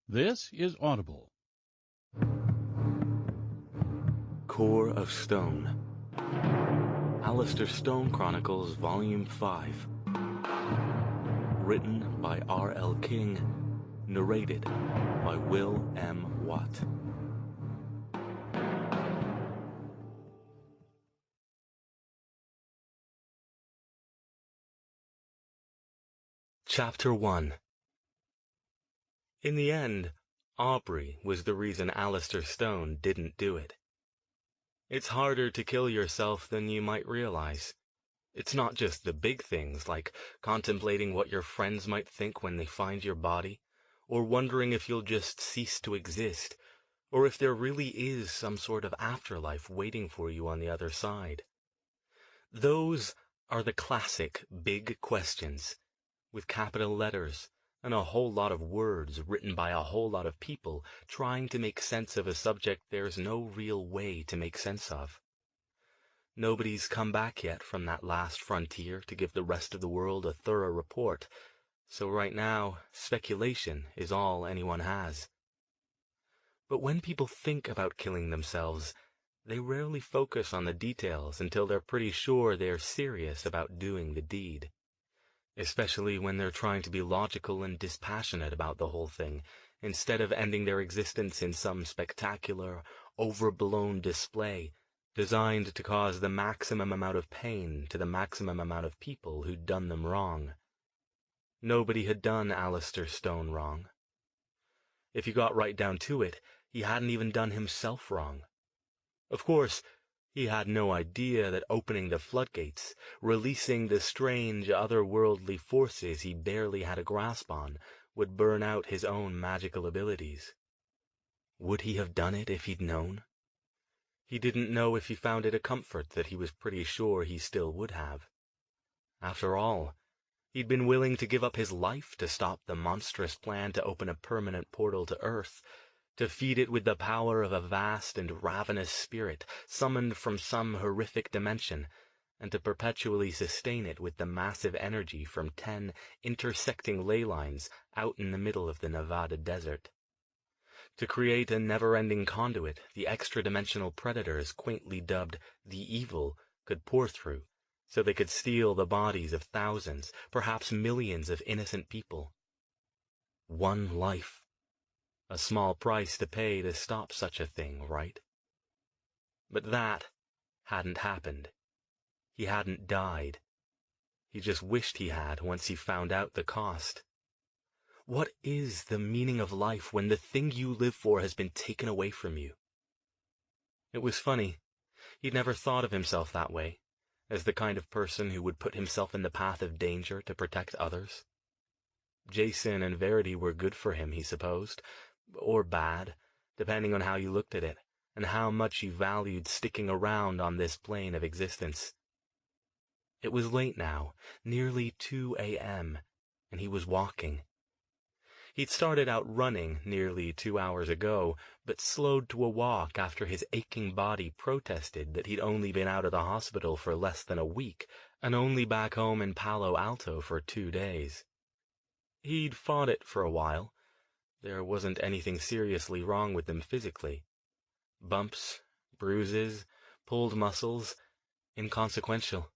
This is Audible. Core of Stone. Alastair Stone Chronicles, Volume 5. Written by R.L. King. Narrated by Will M. Watt. Chapter 1. In the end, Aubrey was the reason Alastair Stone didn't do it. It's harder to kill yourself than you might realize. It's not just the big things, like contemplating what your friends might think when they find your body, or wondering if you'll just cease to exist, or if there really is some sort of afterlife waiting for you on the other side. Those are the classic big questions, with capital letters, and a whole lot of words written by a whole lot of people trying to make sense of a subject there's no real way to make sense of. Nobody's come back yet from that last frontier to give the rest of the world a thorough report, so right now, speculation is all anyone has. But when people think about killing themselves, they rarely focus on the details until they're pretty sure they're serious about doing the deed. Especially when they're trying to be logical and dispassionate about the whole thing, instead of ending their existence in some spectacular, overblown display designed to cause the maximum amount of pain to the maximum amount of people who'd done them wrong. Nobody had done Alastair Stone wrong. If you got right down to it, he hadn't even done himself wrong. Of course, he had no idea that opening the floodgates, releasing the strange otherworldly forces he barely had a grasp on, would burn out his own magical abilities. Would he have done it if he'd known? He didn't know if he found it a comfort that he was pretty sure he still would have. After all, he'd been willing to give up his life to stop the monstrous plan to open a permanent portal to Earth, to feed it with the power of a vast and ravenous spirit summoned from some horrific dimension, and to perpetually sustain it with the massive energy from 10 intersecting ley lines out in the middle of the Nevada desert. To create a never-ending conduit the extra-dimensional predators quaintly dubbed the Evil could pour through, so they could steal the bodies of thousands, perhaps millions of innocent people. One life. A small price to pay to stop such a thing, right? But that hadn't happened. He hadn't died. He just wished he had once he found out the cost. What is the meaning of life when the thing you live for has been taken away from you? It was funny. He'd never thought of himself that way, as the kind of person who would put himself in the path of danger to protect others. Jason and Verity were good for him, he supposed, or bad, depending on how you looked at it, and how much you valued sticking around on this plane of existence. It was late now, nearly 2 a.m., and he was walking. He'd started out running nearly 2 hours ago, but slowed to a walk after his aching body protested that he'd only been out of the hospital for less than a week, and only back home in Palo Alto for 2 days. He'd fought it for a while. There wasn't anything seriously wrong with them physically. Bumps, bruises, pulled muscles, inconsequential.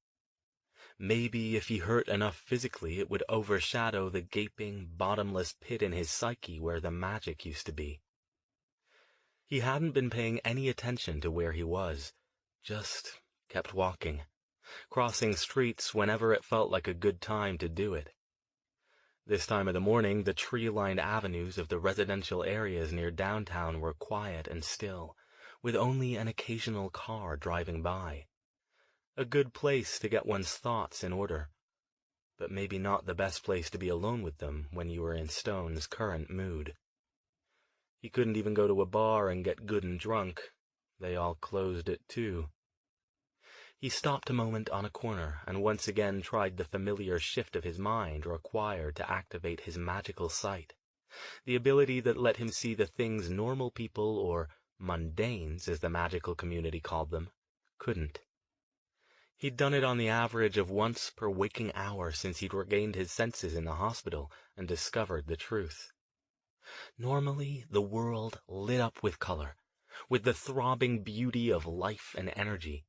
Maybe if he hurt enough physically it would overshadow the gaping, bottomless pit in his psyche where the magic used to be. He hadn't been paying any attention to where he was, just kept walking, crossing streets whenever it felt like a good time to do it. This time of the morning, the tree-lined avenues of the residential areas near downtown were quiet and still, with only an occasional car driving by. A good place to get one's thoughts in order, but maybe not the best place to be alone with them when you were in Stone's current mood. He couldn't even go to a bar and get good and drunk. They all closed it too. He stopped a moment on a corner and once again tried the familiar shift of his mind required to activate his magical sight, the ability that let him see the things normal people, or mundanes as the magical community called them, couldn't. He'd done it on the average of once per waking hour since he'd regained his senses in the hospital and discovered the truth. Normally, the world lit up with color, with the throbbing beauty of life and energy.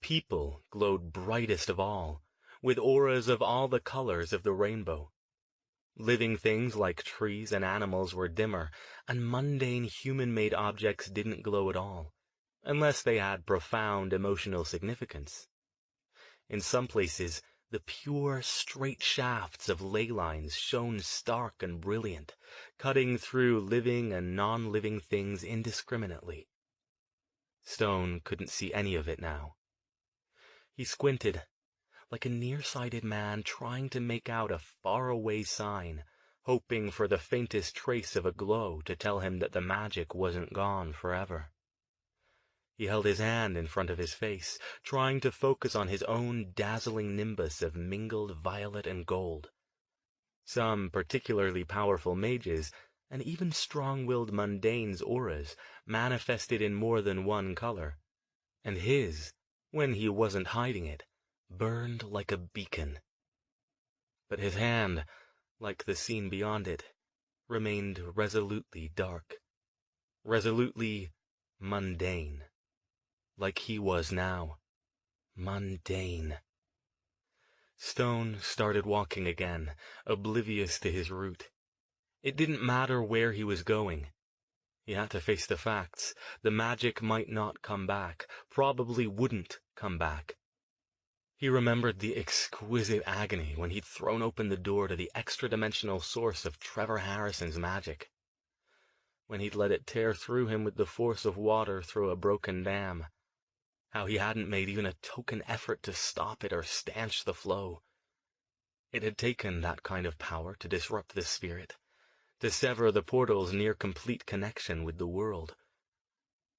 People glowed brightest of all, with auras of all the colors of the rainbow. Living things like trees and animals were dimmer, and mundane human-made objects didn't glow at all, unless they had profound emotional significance. In some places, the pure, straight shafts of ley lines shone stark and brilliant, cutting through living and non-living things indiscriminately. Stone couldn't see any of it now. He squinted, like a nearsighted man trying to make out a faraway sign, hoping for the faintest trace of a glow to tell him that the magic wasn't gone forever. He held his hand in front of his face, trying to focus on his own dazzling nimbus of mingled violet and gold. Some particularly powerful mages, and even strong-willed mundanes' auras, manifested in more than one color, and his, when he wasn't hiding it, burned like a beacon. But his hand, like the scene beyond it, remained resolutely dark, resolutely mundane. Like he was now. Mundane. Stone started walking again, oblivious to his route. It didn't matter where he was going. He had to face the facts. The magic might not come back, probably wouldn't come back. He remembered the exquisite agony when he'd thrown open the door to the extra-dimensional source of Trevor Harrison's magic. When he'd let it tear through him with the force of water through a broken dam. How he hadn't made even a token effort to stop it or stanch the flow. It had taken that kind of power to disrupt the spirit, to sever the portal's near-complete connection with the world.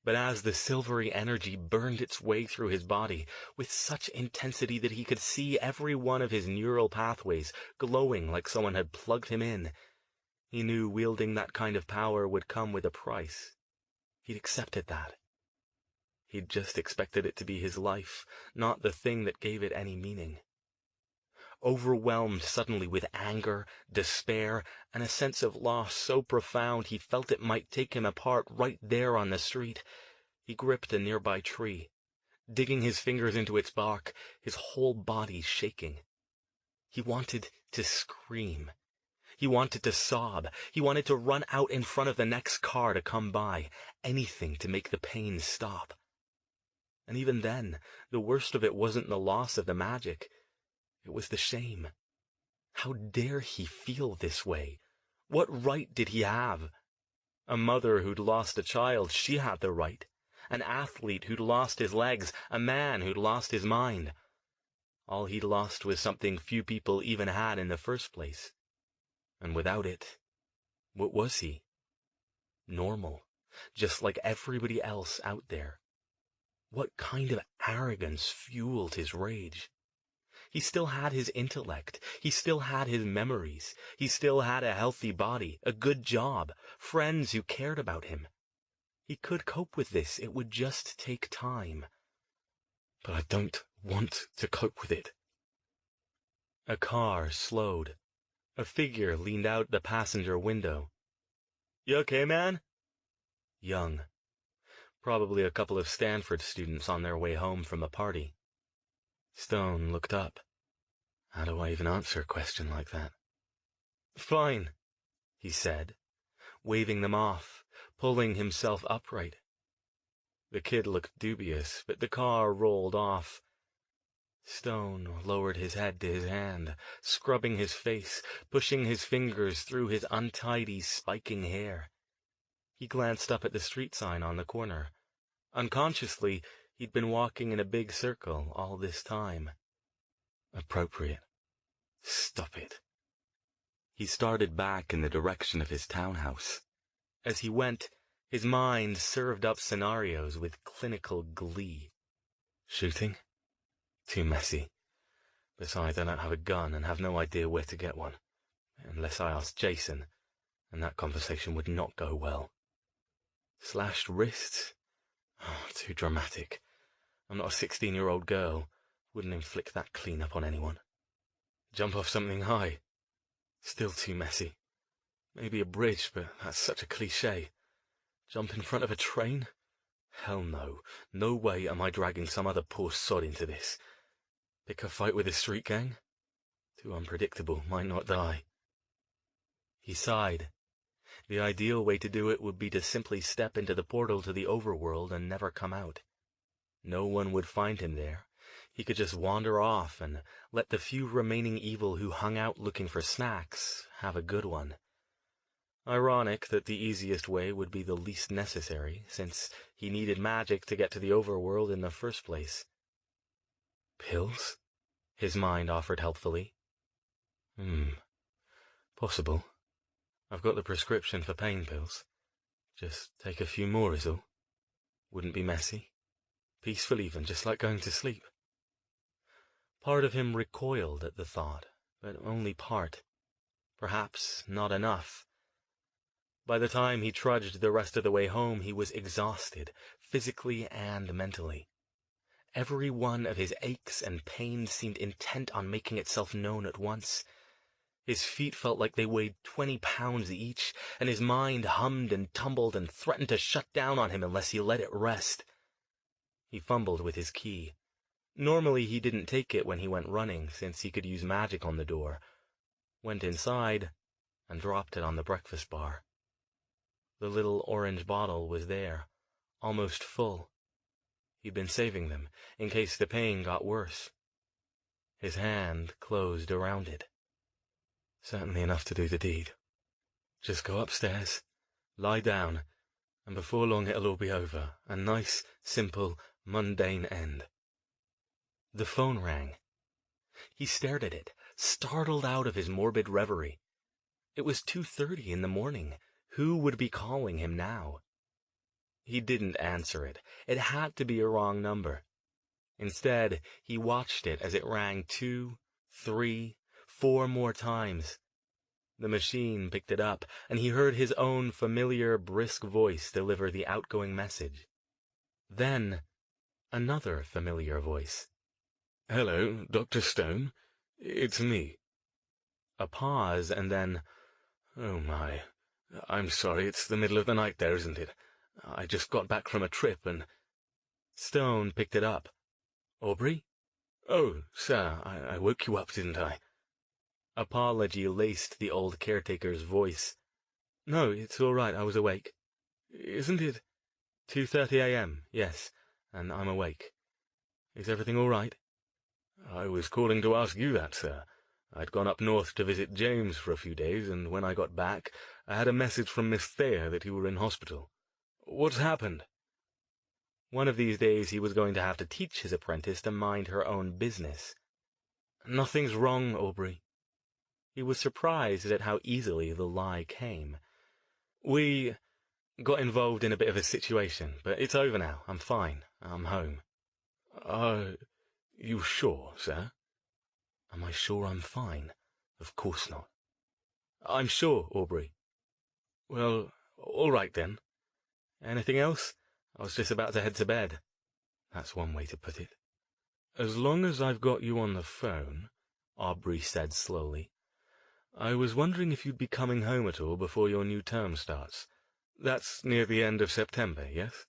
But as the silvery energy burned its way through his body, with such intensity that he could see every one of his neural pathways glowing like someone had plugged him in, he knew wielding that kind of power would come with a price. He'd accepted that. He'd just expected it to be his life, not the thing that gave it any meaning. Overwhelmed suddenly with anger, despair, and a sense of loss so profound he felt it might take him apart right there on the street, he gripped a nearby tree, digging his fingers into its bark, his whole body shaking. He wanted to scream. He wanted to sob. He wanted to run out in front of the next car to come by, anything to make the pain stop. And even then, the worst of it wasn't the loss of the magic. It was the shame. How dare he feel this way? What right did he have? A mother who'd lost a child, she had the right. An athlete who'd lost his legs, a man who'd lost his mind. All he'd lost was something few people even had in the first place. And without it, what was he? Normal, just like everybody else out there. What kind of arrogance fueled his rage? He still had his intellect. He still had his memories. He still had a healthy body, a good job, friends who cared about him. He could cope with this. It would just take time. But I don't want to cope with it. A car slowed. A figure leaned out the passenger window. "You okay, man?" Young. Probably a couple of Stanford students on their way home from a party. Stone looked up. How do I even answer a question like that? "Fine," he said, waving them off, pulling himself upright. The kid looked dubious, but the car rolled off. Stone lowered his head to his hand, scrubbing his face, pushing his fingers through his untidy, spiking hair. He glanced up at the street sign on the corner. Unconsciously, he'd been walking in a big circle all this time. Appropriate. Stop it. He started back in the direction of his townhouse. As he went, his mind served up scenarios with clinical glee. Shooting? Too messy. Besides, I don't have a gun and have no idea where to get one. Unless I asked Jason, and that conversation would not go well. Slashed wrists? Oh, too dramatic. I'm not a 16-year-old girl. Wouldn't inflict that clean-up on anyone. Jump off something high? Still too messy. Maybe a bridge, but that's such a cliché. Jump in front of a train? Hell no. No way am I dragging some other poor sod into this. Pick a fight with a street gang? Too unpredictable, might not die. He sighed. The ideal way to do it would be to simply step into the portal to the overworld and never come out. No one would find him there. He could just wander off and let the few remaining evil who hung out looking for snacks have a good one. Ironic that the easiest way would be the least necessary, since he needed magic to get to the overworld in the first place. Pills? His mind offered helpfully. Possible. I've got the prescription for pain pills. Just take a few more is all. Wouldn't be messy. Peaceful even, just like going to sleep. Part of him recoiled at the thought, but only part. Perhaps not enough. By the time he trudged the rest of the way home, he was exhausted, physically and mentally. Every one of his aches and pains seemed intent on making itself known at once. His feet felt like they weighed 20 pounds each, and his mind hummed and tumbled and threatened to shut down on him unless he let it rest. He fumbled with his key. Normally he didn't take it when he went running, since he could use magic on the door. Went inside, and dropped it on the breakfast bar. The little orange bottle was there, almost full. He'd been saving them, in case the pain got worse. His hand closed around it. Certainly enough to do the deed. Just go upstairs, lie down, and before long it'll all be over. A nice, simple, mundane end. The phone rang. He stared at it, startled out of his morbid reverie. It was 2:30 in the morning. Who would be calling him now? He didn't answer it. It had to be a wrong number. Instead, he watched it as it rang 2, 3, 4 more times. The machine picked it up, and he heard his own familiar, brisk voice deliver the outgoing message. Then, another familiar voice. "Hello, Dr. Stone. It's me." A pause, and then, "Oh my, I'm sorry, it's the middle of the night there, isn't it? I just got back from a trip, and—" Stone picked it up. "Aubrey?" "Oh, sir, I woke you up, didn't I?" Apology laced the old caretaker's voice. "No, it's all right, I was awake." "Isn't it—" 2:30 a.m., yes, and I'm awake. Is everything all right?" "I was calling to ask you that, sir. I'd gone up north to visit James for a few days, and when I got back, I had a message from Miss Thayer that you were in hospital. What's happened?" One of these days he was going to have to teach his apprentice to mind her own business. "Nothing's wrong, Aubrey." He was surprised at how easily the lie came. "We got involved in a bit of a situation, but it's over now. I'm fine. I'm home." "Are you sure, sir?" "Am I sure I'm fine? Of course not." "I'm sure, Aubrey." "Well, all right then. Anything else? I was just about to head to bed." That's one way to put it. "As long as I've got you on the phone," Aubrey said slowly, "I was wondering if you'd be coming home at all before your new term starts. That's near the end of September, yes?"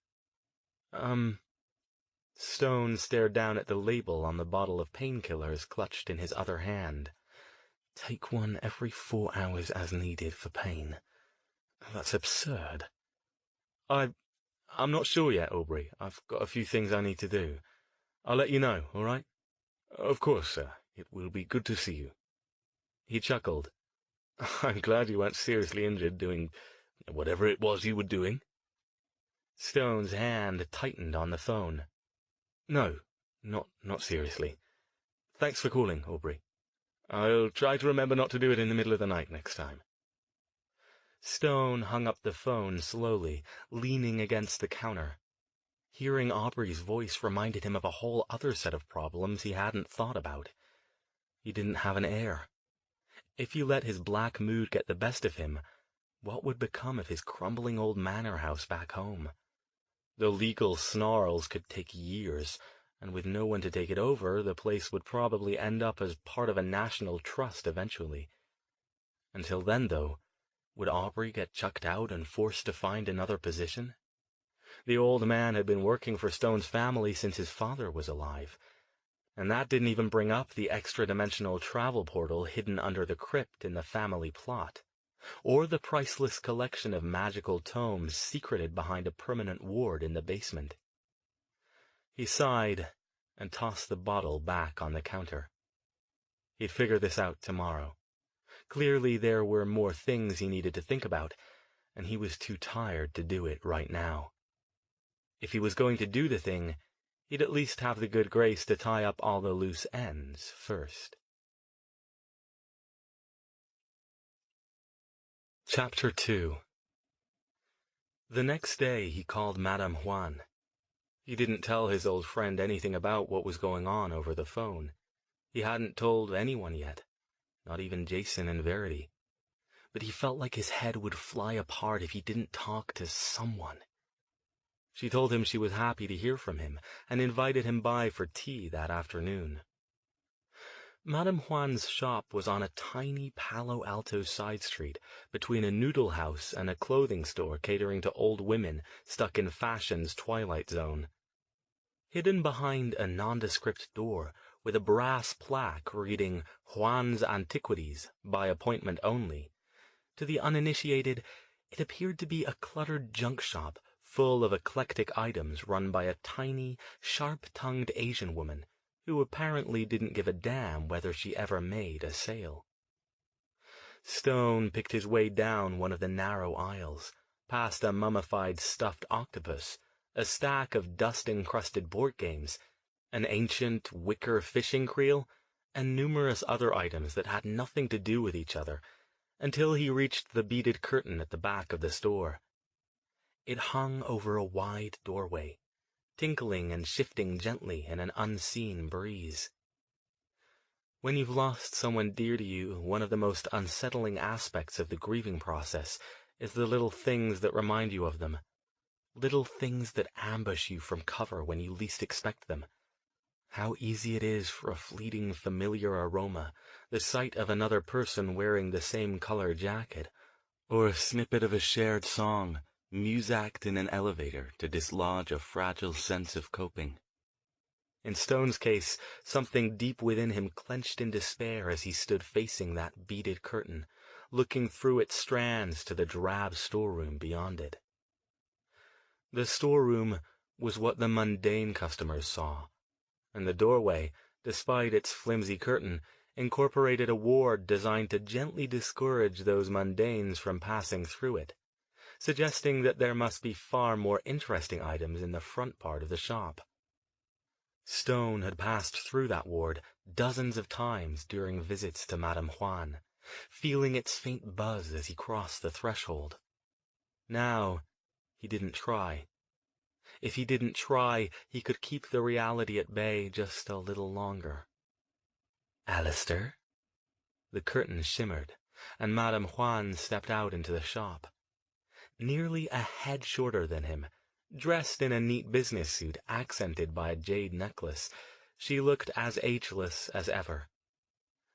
Stone stared down at the label on the bottle of painkillers clutched in his other hand. Take one every 4 hours as needed for pain. That's absurd. I'm not sure yet, Aubrey. I've got a few things I need to do. I'll let you know, all right?" "Of course, sir. It will be good to see you." He chuckled. "I'm glad you weren't seriously injured doing whatever it was you were doing." Stone's hand tightened on the phone. "No, not seriously. Thanks for calling, Aubrey. I'll try to remember not to do it in the middle of the night next time." Stone hung up the phone slowly, leaning against the counter. Hearing Aubrey's voice reminded him of a whole other set of problems he hadn't thought about. He didn't have an heir. If he let his black mood get the best of him, what would become of his crumbling old manor house back home? The legal snarls could take years, and with no one to take it over, the place would probably end up as part of a national trust eventually. Until then, though, Would Aubrey get chucked out and forced to find another position? The old man had been working for Stone's family since his father was alive, and that didn't even bring up the extra-dimensional travel portal hidden under the crypt in the family plot, or the priceless collection of magical tomes secreted behind a permanent ward in the basement. He sighed and tossed the bottle back on the counter. He'd figure this out tomorrow. Clearly there were more things he needed to think about, and he was too tired to do it right now. If he was going to do the thing, he'd at least have the good grace to tie up all the loose ends first. Chapter 2. The next day he called Madame Juan. He didn't tell his old friend anything about what was going on over the phone. He hadn't told anyone yet, not even Jason and Verity. But he felt like his head would fly apart if he didn't talk to someone. She told him she was happy to hear from him, and invited him by for tea that afternoon. Madame Juan's shop was on a tiny Palo Alto side street between a noodle house and a clothing store catering to old women stuck in fashion's twilight zone. Hidden behind a nondescript door with a brass plaque reading Juan's Antiquities, by appointment only, to the uninitiated, it appeared to be a cluttered junk shop full of eclectic items run by a tiny, sharp-tongued Asian woman who apparently didn't give a damn whether she ever made a sale. Stone picked his way down one of the narrow aisles, past a mummified stuffed octopus, a stack of dust-encrusted board games, an ancient wicker fishing creel, and numerous other items that had nothing to do with each other, until he reached the beaded curtain at the back of the store. It hung over a wide doorway, tinkling and shifting gently in an unseen breeze. When you've lost someone dear to you, one of the most unsettling aspects of the grieving process is the little things that remind you of them, little things that ambush you from cover when you least expect them. How easy it is for a fleeting familiar aroma, the sight of another person wearing the same color jacket, or a snippet of a shared song, musiced in an elevator, to dislodge a fragile sense of coping. In Stone's case, something deep within him clenched in despair as he stood facing that beaded curtain, looking through its strands to the drab storeroom beyond it. The storeroom was what the mundane customers saw, and the doorway, despite its flimsy curtain, incorporated a ward designed to gently discourage those mundanes from passing through it, suggesting that there must be far more interesting items in the front part of the shop. Stone had passed through that ward dozens of times during visits to Madame Juan, feeling its faint buzz as he crossed the threshold. Now, he didn't try. If he didn't try, he could keep the reality at bay just a little longer. Alastair? The curtain shimmered, and Madame Juan stepped out into the shop. Nearly a head shorter than him, dressed in a neat business suit accented by a jade necklace, she looked as ageless as ever.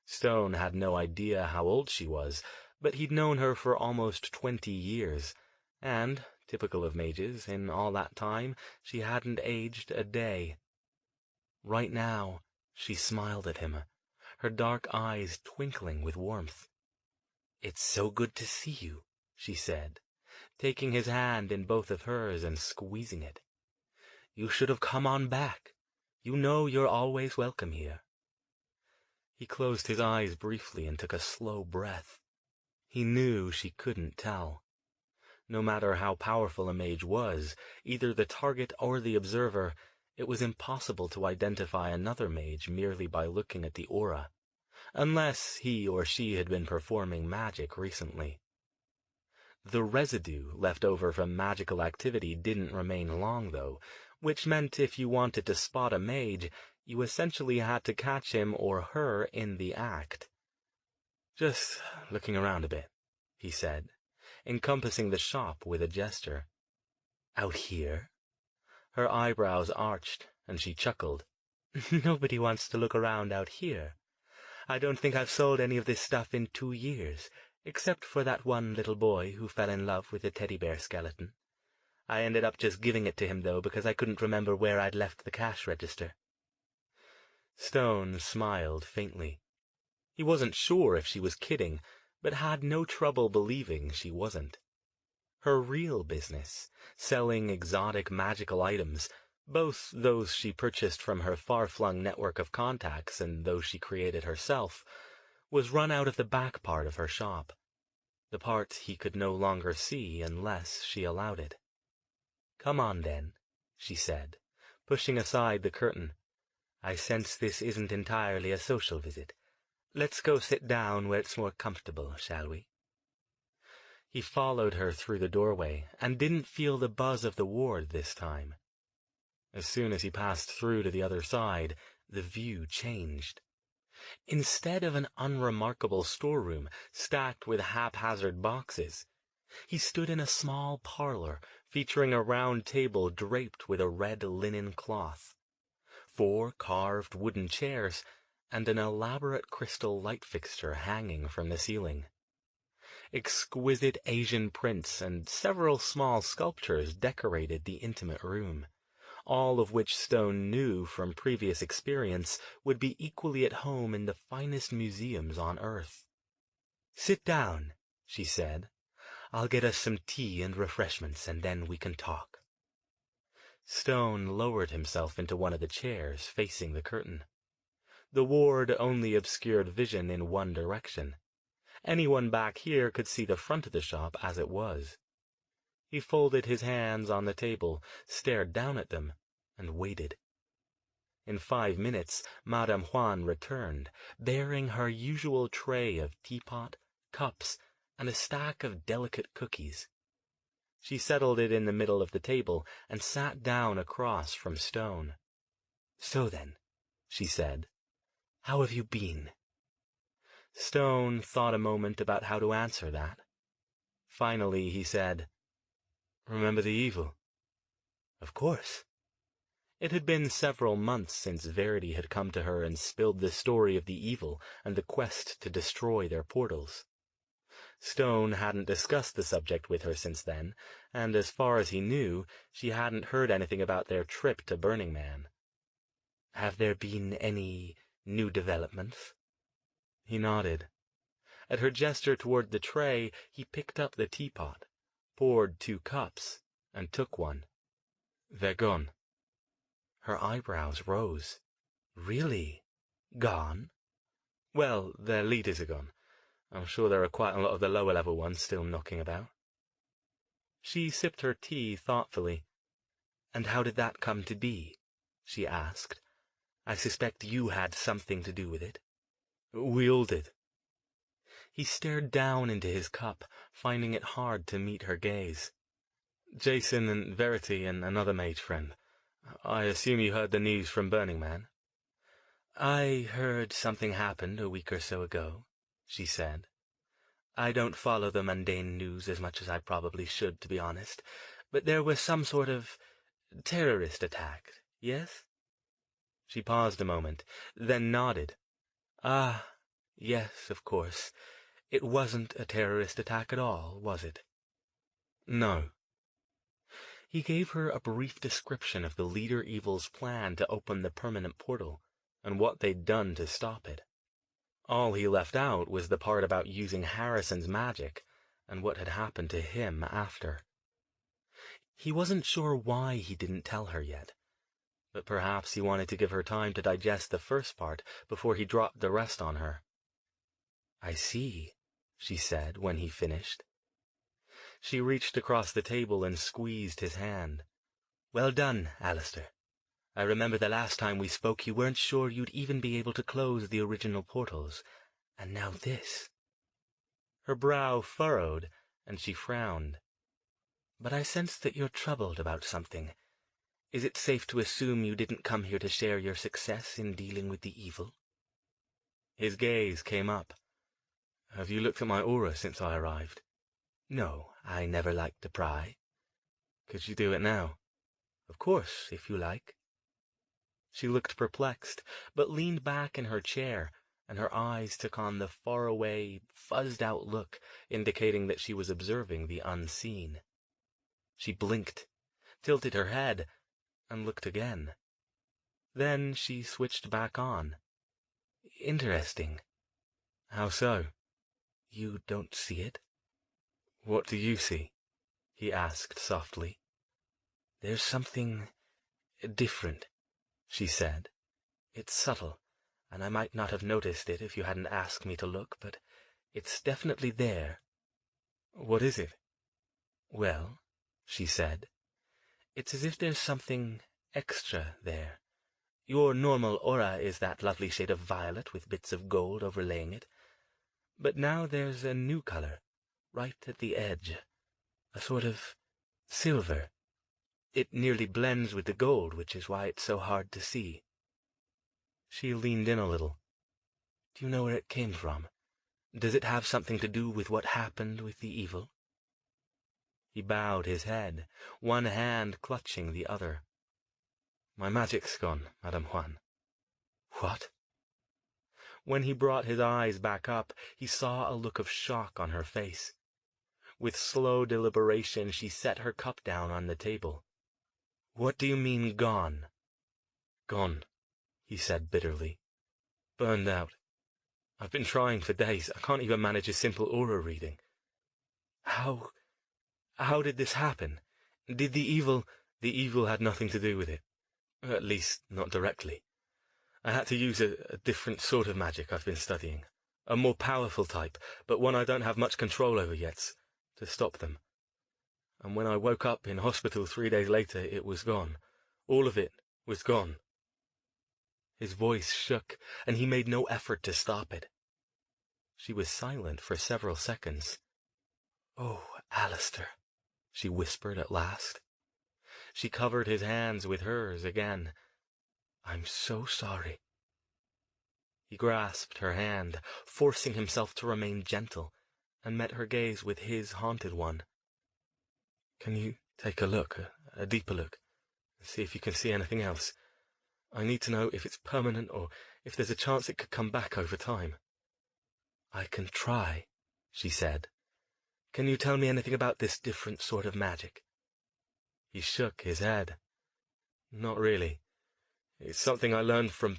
Stone had no idea how old she was, but he'd known her for almost 20 years, and, typical of mages, in all that time she hadn't aged a day. Right now, she smiled at him, her dark eyes twinkling with warmth. "It's so good to see you," she said, taking his hand in both of hers and squeezing it. "You should have come on back. You know you're always welcome here." He closed his eyes briefly and took a slow breath. He knew she couldn't tell. No matter how powerful a mage was, either the target or the observer, it was impossible to identify another mage merely by looking at the aura, unless he or she had been performing magic recently. The residue left over from magical activity didn't remain long, though, which meant if you wanted to spot a mage, you essentially had to catch him or her in the act. "Just looking around a bit," he said, encompassing the shop with a gesture. "Out here?" Her eyebrows arched, and she chuckled. "Nobody wants to look around out here. I don't think I've sold any of this stuff in 2 years. Except for that one little boy who fell in love with a teddy bear skeleton. I ended up just giving it to him, though, because I couldn't remember where I'd left the cash register." Stone smiled faintly. He wasn't sure if she was kidding, but had no trouble believing she wasn't. Her real business, selling exotic magical items, both those she purchased from her far-flung network of contacts and those she created herself, was run out of the back part of her shop, the part he could no longer see unless she allowed it. "Come on, then," she said, pushing aside the curtain. "I sense this isn't entirely a social visit. Let's go sit down where it's more comfortable, shall we?" He followed her through the doorway and didn't feel the buzz of the ward this time. As soon as he passed through to the other side, the view changed. Instead of an unremarkable storeroom stacked with haphazard boxes, he stood in a small parlor featuring a round table draped with a red linen cloth, 4 carved wooden chairs, and an elaborate crystal light fixture hanging from the ceiling. Exquisite Asian prints and several small sculptures decorated the intimate room, all of which Stone knew from previous experience would be equally at home in the finest museums on Earth. "Sit down," she said. "I'll get us some tea and refreshments, and then we can talk." Stone lowered himself into one of the chairs facing the curtain. The ward only obscured vision in one direction. Anyone back here could see the front of the shop as it was. He folded his hands on the table, stared down at them, and waited. In 5 minutes, Madame Juan returned, bearing her usual tray of teapot, cups, and a stack of delicate cookies. She settled it in the middle of the table and sat down across from Stone. "So then," she said, "how have you been?" Stone thought a moment about how to answer that. Finally, he said, "Remember the evil?" "Of course." It had been several months since Verity had come to her and spilled the story of the evil and the quest to destroy their portals. Stone hadn't discussed the subject with her since then, and as far as he knew, she hadn't heard anything about their trip to Burning Man. "Have there been any new developments?" He nodded. At her gesture toward the tray, he picked up the teapot, poured 2 cups, and took one. "They're gone." Her eyebrows rose. "Really? Gone?" "Well, their leaders are gone. I'm sure there are quite a lot of the lower-level ones still knocking about." She sipped her tea thoughtfully. "And how did that come to be?" she asked. "I suspect you had something to do with it." "We all did." He stared down into his cup, finding it hard to meet her gaze. "Jason and Verity and another mage friend. I assume you heard the news from Burning Man?" "I heard something happened a week or so ago," she said. "I don't follow the mundane news as much as I probably should, to be honest, but there was some sort of terrorist attack, yes?" She paused a moment, then nodded. "Ah, yes, of course. It wasn't a terrorist attack at all, was it?" "No." He gave her a brief description of the Leader Evil's plan to open the permanent portal, and what they'd done to stop it. All he left out was the part about using Harrison's magic, and what had happened to him after. He wasn't sure why he didn't tell her yet, but perhaps he wanted to give her time to digest the first part before he dropped the rest on her. "I see," she said when he finished. She reached across the table and squeezed his hand. "Well done, Alastair. I remember the last time we spoke you weren't sure you'd even be able to close the original portals, and now this." Her brow furrowed, and she frowned. "But I sense that you're troubled about something. Is it safe to assume you didn't come here to share your success in dealing with the evil?" His gaze came up. "Have you looked at my aura since I arrived?" "No, I never liked to pry." "Could you do it now?" "Of course, if you like." She looked perplexed, but leaned back in her chair, and her eyes took on the faraway, fuzzed-out look indicating that she was observing the unseen. She blinked, tilted her head, and looked again. Then she switched back on. Interesting. How so? You don't see it? What do you see? He asked softly. There's something different, she said. It's subtle, and I might not have noticed it if you hadn't asked me to look, but it's definitely there. What is it? Well, she said, it's as if there's something extra there. Your normal aura is that lovely shade of violet with bits of gold overlaying it. But now there's a new color, right at the edge. A sort of silver. It nearly blends with the gold, which is why it's so hard to see. She leaned in a little. Do you know where it came from? Does it have something to do with what happened with the evil? He bowed his head, one hand clutching the other. My magic's gone, Madame Juan. What? When he brought his eyes back up, he saw a look of shock on her face. With slow deliberation, she set her cup down on the table. What do you mean, gone? Gone, he said bitterly. Burned out. I've been trying for days. I can't even manage a simple aura reading. How did this happen? Did the evil... The evil had nothing to do with it. At least, not directly. I had to use a different sort of magic I've been studying. A more powerful type, but one I don't have much control over yet, to stop them. And when I woke up in hospital 3 days later, it was gone. All of it was gone. His voice shook, and he made no effort to stop it. She was silent for several seconds. Oh, Alastair, she whispered at last. She covered his hands with hers again. I'm so sorry. He grasped her hand, forcing himself to remain gentle, and met her gaze with his haunted one. Can you take a look, a deeper look, and see if you can see anything else? I need to know if it's permanent or if there's a chance it could come back over time. I can try, she said. Can you tell me anything about this different sort of magic? He shook his head. Not really. It's something I learned from...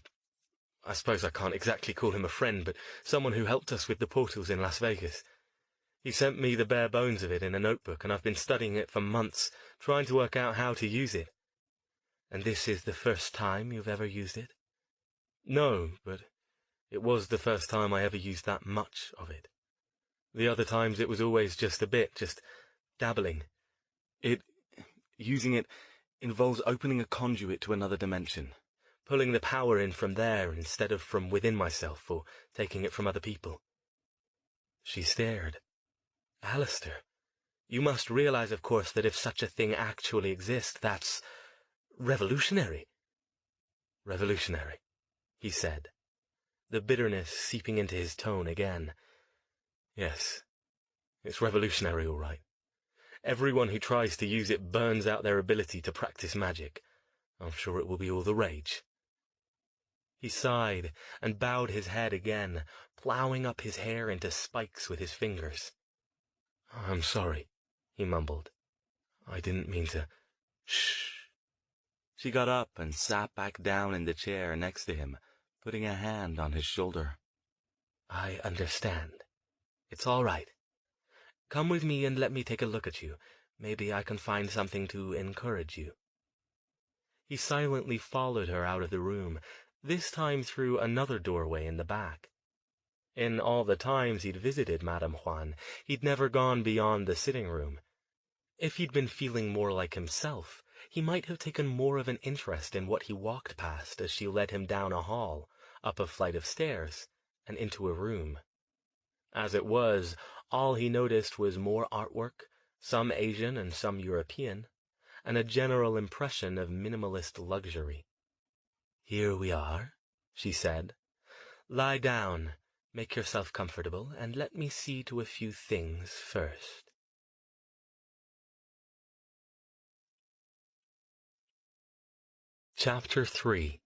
I suppose I can't exactly call him a friend, but someone who helped us with the portals in Las Vegas. He sent me the bare bones of it in a notebook, and I've been studying it for months, trying to work out how to use it. And this is the first time you've ever used it? No, but it was the first time I ever used that much of it. The other times it was always just a bit, just dabbling. Using it involves opening a conduit to another dimension, pulling the power in from there instead of from within myself or taking it from other people. She stared. Alastair, you must realize, of course, that if such a thing actually exists, that's revolutionary. Revolutionary, he said, the bitterness seeping into his tone again. Yes, it's revolutionary, all right. Everyone who tries to use it burns out their ability to practice magic. I'm sure it will be all the rage. He sighed and bowed his head again, plowing up his hair into spikes with his fingers. I'm sorry, he mumbled. I didn't mean to... Shh. She got up and sat back down in the chair next to him, putting a hand on his shoulder. I understand. It's all right. Come with me and let me take a look at you. Maybe I can find something to encourage you. He silently followed her out of the room, this time through another doorway in the back. In all the times he'd visited Madame Juan, he'd never gone beyond the sitting room. If he'd been feeling more like himself, he might have taken more of an interest in what he walked past as she led him down a hall, up a flight of stairs, and into a room. As it was, all he noticed was more artwork, some Asian and some European, and a general impression of minimalist luxury. Here we are, she said. Lie down, make yourself comfortable, and let me see to a few things first. Chapter 3.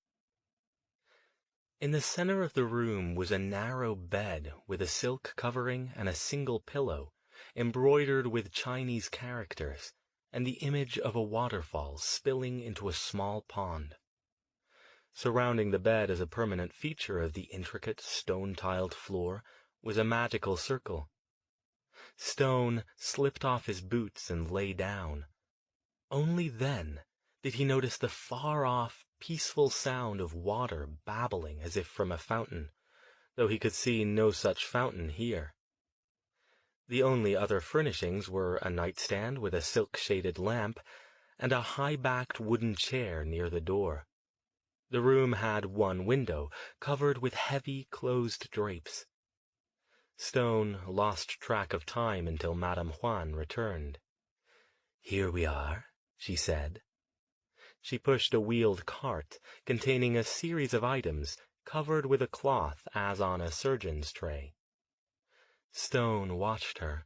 In the center of the room was a narrow bed with a silk covering and a single pillow, embroidered with Chinese characters, and the image of a waterfall spilling into a small pond. Surrounding the bed as a permanent feature of the intricate stone-tiled floor was a magical circle. Stone slipped off his boots and lay down. Only then did he notice the far-off, peaceful sound of water babbling as if from a fountain, though he could see no such fountain here. The only other furnishings were a nightstand with a silk-shaded lamp and a high-backed wooden chair near the door. The room had one window, covered with heavy, closed drapes. Stone lost track of time until Madame Juan returned. "Here we are," she said. She pushed a wheeled cart containing a series of items covered with a cloth as on a surgeon's tray. Stone watched her,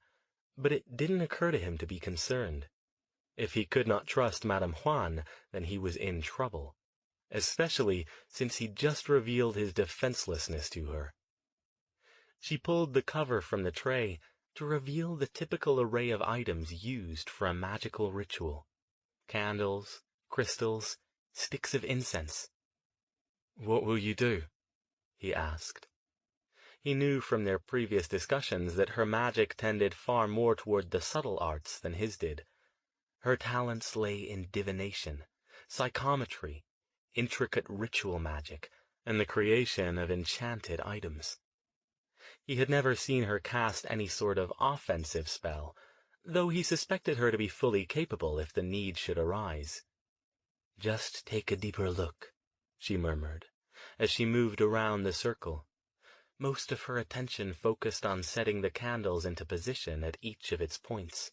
but it didn't occur to him to be concerned. If he could not trust Madame Juan, then he was in trouble, especially since he'd just revealed his defenselessness to her. She pulled the cover from the tray to reveal the typical array of items used for a magical ritual: candles, crystals, sticks of incense. "What will you do?" he asked. He knew from their previous discussions that her magic tended far more toward the subtle arts than his did. Her talents lay in divination, psychometry, intricate ritual magic, and the creation of enchanted items. He had never seen her cast any sort of offensive spell, though he suspected her to be fully capable if the need should arise. "Just take a deeper look," she murmured, as she moved around the circle. Most of her attention focused on setting the candles into position at each of its points.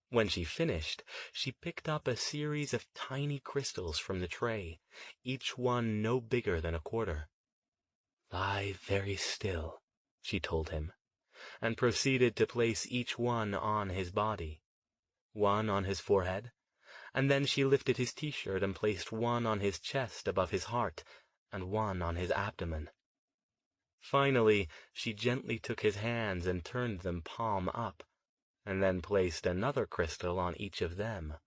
When she finished, she picked up a series of tiny crystals from the tray, each one no bigger than a quarter. "Lie very still," she told him, and proceeded to place each one on his body. One on his forehead, and then she lifted his t-shirt and placed one on his chest above his heart, and one on his abdomen. Finally, she gently took his hands and turned them palm up, and then placed another crystal on each of them.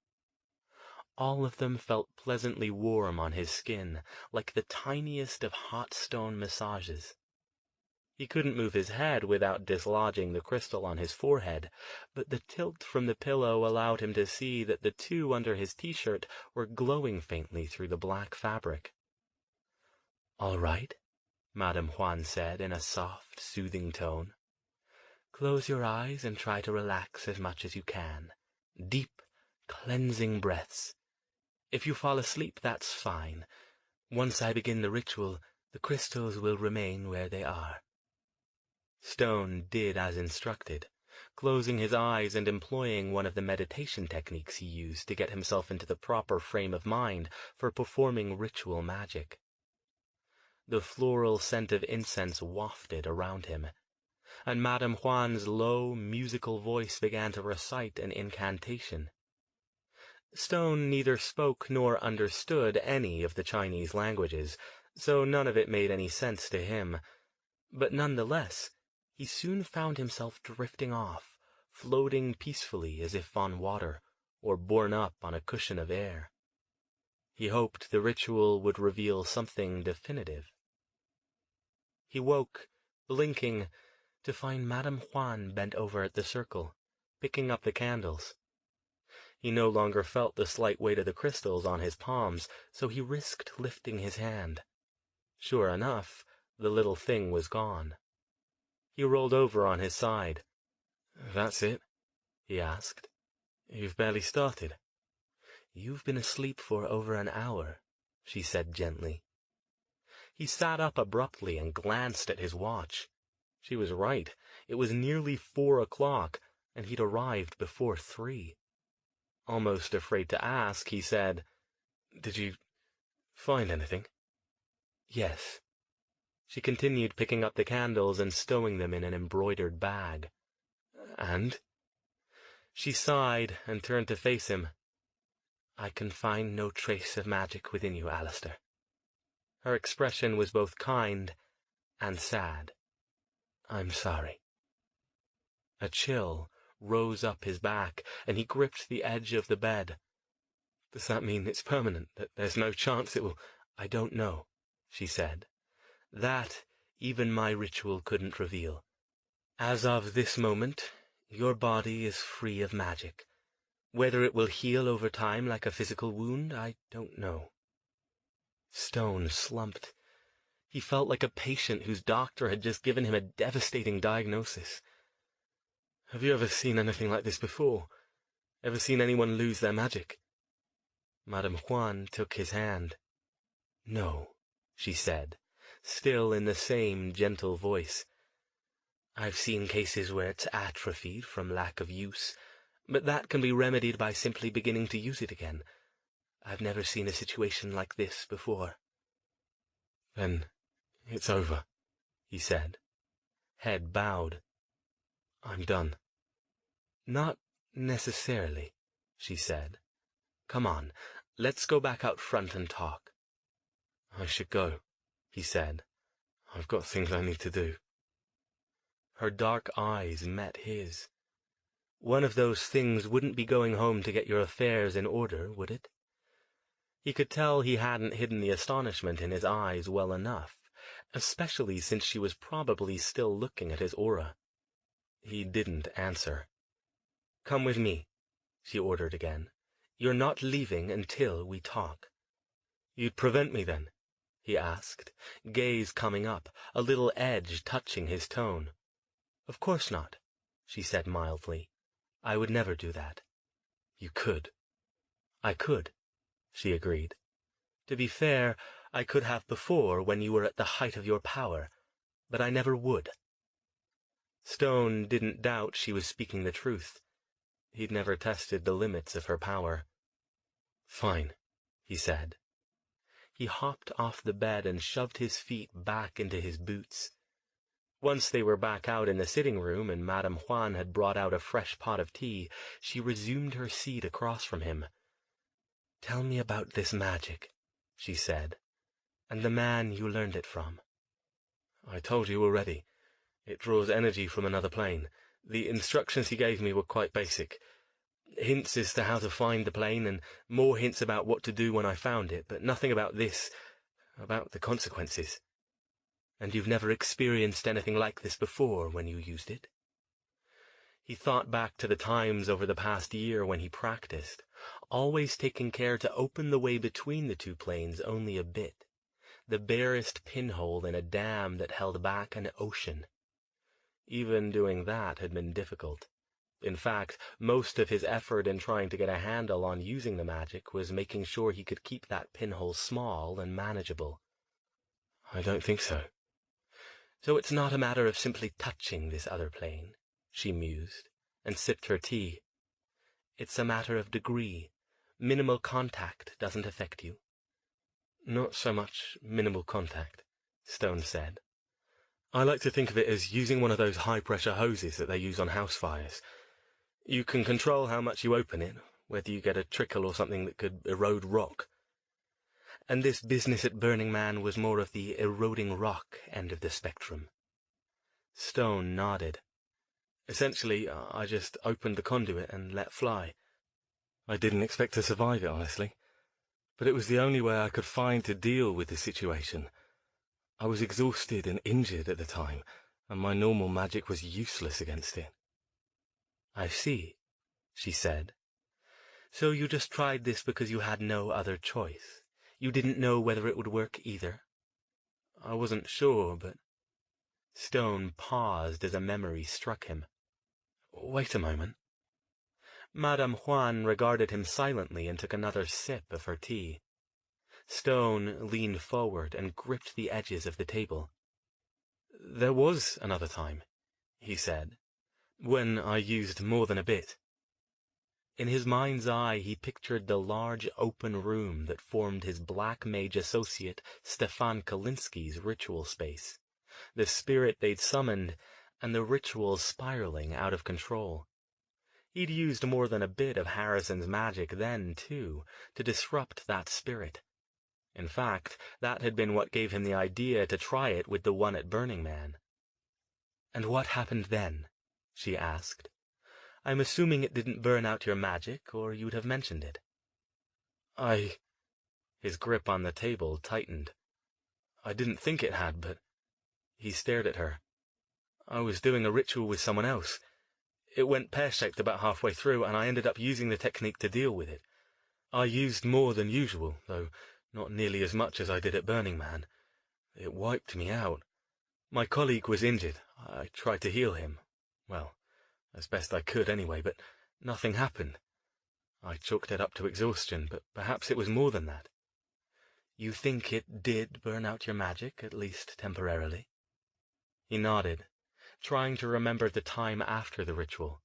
All of them felt pleasantly warm on his skin, like the tiniest of hot stone massages. He couldn't move his head without dislodging the crystal on his forehead, but the tilt from the pillow allowed him to see that the two under his t-shirt were glowing faintly through the black fabric. "All right," Madame Juan said in a soft, soothing tone. "Close your eyes and try to relax as much as you can. Deep, cleansing breaths. If you fall asleep, that's fine. Once I begin the ritual, the crystals will remain where they are." Stone did as instructed, closing his eyes and employing one of the meditation techniques he used to get himself into the proper frame of mind for performing ritual magic. The floral scent of incense wafted around him, and Madame Juan's low, musical voice began to recite an incantation. Stone neither spoke nor understood any of the Chinese languages, so none of it made any sense to him, but nonetheless, he soon found himself drifting off, floating peacefully as if on water, or borne up on a cushion of air. He hoped the ritual would reveal something definitive. He woke, blinking, to find Madame Juan bent over at the circle, picking up the candles. He no longer felt the slight weight of the crystals on his palms, so he risked lifting his hand. Sure enough, the little thing was gone. He rolled over on his side. "That's it?" he asked. "You've barely started." "You've been asleep for over an hour," she said gently. He sat up abruptly and glanced at his watch. She was right. It was nearly 4 o'clock, and he'd arrived before 3. Almost afraid to ask, he said, "Did you find anything?" "Yes." She continued picking up the candles and stowing them in an embroidered bag. "And?" She sighed and turned to face him. "I can find no trace of magic within you, Alastair." Her expression was both kind and sad. "I'm sorry." A chill rose up his back, and he gripped the edge of the bed. "Does that mean it's permanent, that there's no chance it will—" "I don't know," she said. "That even my ritual couldn't reveal. As of this moment, your body is free of magic. Whether it will heal over time like a physical wound, I don't know." Stone slumped. He felt like a patient whose doctor had just given him a devastating diagnosis. "Have you ever seen anything like this before? Ever seen anyone lose their magic?" Madame Juan took his hand. "No," she said, still in the same gentle voice. "I've seen cases where it's atrophied from lack of use, but that can be remedied by simply beginning to use it again. I've never seen a situation like this before." "Then it's over," he said, head bowed. "I'm done." "Not necessarily," she said. "Come on, let's go back out front and talk." "I should go," he said. "I've got things I need to do." Her dark eyes met his. One of those things wouldn't be going home to get your affairs in order, would it? He could tell he hadn't hidden the astonishment in his eyes well enough, especially since she was probably still looking at his aura. He didn't answer. "Come with me," she ordered again. "You're not leaving until we talk." "You'd prevent me then?" he asked, gaze coming up, a little edge touching his tone. "Of course not," she said mildly. "I would never do that." "You could." "I could," she agreed. "To be fair, I could have before when you were at the height of your power, but I never would." Stone didn't doubt she was speaking the truth. He'd never tested the limits of her power. "Fine," he said. He hopped off the bed and shoved his feet back into his boots. Once they were back out in the sitting room and Madame Juan had brought out a fresh pot of tea, she resumed her seat across from him. "Tell me about this magic," she said, "and the man you learned it from." "I told you already. It draws energy from another plane. The instructions he gave me were quite basic. Hints as to how to find the plane, and more hints about what to do when I found it, but nothing about this, about the consequences." "And you've never experienced anything like this before when you used it?" He thought back to the times over the past year when he practiced, always taking care to open the way between the two planes only a bit, the barest pinhole in a dam that held back an ocean. Even doing that had been difficult. In fact, most of his effort in trying to get a handle on using the magic was making sure he could keep that pinhole small and manageable. "I don't think so." "So it's not a matter of simply touching this other plane," she mused, and sipped her tea. "It's a matter of degree. Minimal contact doesn't affect you." "Not so much minimal contact," Stone said. "I like to think of it as using one of those high-pressure hoses that they use on house fires. You can control how much you open it, whether you get a trickle or something that could erode rock." And this business at Burning Man was more of the eroding rock end of the spectrum. Stone nodded. "Essentially, I just opened the conduit and let fly. I didn't expect to survive it, honestly. But it was the only way I could find to deal with the situation. I was exhausted and injured at the time, and my normal magic was useless against it." "I see," she said. "So you just tried this because you had no other choice. You didn't know whether it would work either?" "I wasn't sure, but—" Stone paused as a memory struck him. "Wait a moment." Madame Juan regarded him silently and took another sip of her tea. Stone leaned forward and gripped the edges of the table. "There was another time," he said, "when I used more than a bit." In his mind's eye he pictured the large open room that formed his black mage associate Stefan Kalinsky's ritual space, the spirit they'd summoned, and the ritual spiraling out of control. He'd used more than a bit of Harrison's magic then, too, to disrupt that spirit. In fact, that had been what gave him the idea to try it with the one at Burning Man. "And what happened then?" she asked. "I'm assuming it didn't burn out your magic, or you'd have mentioned it." His grip on the table tightened. "I didn't think it had, but—" He stared at her. "I was doing a ritual with someone else. It went pear-shaped about halfway through, and I ended up using the technique to deal with it. I used more than usual, though not nearly as much as I did at Burning Man. It wiped me out. My colleague was injured. I tried to heal him. Well, as best I could anyway, but nothing happened. I chalked it up to exhaustion, but perhaps it was more than that." "You think it did burn out your magic, at least temporarily?" He nodded, trying to remember the time after the ritual.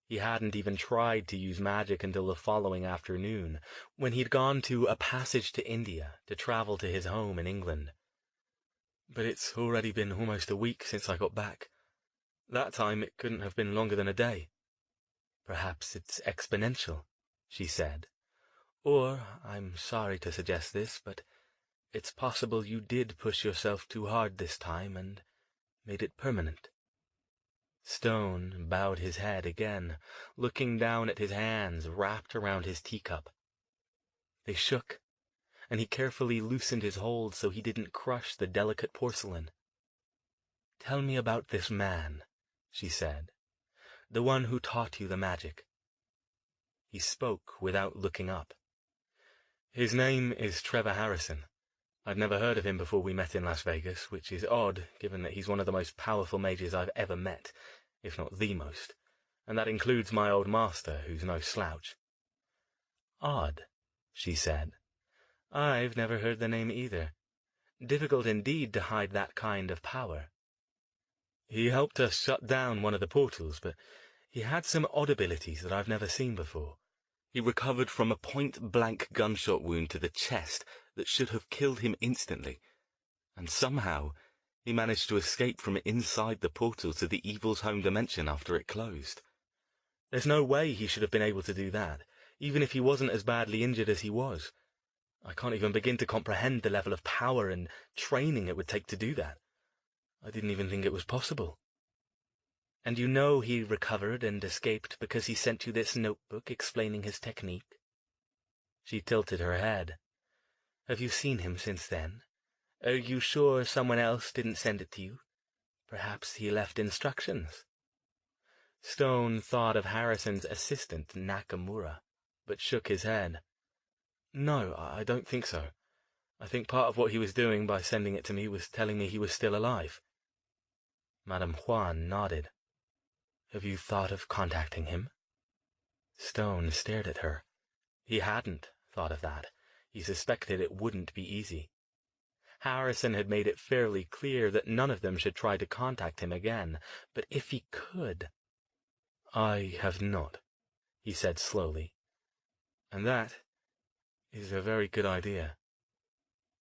He hadn't even tried to use magic until the following afternoon, when he'd gone to a passage to India to travel to his home in England. "But it's already been almost a week since I got back. That time it couldn't have been longer than a day." "Perhaps it's exponential," she said. "Or, I'm sorry to suggest this, but it's possible you did push yourself too hard this time and made it permanent." Stone bowed his head again, looking down at his hands wrapped around his teacup. They shook, and he carefully loosened his hold so he didn't crush the delicate porcelain. "Tell me about this man," she said. "The one who taught you the magic." He spoke without looking up. "His name is Trevor Harrison. I'd never heard of him before we met in Las Vegas, which is odd, given that he's one of the most powerful mages I've ever met, if not the most, and that includes my old master, who's no slouch." "Odd," she said. "I've never heard the name either. Difficult indeed to hide that kind of power." "He helped us shut down one of the portals, but he had some odd abilities that I've never seen before. He recovered from a point-blank gunshot wound to the chest that should have killed him instantly, and somehow he managed to escape from inside the portal to the Evil's home dimension after it closed. There's no way he should have been able to do that, even if he wasn't as badly injured as he was. I can't even begin to comprehend the level of power and training it would take to do that. I didn't even think it was possible." "And you know he recovered and escaped because he sent you this notebook explaining his technique?" She tilted her head. "Have you seen him since then? Are you sure someone else didn't send it to you? Perhaps he left instructions." Stone thought of Harrison's assistant, Nakamura, but shook his head. "No, I don't think so. I think part of what he was doing by sending it to me was telling me he was still alive." Madame Juan nodded. "Have you thought of contacting him?" Stone stared at her. He hadn't thought of that. He suspected it wouldn't be easy. Harrison had made it fairly clear that none of them should try to contact him again, but if he could— "I have not," he said slowly. "And that is a very good idea.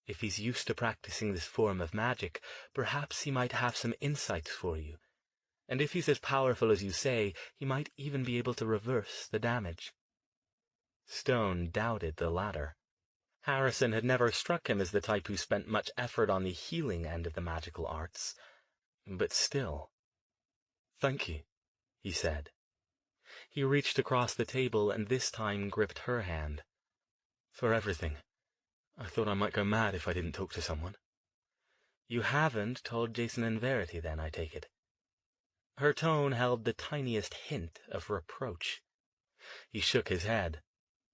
If he's used to practicing this form of magic, perhaps he might have some insights for you. And if he's as powerful as you say, he might even be able to reverse the damage." Stone doubted the latter. Harrison had never struck him as the type who spent much effort on the healing end of the magical arts. But still— "Thank you," he said. He reached across the table and this time gripped her hand. "For everything. I thought I might go mad if I didn't talk to someone." "You haven't told Jason and Verity, then, I take it?" Her tone held the tiniest hint of reproach. He shook his head.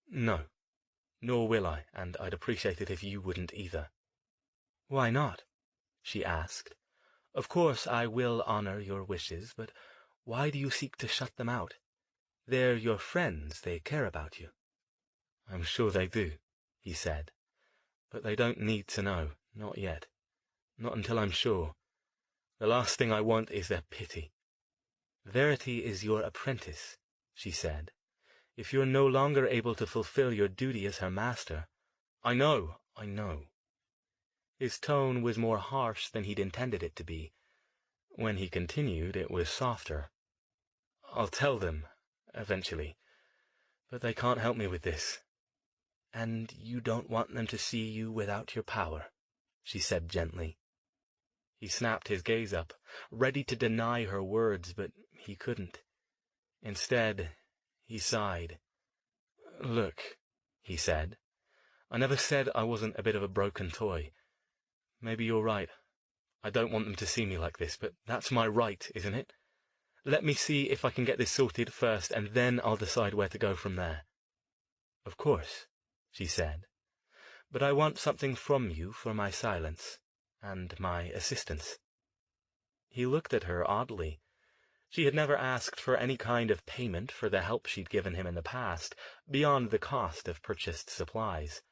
"No, nor will I, and I'd appreciate it if you wouldn't either." "Why not?" she asked. "Of course I will honor your wishes, but why do you seek to shut them out? They're your friends, they care about you." "I'm sure they do," he said. "But they don't need to know, not yet. Not until I'm sure. The last thing I want is their pity." "Verity is your apprentice," she said. "If you're no longer able to fulfill your duty as her master—" I know." His tone was more harsh than he'd intended it to be. When he continued, it was softer. "I'll tell them, eventually. But they can't help me with this." "And you don't want them to see you without your power," she said gently. He snapped his gaze up, ready to deny her words, but he couldn't. Instead, he sighed. "Look," he said, "I never said I wasn't a bit of a broken toy. Maybe you're right. I don't want them to see me like this, but that's my right, isn't it? Let me see if I can get this sorted first, and then I'll decide where to go from there." "Of course," she said, "but I want something from you for my silence and my assistance." He looked at her oddly. She had never asked for any kind of payment for the help she'd given him in the past, beyond the cost of purchased supplies.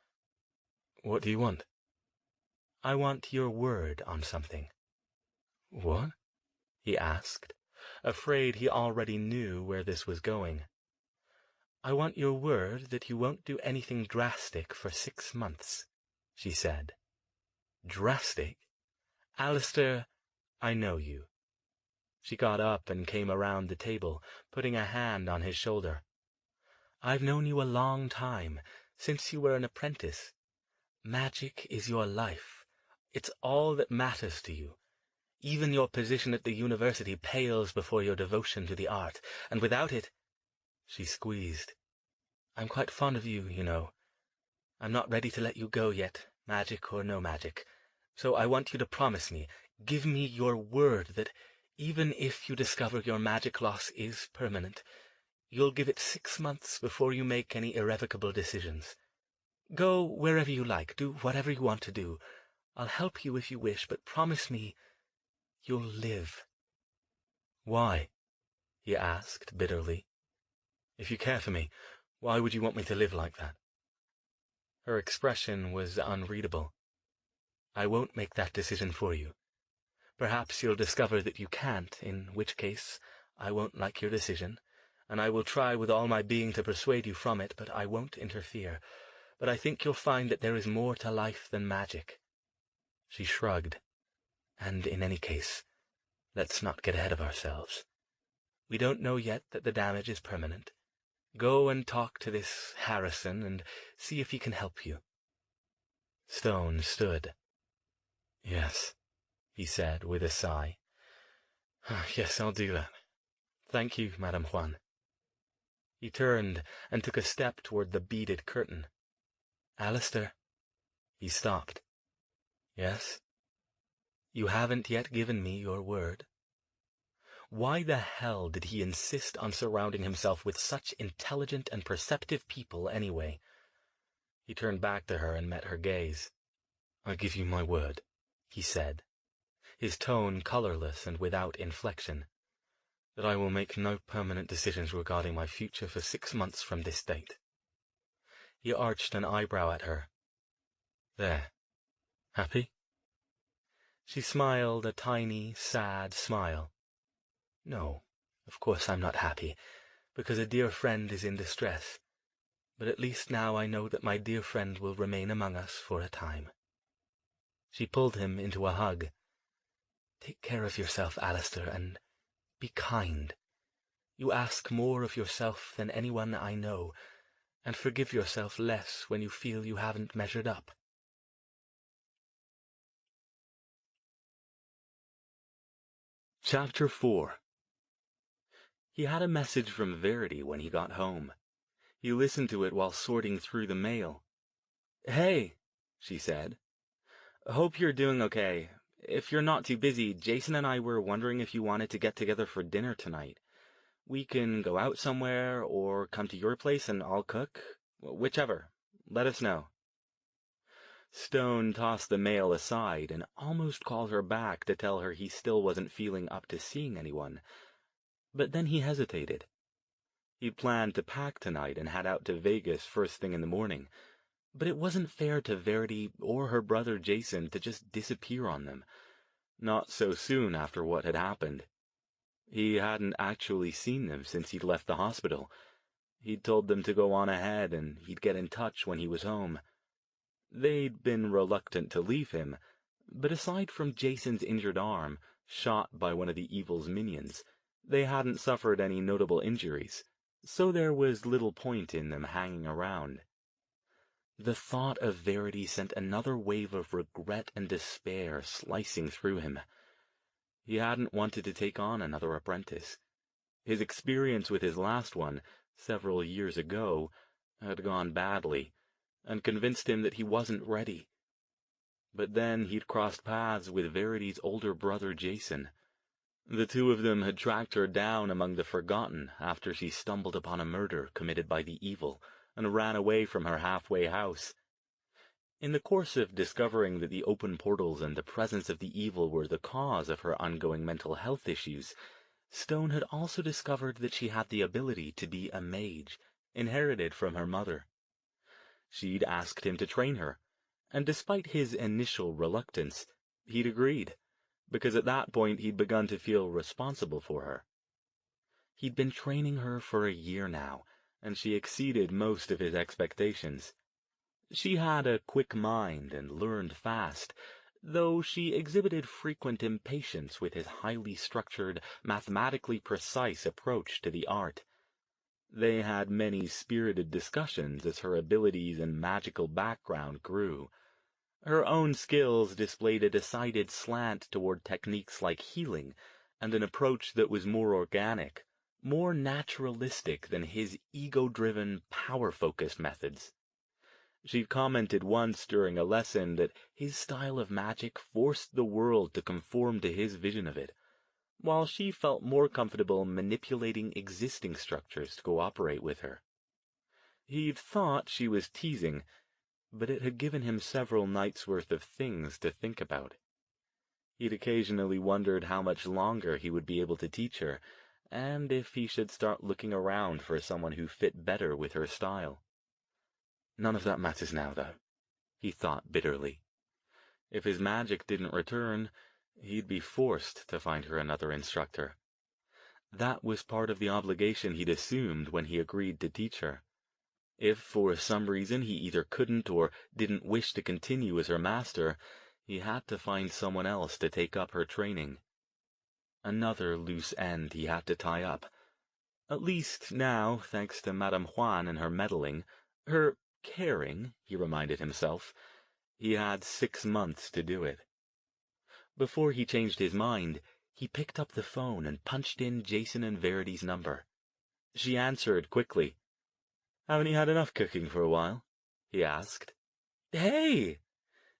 "What do you want?" "I want your word on something." "What?" he asked, afraid he already knew where this was going. "I want your word that you won't do anything drastic for 6 months," she said. "Drastic? Alastair, I know you." She got up and came around the table, putting a hand on his shoulder. "I've known you a long time, since you were an apprentice. Magic is your life. It's all that matters to you. Even your position at the university pales before your devotion to the art, and without it—" She squeezed. "I'm quite fond of you, you know. I'm not ready to let you go yet, magic or no magic. So I want you to promise me, give me your word that, even if you discover your magic loss is permanent, you'll give it 6 months before you make any irrevocable decisions. Go wherever you like, do whatever you want to do. I'll help you if you wish, but promise me you'll live." "Why?" he asked bitterly. "If you care for me, why would you want me to live like that?" Her expression was unreadable. "I won't make that decision for you. Perhaps you'll discover that you can't, in which case I won't like your decision, and I will try with all my being to persuade you from it, but I won't interfere. But I think you'll find that there is more to life than magic." She shrugged. "And in any case, let's not get ahead of ourselves. We don't know yet that the damage is permanent. Go and talk to this Harrison and see if he can help you." Stone stood. "Yes," he said with a sigh. "Yes, I'll do that. Thank you, Madame Juan." He turned and took a step toward the beaded curtain. "Alastair." He stopped. "Yes?" "You haven't yet given me your word." Why the hell did he insist on surrounding himself with such intelligent and perceptive people anyway? He turned back to her and met her gaze. "I give you my word," he said, his tone colorless and without inflection, "that I will make no permanent decisions regarding my future for 6 months from this date." He arched an eyebrow at her. "There. Happy?" She smiled a tiny, sad smile. "No, of course I'm not happy, because a dear friend is in distress. But at least now I know that my dear friend will remain among us for a time." She pulled him into a hug. "Take care of yourself, Alastair, and be kind. You ask more of yourself than anyone I know, and forgive yourself less when you feel you haven't measured up." Chapter 4. He had a message from Verity when he got home. He listened to it while sorting through the mail. "Hey," she said. "Hope you're doing okay. If you're not too busy, Jason and I were wondering if you wanted to get together for dinner tonight. We can go out somewhere, or come to your place and I'll cook. Whichever. Let us know." Stone tossed the mail aside and almost called her back to tell her he still wasn't feeling up to seeing anyone. But then he hesitated. He'd planned to pack tonight and head out to Vegas first thing in the morning. But it wasn't fair to Verity or her brother Jason to just disappear on them. Not so soon after what had happened. He hadn't actually seen them since he'd left the hospital. He'd told them to go on ahead and he'd get in touch when he was home. They'd been reluctant to leave him, but aside from Jason's injured arm, shot by one of the evil's minions, they hadn't suffered any notable injuries, so there was little point in them hanging around. The thought of Verity sent another wave of regret and despair slicing through him. He hadn't wanted to take on another apprentice. His experience with his last one, several years ago, had gone badly, and convinced him that he wasn't ready. But then he'd crossed paths with Verity's older brother Jason. The two of them had tracked her down among the Forgotten after she stumbled upon a murder committed by the evil and ran away from her halfway house. In the course of discovering that the open portals and the presence of the evil were the cause of her ongoing mental health issues, Stone had also discovered that she had the ability to be a mage, inherited from her mother. She'd asked him to train her, and despite his initial reluctance, he'd agreed, because at that point he'd begun to feel responsible for her. He'd been training her for a year now, and she exceeded most of his expectations. She had a quick mind and learned fast, though she exhibited frequent impatience with his highly structured, mathematically precise approach to the art. They had many spirited discussions as her abilities and magical background grew. Her own skills displayed a decided slant toward techniques like healing, and an approach that was more organic, more naturalistic than his ego-driven, power-focused methods. She'd commented once during a lesson that his style of magic forced the world to conform to his vision of it, while she felt more comfortable manipulating existing structures to cooperate with her. He'd thought she was teasing, but it had given him several nights' worth of things to think about. He'd occasionally wondered how much longer he would be able to teach her, and if he should start looking around for someone who fit better with her style. None of that matters now, though, he thought bitterly. If his magic didn't return, he'd be forced to find her another instructor. That was part of the obligation he'd assumed when he agreed to teach her. If for some reason he either couldn't or didn't wish to continue as her master, he had to find someone else to take up her training. Another loose end he had to tie up. At least now, thanks to Madame Juan and her meddling, her caring, he reminded himself, he had 6 months to do it. Before he changed his mind, he picked up the phone and punched in Jason and Verity's number. She answered quickly. "Haven't you had enough cooking for a while?" he asked. "Hey!"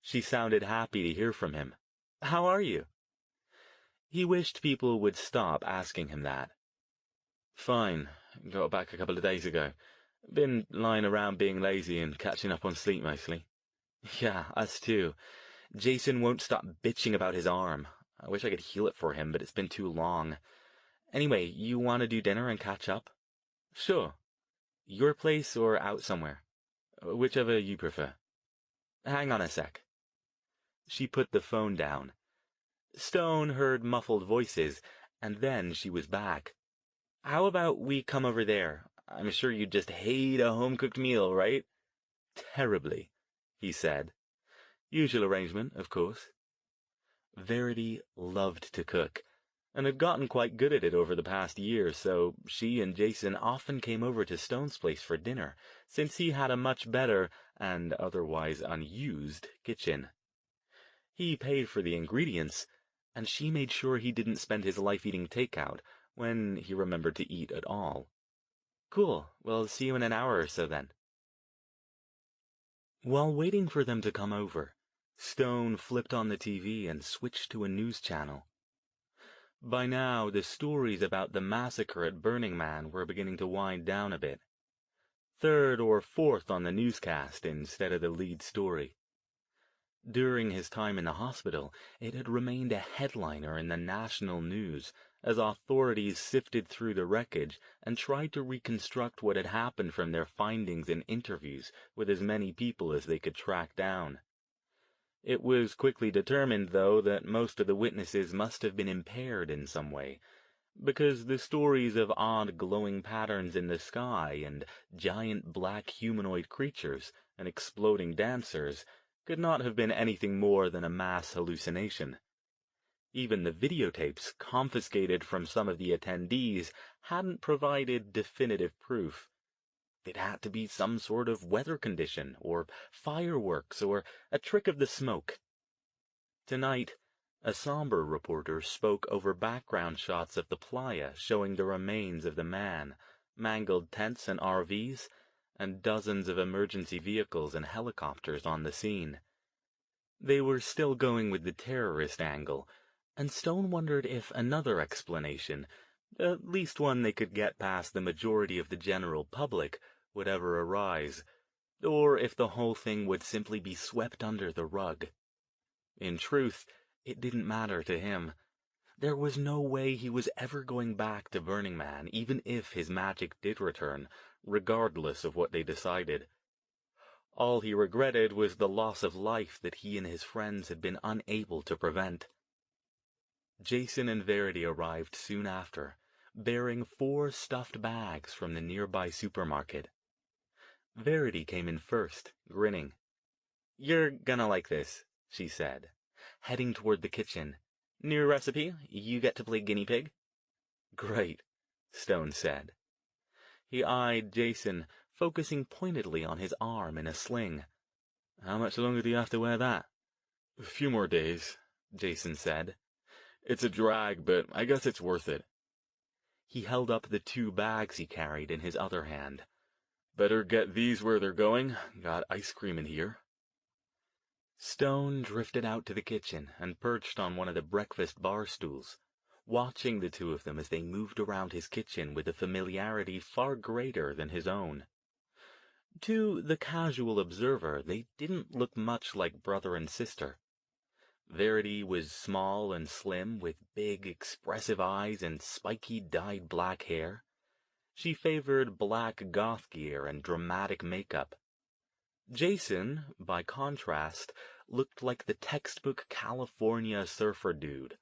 She sounded happy to hear from him. "How are you?" He wished people would stop asking him that. "Fine. Got back a couple of days ago. Been lying around being lazy and catching up on sleep mostly." "Yeah, us too. Jason won't stop bitching about his arm. I wish I could heal it for him, but it's been too long. Anyway, you want to do dinner and catch up?" "Sure. Your place or out somewhere? Whichever you prefer. Hang on a sec." She put the phone down. Stone heard muffled voices, and then she was back. "How about we come over there? I'm sure you'd just hate a home-cooked meal, right?" "Terribly," he said. "Usual arrangement, of course." Verity loved to cook, and had gotten quite good at it over the past year, so she and Jason often came over to Stone's place for dinner, since he had a much better, and otherwise unused, kitchen. He paid for the ingredients, and she made sure he didn't spend his life eating takeout when he remembered to eat at all. "Cool, we'll see you in an hour or so then." While waiting for them to come over, Stone flipped on the TV and switched to a news channel. By now, the stories about the massacre at Burning Man were beginning to wind down a bit. Third or fourth on the newscast instead of the lead story. During his time in the hospital, it had remained a headliner in the national news, as authorities sifted through the wreckage and tried to reconstruct what had happened from their findings and interviews with as many people as they could track down. It was quickly determined, though, that most of the witnesses must have been impaired in some way, because the stories of odd glowing patterns in the sky and giant black humanoid creatures and exploding dancers could not have been anything more than a mass hallucination. Even the videotapes confiscated from some of the attendees hadn't provided definitive proof. It had to be some sort of weather condition, or fireworks, or a trick of the smoke. Tonight, a somber reporter spoke over background shots of the playa showing the remains of the man, mangled tents and RVs, and dozens of emergency vehicles and helicopters on the scene. They were still going with the terrorist angle, and Stone wondered if another explanation, at least one they could get past the majority of the general public, would ever arise, or if the whole thing would simply be swept under the rug. In truth, it didn't matter to him. There was no way he was ever going back to Burning Man, even if his magic did return, regardless of what they decided. All he regretted was the loss of life that he and his friends had been unable to prevent. Jason and Verity arrived soon after, bearing 4 stuffed bags from the nearby supermarket. Verity came in first, grinning. "You're gonna like this," she said, heading toward the kitchen. "New recipe, you get to play guinea pig." "Great," Stone said. He eyed Jason, focusing pointedly on his arm in a sling. "How much longer do you have to wear that?" "A few more days," Jason said. "It's a drag, but I guess it's worth it." He held up the 2 bags he carried in his other hand. "Better get these where they're going. Got ice cream in here." Stone drifted out to the kitchen and perched on one of the breakfast bar stools, watching the 2 of them as they moved around his kitchen with a familiarity far greater than his own. To the casual observer, they didn't look much like brother and sister. Verity was small and slim, with big, expressive eyes and spiky, dyed black hair. She favored black goth gear and dramatic makeup. Jason, by contrast, looked like the textbook California surfer dude.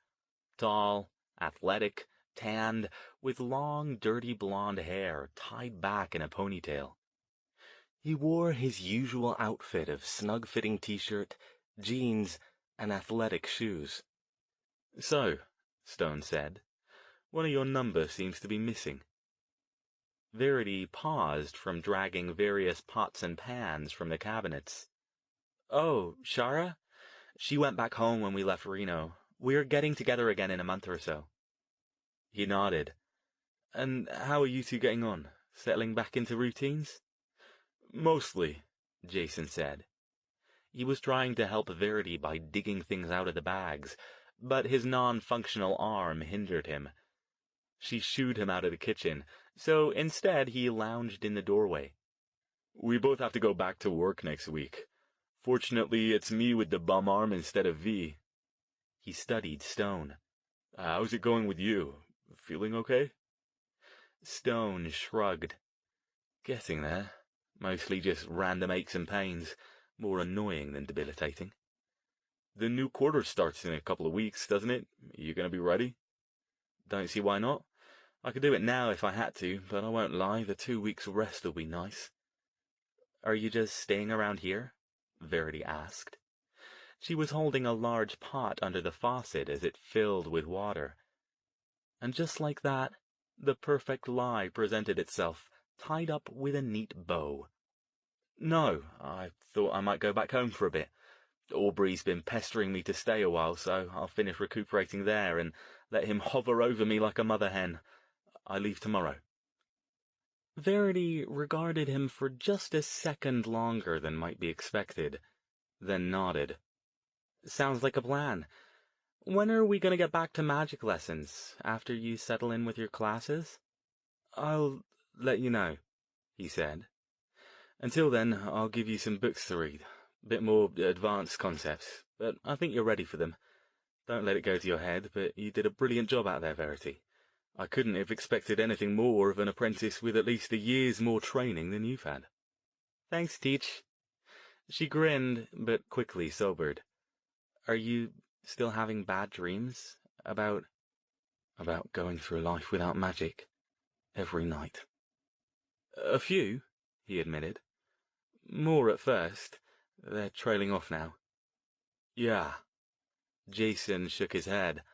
Tall, athletic, tanned, with long, dirty blonde hair tied back in a ponytail. He wore his usual outfit of snug-fitting t-shirt, jeans, and athletic shoes. "So," Stone said, "one of your number seems to be missing." Verity paused from dragging various pots and pans from the cabinets. "Oh, Shara? She went back home when we left Reno. We're getting together again in a month or so." He nodded. "And how are you 2 getting on? Settling back into routines?" "Mostly," Jason said. He was trying to help Verity by digging things out of the bags, but his non-functional arm hindered him. She shooed him out of the kitchen, so instead he lounged in the doorway. "We both have to go back to work next week. Fortunately, it's me with the bum arm instead of V." He studied Stone. "How's it going with you? Feeling okay?" Stone shrugged. "Getting there. Mostly just random aches and pains, more annoying than debilitating." "The new quarter starts in a couple of weeks, doesn't it? You gonna be ready?" "Don't see why not. I could do it now if I had to, but I won't lie, the 2 weeks rest will be nice." "Are you just staying around here?" Verity asked. She was holding a large pot under the faucet as it filled with water. And just like that, the perfect lie presented itself, tied up with a neat bow. "No, I thought I might go back home for a bit. Aubrey's been pestering me to stay a while, so I'll finish recuperating there and let him hover over me like a mother hen. I leave tomorrow." Verity regarded him for just a second longer than might be expected, then nodded. "Sounds like a plan. When are we going to get back to magic lessons? After you settle in with your classes?" "I'll let you know," he said. "Until then, I'll give you some books to read. Bit more advanced concepts, but I think you're ready for them. Don't let it go to your head, but you did a brilliant job out there, Verity. I couldn't have expected anything more of an apprentice with at least a year's more training than you've had." "Thanks, Teach." She grinned, but quickly sobered. "Are you still having bad dreams? About going through life without magic? Every night?" "A few," he admitted. "More at first. They're trailing off now." "Yeah." Jason shook his head.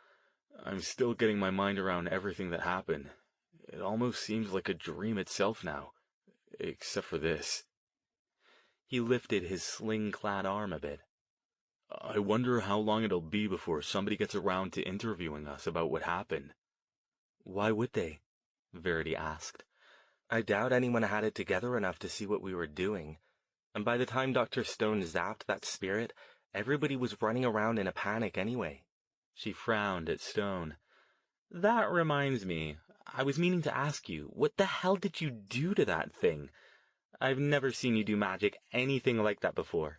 "I'm still getting my mind around everything that happened. It almost seems like a dream itself now. Except for this. He lifted his sling-clad arm a bit. I wonder how long it'll be before somebody gets around to interviewing us about what happened. Why would they? Verity asked. I doubt anyone had it together enough to see what we were doing, and by the time Dr. Stone zapped that spirit, everybody was running around in a panic anyway. She frowned at Stone. That reminds me, I was meaning to ask you, what the hell did you do to that thing? I've never seen you do magic anything like that before.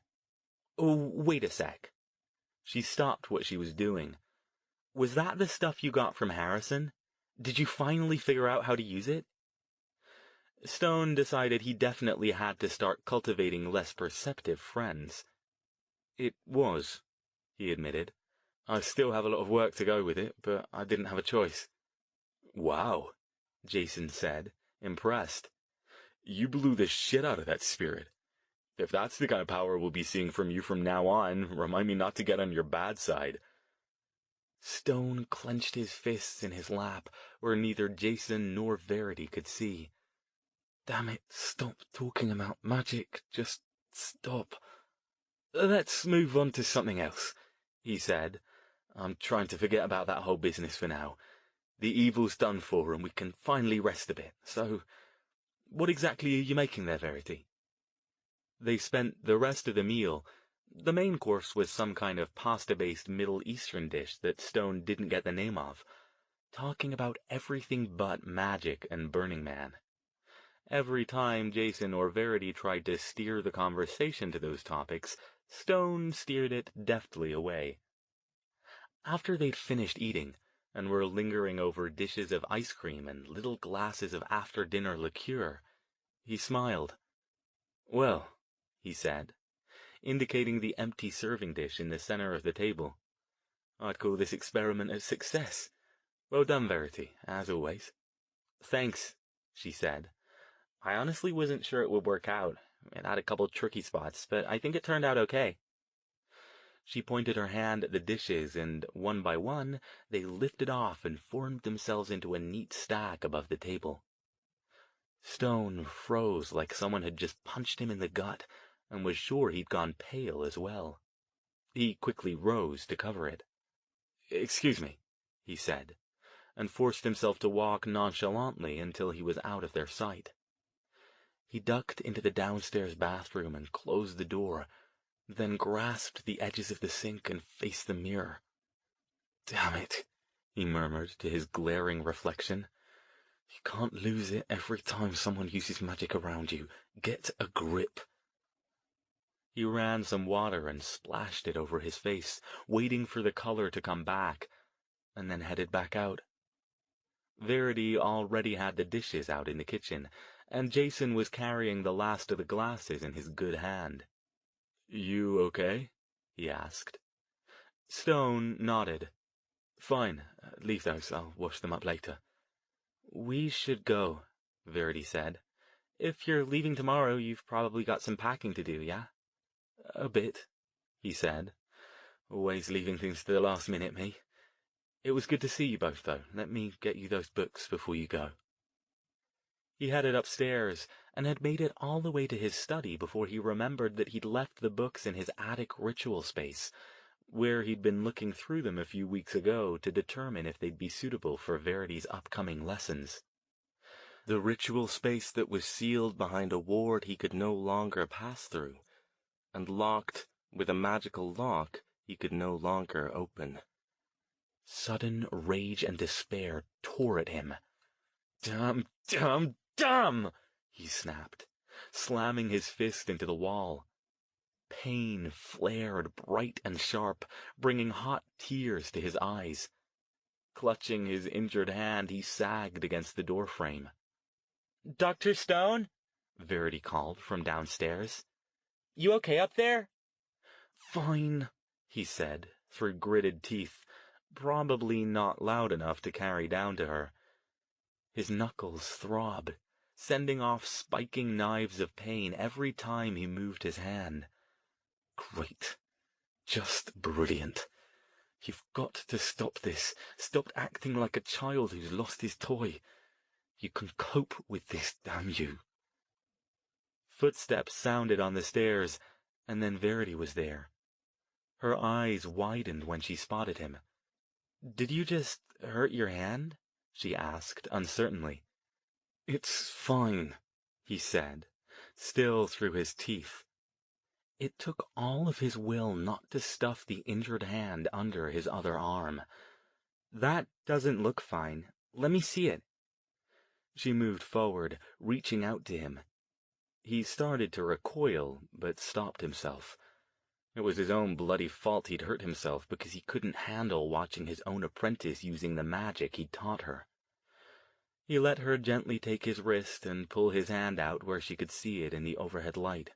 Oh, wait a sec. She stopped what she was doing. Was that the stuff you got from Harrison? Did you finally figure out how to use it? Stone decided he definitely had to start cultivating less perceptive friends. It was, he admitted. I still have a lot of work to go with it, but I didn't have a choice. Wow, Jason said, impressed. You blew the shit out of that spirit. If that's the kind of power we'll be seeing from you from now on, remind me not to get on your bad side. Stone clenched his fists in his lap, where neither Jason nor Verity could see. Damn it, stop talking about magic. Just stop. Let's move on to something else, he said. I'm trying to forget about that whole business for now. The evil's done for, and we can finally rest a bit. So, what exactly are you making there, Verity? They spent the rest of the meal. The main course was some kind of pasta-based Middle Eastern dish that Stone didn't get the name of, talking about everything but magic and Burning Man. Every time Jason or Verity tried to steer the conversation to those topics, Stone steered it deftly away. After they'd finished eating, and were lingering over dishes of ice cream and little glasses of after-dinner liqueur, he smiled. Well, he said, indicating the empty serving dish in the center of the table. I'd call this experiment a success. Well done, Verity, as always. Thanks, she said. I honestly wasn't sure it would work out. It had a couple tricky spots, but I think it turned out okay. She pointed her hand at the dishes, and one by one, they lifted off and formed themselves into a neat stack above the table. Stone froze like someone had just punched him in the gut, and was sure he'd gone pale as well. He quickly rose to cover it. Excuse me, he said, and forced himself to walk nonchalantly until he was out of their sight. He ducked into the downstairs bathroom and closed the door, then grasped the edges of the sink and faced the mirror. Damn it, he murmured to his glaring reflection. You can't lose it every time someone uses magic around you. Get a grip. He ran some water and splashed it over his face, waiting for the color to come back, and then headed back out. Verity already had the dishes out in the kitchen, and Jason was carrying the last of the glasses in his good hand. You okay? He asked. Stone nodded. Fine, leave those, I'll wash them up later. We should go, Verity said. If you're leaving tomorrow, you've probably got some packing to do, yeah? A bit, he said. Always leaving things to the last minute, me. It was good to see you both, though. Let me get you those books before you go. He headed upstairs, and had made it all the way to his study before he remembered that he'd left the books in his attic ritual space, where he'd been looking through them a few weeks ago to determine if they'd be suitable for Verity's upcoming lessons. The ritual space that was sealed behind a ward he could no longer pass through, and locked with a magical lock he could no longer open. Sudden rage and despair tore at him. Damn, damn, damn! He snapped, slamming his fist into the wall. Pain flared bright and sharp, bringing hot tears to his eyes. Clutching his injured hand, he sagged against the doorframe. Dr. Stone? Verity called from downstairs. You okay up there? Fine, he said, through gritted teeth, probably not loud enough to carry down to her. His knuckles throbbed, sending off spiking knives of pain every time he moved his hand. Great. Just brilliant. You've got to stop this. Stop acting like a child who's lost his toy. You can cope with this, damn you. Footsteps sounded on the stairs, and then Verity was there. Her eyes widened when she spotted him. "Did you just hurt your hand?" she asked, uncertainly. "It's fine," he said, still through his teeth. It took all of his will not to stuff the injured hand under his other arm. "That doesn't look fine. Let me see it." She moved forward, reaching out to him. He started to recoil, but stopped himself. It was his own bloody fault he'd hurt himself because he couldn't handle watching his own apprentice using the magic he'd taught her. He let her gently take his wrist and pull his hand out where she could see it in the overhead light.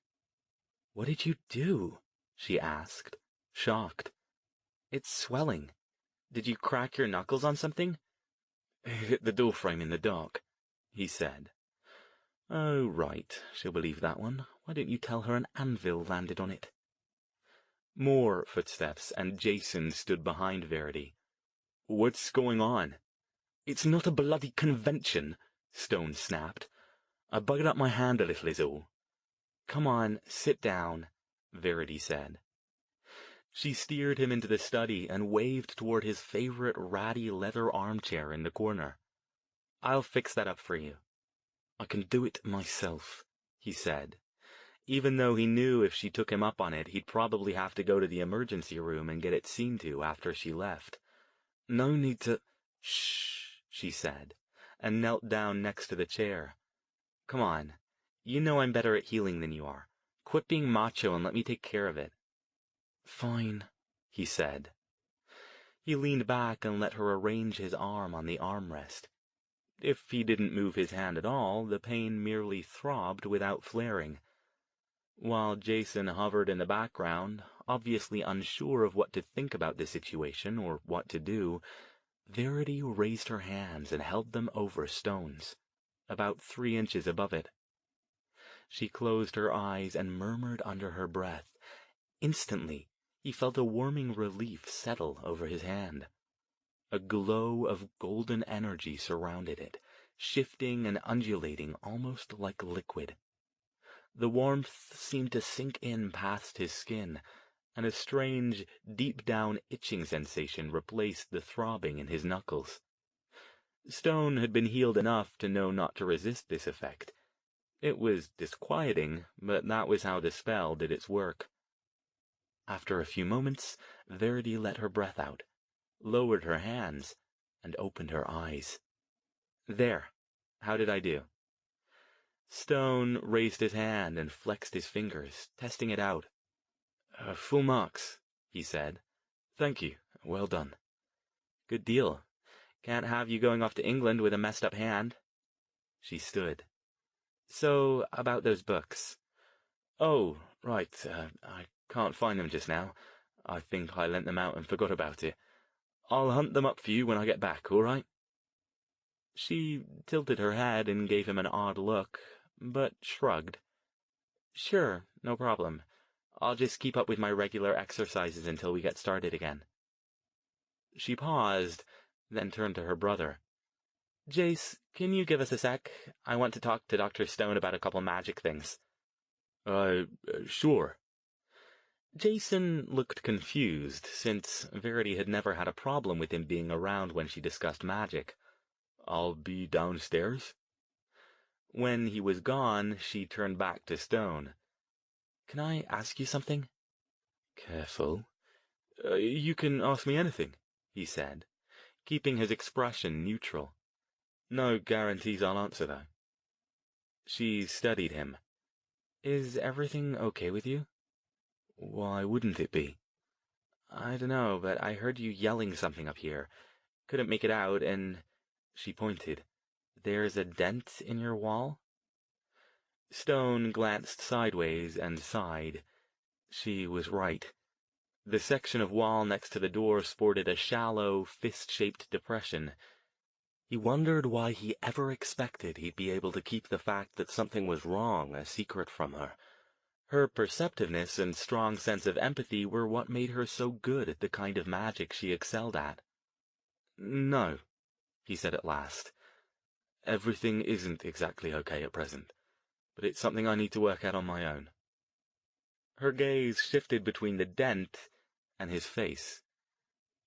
"What did you do?" she asked, shocked. "It's swelling. Did you crack your knuckles on something?" "Hit the doorframe in the dark," he said. "Oh, right. She'll believe that one. Why don't you tell her an anvil landed on it?" More footsteps, and Jason stood behind Verity. "What's going on?" "It's not a bloody convention," Stone snapped. "I buggered up my hand a little is all." "Come on, sit down," Verity said. She steered him into the study and waved toward his favorite ratty leather armchair in the corner. "I'll fix that up for you." "I can do it myself," he said, even though he knew if she took him up on it, he'd probably have to go to the emergency room and get it seen to after she left. "No need to—" "Shh," she said, and knelt down next to the chair. "Come on. You know I'm better at healing than you are. Quit being macho and let me take care of it." "Fine," he said. He leaned back and let her arrange his arm on the armrest. If he didn't move his hand at all, the pain merely throbbed without flaring. While Jason hovered in the background, obviously unsure of what to think about the situation or what to do, Verity raised her hands and held them over Stone's, about 3 inches above it. She closed her eyes and murmured under her breath. Instantly, he felt a warming relief settle over his hand. A glow of golden energy surrounded it, shifting and undulating almost like liquid. The warmth seemed to sink in past his skin, and a strange, deep-down itching sensation replaced the throbbing in his knuckles. Stone had been healed enough to know not to resist this effect. It was disquieting, but that was how the spell did its work. After a few moments, Verity let her breath out, lowered her hands, and opened her eyes. "There. How did I do?" Stone raised his hand and flexed his fingers, testing it out. Full marks," he said. "Thank you. Well done." "Good deal. Can't have you going off to England with a messed-up hand." She stood. "So, about those books." "Oh, right. I can't find them just now. I think I lent them out and forgot about it. I'll hunt them up for you when I get back, all right?" She tilted her head and gave him an odd look, but shrugged. "Sure, no problem. I'll just keep up with my regular exercises until we get started again." She paused, then turned to her brother. "Jace, can you give us a sec? I want to talk to Dr. Stone about a couple magic things." Sure." Jason looked confused, since Verity had never had a problem with him being around when she discussed magic. "I'll be downstairs?" When he was gone, she turned back to Stone. "Can I ask you something?" "Careful." You can ask me anything," he said, keeping his expression neutral. "No guarantees I'll answer, though." She studied him. "Is everything okay with you?" "Why wouldn't it be?" "I dunno, but I heard you yelling something up here. Couldn't make it out, and—" She pointed. "There's a dent in your wall?" Stone glanced sideways and sighed. She was right. The section of wall next to the door sported a shallow, fist-shaped depression. He wondered why he ever expected he'd be able to keep the fact that something was wrong a secret from her. Her perceptiveness and strong sense of empathy were what made her so good at the kind of magic she excelled at. "No," he said at last. "Everything isn't exactly okay at present. but it's something I need to work out on my own. Her gaze shifted between the dent and his face.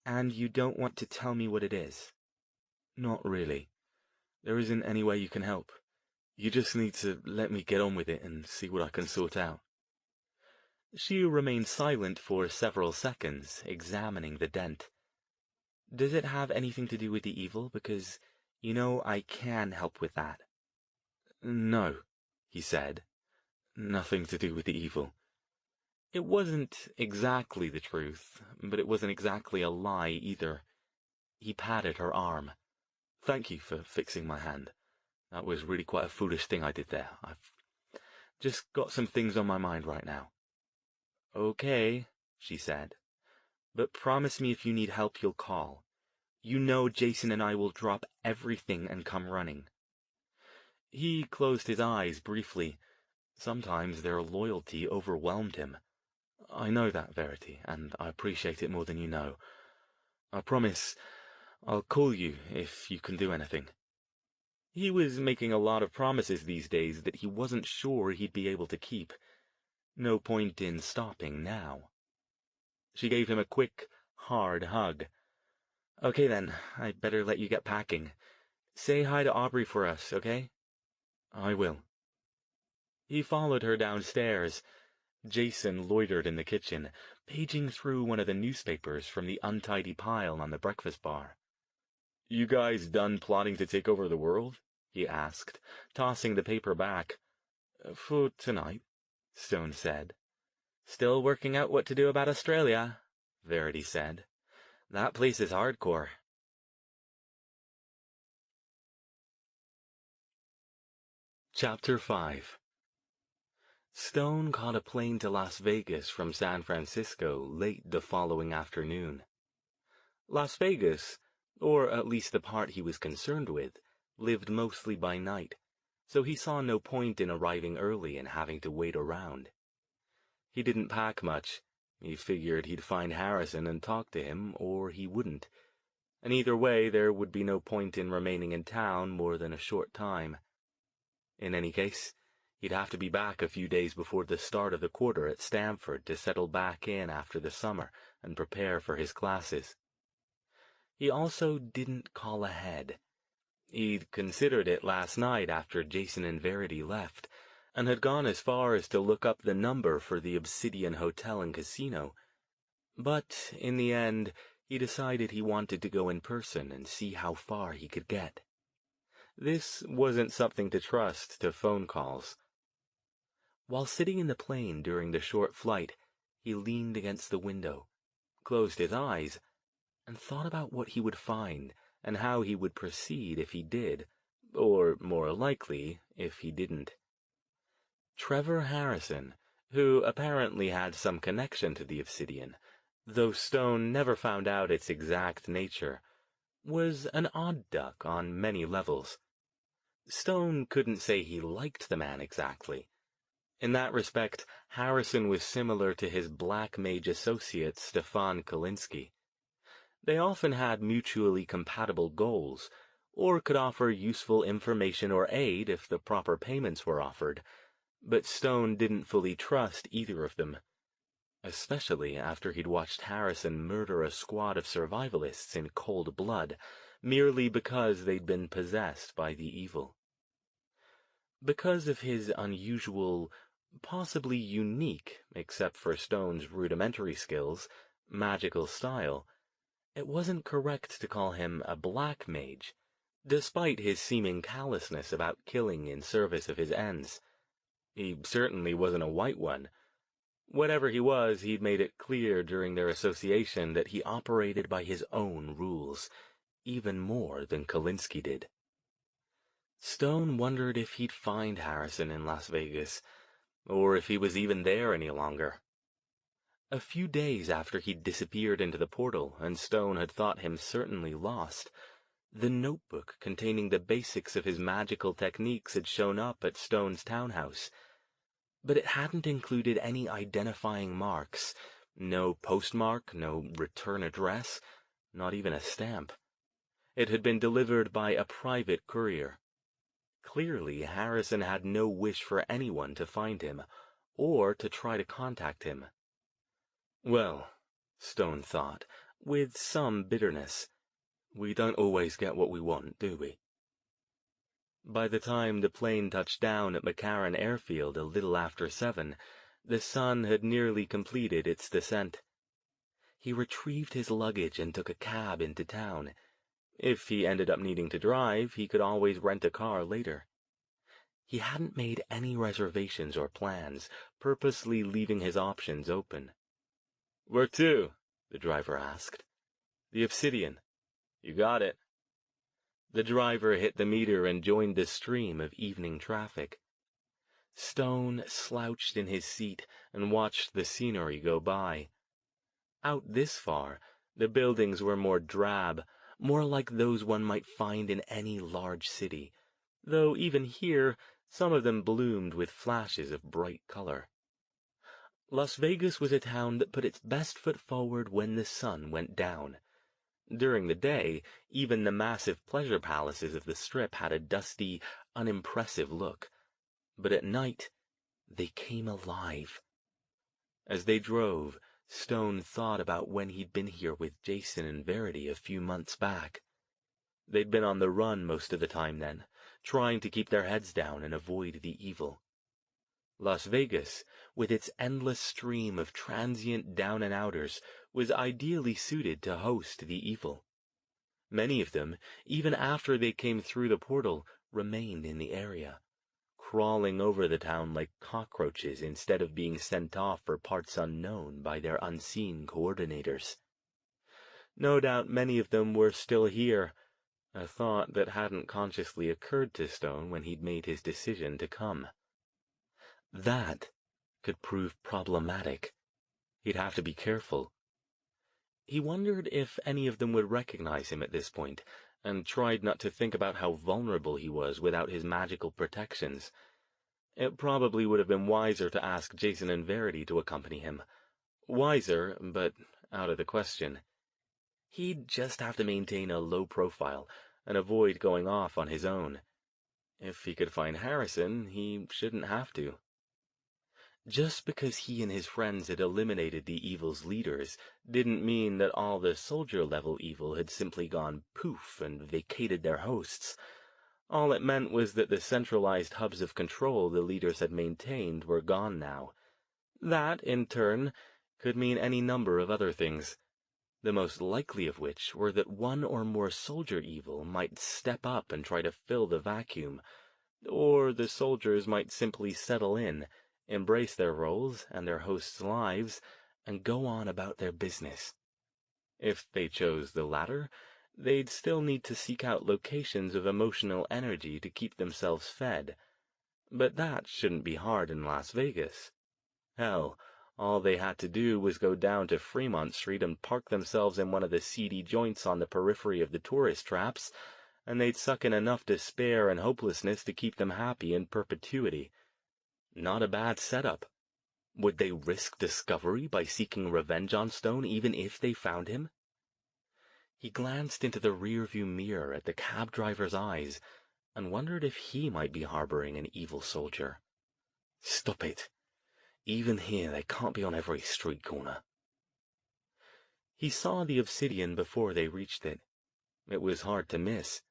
And you don't want to tell me what it is? Not really. There isn't any way you can help. You just need to let me get on with it and see what I can sort out. She remained silent for several seconds, examining the dent. Does it have anything to do with the evil? Because, I can help with that. No, he said. Nothing to do with the evil. It wasn't exactly the truth, but it wasn't exactly a lie either. He patted her arm. Thank you for fixing my hand. That was really quite a foolish thing I did there. I've just got some things on my mind right now. Okay, she said. But promise me if you need help you'll call. You know Jason and I will drop everything and come running. He closed his eyes briefly. Sometimes their loyalty overwhelmed him. I know that, Verity, and I appreciate it more than you know. I promise I'll call you if you can do anything. He was making a lot of promises these days that he wasn't sure he'd be able to keep. No point in stopping now. She gave him a quick, hard hug. Okay then, I'd better let you get packing. Say hi to Aubrey for us, okay? I will. He followed her downstairs. Jason loitered in the kitchen, paging through one of the newspapers from the untidy pile on the breakfast bar. You guys done plotting to take over the world? He asked, tossing the paper back. For tonight, Stone said. Still working out what to do about Australia, Verity said. That place is hardcore. Chapter 5. Stone caught a plane to Las Vegas from San Francisco late the following afternoon. Las Vegas, or at least the part he was concerned with, lived mostly by night, so he saw no point in arriving early and having to wait around. He didn't pack much. He figured he'd find Harrison and talk to him, or he wouldn't. And either way, there would be no point in remaining in town more than a short time. In any case, he'd have to be back a few days before the start of the quarter at Stanford to settle back in after the summer and prepare for his classes. He also didn't call ahead. He'd considered it last night after Jason and Verity left, and had gone as far as to look up the number for the Obsidian Hotel and Casino. But, in the end, he decided he wanted to go in person and see how far he could get. This wasn't something to trust to phone calls. While sitting in the plane during the short flight, he leaned against the window, closed his eyes, and thought about what he would find and how he would proceed if he did, or, more likely, if he didn't. Trevor Harrison, who apparently had some connection to the Obsidian, though Stone never found out its exact nature, was an odd duck on many levels. Stone couldn't say he liked the man exactly. In that respect, Harrison was similar to his black mage associate Stefan Kalinsky. They often had mutually compatible goals, or could offer useful information or aid if the proper payments were offered, but Stone didn't fully trust either of them, especially after he'd watched Harrison murder a squad of survivalists in cold blood, merely because they'd been possessed by the evil. Because of his unusual, possibly unique, except for Stone's rudimentary skills, magical style, it wasn't correct to call him a black mage, despite his seeming callousness about killing in service of his ends. He certainly wasn't a white one. Whatever he was, he'd made it clear during their association that he operated by his own rules, even more than Kalinsky did. Stone wondered if he'd find Harrison in Las Vegas, or if he was even there any longer. A few days after he'd disappeared into the portal and Stone had thought him certainly lost, the notebook containing the basics of his magical techniques had shown up at Stone's townhouse. But it hadn't included any identifying marks, no postmark, no return address, not even a stamp. It had been delivered by a private courier. Clearly, Harrison had no wish for anyone to find him, or to try to contact him. Well, Stone thought, with some bitterness, we don't always get what we want, do we? By the time the plane touched down at McCarran Airfield a little after 7, the sun had nearly completed its descent. He retrieved his luggage and took a cab into town. If he ended up needing to drive, he could always rent a car later. He hadn't made any reservations or plans, purposely leaving his options open. "Where to?" the driver asked. "The Obsidian." "You got it." The driver hit the meter and joined the stream of evening traffic. Stone slouched in his seat and watched the scenery go by. Out this far, the buildings were more drab, more like those one might find in any large city, though even here some of them bloomed with flashes of bright color. Las Vegas was a town that put its best foot forward when the sun went down. During the day, even the massive pleasure palaces of the Strip had a dusty, unimpressive look. But at night, they came alive. As they drove, Stone thought about when he'd been here with Jason and Verity a few months back. They'd been on the run most of the time then, trying to keep their heads down and avoid the evil. Las Vegas, with its endless stream of transient down-and-outers, was ideally suited to host the evil. Many of them, even after they came through the portal, remained in the area, crawling over the town like cockroaches instead of being sent off for parts unknown by their unseen coordinators. No doubt many of them were still here, a thought that hadn't consciously occurred to Stone when he'd made his decision to come. That could prove problematic. He'd have to be careful. He wondered if any of them would recognize him at this point, and tried not to think about how vulnerable he was without his magical protections. It probably would have been wiser to ask Jason and Verity to accompany him. Wiser, but out of the question. He'd just have to maintain a low profile and avoid going off on his own. If he could find Harrison, he shouldn't have to. Just because he and his friends had eliminated the evil's leaders didn't mean that all the soldier-level evil had simply gone poof and vacated their hosts. All it meant was that the centralized hubs of control the leaders had maintained were gone now. That, in turn, could mean any number of other things, the most likely of which were that one or more soldier evil might step up and try to fill the vacuum, or the soldiers might simply settle in, embrace their roles and their hosts' lives, and go on about their business. If they chose the latter, they'd still need to seek out locations of emotional energy to keep themselves fed. But that shouldn't be hard in Las Vegas. Hell, all they had to do was go down to Fremont Street and park themselves in one of the seedy joints on the periphery of the tourist traps, and they'd suck in enough despair and hopelessness to keep them happy in perpetuity. Not a bad setup. Would they risk discovery by seeking revenge on Stone even if they found him? He glanced into the rearview mirror at the cab driver's eyes and wondered if he might be harboring an evil soldier. Stop it. Even here they can't be on every street corner. He saw the Obsidian before they reached it. It was hard to miss.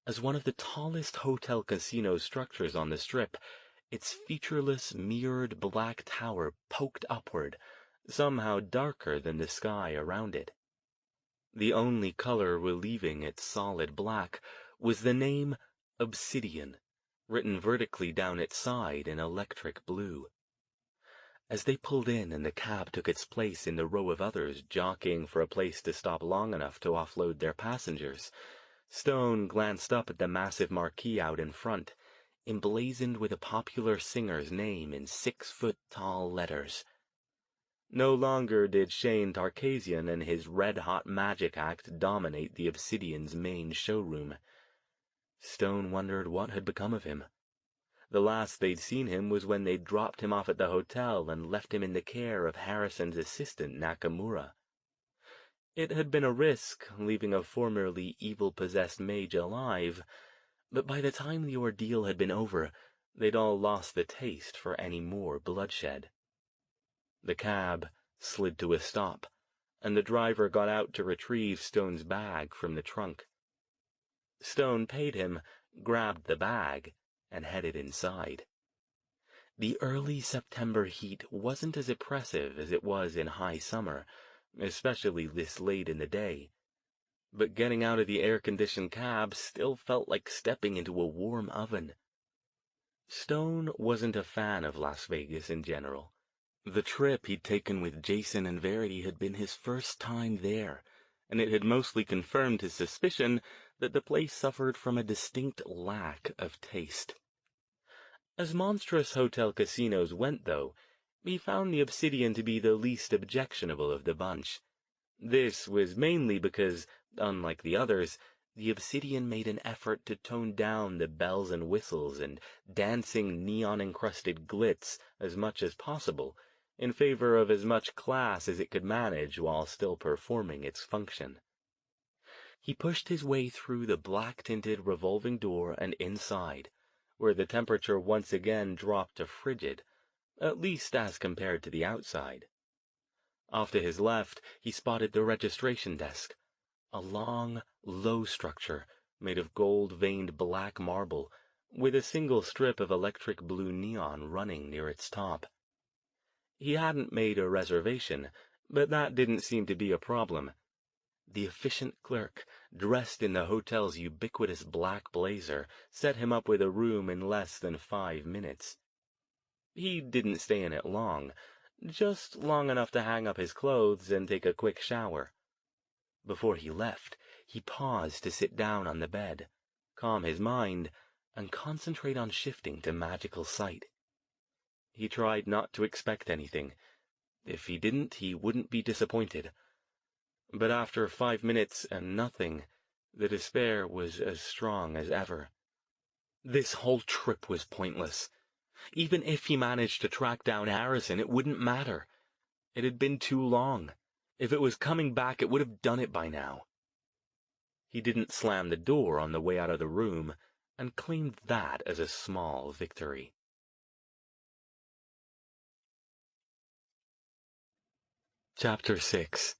As one of the tallest hotel casino structures on the Strip, its featureless, mirrored black tower poked upward, somehow darker than the sky around it. The only color relieving its solid black was the name Obsidian, written vertically down its side in electric blue. As they pulled in and the cab took its place in the row of others jockeying for a place to stop long enough to offload their passengers, Stone glanced up at the massive marquee out in front, emblazoned with a popular singer's name in 6-foot-tall letters. No longer did Shane Tarkasian and his red-hot magic act dominate the Obsidian's main showroom. Stone wondered what had become of him. The last they'd seen him was when they'd dropped him off at the hotel and left him in the care of Harrison's assistant, Nakamura. It had been a risk, leaving a formerly evil-possessed mage alive, but by the time the ordeal had been over, they'd all lost the taste for any more bloodshed. The cab slid to a stop, and the driver got out to retrieve Stone's bag from the trunk. Stone paid him, grabbed the bag, and headed inside. The early September heat wasn't as oppressive as it was in high summer, especially this late in the day, but getting out of the air-conditioned cab still felt like stepping into a warm oven. Stone wasn't a fan of Las Vegas in general. The trip he'd taken with Jason and Verity had been his first time there, and it had mostly confirmed his suspicion that the place suffered from a distinct lack of taste. As monstrous hotel casinos went, though, he found the Obsidian to be the least objectionable of the bunch. This was mainly because, unlike the others, the Obsidian made an effort to tone down the bells and whistles and dancing neon-encrusted glitz as much as possible, in favor of as much class as it could manage while still performing its function. He pushed his way through the black-tinted revolving door and inside, where the temperature once again dropped to frigid, at least as compared to the outside. Off to his left, he spotted the registration desk, a long, low structure made of gold-veined black marble, with a single strip of electric blue neon running near its top. He hadn't made a reservation, but that didn't seem to be a problem. The efficient clerk, dressed in the hotel's ubiquitous black blazer, set him up with a room in less than 5 minutes. He didn't stay in it long, just long enough to hang up his clothes and take a quick shower. Before he left, he paused to sit down on the bed, calm his mind, and concentrate on shifting to magical sight. He tried not to expect anything. If he didn't, he wouldn't be disappointed. But after 5 minutes and nothing, the despair was as strong as ever. This whole trip was pointless. Even if he managed to track down Harrison, it wouldn't matter. It had been too long. If it was coming back, it would have done it by now. He didn't slam the door on the way out of the room, and claimed that as a small victory. Chapter 6.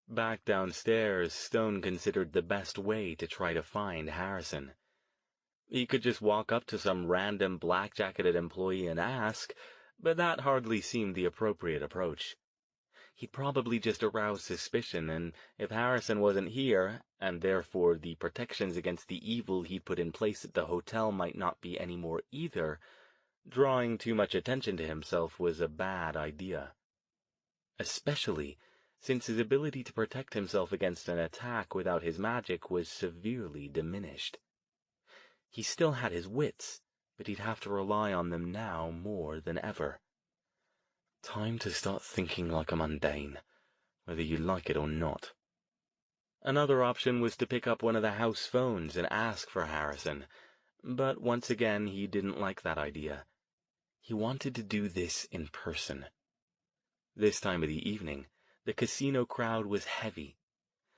Back downstairs, Stone considered the best way to try to find Harrison. He could just walk up to some random black-jacketed employee and ask, but that hardly seemed the appropriate approach. He'd probably just arouse suspicion, and if Harrison wasn't here, and therefore the protections against the evil he'd put in place at the hotel might not be any more either, drawing too much attention to himself was a bad idea. Especially since his ability to protect himself against an attack without his magic was severely diminished. He still had his wits, but he'd have to rely on them now more than ever. Time to start thinking like a mundane, whether you like it or not. Another option was to pick up one of the house phones and ask for Harrison, but once again he didn't like that idea. He wanted to do this in person. This time of the evening, the casino crowd was heavy.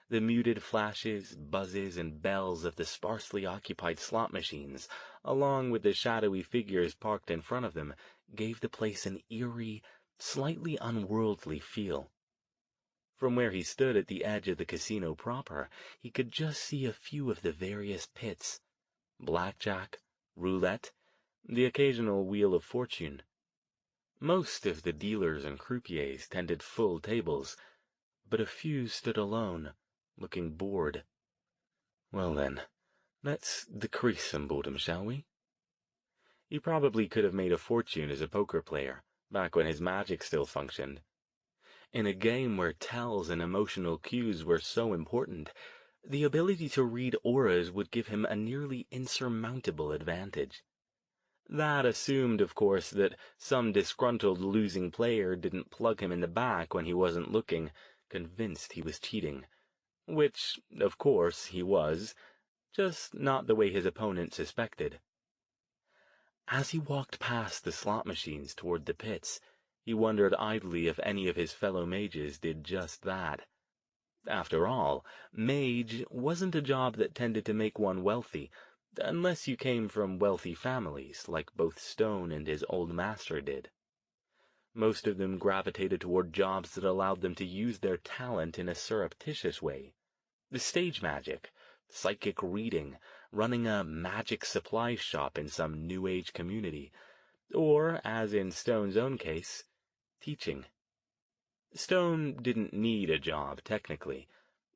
The muted flashes, buzzes, and bells of the sparsely occupied slot machines, along with the shadowy figures parked in front of them, gave the place an eerie, slightly unworldly feel. From where he stood at the edge of the casino proper, he could just see a few of the various pits: blackjack, roulette, the occasional wheel of fortune. Most of the dealers and croupiers tended full tables, but a few stood alone, looking bored. Well then, let's decrease some boredom, shall we? He probably could have made a fortune as a poker player, back when his magic still functioned. In a game where tells and emotional cues were so important, the ability to read auras would give him a nearly insurmountable advantage. That assumed, of course, that some disgruntled losing player didn't plug him in the back when he wasn't looking, convinced he was cheating. Which, of course, he was, just not the way his opponent suspected. As he walked past the slot machines toward the pits, he wondered idly if any of his fellow mages did just that. After all, mage wasn't a job that tended to make one wealthy, unless you came from wealthy families, like both Stone and his old master did. Most of them gravitated toward jobs that allowed them to use their talent in a surreptitious way. The stage magic, psychic reading, running a magic supply shop in some New Age community, or, as in Stone's own case, teaching. Stone didn't need a job, technically.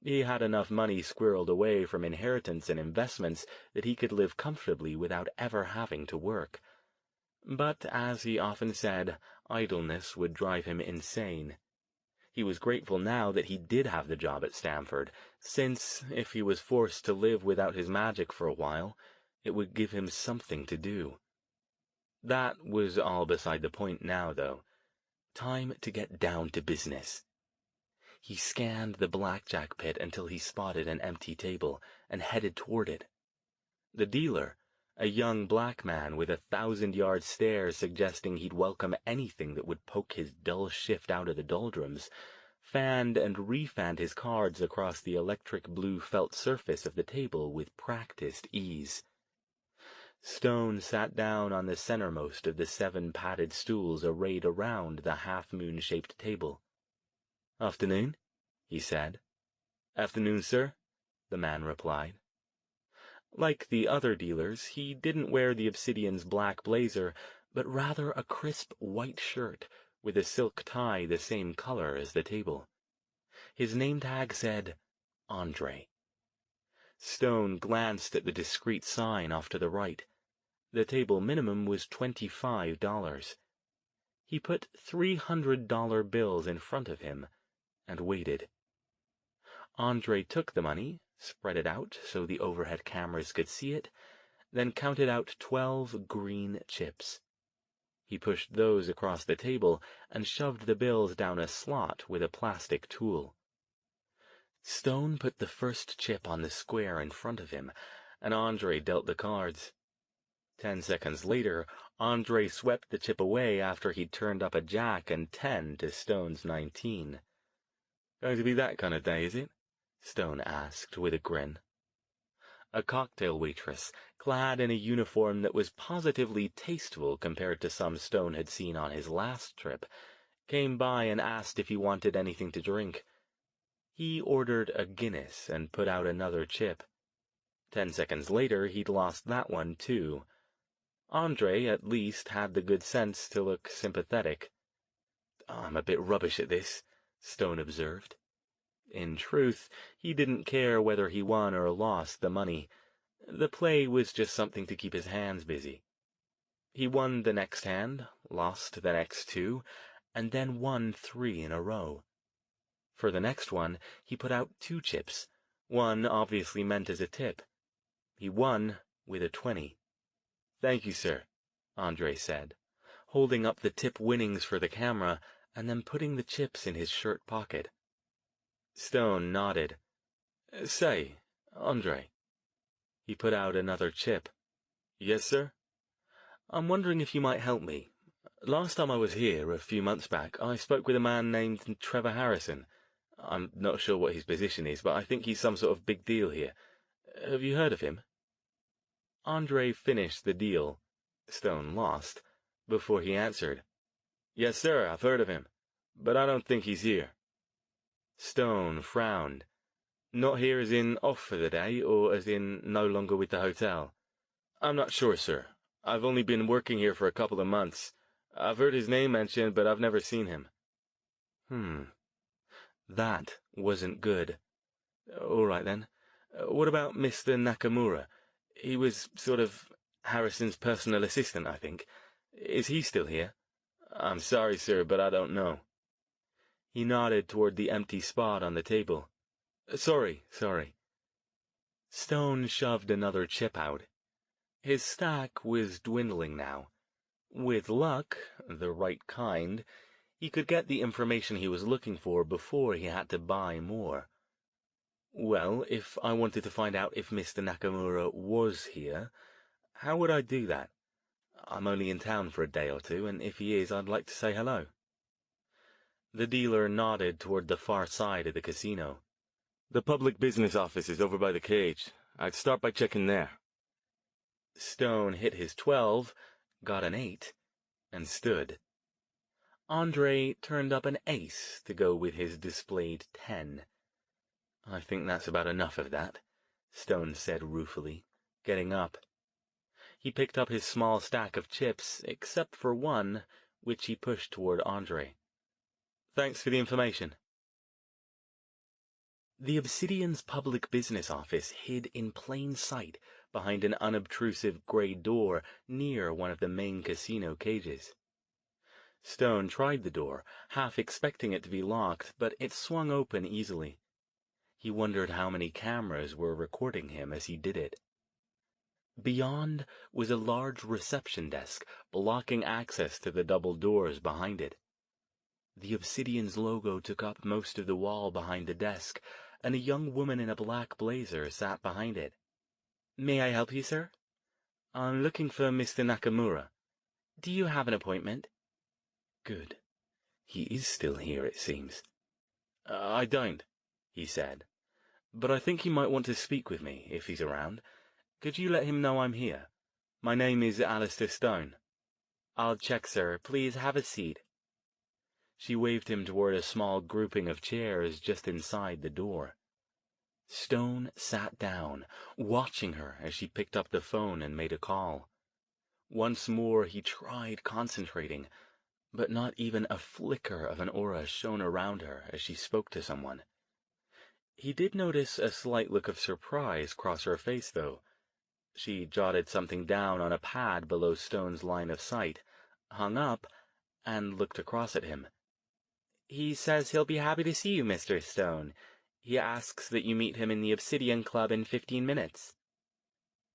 He had enough money squirreled away from inheritance and investments that he could live comfortably without ever having to work. But, as he often said, idleness would drive him insane. He was grateful now that he did have the job at Stamford, since, if he was forced to live without his magic for a while, it would give him something to do. That was all beside the point now, though. Time to get down to business. He scanned the blackjack pit until he spotted an empty table, and headed toward it. The dealer, a young black man with 1,000-yard stare suggesting he'd welcome anything that would poke his dull shift out of the doldrums, fanned and refanned his cards across the electric blue felt surface of the table with practiced ease. Stone sat down on the centermost of the 7 padded stools arrayed around the half-moon-shaped table. "Afternoon," he said. "Afternoon, sir," the man replied. Like the other dealers, he didn't wear the Obsidian's black blazer, but rather a crisp white shirt with a silk tie the same color as the table. His name tag said, Andre. Stone glanced at the discreet sign off to the right. The table minimum was $25. He put $300 bills in front of him and waited. Andre took the money, spread it out so the overhead cameras could see it, then counted out 12 green chips. He pushed those across the table and shoved the bills down a slot with a plastic tool. Stone put the first chip on the square in front of him, and Andre dealt the cards. 10 seconds later, Andre swept the chip away after he'd turned up a jack and 10 to Stone's 19. "Going to be that kind of day, is it?" Stone asked with a grin. A cocktail waitress, clad in a uniform that was positively tasteful compared to some Stone had seen on his last trip, came by and asked if he wanted anything to drink. He ordered a Guinness and put out another chip. 10 seconds later, he'd lost that one, too. Andre, at least, had the good sense to look sympathetic. "I'm a bit rubbish at this," Stone observed. In truth, he didn't care whether he won or lost the money. The play was just something to keep his hands busy. He won the next hand, lost the next 2, and then won 3 in a row. For the next one, he put out 2 chips, one obviously meant as a tip. He won with a 20. "Thank you, sir," Andre said, holding up the tip winnings for the camera and then putting the chips in his shirt pocket. Stone nodded. "Say, Andre." He put out another chip. "Yes, sir?" "I'm wondering if you might help me. Last time I was here, a few months back, I spoke with a man named Trevor Harrison. I'm not sure what his position is, but I think he's some sort of big deal here. Have you heard of him?" Andre finished the deal. Stone lost, before he answered. "Yes, sir, I've heard of him, but I don't think he's here." Stone frowned. "Not here as in off for the day, or as in no longer with the hotel?" "I'm not sure, sir. I've only been working here for a couple of months. I've heard his name mentioned, but I've never seen him." That wasn't good. "All right, then. What about Mr. Nakamura? He was sort of Harrison's personal assistant, I think. Is he still here?" "I'm sorry, sir, but I don't know." He nodded toward the empty spot on the table. Sorry. Stone shoved another chip out. His stack was dwindling now. With luck, the right kind, he could get the information he was looking for before he had to buy more. "Well, if I wanted to find out if Mr. Nakamura was here, how would I do that? I'm only in town for a day or 2, and if he is, I'd like to say hello." The dealer nodded toward the far side of the casino. "The public business office is over by the cage. I'd start by checking there." Stone hit his 12, got an 8, and stood. Andre turned up an ace to go with his displayed 10. "I think that's about enough of that," Stone said ruefully, getting up. He picked up his small stack of chips, except for one, which he pushed toward Andre. "Thanks for the information." The Obsidian's public business office hid in plain sight behind an unobtrusive gray door near one of the main casino cages. Stone tried the door, half expecting it to be locked, but it swung open easily. He wondered how many cameras were recording him as he did it. Beyond was a large reception desk, blocking access to the double doors behind it. The Obsidian's logo took up most of the wall behind the desk, and a young woman in a black blazer sat behind it. "May I help you, sir? I'm looking for Mr. Nakamura. Do you have an appointment?" Good. He is still here, it seems. "I don't," he said. "But I think he might want to speak with me, if he's around. Could you let him know I'm here? My name is Alastair Stone." "I'll check, sir. Please have a seat." She waved him toward a small grouping of chairs just inside the door. Stone sat down, watching her as she picked up the phone and made a call. Once more he tried concentrating, but not even a flicker of an aura shone around her as she spoke to someone. He did notice a slight look of surprise cross her face, though. She jotted something down on a pad below Stone's line of sight, hung up, and looked across at him. "He says he'll be happy to see you, Mr. Stone. He asks that you meet him in the Obsidian Club in 15 minutes.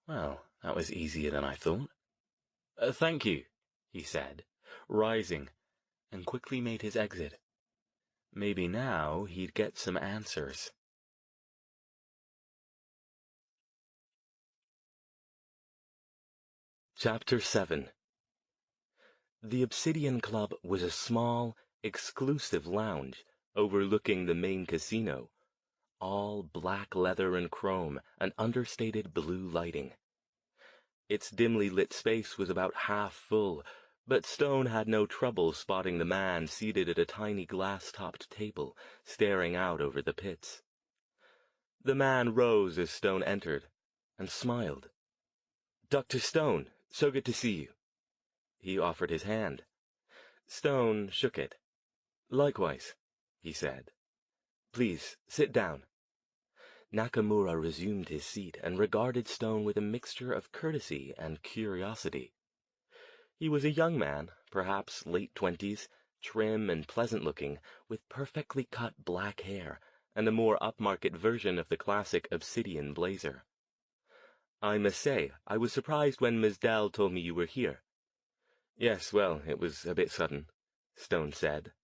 Well, that was easier than I thought. "Thank you," he said, rising, and quickly made his exit. Maybe now he'd get some answers. Chapter 7. The Obsidian Club was a small, exclusive lounge overlooking the main casino, all black leather and chrome and understated blue lighting. Its dimly lit space was about half full, but Stone had no trouble spotting the man seated at a tiny glass-topped table, staring out over the pits. The man rose as Stone entered, and smiled. "Dr. Stone, so good to see you." He offered his hand. Stone shook it. "Likewise," he said. "Please, sit down." Nakamura resumed his seat and regarded Stone with a mixture of courtesy and curiosity. He was a young man, perhaps late 20s, trim and pleasant-looking, with perfectly cut black hair and a more upmarket version of the classic obsidian blazer. "I must say, I was surprised when Ms. Dell told me you were here." "Yes, well, it was a bit sudden," Stone said.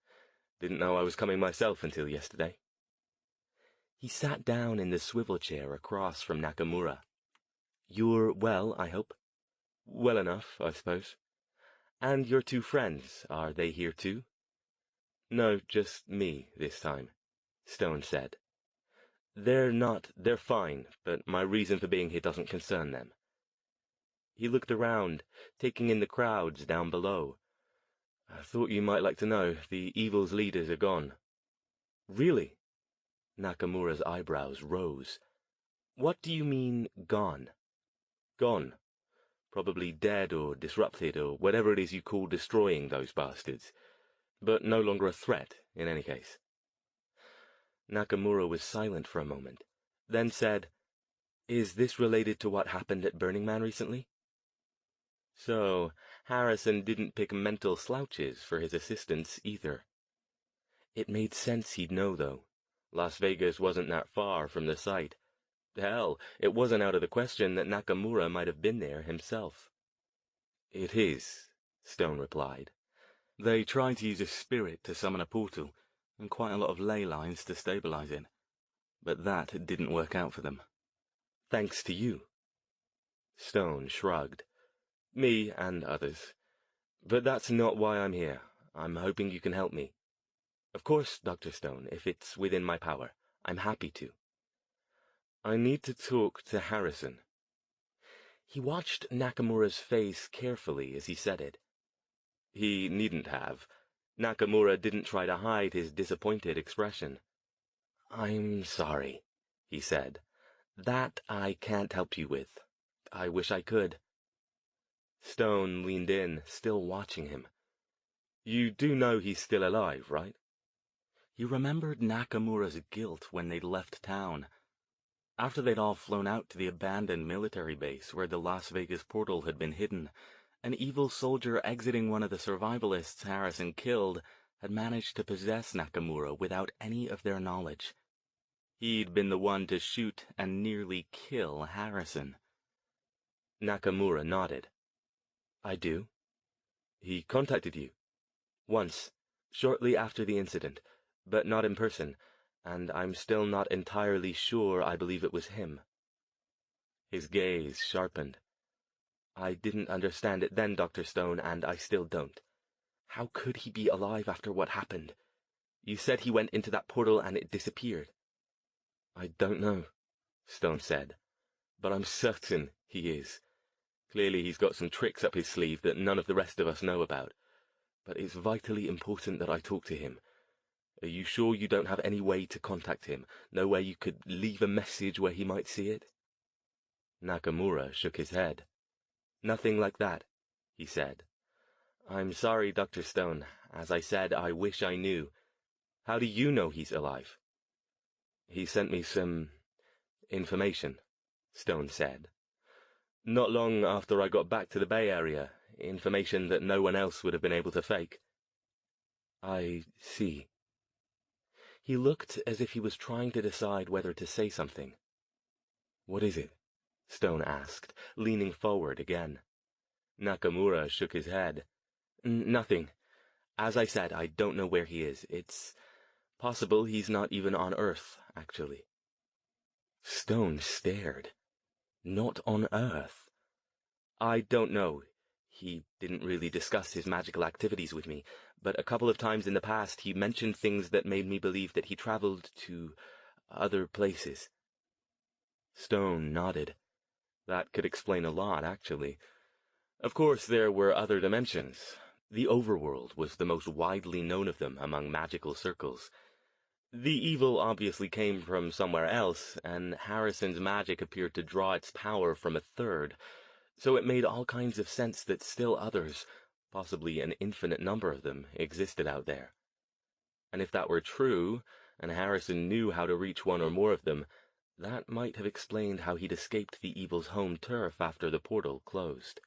"Didn't know I was coming myself until yesterday." He sat down in the swivel chair across from Nakamura. "You're well, I hope?" "Well enough, I suppose." "And your two friends, are they here too?" "No, just me, this time," Stone said. They're fine, but my reason for being here doesn't concern them." He looked around, taking in the crowds down below. "I thought you might like to know, the Evil's leaders are gone." "Really?" Nakamura's eyebrows rose. "What do you mean, gone?" "Gone. Probably dead or disrupted or whatever it is you call destroying those bastards. But no longer a threat, in any case." Nakamura was silent for a moment, then said, "Is this related to what happened at Burning Man recently?" So, Harrison didn't pick mental slouches for his assistants either. It made sense he'd know, though. Las Vegas wasn't that far from the site. Hell, it wasn't out of the question that Nakamura might have been there himself. "It is," Stone replied. "They tried to use a spirit to summon a portal, and quite a lot of ley lines to stabilize it. But that didn't work out for them." "Thanks to you." Stone shrugged. "Me and others. But that's not why I'm here. I'm hoping you can help me." "Of course, Dr. Stone, if it's within my power. I'm happy to." "I need to talk to Harrison." He watched Nakamura's face carefully as he said it. He needn't have. Nakamura didn't try to hide his disappointed expression. "I'm sorry," he said. "That I can't help you with. I wish I could." Stone leaned in, still watching him. "You do know he's still alive, right?" He remembered Nakamura's guilt when they'd left town. After they'd all flown out to the abandoned military base where the Las Vegas portal had been hidden, an evil soldier exiting one of the survivalists Harrison killed had managed to possess Nakamura without any of their knowledge. He'd been the one to shoot and nearly kill Harrison. Nakamura nodded. "I do." "He contacted you?" "Once, shortly after the incident, but not in person, and I'm still not entirely sure I believe it was him." His gaze sharpened. "I didn't understand it then, Dr. Stone, and I still don't. How could he be alive after what happened? You said he went into that portal and it disappeared." "I don't know," Stone said, "but I'm certain he is. Clearly he's got some tricks up his sleeve that none of the rest of us know about. But it's vitally important that I talk to him. Are you sure you don't have any way to contact him? No way you could leave a message where he might see it?" Nakamura shook his head. "Nothing like that," he said. "I'm sorry, Dr. Stone. As I said, I wish I knew. How do you know he's alive?" "He sent me some information," Stone said. "Not long after I got back to the Bay Area, information that no one else would have been able to fake." "I see." He looked as if he was trying to decide whether to say something. "What is it?" Stone asked, leaning forward again. Nakamura shook his head. "Nothing. As I said, I don't know where he is. It's possible he's not even on Earth, actually." Stone stared. "Not on Earth?" "I don't know. He didn't really discuss his magical activities with me, but a couple of times in the past he mentioned things that made me believe that he traveled to other places." Stone nodded. That could explain a lot, actually. Of course, there were other dimensions. The overworld was the most widely known of them among magical circles. The evil obviously came from somewhere else, and Harrison's magic appeared to draw its power from a third, so it made all kinds of sense that still others, possibly an infinite number of them, existed out there. And if that were true, and Harrison knew how to reach one or more of them, that might have explained how he'd escaped the evil's home turf after the portal closed.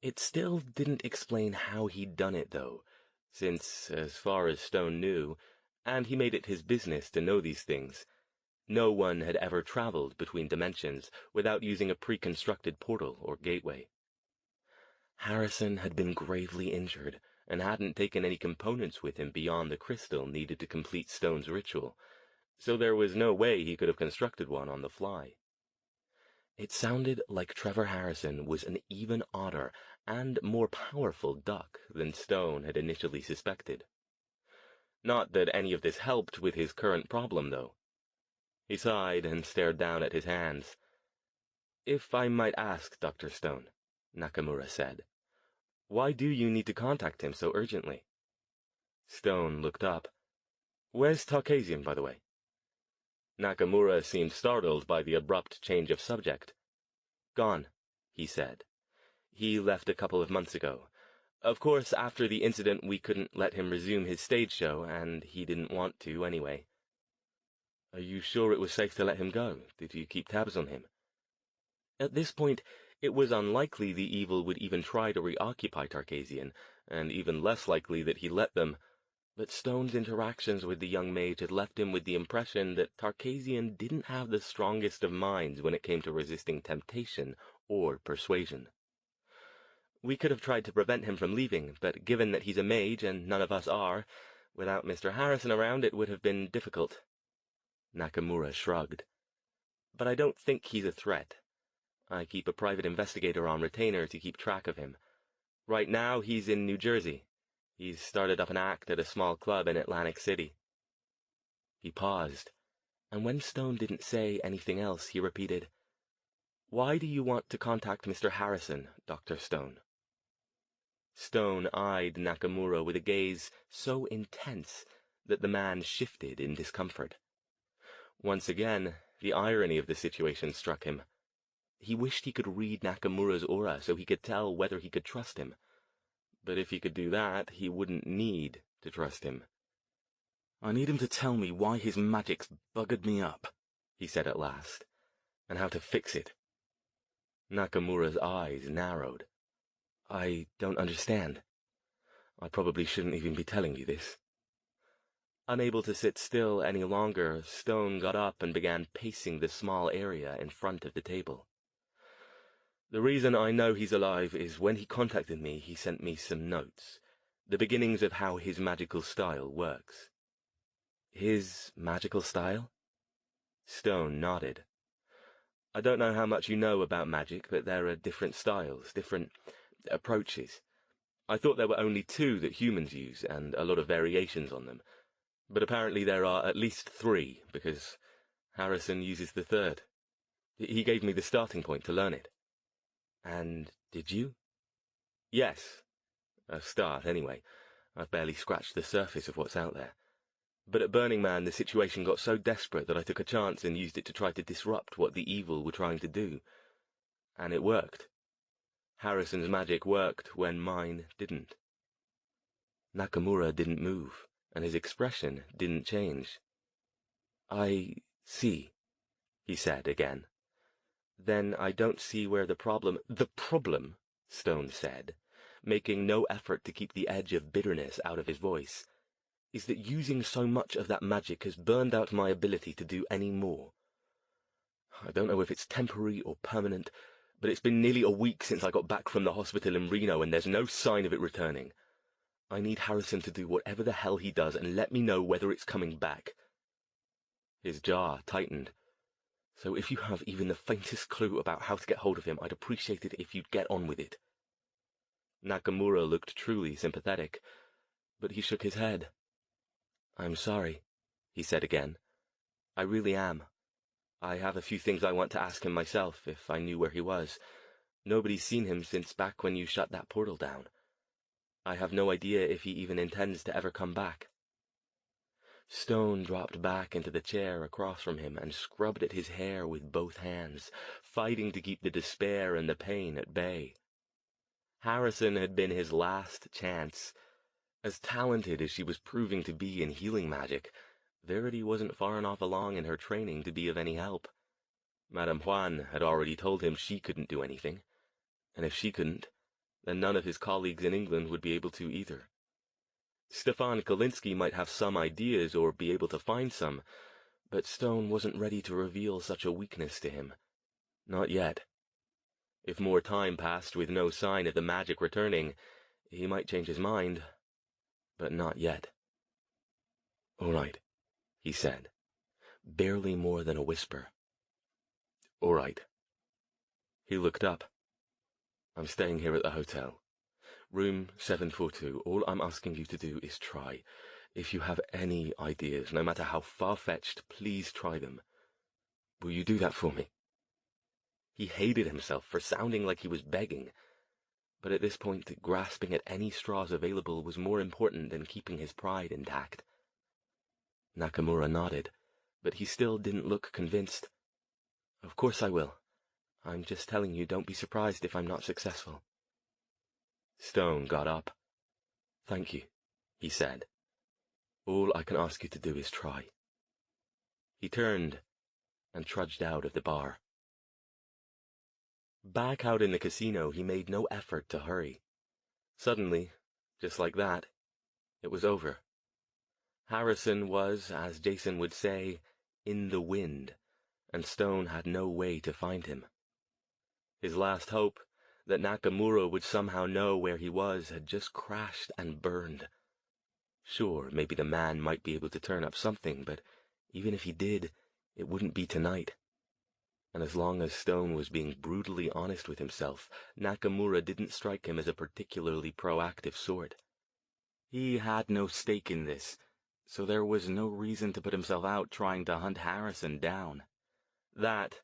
It still didn't explain how he'd done it, though, since, as far as Stone knew, and he made it his business to know these things, no one had ever traveled between dimensions without using a pre-constructed portal or gateway. Harrison had been gravely injured, and hadn't taken any components with him beyond the crystal needed to complete Stone's ritual, so there was no way he could have constructed one on the fly. It sounded like Trevor Harrison was an even odder and more powerful duck than Stone had initially suspected. Not that any of this helped with his current problem, though. He sighed and stared down at his hands. "If I might ask, Dr. Stone," Nakamura said, "why do you need to contact him so urgently?" Stone looked up. "Where's Tarkasian, by the way?" Nakamura seemed startled by the abrupt change of subject. "Gone," he said. "He left a couple of months ago. Of course, after the incident we couldn't let him resume his stage show, and he didn't want to anyway." "Are you sure it was safe to let him go? Did you keep tabs on him?" At this point, it was unlikely the evil would even try to reoccupy Tarkasian, and even less likely that he let them, but Stone's interactions with the young mage had left him with the impression that Tarkasian didn't have the strongest of minds when it came to resisting temptation or persuasion. "We could have tried to prevent him from leaving, but given that he's a mage and none of us are, without Mr. Harrison around it would have been difficult." Nakamura shrugged. "But I don't think he's a threat. I keep a private investigator on retainer to keep track of him. Right now he's in New Jersey. He's started up an act at a small club in Atlantic City." He paused, and when Stone didn't say anything else, he repeated, Why do you want to contact Mr. Harrison, Dr. Stone? Stone eyed Nakamura with a gaze so intense that the man shifted in discomfort. Once again, the irony of the situation struck him. He wished he could read Nakamura's aura so he could tell whether he could trust him. But if he could do that, he wouldn't need to trust him. I need him to tell me why his magic's buggered me up, he said at last, and how to fix it. Nakamura's eyes narrowed. I don't understand. I probably shouldn't even be telling you this. Unable to sit still any longer, Stone got up and began pacing the small area in front of the table. The reason I know he's alive is when he contacted me, he sent me some notes, the beginnings of how his magical style works. His magical style? Stone nodded. I don't know how much you know about magic, but there are different styles, different approaches. I thought there were only two that humans use, and a lot of variations on them. But apparently there are at least three, because Harrison uses the third. He gave me the starting point to learn it. And did you? Yes. A start, anyway. I've barely scratched the surface of what's out there. But at Burning Man, the situation got so desperate that I took a chance and used it to try to disrupt what the evil were trying to do. And it worked. Harrison's magic worked when mine didn't. Nakamura didn't move, and his expression didn't change. I see, he said again. Then I don't see where the problem— The problem, Stone said, making no effort to keep the edge of bitterness out of his voice, is that using so much of that magic has burned out my ability to do any more. I don't know if it's temporary or permanent, but it's been nearly a week since I got back from the hospital in Reno, and there's no sign of it returning. I need Harrison to do whatever the hell he does and let me know whether it's coming back. His jaw tightened. So if you have even the faintest clue about how to get hold of him, I'd appreciate it if you'd get on with it. Nakamura looked truly sympathetic, but he shook his head. I'm sorry, he said again. I really am. I have a few things I want to ask him myself, if I knew where he was. Nobody's seen him since back when you shut that portal down. I have no idea if he even intends to ever come back. Stone dropped back into the chair across from him and scrubbed at his hair with both hands, fighting to keep the despair and the pain at bay. Harrison had been his last chance. As talented as she was proving to be in healing magic, Verity wasn't far enough along in her training to be of any help. Madame Juan had already told him she couldn't do anything, and if she couldn't, then none of his colleagues in England would be able to either. Stefan Kalinsky might have some ideas or be able to find some, but Stone wasn't ready to reveal such a weakness to him. Not yet. If more time passed with no sign of the magic returning, he might change his mind, but not yet. All right, he said, barely more than a whisper. All right. He looked up. I'm staying here at the hotel. Room 742. All I'm asking you to do is try. If you have any ideas, no matter how far-fetched, please try them. Will you do that for me? He hated himself for sounding like he was begging, but at this point, grasping at any straws available was more important than keeping his pride intact. Nakamura nodded, but he still didn't look convinced. Of course I will. I'm just telling you, don't be surprised if I'm not successful. Stone got up. Thank you, he said. All I can ask you to do is try. He turned and trudged out of the bar. Back out in the casino, he made no effort to hurry. Suddenly, just like that, it was over. Harrison was, as Jason would say, in the wind, and Stone had no way to find him. His last hope, that Nakamura would somehow know where he was, had just crashed and burned. Sure, maybe the man might be able to turn up something, but even if he did, it wouldn't be tonight. And as long as Stone was being brutally honest with himself, Nakamura didn't strike him as a particularly proactive sort. He had no stake in this, so there was no reason to put himself out trying to hunt Harrison down. That,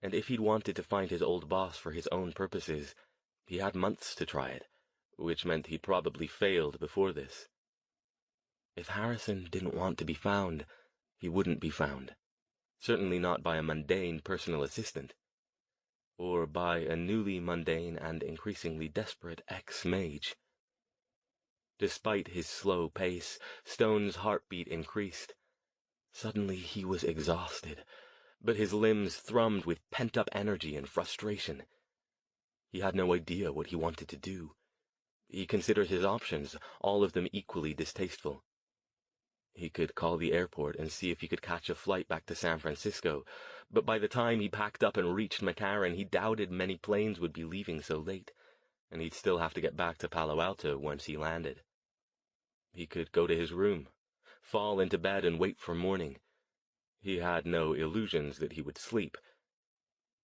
and if he'd wanted to find his old boss for his own purposes, he had months to try it, which meant he'd probably failed before this. If Harrison didn't want to be found, he wouldn't be found. Certainly not by a mundane personal assistant. Or by a newly mundane and increasingly desperate ex-mage. Despite his slow pace, Stone's heartbeat increased. Suddenly he was exhausted, but his limbs thrummed with pent-up energy and frustration. He had no idea what he wanted to do. He considered his options, all of them equally distasteful. He could call the airport and see if he could catch a flight back to San Francisco, but by the time he packed up and reached McCarran, he doubted many planes would be leaving so late, and he'd still have to get back to Palo Alto once he landed. He could go to his room, fall into bed and wait for morning. He had no illusions that he would sleep.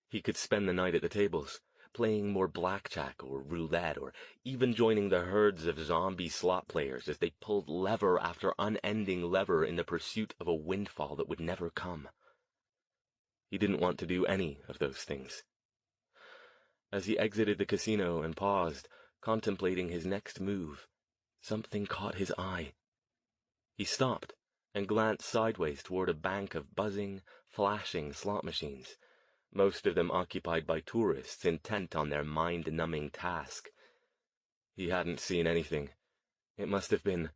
He could spend the night at the tables, playing more blackjack or roulette, or even joining the herds of zombie slot players as they pulled lever after unending lever in the pursuit of a windfall that would never come. He didn't want to do any of those things. As he exited the casino and paused, contemplating his next move, something caught his eye. He stopped and glanced sideways toward a bank of buzzing, flashing slot machines, most of them occupied by tourists intent on their mind-numbing task. He hadn't seen anything. It must have been...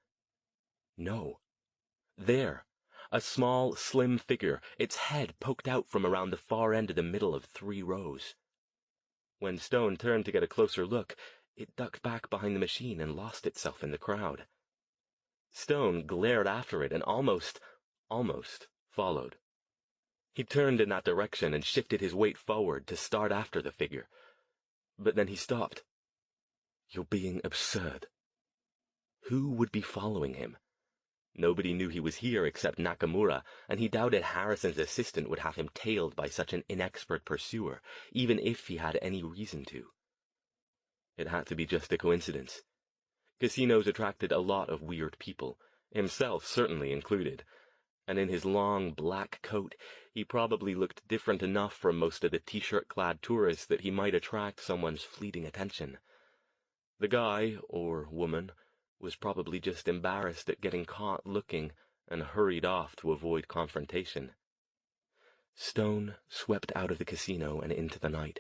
No. There. A small, slim figure, its head poked out from around the far end of the middle of 3 rows. When Stone turned to get a closer look, it ducked back behind the machine and lost itself in the crowd. Stone glared after it and almost followed. He turned in that direction and shifted his weight forward to start after the figure. But then he stopped. You're being absurd. Who would be following him? Nobody knew he was here except Nakamura, and he doubted Harrison's assistant would have him tailed by such an inexpert pursuer, even if he had any reason to. It had to be just a coincidence. Casinos attracted a lot of weird people, himself certainly included, and in his long black coat he probably looked different enough from most of the t-shirt-clad tourists that he might attract someone's fleeting attention. The guy, or woman, was probably just embarrassed at getting caught looking and hurried off to avoid confrontation. Stone swept out of the casino and into the night.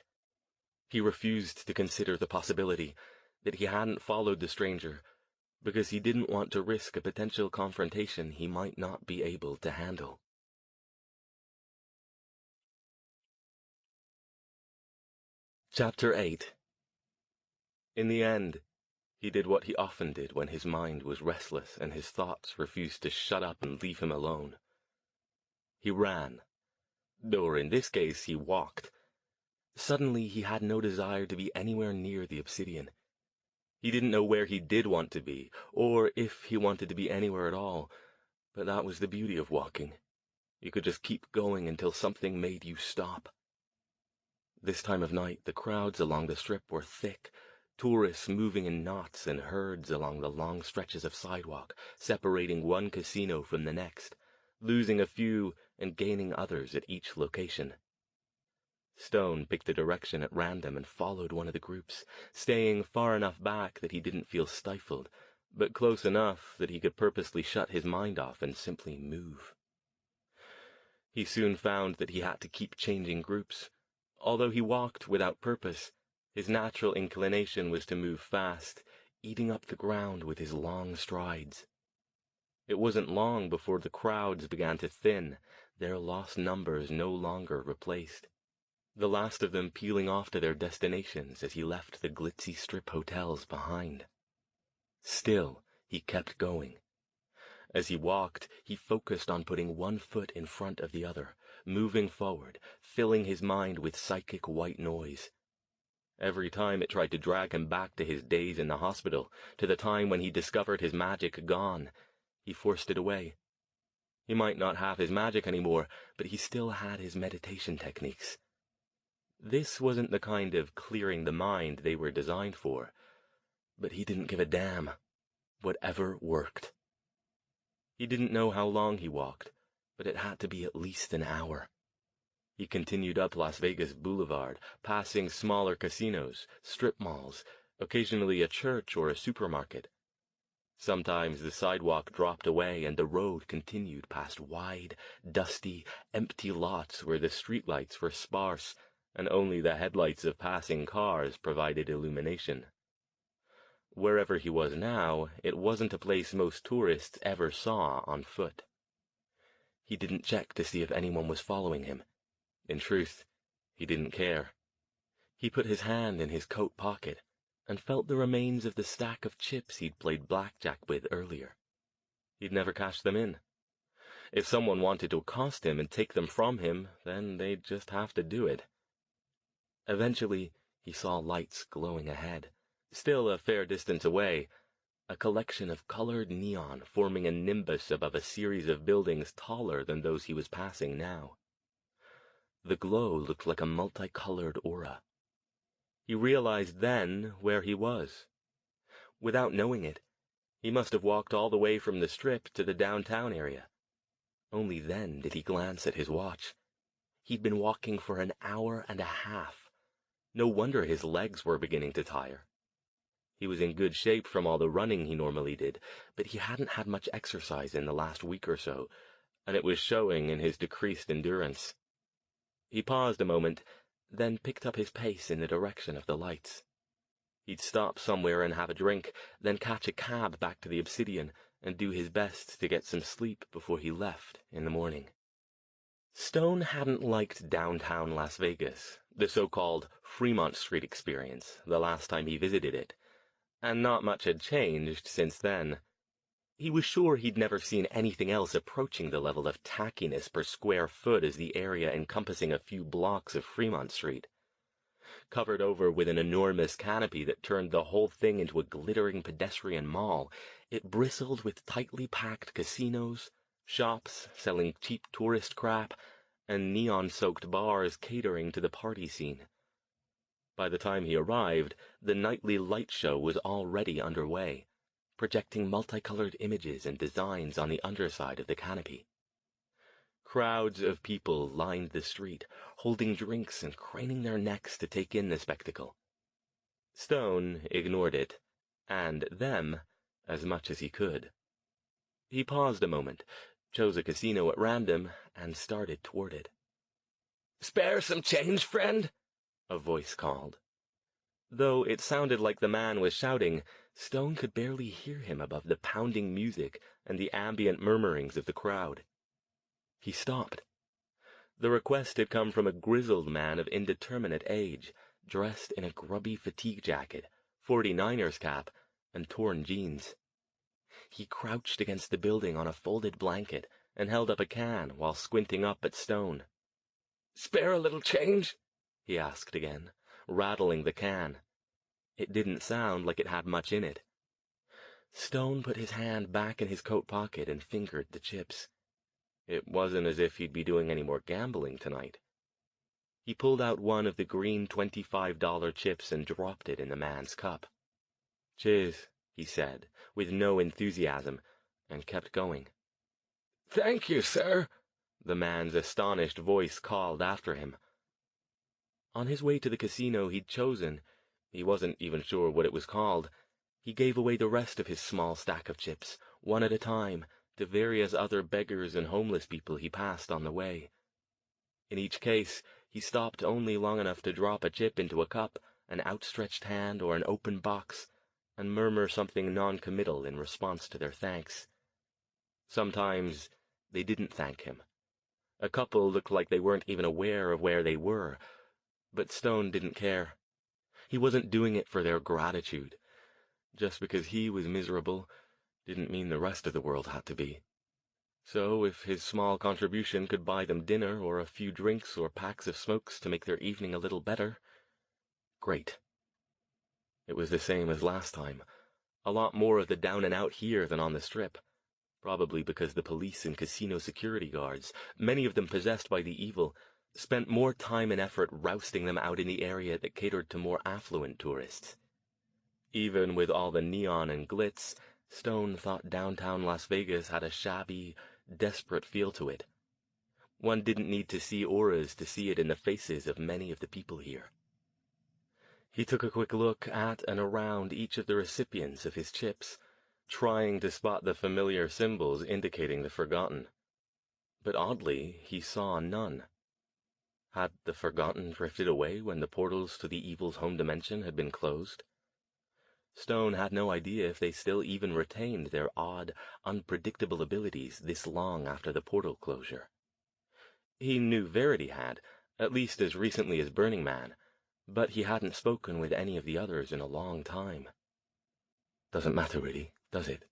He refused to consider the possibility that he hadn't followed the stranger because he didn't want to risk a potential confrontation he might not be able to handle. Chapter 8. In the end, he did what he often did when his mind was restless and his thoughts refused to shut up and leave him alone. He ran. Or in this case, he walked. Suddenly, he had no desire to be anywhere near the obsidian. He didn't know where he did want to be, or if he wanted to be anywhere at all, but that was the beauty of walking. You could just keep going until something made you stop. This time of night, the crowds along the strip were thick, tourists moving in knots and herds along the long stretches of sidewalk, separating one casino from the next, losing a few and gaining others at each location. Stone picked a direction at random and followed one of the groups, staying far enough back that he didn't feel stifled, but close enough that he could purposely shut his mind off and simply move. He soon found that he had to keep changing groups. Although he walked without purpose, his natural inclination was to move fast, eating up the ground with his long strides. It wasn't long before the crowds began to thin, their lost numbers no longer replaced, the last of them peeling off to their destinations as he left the glitzy strip hotels behind. Still, he kept going. As he walked, he focused on putting one foot in front of the other, moving forward, filling his mind with psychic white noise. Every time it tried to drag him back to his days in the hospital, to the time when he discovered his magic gone, he forced it away. He might not have his magic anymore, but he still had his meditation techniques. This wasn't the kind of clearing the mind they were designed for, but he didn't give a damn. Whatever worked. He didn't know how long he walked, but it had to be at least an hour. He continued up Las Vegas Boulevard, passing smaller casinos, strip malls, occasionally a church or a supermarket. Sometimes the sidewalk dropped away and the road continued past wide, dusty, empty lots where the streetlights were sparse and only the headlights of passing cars provided illumination. Wherever he was now, it wasn't a place most tourists ever saw on foot. He didn't check to see if anyone was following him. In truth, he didn't care. He put his hand in his coat pocket and felt the remains of the stack of chips he'd played blackjack with earlier. He'd never cashed them in. If someone wanted to accost him and take them from him, then they'd just have to do it. Eventually, he saw lights glowing ahead, still a fair distance away, a collection of colored neon forming a nimbus above a series of buildings taller than those he was passing now. The glow looked like a multicolored aura. He realized then where he was. Without knowing it, he must have walked all the way from the Strip to the downtown area. Only then did he glance at his watch. He'd been walking for an hour and a half. No wonder his legs were beginning to tire. He was in good shape from all the running he normally did, but he hadn't had much exercise in the last week or so, and it was showing in his decreased endurance. He paused a moment, then picked up his pace in the direction of the lights. He'd stop somewhere and have a drink, then catch a cab back to the Obsidian and do his best to get some sleep before he left in the morning. Stone hadn't liked downtown Las Vegas, the so-called Fremont Street experience, the last time he visited it, and not much had changed since then. He was sure he'd never seen anything else approaching the level of tackiness per square foot as the area encompassing a few blocks of Fremont Street. Covered over with an enormous canopy that turned the whole thing into a glittering pedestrian mall, it bristled with tightly packed casinos, shops selling cheap tourist crap, and neon-soaked bars catering to the party scene. By the time he arrived, the nightly light show was already underway, projecting multicolored images and designs on the underside of the canopy. Crowds of people lined the street, holding drinks and craning their necks to take in the spectacle. Stone ignored it, and them, as much as he could. He paused a moment, chose a casino at random, and started toward it. "Spare some change, friend?" a voice called. Though it sounded like the man was shouting, Stone could barely hear him above the pounding music and the ambient murmurings of the crowd. He stopped. The request had come from a grizzled man of indeterminate age, dressed in a grubby fatigue jacket, 49ers cap, and torn jeans. He crouched against the building on a folded blanket and held up a can while squinting up at Stone. "Spare a little change?" he asked again, rattling the can. It didn't sound like it had much in it. Stone put his hand back in his coat pocket and fingered the chips. It wasn't as if he'd be doing any more gambling tonight. He pulled out one of the green $25 chips and dropped it in the man's cup. "Cheers," he said, with no enthusiasm, and kept going. "Thank you, sir," the man's astonished voice called after him. On his way to the casino he'd chosen, he wasn't even sure what it was called, he gave away the rest of his small stack of chips, one at a time, to various other beggars and homeless people he passed on the way. In each case, he stopped only long enough to drop a chip into a cup, an outstretched hand, or an open box, and murmur something non-committal in response to their thanks. Sometimes they didn't thank him. A couple looked like they weren't even aware of where they were, but Stone didn't care. He wasn't doing it for their gratitude. Just because he was miserable didn't mean the rest of the world had to be. So if his small contribution could buy them dinner or a few drinks or packs of smokes to make their evening a little better, great. It was the same as last time. A lot more of the down and out here than on the Strip. Probably because the police and casino security guards, many of them possessed by the evil, spent more time and effort rousting them out in the area that catered to more affluent tourists. Even with all the neon and glitz, Stone thought downtown Las Vegas had a shabby, desperate feel to it. One didn't need to see auras to see it in the faces of many of the people here. He took a quick look at and around each of the recipients of his chips, trying to spot the familiar symbols indicating the forgotten. But oddly, he saw none. Had the forgotten drifted away when the portals to the evil's home dimension had been closed? Stone had no idea if they still even retained their odd, unpredictable abilities this long after the portal closure. He knew Verity had, at least as recently as Burning Man, but he hadn't spoken with any of the others in a long time. Doesn't matter really, does it?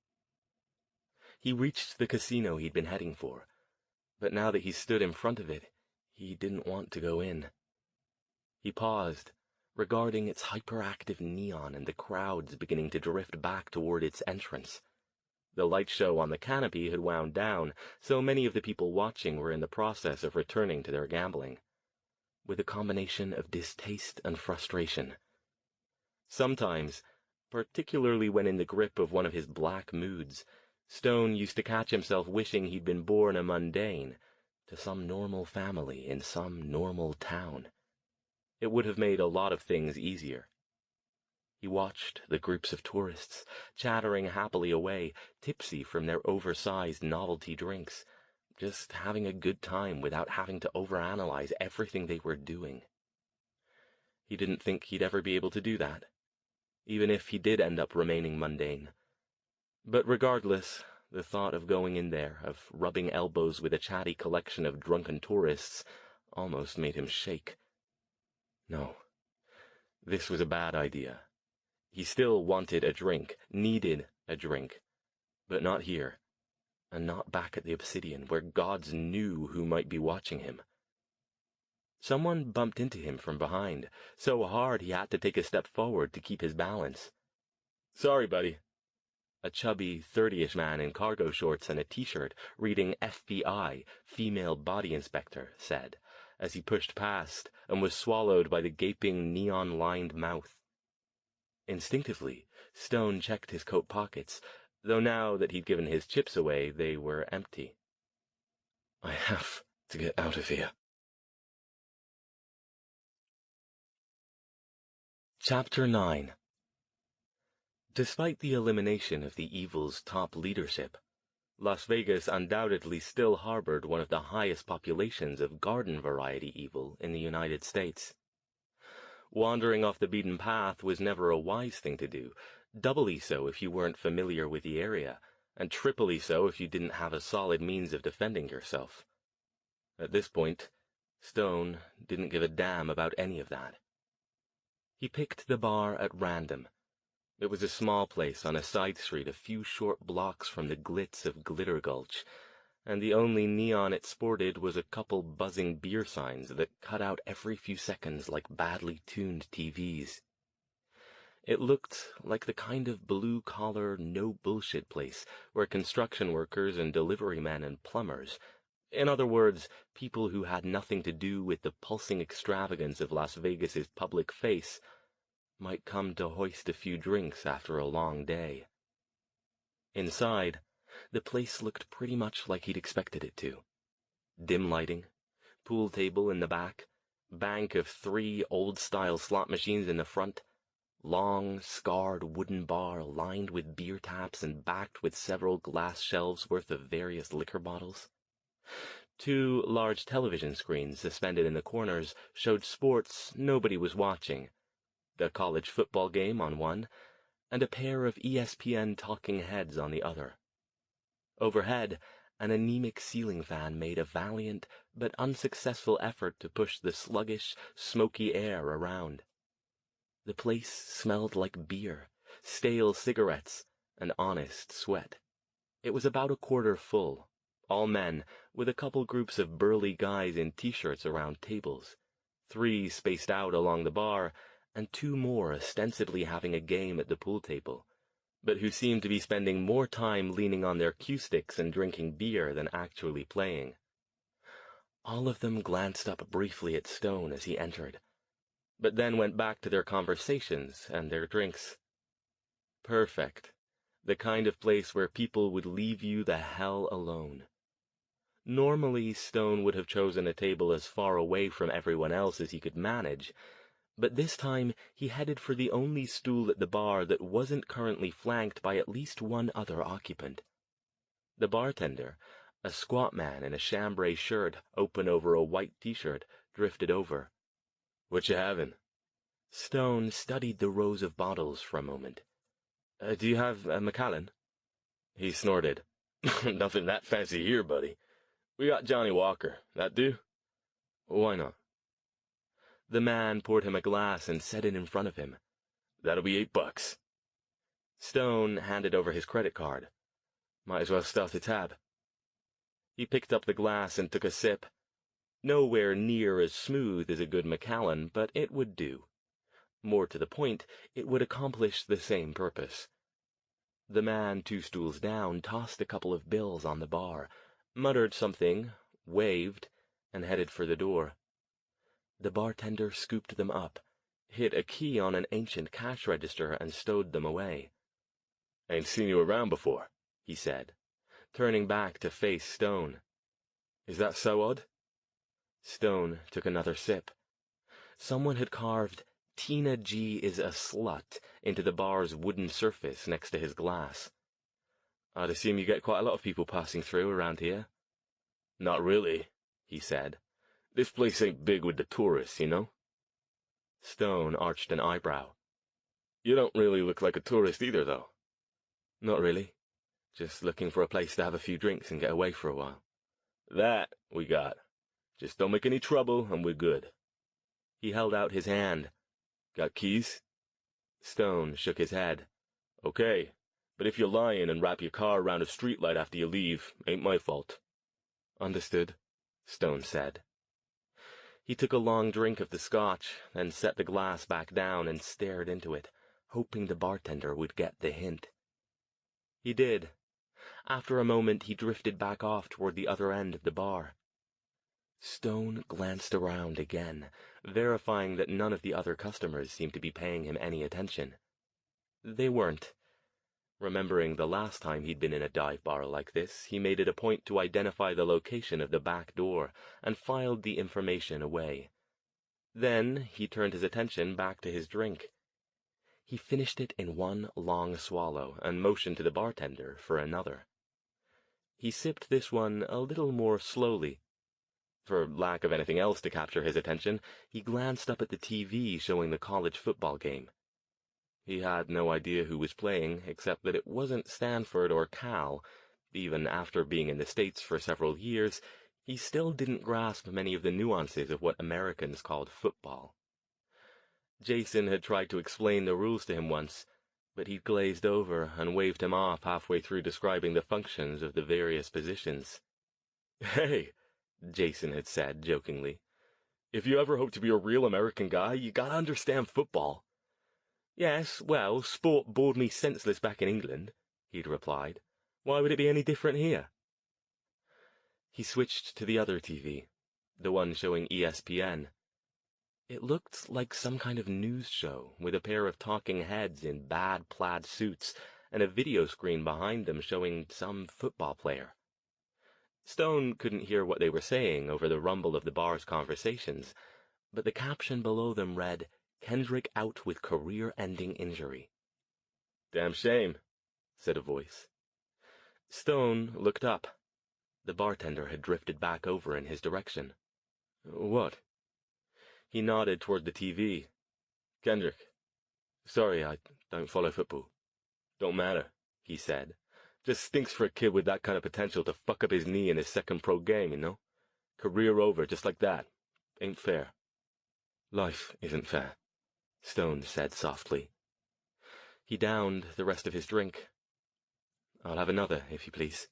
He reached the casino he'd been heading for, but now that he stood in front of it, he didn't want to go in. He paused, regarding its hyperactive neon and the crowds beginning to drift back toward its entrance. The light show on the canopy had wound down, so many of the people watching were in the process of returning to their gambling, with a combination of distaste and frustration. Sometimes, particularly when in the grip of one of his black moods, Stone used to catch himself wishing he'd been born a mundane, to some normal family in some normal town. It would have made a lot of things easier. He watched the groups of tourists, chattering happily away, tipsy from their oversized novelty drinks, just having a good time without having to overanalyze everything they were doing. He didn't think he'd ever be able to do that, even if he did end up remaining mundane. But regardless, the thought of going in there, of rubbing elbows with a chatty collection of drunken tourists, almost made him shake. No, this was a bad idea. He still wanted a drink, needed a drink, but not here, and not back at the Obsidian, where gods knew who might be watching him. Someone bumped into him from behind, so hard he had to take a step forward to keep his balance. "Sorry, buddy." A chubby, 30-ish man in cargo shorts and a t-shirt reading FBI, Female Body Inspector, said, as he pushed past and was swallowed by the gaping, neon-lined mouth. Instinctively, Stone checked his coat pockets, though now that he'd given his chips away, they were empty. "I have to get out of here." Chapter 9. Despite the elimination of the evil's top leadership, Las Vegas undoubtedly still harbored one of the highest populations of garden-variety evil in the United States. Wandering off the beaten path was never a wise thing to do, doubly so if you weren't familiar with the area, and triply so if you didn't have a solid means of defending yourself. At this point, Stone didn't give a damn about any of that. He picked the bar at random. It was a small place on a side street a few short blocks from the glitz of Glitter Gulch, and the only neon it sported was a couple buzzing beer signs that cut out every few seconds like badly tuned TVs. It looked like the kind of blue-collar, no-bullshit place where construction workers and delivery men and plumbers, in other words, people who had nothing to do with the pulsing extravagance of Las Vegas's public face, might come to hoist a few drinks after a long day. Inside, the place looked pretty much like he'd expected it to. Dim lighting, pool table in the back, bank of 3 old-style slot machines in the front, long, scarred wooden bar lined with beer taps and backed with several glass shelves worth of various liquor bottles. 2 large television screens suspended in the corners showed sports nobody was watching, the college football game on one, and a pair of ESPN talking heads on the other. Overhead, an anemic ceiling fan made a valiant but unsuccessful effort to push the sluggish, smoky air around. The place smelled like beer, stale cigarettes, and honest sweat. It was about a quarter full, all men, with a couple groups of burly guys in t-shirts around tables, 3 spaced out along the bar, and 2 more ostensibly having a game at the pool table, but who seemed to be spending more time leaning on their cue sticks and drinking beer than actually playing. All of them glanced up briefly at Stone as he entered, but then went back to their conversations and their drinks. Perfect. The kind of place where people would leave you the hell alone. Normally, Stone would have chosen a table as far away from everyone else as he could manage, but this time he headed for the only stool at the bar that wasn't currently flanked by at least one other occupant. The bartender, a squat man in a chambray shirt open over a white t-shirt, drifted over. "What you having?" Stone studied the rows of bottles for a moment. Do you have a Macallan?" He snorted. "Nothing that fancy here, buddy. We got Johnny Walker. That do?" "Why not?" The man poured him a glass and set it in front of him. "That'll be $8. Stone handed over his credit card. "Might as well start the tab." He picked up the glass and took a sip. Nowhere near as smooth as a good Macallan, but it would do. More to the point, it would accomplish the same purpose. The man 2 stools down tossed a couple of bills on the bar, muttered something, waved, and headed for the door. The bartender scooped them up, hit a key on an ancient cash register, and stowed them away. "Ain't seen you around before," he said, turning back to face Stone. "Is that so odd?" Stone took another sip. Someone had carved "Tina G is a slut" into the bar's wooden surface next to his glass. "I'd assume you get quite a lot of people passing through around here." "Not really," he said. "This place ain't big with the tourists, you know?" Stone arched an eyebrow. "You don't really look like a tourist either, though." "Not really. Just looking for a place to have a few drinks and get away for a while." "That we got. Just don't make any trouble and we're good." He held out his hand. "Got keys?" Stone shook his head. "Okay, but if you're lying and wrap your car around a streetlight after you leave, ain't my fault." "Understood," Stone said. He took a long drink of the scotch, then set the glass back down and stared into it, hoping the bartender would get the hint. He did. After a moment, he drifted back off toward the other end of the bar. Stone glanced around again, verifying that none of the other customers seemed to be paying him any attention. They weren't. Remembering the last time he'd been in a dive bar like this, he made it a point to identify the location of the back door and filed the information away. Then he turned his attention back to his drink. He finished it in one long swallow and motioned to the bartender for another. He sipped this one a little more slowly. For lack of anything else to capture his attention, he glanced up at the TV showing the college football game. He had no idea who was playing, except that it wasn't Stanford or Cal. Even after being in the States for several years, he still didn't grasp many of the nuances of what Americans called football. Jason had tried to explain the rules to him once, but he'd glazed over and waved him off halfway through describing the functions of the various positions. "Hey," Jason had said jokingly, "if you ever hope to be a real American guy, you gotta understand football." "Yes, well, sport bored me senseless back in England," he'd replied. "Why would it be any different here?" He switched to the other TV, the one showing ESPN. It looked like some kind of news show, with a pair of talking heads in bad plaid suits and a video screen behind them showing some football player. Stone couldn't hear what they were saying over the rumble of the bar's conversations, but the caption below them read, "Kendrick out with career-ending injury." "Damn shame," said a voice. Stone looked up. The bartender had drifted back over in his direction. "What?" He nodded toward the TV. "Kendrick. Sorry, I don't follow football." "Don't matter," he said. "Just stinks for a kid with that kind of potential to fuck up his knee in his second pro game, you know? Career over just like that. Ain't fair." "Life isn't fair," Stone said softly. He downed the rest of his drink. "I'll have another, if you please."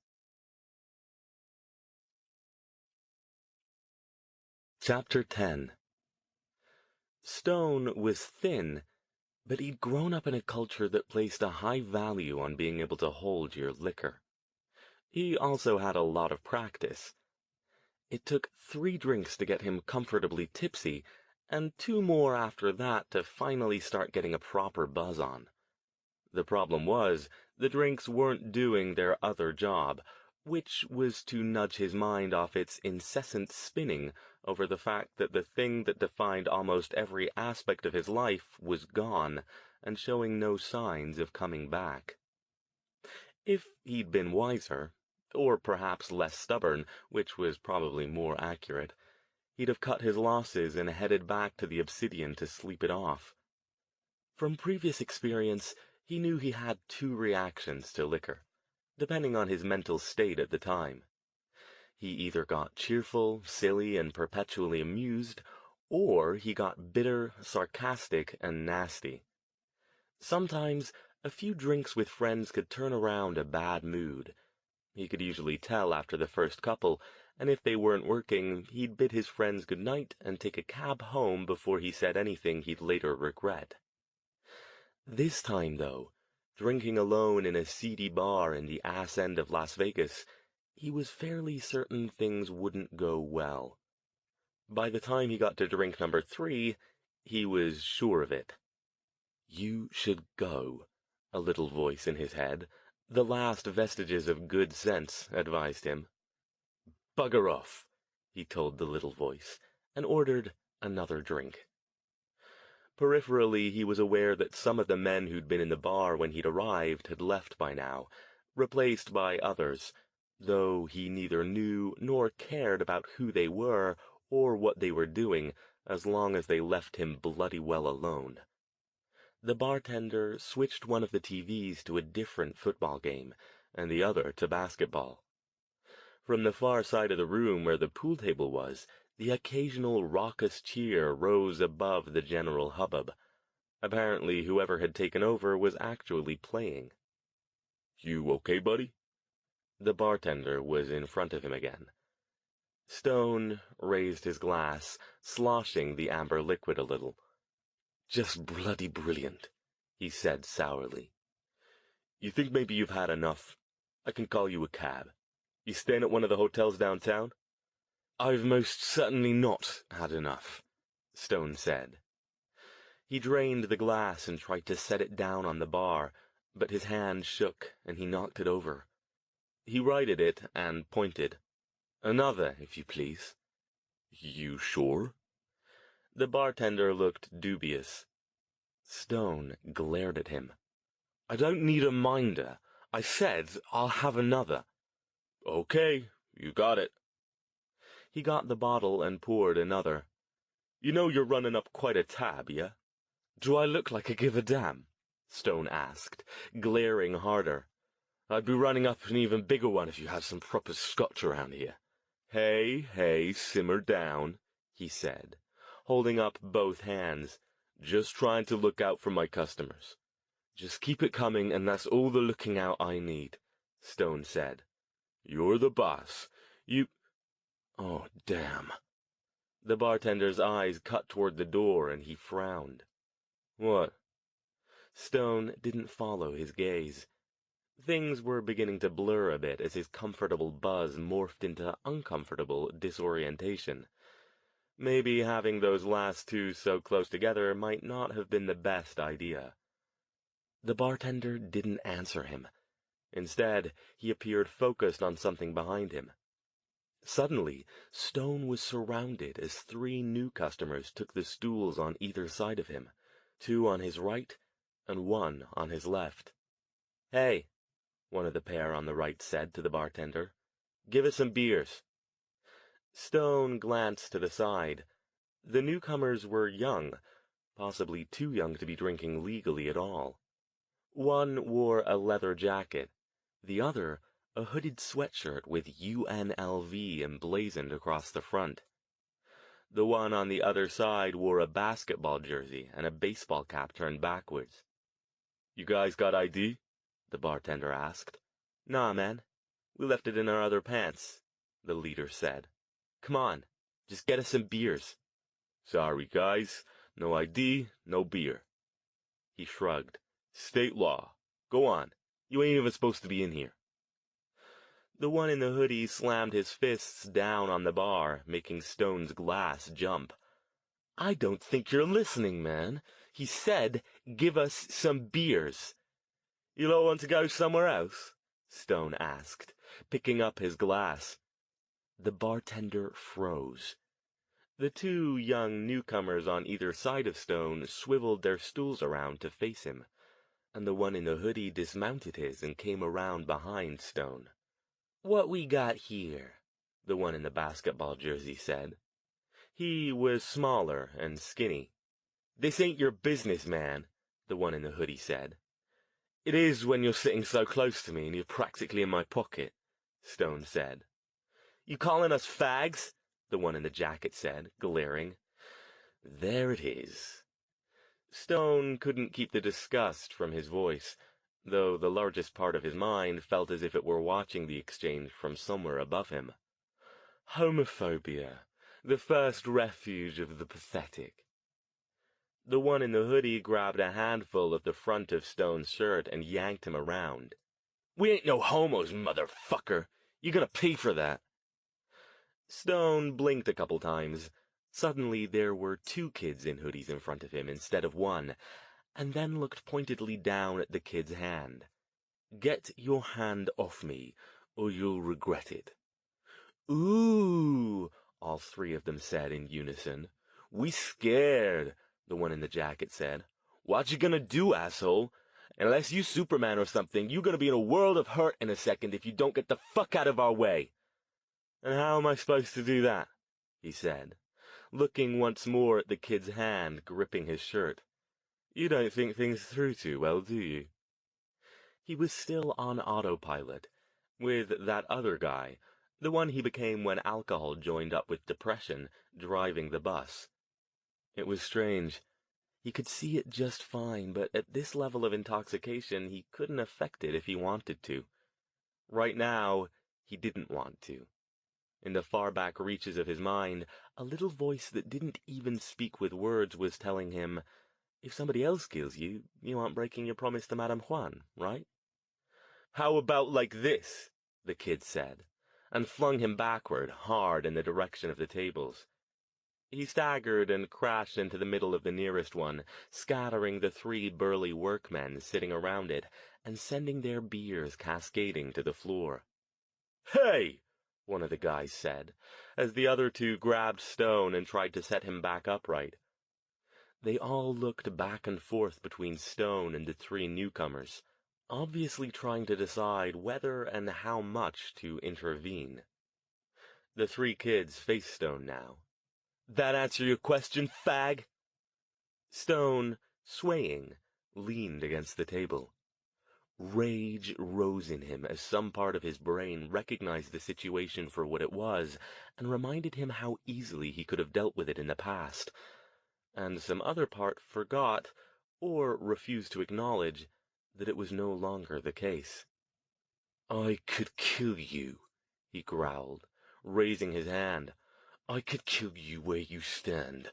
Chapter 10. Stone was thin, but he'd grown up in a culture that placed a high value on being able to hold your liquor. He also had a lot of practice. It took 3 drinks to get him comfortably tipsy, and 2 more after that to finally start getting a proper buzz on. The problem was, the drinks weren't doing their other job, which was to nudge his mind off its incessant spinning over the fact that the thing that defined almost every aspect of his life was gone and showing no signs of coming back. If he'd been wiser, or perhaps less stubborn, which was probably more accurate, he'd have cut his losses and headed back to the obsidian to sleep it off. From previous experience, he knew he had two reactions to liquor, depending on his mental state at the time. He either got cheerful, silly, and perpetually amused, or he got bitter, sarcastic, and nasty. Sometimes, a few drinks with friends could turn around a bad mood. He could usually tell after the first couple, and if they weren't working, he'd bid his friends good night and take a cab home before he said anything he'd later regret. This time, though, drinking alone in a seedy bar in the ass end of Las Vegas, he was fairly certain things wouldn't go well. By the time he got to drink number 3, he was sure of it. "You should go," a little voice in his head, the last vestiges of good sense, advised him. "Bugger off," he told the little voice, and ordered another drink. Peripherally, he was aware that some of the men who'd been in the bar when he'd arrived had left by now, replaced by others, though he neither knew nor cared about who they were or what they were doing, as long as they left him bloody well alone. The bartender switched one of the TVs to a different football game, and the other to basketball. From the far side of the room where the pool table was, the occasional raucous cheer rose above the general hubbub. Apparently whoever had taken over was actually playing. "You okay, buddy?" The bartender was in front of him again. Stone raised his glass, sloshing the amber liquid a little. "Just bloody brilliant," he said sourly. "You think maybe you've had enough? I can call you a cab. You staying at one of the hotels downtown?" "I've most certainly not had enough," Stone said. He drained the glass and tried to set it down on the bar, but his hand shook and he knocked it over. He righted it and pointed. "Another, if you please." "You sure?" The bartender looked dubious. Stone glared at him. "I don't need a minder. I said I'll have another." "Okay, you got it." He got the bottle and poured another. "You know you're running up quite a tab, yeah?" "Do I look like I give a damn?" Stone asked, glaring harder. "I'd be running up an even bigger one if you had some proper scotch around here." Hey, simmer down," he said, holding up both hands. "Just trying to look out for my customers." "Just keep it coming, and that's all the looking out I need," Stone said. "You're the boss. You—" "Oh, damn." The bartender's eyes cut toward the door, and he frowned. "What?" Stone didn't follow his gaze. Things were beginning to blur a bit as his comfortable buzz morphed into uncomfortable disorientation. Maybe having those last two so close together might not have been the best idea. The bartender didn't answer him. Instead, he appeared focused on something behind him. Suddenly, Stone was surrounded as 3 new customers took the stools on either side of him, 2 on his right and 1 on his left. "Hey," one of the pair on the right said to the bartender. "Give us some beers." Stone glanced to the side. The newcomers were young, possibly too young to be drinking legally at all. One wore a leather jacket, the other a hooded sweatshirt with UNLV emblazoned across the front. The one on the other side wore a basketball jersey and a baseball cap turned backwards. "You guys got ID?" the bartender asked. "Nah, man. We left it in our other pants," the leader said. "Come on, just get us some beers." "Sorry, guys. No ID, no beer." He shrugged. "State law. Go on. You ain't even supposed to be in here." The one in the hoodie slammed his fists down on the bar, making Stone's glass jump. "I don't think you're listening, man. He said, give us some beers." "You lot want to go somewhere else?" Stone asked, picking up his glass. The bartender froze. The two young newcomers on either side of Stone swiveled their stools around to face him, and the one in the hoodie dismounted his and came around behind Stone. "What we got here?" the one in the basketball jersey said. He was smaller and skinny. "This ain't your business, man," the one in the hoodie said. "It is when you're sitting so close to me and you're practically in my pocket," Stone said. "You calling us fags?" the one in the jacket said, glaring. "There it is." Stone couldn't keep the disgust from his voice, though the largest part of his mind felt as if it were watching the exchange from somewhere above him. Homophobia, the first refuge of the pathetic. The one in the hoodie grabbed a handful of the front of Stone's shirt and yanked him around. "We ain't no homos, motherfucker. You're gonna pay for that." Stone blinked a couple times. Suddenly there were two kids in hoodies in front of him instead of one, and then looked pointedly down at the kid's hand. "Get your hand off me, or you'll regret it." "Ooh," all three of them said in unison. "We scared," the one in the jacket said. "What you gonna do, asshole? Unless you Superman or something, you gonna be in a world of hurt in a second if you don't get the fuck out of our way." "And how am I supposed to do that?" he said, looking once more at the kid's hand gripping his shirt. "You don't think things through too well, do you?" He was still on autopilot, with that other guy, the one he became when alcohol joined up with depression, driving the bus. It was strange. He could see it just fine, but at this level of intoxication he couldn't affect it if he wanted to. Right now, he didn't want to. In the far back reaches of his mind, a little voice that didn't even speak with words was telling him, "If somebody else kills you, you aren't breaking your promise to Madame Juan, right?" "How about like this?" the kid said, and flung him backward, hard in the direction of the tables. He staggered and crashed into the middle of the nearest one, scattering the three burly workmen sitting around it, and sending their beers cascading to the floor. "Hey!" one of the guys said, as the other two grabbed Stone and tried to set him back upright. They all looked back and forth between Stone and the three newcomers, obviously trying to decide whether and how much to intervene. The three kids faced Stone now. "That answer your question, fag?" Stone, swaying, leaned against the table. Rage rose in him as some part of his brain recognized the situation for what it was and reminded him how easily he could have dealt with it in the past, and some other part forgot, or refused to acknowledge, that it was no longer the case. "I could kill you," he growled, raising his hand. "I could kill you where you stand."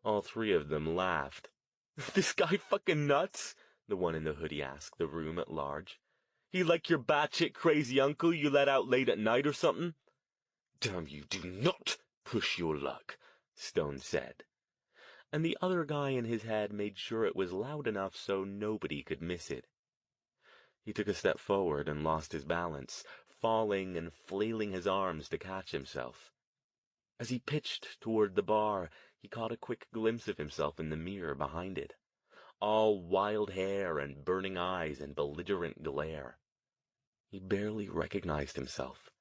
All three of them laughed. "This guy fucking nuts?" the one in the hoodie asked the room at large. "He like your batshit crazy uncle you let out late at night or something?" "Damn you, do not push your luck," Stone said. And the other guy in his head made sure it was loud enough so nobody could miss it. He took a step forward and lost his balance, falling and flailing his arms to catch himself. As he pitched toward the bar, he caught a quick glimpse of himself in the mirror behind it, all wild hair and burning eyes and belligerent glare. He barely recognized himself.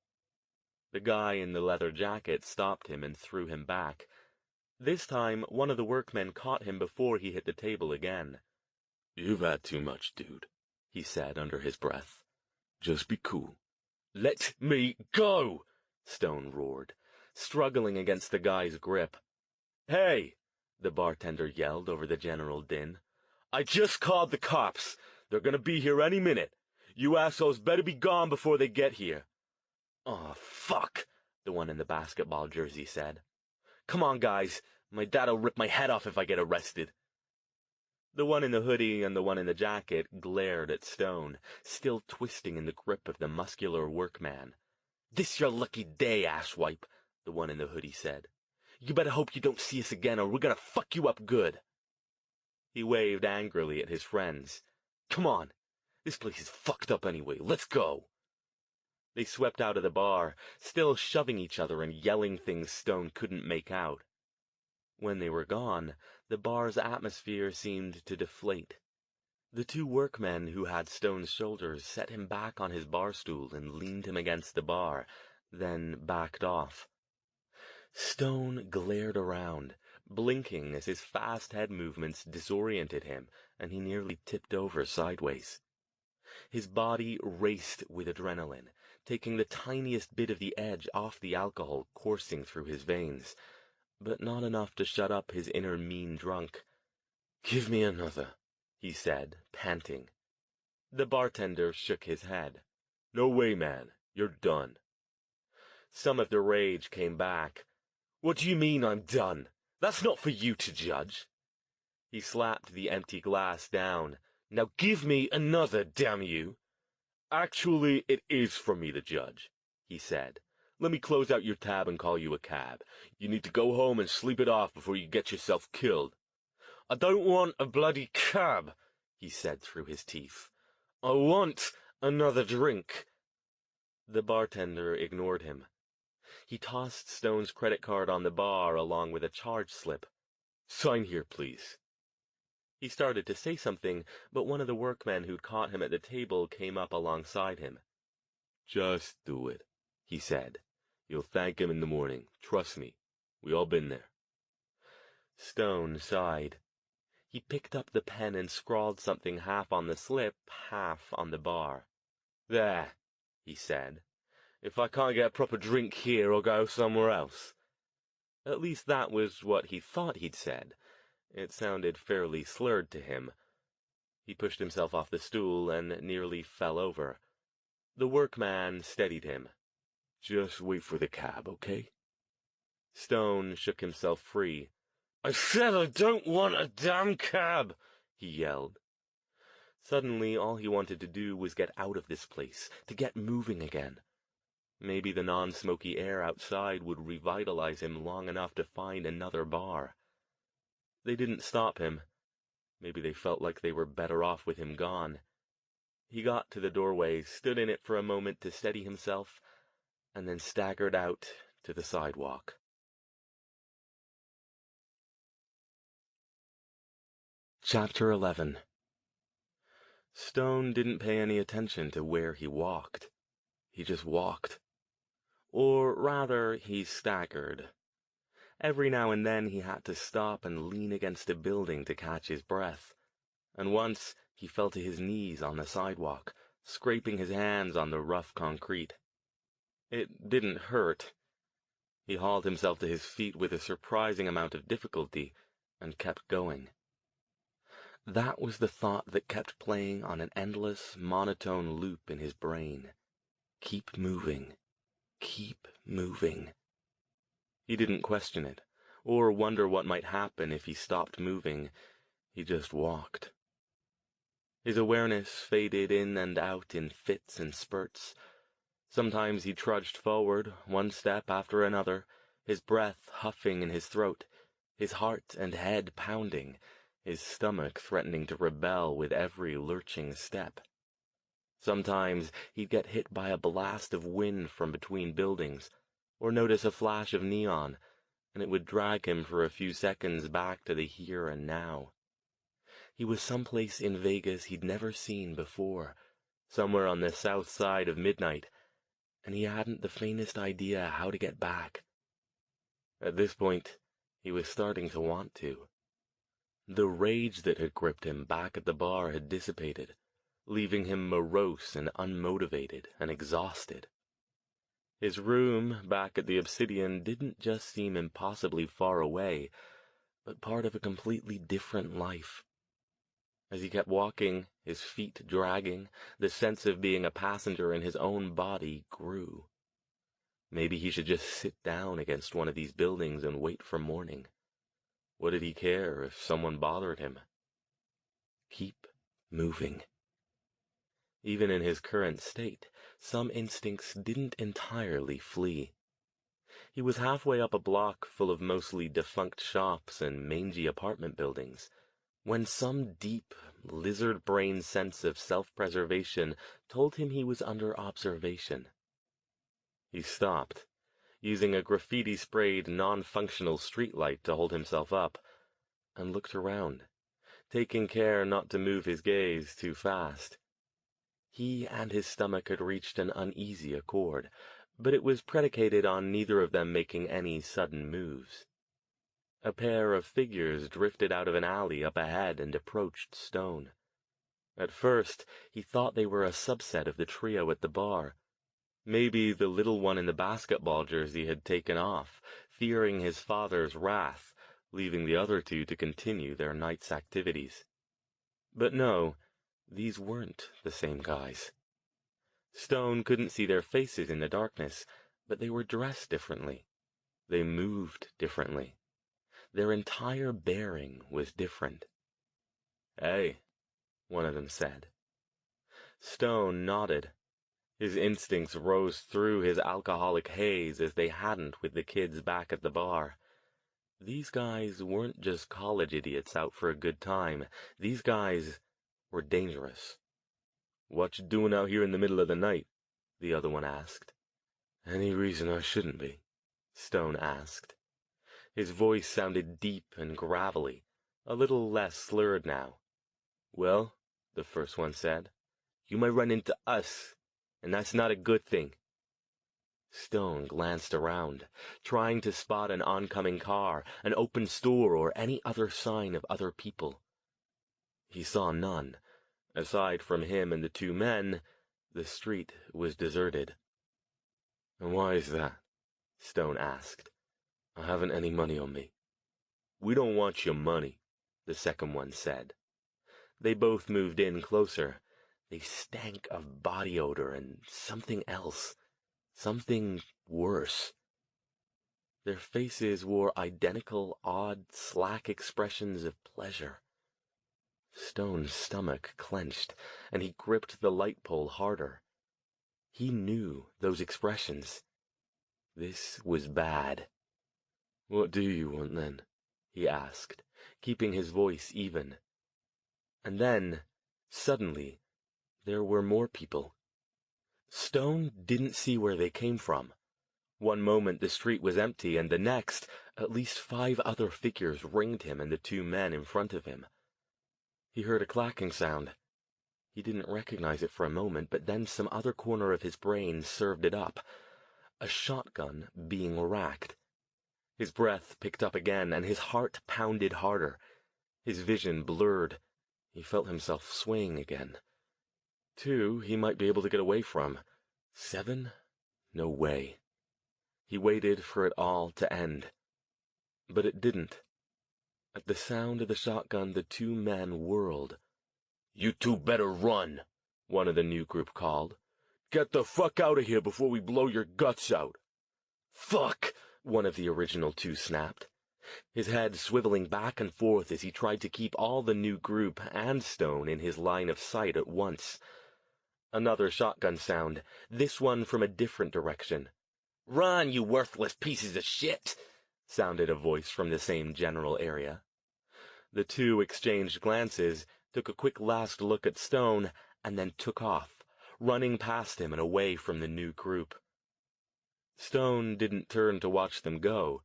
The guy in the leather jacket stopped him and threw him back. This time, one of the workmen caught him before he hit the table again. "You've had too much, dude," he said under his breath. "Just be cool." "Let me go!" Stone roared, struggling against the guy's grip. "Hey!" the bartender yelled over the general din. "I just called the cops. They're gonna be here any minute. You assholes better be gone before they get here." "Aw, fuck," the one in the basketball jersey said. "Come on, guys. My dad'll rip my head off if I get arrested." The one in the hoodie and the one in the jacket glared at Stone, still twisting in the grip of the muscular workman. "This your lucky day, asswipe," the one in the hoodie said. "You better hope you don't see us again or we're gonna fuck you up good." He waved angrily at his friends. "Come on. This place is fucked up anyway. Let's go." They swept out of the bar, still shoving each other and yelling things Stone couldn't make out. When they were gone, the bar's atmosphere seemed to deflate. The two workmen who had Stone's shoulders set him back on his bar stool and leaned him against the bar, then backed off. Stone glared around, blinking as his fast head movements disoriented him, and he nearly tipped over sideways. His body raced with adrenaline, taking the tiniest bit of the edge off the alcohol coursing through his veins, but not enough to shut up his inner mean drunk. "Give me another," he said, panting. The bartender shook his head. "No way, man. You're done." Some of the rage came back. "What do you mean I'm done? That's not for you to judge." He slapped the empty glass down. "Now give me another, damn you." "Actually, it is for me to judge," he said. "Let me close out your tab and call you a cab. You need to go home and sleep it off before you get yourself killed." "I don't want a bloody cab," he said through his teeth. "I want another drink." The bartender ignored him. He tossed Stone's credit card on the bar along with a charge slip. "Sign here, please." He started to say something, but one of the workmen who'd caught him at the table came up alongside him. "Just do it," he said. "You'll thank him in the morning. Trust me. We all been there." Stone sighed. He picked up the pen and scrawled something half on the slip, half on the bar. "There," he said. "If I can't get a proper drink here, I'll go somewhere else." At least that was what he thought he'd said. It sounded fairly slurred to him. He pushed himself off the stool and nearly fell over. The workman steadied him. "Just wait for the cab, okay?" Stone shook himself free. "I said I don't want a damn cab!" he yelled. Suddenly, all he wanted to do was get out of this place, to get moving again. Maybe the non-smoky air outside would revitalize him long enough to find another bar. They didn't stop him. Maybe they felt like they were better off with him gone. He got to the doorway, stood in it for a moment to steady himself, and then staggered out to the sidewalk. Chapter 11. Stone didn't pay any attention to where he walked. He just walked. Or rather, he staggered. Every now and then he had to stop and lean against a building to catch his breath. And once he fell to his knees on the sidewalk, scraping his hands on the rough concrete. It didn't hurt. He hauled himself to his feet with a surprising amount of difficulty and kept going. That was the thought that kept playing on an endless, monotone loop in his brain. Keep moving. Keep moving. He didn't question it, or wonder what might happen if he stopped moving. He just walked. His awareness faded in and out in fits and spurts. Sometimes he trudged forward, one step after another, his breath huffing in his throat, his heart and head pounding, his stomach threatening to rebel with every lurching step. Sometimes he'd get hit by a blast of wind from between buildings, or notice a flash of neon, and it would drag him for a few seconds back to the here and now. He was someplace in Vegas he'd never seen before, somewhere on the south side of midnight, and he hadn't the faintest idea how to get back. At this point, he was starting to want to. The rage that had gripped him back at the bar had dissipated, leaving him morose and unmotivated and exhausted. His room back at the Obsidian didn't just seem impossibly far away, but part of a completely different life. As he kept walking, his feet dragging, the sense of being a passenger in his own body grew. Maybe he should just sit down against one of these buildings and wait for morning. What did he care if someone bothered him? Keep moving. Even in his current state, some instincts didn't entirely flee. He was halfway up a block full of mostly defunct shops and mangy apartment buildings, when some deep, lizard-brain sense of self-preservation told him he was under observation. He stopped, using a graffiti-sprayed, non-functional streetlight to hold himself up, and looked around, taking care not to move his gaze too fast. He and his stomach had reached an uneasy accord, but it was predicated on neither of them making any sudden moves. A pair of figures drifted out of an alley up ahead and approached Stone. At first, he thought they were a subset of the trio at the bar. Maybe the little one in the basketball jersey had taken off, fearing his father's wrath, leaving the other two to continue their night's activities. But no, these weren't the same guys. Stone couldn't see their faces in the darkness, but they were dressed differently. They moved differently. Their entire bearing was different. "Hey," one of them said. Stone nodded. His instincts rose through his alcoholic haze as they hadn't with the kids back at the bar. These guys weren't just college idiots out for a good time. These guys were dangerous. "What you doing out here in the middle of the night?" the other one asked. "Any reason I shouldn't be?" Stone asked. His voice sounded deep and gravelly, a little less slurred now. "Well," the first one said, "you might run into us, and that's not a good thing." Stone glanced around, trying to spot an oncoming car, an open store, or any other sign of other people. He saw none. Aside from him and the two men, the street was deserted. "And why is that?" Stone asked. "I haven't any money on me." "We don't want your money," the second one said. They both moved in closer. They stank of body odor and something else. Something worse. Their faces wore identical, odd, slack expressions of pleasure. Stone's stomach clenched, and he gripped the light pole harder. He knew those expressions. This was bad. "What do you want, then?" he asked, keeping his voice even. And then, suddenly, there were more people. Stone didn't see where they came from. One moment the street was empty, and the next, at least 5 other figures ringed him and the two men in front of him. He heard a clacking sound. He didn't recognize it for a moment, but then some other corner of his brain served it up. A shotgun being racked. His breath picked up again, and his heart pounded harder. His vision blurred. He felt himself swaying again. 2 he might be able to get away from. 7? No way. He waited for it all to end. But it didn't. At the sound of the shotgun, the two men whirled. "You two better run," one of the new group called. "Get the fuck out of here before we blow your guts out." "Fuck!" one of the original 2 snapped, his head swiveling back and forth as he tried to keep all the new group and Stone in his line of sight at once. Another shotgun sound, this one from a different direction. "Run, you worthless pieces of shit!" sounded a voice from the same general area. The 2 exchanged glances, took a quick last look at Stone, and then took off, running past him and away from the new group. Stone didn't turn to watch them go.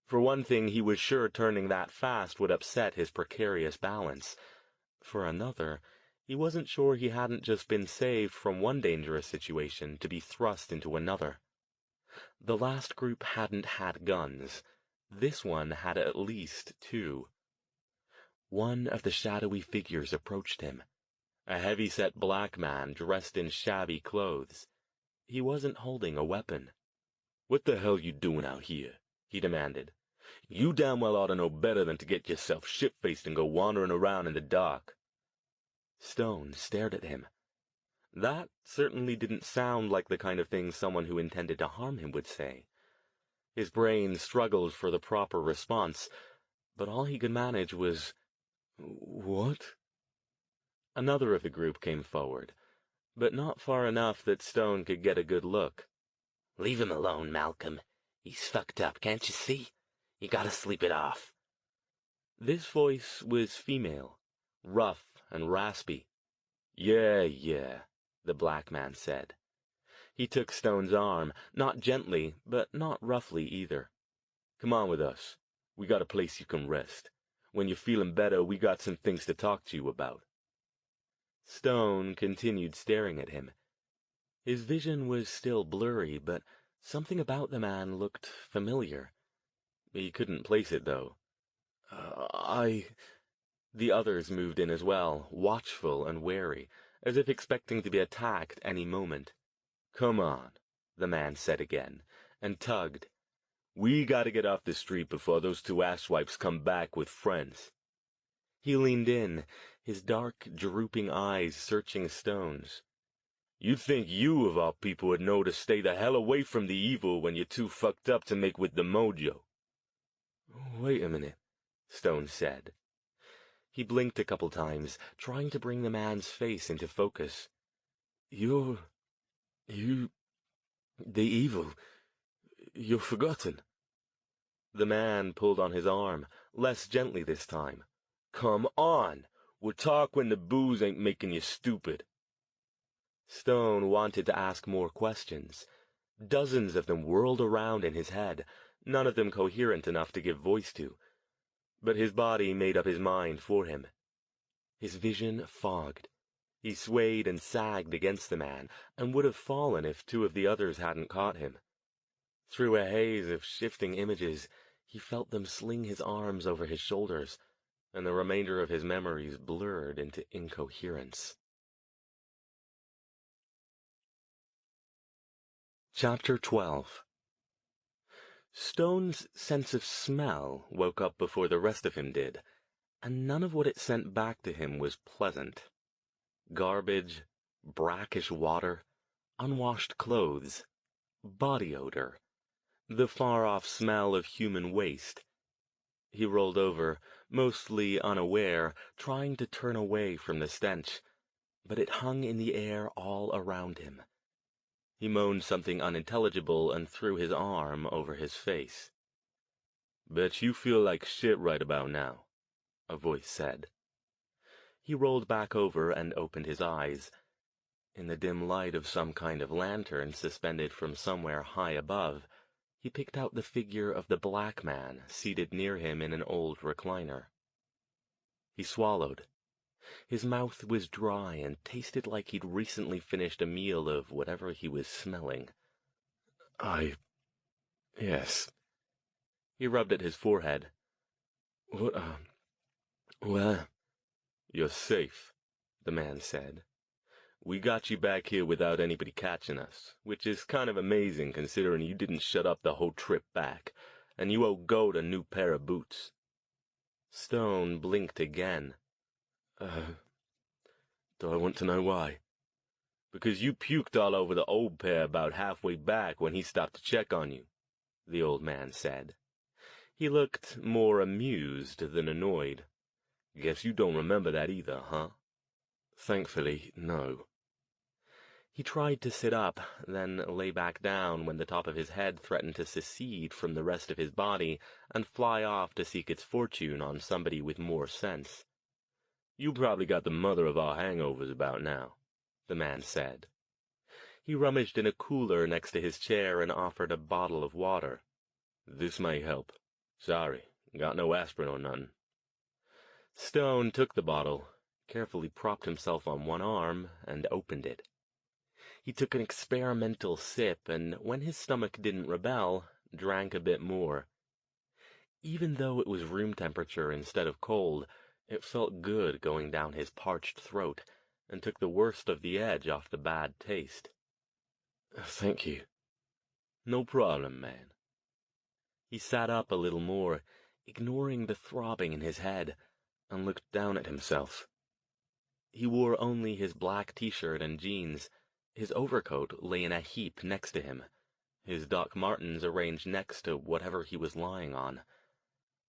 For one thing, he was sure turning that fast would upset his precarious balance. For another, he wasn't sure he hadn't just been saved from one dangerous situation to be thrust into another. The last group hadn't had guns. This one had at least 2. One of the shadowy figures approached him, a heavy-set black man dressed in shabby clothes. He wasn't holding a weapon. "What the hell you doing out here?" he demanded. "You damn well ought to know better than to get yourself shit-faced and go wandering around in the dark." Stone stared at him. That certainly didn't sound like the kind of thing someone who intended to harm him would say. His brain struggled for the proper response, but all he could manage was, "What?" Another of the group came forward, but not far enough that Stone could get a good look. "Leave him alone, Malcolm. He's fucked up, can't you see? You gotta sleep it off." This voice was female, rough and raspy. Yeah, the black man said. He took Stone's arm, not gently, but not roughly either. "Come on with us. We got a place you can rest. When you're feeling better, we got some things to talk to you about." Stone continued staring at him. His vision was still blurry, but something about the man looked familiar. He couldn't place it, though. The others moved in as well, watchful and wary, as if expecting to be attacked any moment. "Come on," the man said again, and tugged. "We gotta get off the street before those two asswipes come back with friends." He leaned in, his dark, drooping eyes searching Stone's. "You'd think you, of all people, would know to stay the hell away from the evil when you're too fucked up to make with the mojo." "Wait a minute," Stone said. He blinked a couple times, trying to bring the man's face into focus. The evil. You're forgotten." The man pulled on his arm, less gently this time. "Come on! We'll talk when the booze ain't making you stupid." Stone wanted to ask more questions. Dozens of them whirled around in his head, none of them coherent enough to give voice to. But his body made up his mind for him. His vision fogged. He swayed and sagged against the man, and would have fallen if two of the others hadn't caught him. Through a haze of shifting images, he felt them sling his arms over his shoulders, and the remainder of his memories blurred into incoherence. Chapter 12. Stone's sense of smell woke up before the rest of him did, and none of what it sent back to him was pleasant. Garbage, brackish water, unwashed clothes, body odor, the far-off smell of human waste. He rolled over, mostly unaware, trying to turn away from the stench, but it hung in the air all around him. He moaned something unintelligible and threw his arm over his face. "Bet you feel like shit right about now," a voice said. He rolled back over and opened his eyes. In the dim light of some kind of lantern suspended from somewhere high above, he picked out the figure of the black man seated near him in an old recliner. He swallowed. His mouth was dry and tasted like he'd recently finished a meal of whatever he was smelling. Yes. He rubbed at his forehead. Where? "You're safe," the man said. "We got you back here without anybody catching us, which is kind of amazing considering you didn't shut up the whole trip back, and you owe Gold a new pair of boots." Stone blinked again. Do I want to know why?" "Because you puked all over the old pair about halfway back when he stopped to check on you," the old man said. He looked more amused than annoyed. "Guess you don't remember that either, huh?" "Thankfully, no." He tried to sit up, then lay back down when the top of his head threatened to secede from the rest of his body and fly off to seek its fortune on somebody with more sense. "You probably got the mother of our hangovers about now," the man said. He rummaged in a cooler next to his chair and offered a bottle of water. "This may help. Sorry, got no aspirin or none." Stone took the bottle, carefully propped himself on one arm, and opened it. He took an experimental sip, and when his stomach didn't rebel, drank a bit more. Even though it was room temperature instead of cold, it felt good going down his parched throat, and took the worst of the edge off the bad taste. "Thank you." "No problem, man." He sat up a little more, ignoring the throbbing in his head, and looked down at himself. He wore only his black t-shirt and jeans. His overcoat lay in a heap next to him, his Doc Martens arranged next to whatever he was lying on.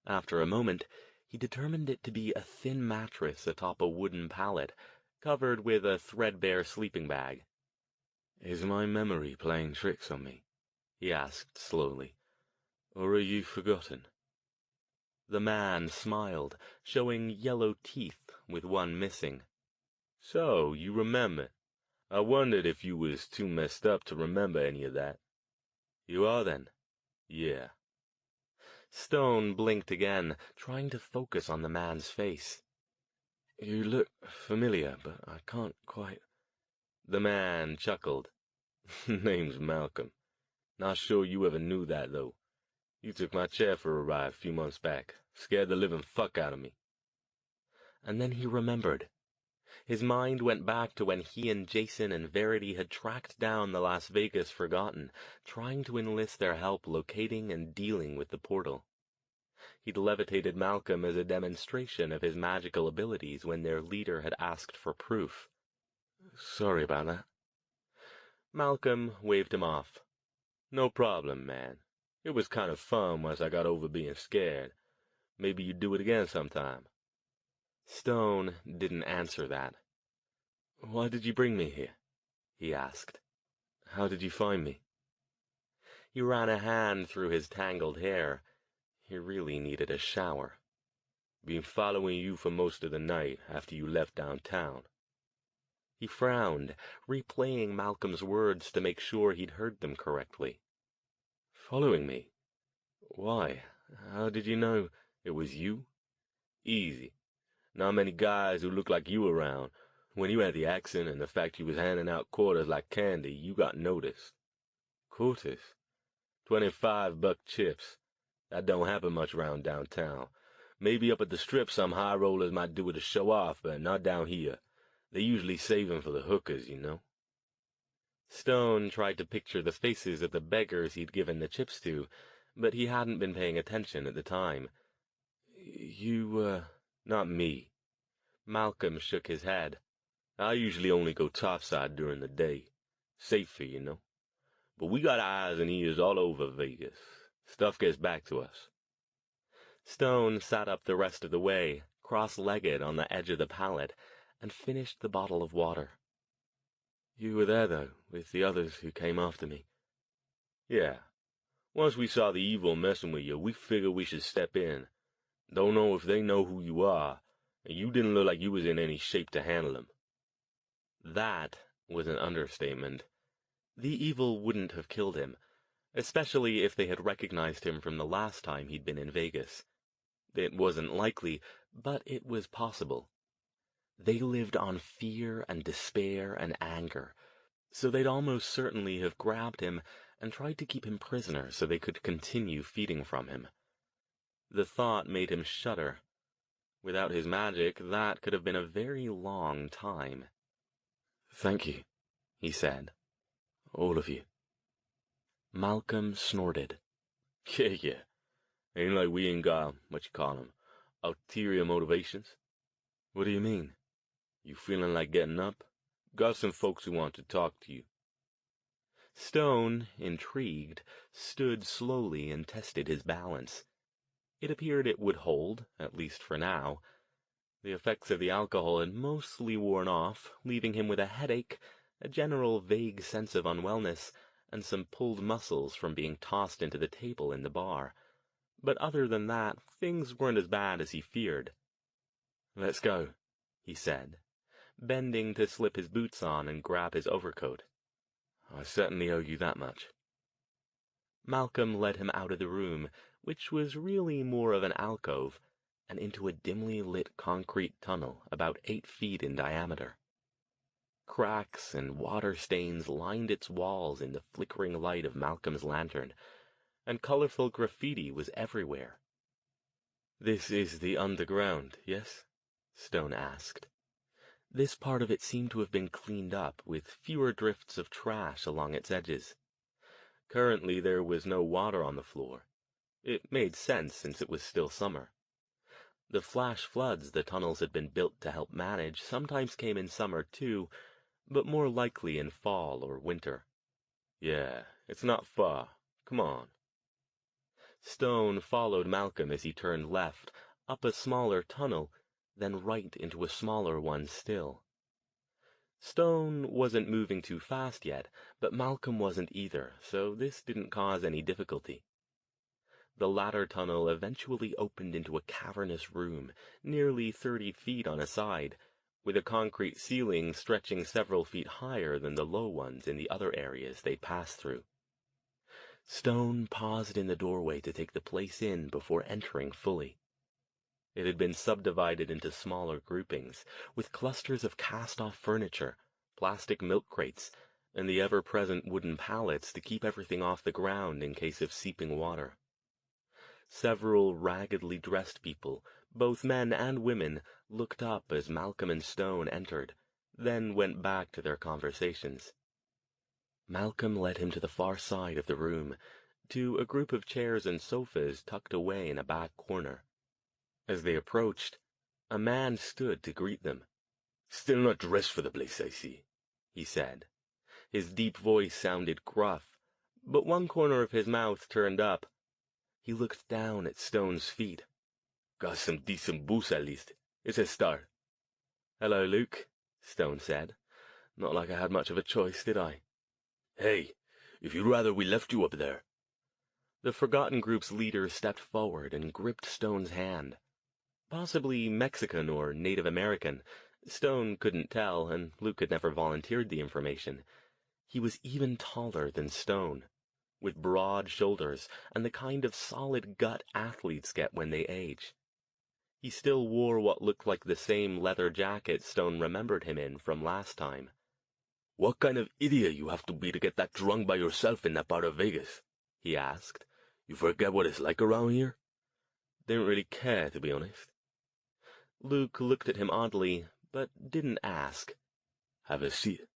After a moment, he determined it to be a thin mattress atop a wooden pallet, covered with a threadbare sleeping bag. "Is my memory playing tricks on me?" he asked slowly. "Or are you forgotten?" The man smiled, showing yellow teeth with one missing. "So, you remember. I wondered if you was too messed up to remember any of that. You are, then? Yeah. Stone blinked again, trying to focus on the man's face. You look familiar, but I can't quite... The man chuckled. Name's Malcolm. Not sure you ever knew that, though. You took my chair for a ride a few months back. Scared the living fuck out of me. And then he remembered. His mind went back to when he and Jason and Verity had tracked down the Las Vegas Forgotten, trying to enlist their help locating and dealing with the portal. He'd levitated Malcolm as a demonstration of his magical abilities when their leader had asked for proof. Sorry about that. Malcolm waved him off. No problem, man. It was kind of fun once I got over being scared. Maybe you'd do it again sometime. Stone didn't answer that. Why did you bring me here? He asked. How did you find me? He ran a hand through his tangled hair. He really needed a shower. Been following you for most of the night after you left downtown. He frowned, replaying Malcolm's words to make sure he'd heard them correctly. Following me? Why? How did you know it was you? Easy. Not many guys who look like you around. When you had the accent and the fact you was handing out quarters like candy, you got noticed. Quarters? 25-buck chips. That don't happen much round downtown. Maybe up at the Strip some high rollers might do it to show off, but not down here. They usually save 'em for the hookers, you know. Stone tried to picture the faces of the beggars he'd given the chips to, but he hadn't been paying attention at the time. Not me. Malcolm shook his head. I usually only go topside during the day. Safer, you know. But we got eyes and ears all over Vegas. Stuff gets back to us. Stone sat up the rest of the way, cross-legged on the edge of the pallet, and finished the bottle of water. You were there, though, with the others who came after me. Yeah. Once we saw the evil messing with you, we figured we should step in. Don't know if they know who you are, and you didn't look like you was in any shape to handle them. That was an understatement. The evil wouldn't have killed him, especially if they had recognized him from the last time he'd been in Vegas. It wasn't likely, but it was possible. They lived on fear and despair and anger, so they'd almost certainly have grabbed him and tried to keep him prisoner so they could continue feeding from him. The thought made him shudder. Without his magic, that could have been a very long time. Thank you, he said. All of you. Malcolm snorted. Yeah. Ain't like we ain't got, ulterior motivations. What do you mean? You feeling like getting up? Got some folks who want to talk to you. Stone, intrigued, stood slowly and tested his balance. It appeared it would hold, at least for now. The effects of the alcohol had mostly worn off, leaving him with a headache, a general vague sense of unwellness, and some pulled muscles from being tossed into the table in the bar. But other than that, things weren't as bad as he feared. Let's go, he said, bending to slip his boots on and grab his overcoat. I certainly owe you that much. Malcolm led him out of the room, which was really more of an alcove, and into a dimly lit concrete tunnel about 8 feet in diameter. Cracks and water stains lined its walls in the flickering light of Malcolm's lantern, and colorful graffiti was everywhere. This is the underground, yes? Stone asked. This part of it seemed to have been cleaned up, with fewer drifts of trash along its edges. Currently there was no water on the floor. It made sense since it was still summer. The flash floods the tunnels had been built to help manage sometimes came in summer too, but more likely in fall or winter. Yeah, it's not far. Come on. Stone followed Malcolm as he turned left, up a smaller tunnel, then right into a smaller one still. Stone wasn't moving too fast yet, but Malcolm wasn't either, so this didn't cause any difficulty. The latter tunnel eventually opened into a cavernous room, nearly 30 feet on a side, with a concrete ceiling stretching several feet higher than the low ones in the other areas they'd passed through. Stone paused in the doorway to take the place in before entering fully. It had been subdivided into smaller groupings, with clusters of cast-off furniture, plastic milk crates, and the ever-present wooden pallets to keep everything off the ground in case of seeping water. Several raggedly dressed people, both men and women, looked up as Malcolm and Stone entered, then went back to their conversations. Malcolm led him to the far side of the room, to a group of chairs and sofas tucked away in a back corner. As they approached, a man stood to greet them. "Still not dressed for the place, I see," he said. His deep voice sounded gruff, but one corner of his mouth turned up. He looked down at Stone's feet. "Got some decent boots at least. It's a start." "Hello, Luke," Stone said. "Not like I had much of a choice, did I?" "Hey, if you'd rather we left you up there." The Forgotten Group's leader stepped forward and gripped Stone's hand. Possibly Mexican or Native American. Stone couldn't tell, and Luke had never volunteered the information. He was even taller than Stone, with broad shoulders and the kind of solid gut athletes get when they age. He still wore what looked like the same leather jacket Stone remembered him in from last time. "What kind of idiot you have to be to get that drunk by yourself in that part of Vegas?" he asked. "You forget what it's like around here?" Didn't really care, to be honest. Luke looked at him oddly, but didn't ask. "Have a seat,"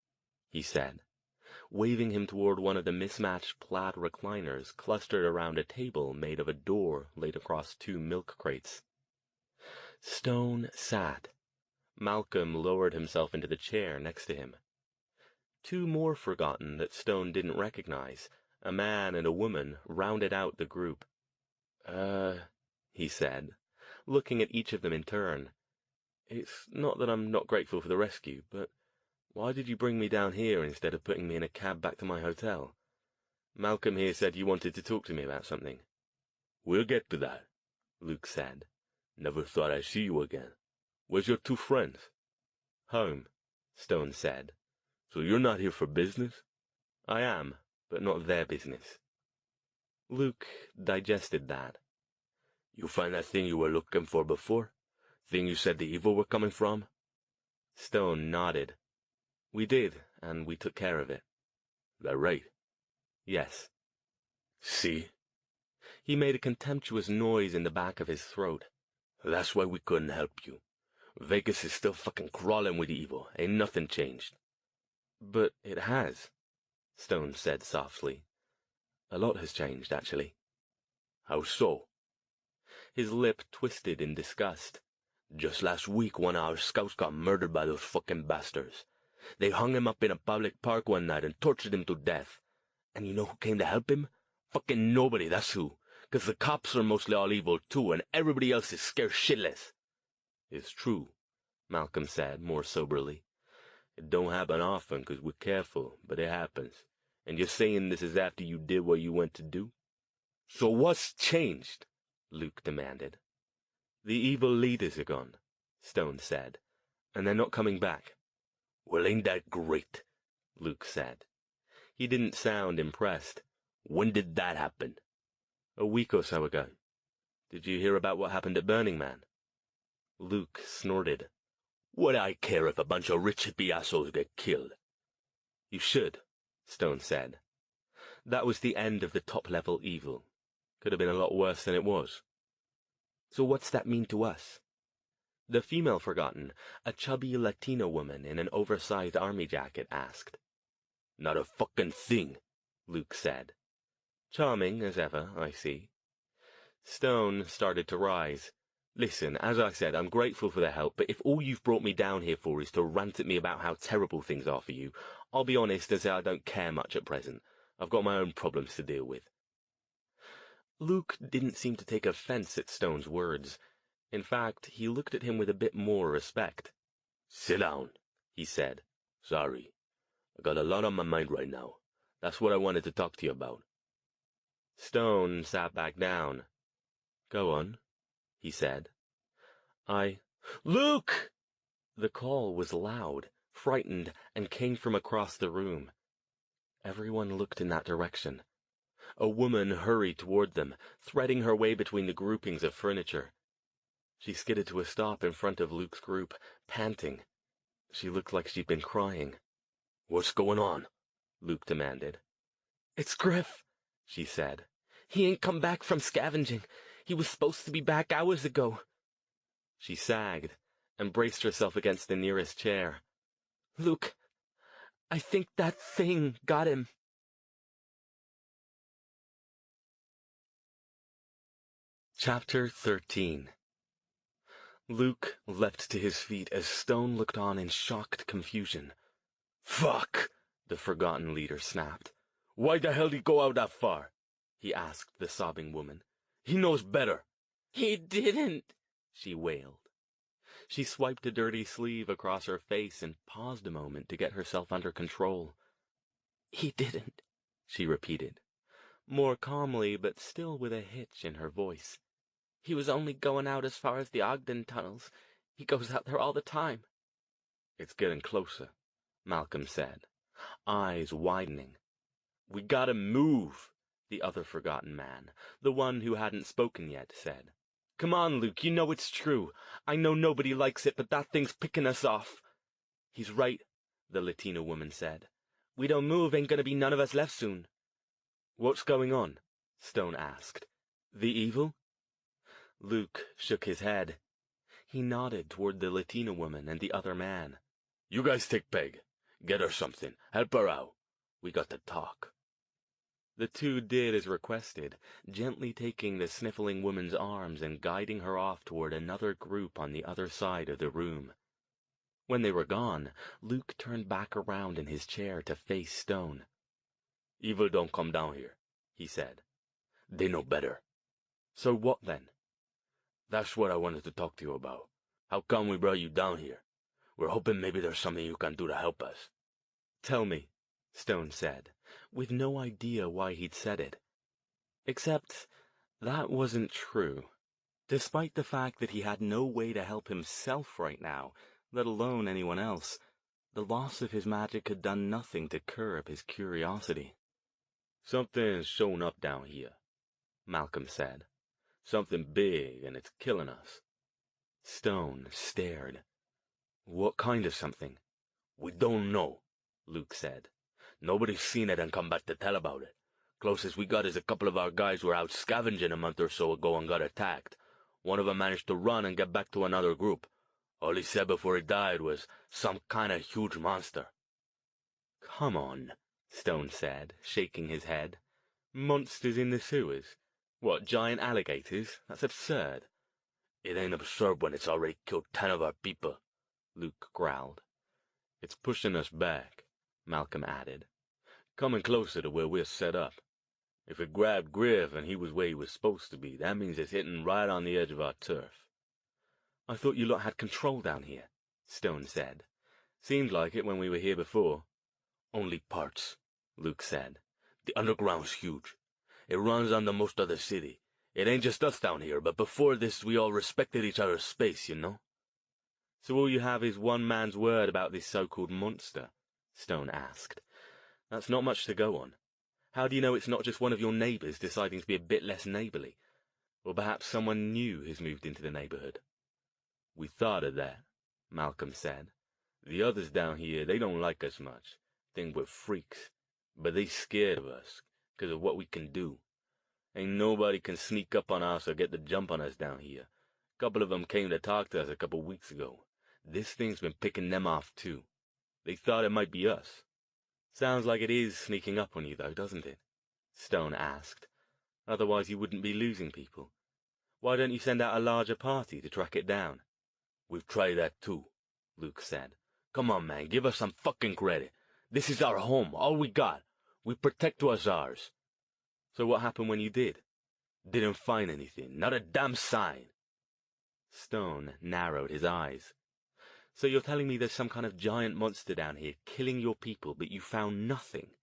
he said, waving him toward one of the mismatched plaid recliners clustered around a table made of a door laid across two milk crates. Stone sat. Malcolm lowered himself into the chair next to him. Two more Forgotten that Stone didn't recognize, a man and a woman, rounded out the group. He said, looking at each of them in turn. "It's not that I'm not grateful for the rescue, but why did you bring me down here instead of putting me in a cab back to my hotel? Malcolm here said you wanted to talk to me about something." "We'll get to that," Luke said. "Never thought I'd see you again. Where's your two friends?" "Home," Stone said. "So you're not here for business?" "I am, but not their business." Luke digested that. "You find that thing you were looking for before? Thing you said the evil were coming from?" Stone nodded. "We did, and we took care of it." "That right?" "Yes." "See?" He made a contemptuous noise in the back of his throat. "That's why we couldn't help you. Vegas is still fucking crawling with evil. Ain't nothing changed." "But it has," Stone said softly. "A lot has changed, actually." "How so?" His lip twisted in disgust. "Just last week one of our scouts got murdered by those fucking bastards. They hung him up in a public park one night and tortured him to death. And you know who came to help him? Fucking nobody, that's who. 'Cause the cops are mostly all evil too, and everybody else is scared shitless." "It's true," Malcolm said, more soberly. "It don't happen often 'cause we're careful, but it happens. And you're saying this is after you did what you went to do?" "So what's changed?" Luke demanded. "The evil leaders are gone," Stone said, "and they're not coming back." "Well, ain't that great?" Luke said. He didn't sound impressed. "When did that happen?" "A week or so ago. Did you hear about what happened at Burning Man?" Luke snorted. "What do I care if a bunch of rich hippie assholes get killed?" "You should," Stone said. "That was the end of the top-level evil. Could have been a lot worse than it was." "So what's that mean to us?" The female Forgotten, a chubby Latino woman in an oversized army jacket, asked. "Not a fucking thing," Luke said. "Charming as ever, I see." Stone started to rise. "Listen, as I said, I'm grateful for the help, but if all you've brought me down here for is to rant at me about how terrible things are for you, I'll be honest and say I don't care much at present. I've got my own problems to deal with." Luke didn't seem to take offense at Stone's words. In fact, he looked at him with a bit more respect. "Sit down," he said. "Sorry. I got a lot on my mind right now. That's what I wanted to talk to you about." Stone sat back down. "Go on," he said. "Luke!" The call was loud, frightened, and came from across the room. Everyone looked in that direction. A woman hurried toward them, threading her way between the groupings of furniture. She skidded to a stop in front of Luke's group, panting. She looked like she'd been crying. "What's going on?" Luke demanded. "It's Griff," she said. "He ain't come back from scavenging. He was supposed to be back hours ago." She sagged and braced herself against the nearest chair. "Luke, I think that thing got him." Chapter 13. Luke leapt to his feet as Stone looked on in shocked confusion. "Fuck!" the Forgotten Leader snapped. "Why the hell did he go out that far?" he asked the sobbing woman. "He knows better." "He didn't," she wailed. She swiped a dirty sleeve across her face and paused a moment to get herself under control. "He didn't," she repeated, more calmly but still with a hitch in her voice. "He was only going out as far as the Ogden tunnels. He goes out there all the time." "It's getting closer," Malcolm said, eyes widening. "We gotta move," the other forgotten man, the one who hadn't spoken yet, said. "Come on, Luke, you know it's true. I know nobody likes it, but that thing's picking us off." "He's right," the Latina woman said. "We don't move, ain't gonna be none of us left soon." "What's going on?" Stone asked. "The evil?" Luke shook his head. He nodded toward the Latina woman and the other man. "You guys take Peg. Get her something. Help her out. We got to talk." The two did as requested, gently taking the sniffling woman's arms and guiding her off toward another group on the other side of the room. When they were gone, Luke turned back around in his chair to face Stone. "Evil don't come down here," he said. "They know better." "So what then?" "That's what I wanted to talk to you about. How come we brought you down here? We're hoping maybe there's something you can do to help us." "Tell me," Stone said, with no idea why he'd said it. Except that wasn't true. Despite the fact that he had no way to help himself right now, let alone anyone else, the loss of his magic had done nothing to curb his curiosity. "Something's shown up down here," Malcolm said. "Something big, and it's killing us." Stone stared. "What kind of something?" "We don't know," Luke said. "Nobody's seen it and come back to tell about it. Closest we got is a couple of our guys were out scavenging a month or so ago and got attacked. One of them managed to run and get back to another group. All he said before he died was some kind of huge monster." "Come on," Stone said, shaking his head. "Monsters in the sewers? What, giant alligators? That's absurd." "It ain't absurd when it's already killed 10 of our people," Luke growled. "It's pushing us back," Malcolm added. "Coming closer to where we're set up. If it grabbed Griff and he was where he was supposed to be, that means it's hitting right on the edge of our turf." "I thought you lot had control down here," Stone said. "Seemed like it when we were here before." "Only parts," Luke said. "The underground's huge. It runs under most of the city. It ain't just us down here, but before this we all respected each other's space, you know?" "So all you have is one man's word about this so-called monster?" Stone asked. "That's not much to go on. How do you know it's not just one of your neighbors deciding to be a bit less neighborly? Or perhaps someone new has moved into the neighborhood?" "We thought of that," Malcolm said. "The others down here, they don't like us much. Think we're freaks. But they scared of us, 'cause of what we can do. Ain't nobody can sneak up on us or get the jump on us down here. A couple of them came to talk to us a couple weeks ago. This thing's been picking them off, too. They thought it might be us." "Sounds like it is sneaking up on you, though, doesn't it?" Stone asked. "Otherwise you wouldn't be losing people. Why don't you send out a larger party to track it down?" "We've tried that, too," Luke said. "Come on, man, give us some fucking credit. This is our home, all we got. We protect what's ours." "So what happened when you did?" "Didn't find anything, not a damn sign." Stone narrowed his eyes. "So you're telling me there's some kind of giant monster down here killing your people, but you found nothing?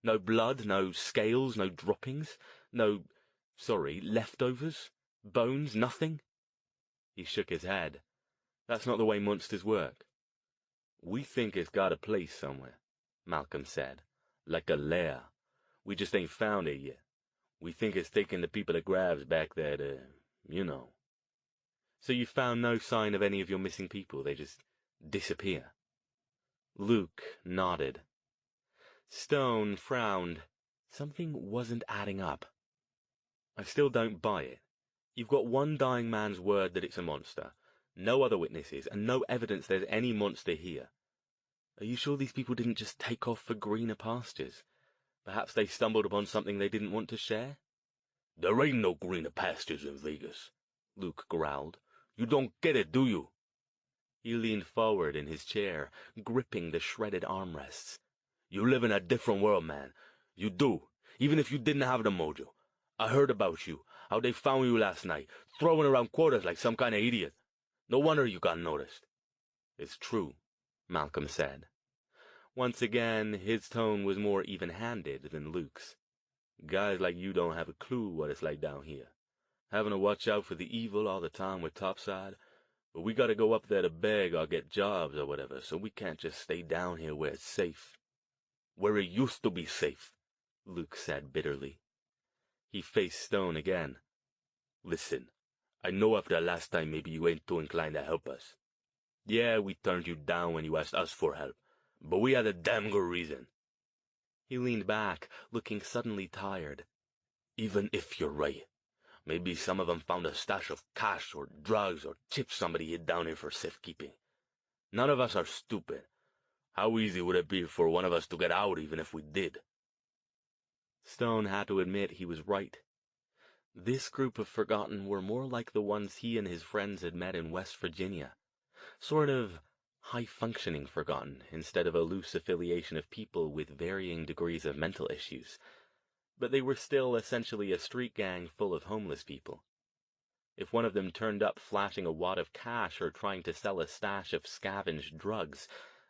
No blood, no scales, no droppings, leftovers? Bones, nothing?" He shook his head. "That's not the way monsters work. We think it's got a place somewhere, Malcolm said. Like a lair. We just ain't found it yet. We think it's taking the people it grabs back there to, you know. So you found no sign of any of your missing people? They just disappear? Luke nodded. Stone frowned. Something wasn't adding up. I still don't buy it. You've got one dying man's word that it's a monster, no other witnesses, and no evidence there's any monster here. Are you sure these people didn't just take off for greener pastures? Perhaps they stumbled upon something they didn't want to share? There ain't no greener pastures in Vegas, Luke growled. You don't get it, do you? He leaned forward in his chair, gripping the shredded armrests. You live in a different world, man. You do, even if you didn't have the mojo. I heard about you, how they found you last night, throwing around quarters like some kind of idiot. No wonder you got noticed. It's true, Malcolm said. Once again, his tone was more even-handed than Luke's. Guys like you don't have a clue what it's like down here. Having to watch out for the evil all the time with Topside. But we gotta go up there to beg or get jobs or whatever, so we can't just stay down here where it's safe. Where it used to be safe, Luke said bitterly. He faced Stone again. Listen, I know after the last time maybe you ain't too inclined to help us. Yeah, we turned you down when you asked us for help, but we had a damn good reason. He leaned back, looking suddenly tired. Even if you're right, maybe some of them found a stash of cash or drugs or chips somebody hid down here for safekeeping. None of us are stupid. How easy would it be for one of us to get out even if we did? Stone had to admit he was right. This group of Forgotten were more like the ones he and his friends had met in West Virginia. Sort of high-functioning Forgotten, instead of a loose affiliation of people with varying degrees of mental issues. But they were still essentially a street gang full of homeless people. If one of them turned up flashing a wad of cash or trying to sell a stash of scavenged drugs,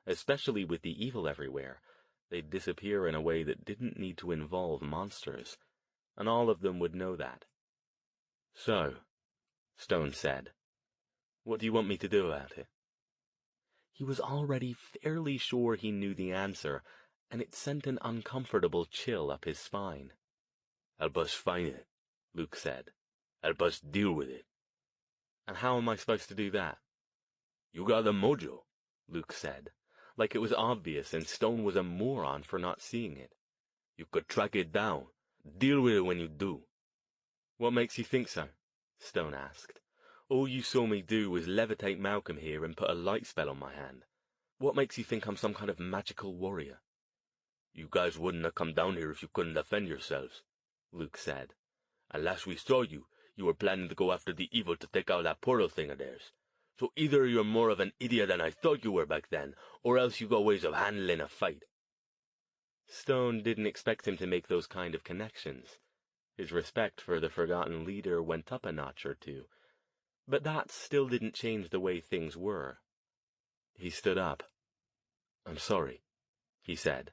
especially with the evil everywhere, they'd disappear in a way that didn't need to involve monsters, and all of them would know that. So, Stone said, what do you want me to do about it? He was already fairly sure he knew the answer, and it sent an uncomfortable chill up his spine. Help us find it, Luke said. Help us deal with it. And how am I supposed to do that? You got the mojo, Luke said, like it was obvious and Stone was a moron for not seeing it. You could track it down. Deal with it when you do. What makes you think so? Stone asked. All you saw me do was levitate Malcolm here and put a light spell on my hand. What makes you think I'm some kind of magical warrior? You guys wouldn't have come down here if you couldn't defend yourselves, Luke said. And last we saw you, you were planning to go after the evil to take out that portal thing of theirs. So either you're more of an idiot than I thought you were back then, or else you got ways of handling a fight. Stone didn't expect him to make those kind of connections. His respect for the Forgotten leader went up a notch or two. But that still didn't change the way things were. He stood up. I'm sorry, he said.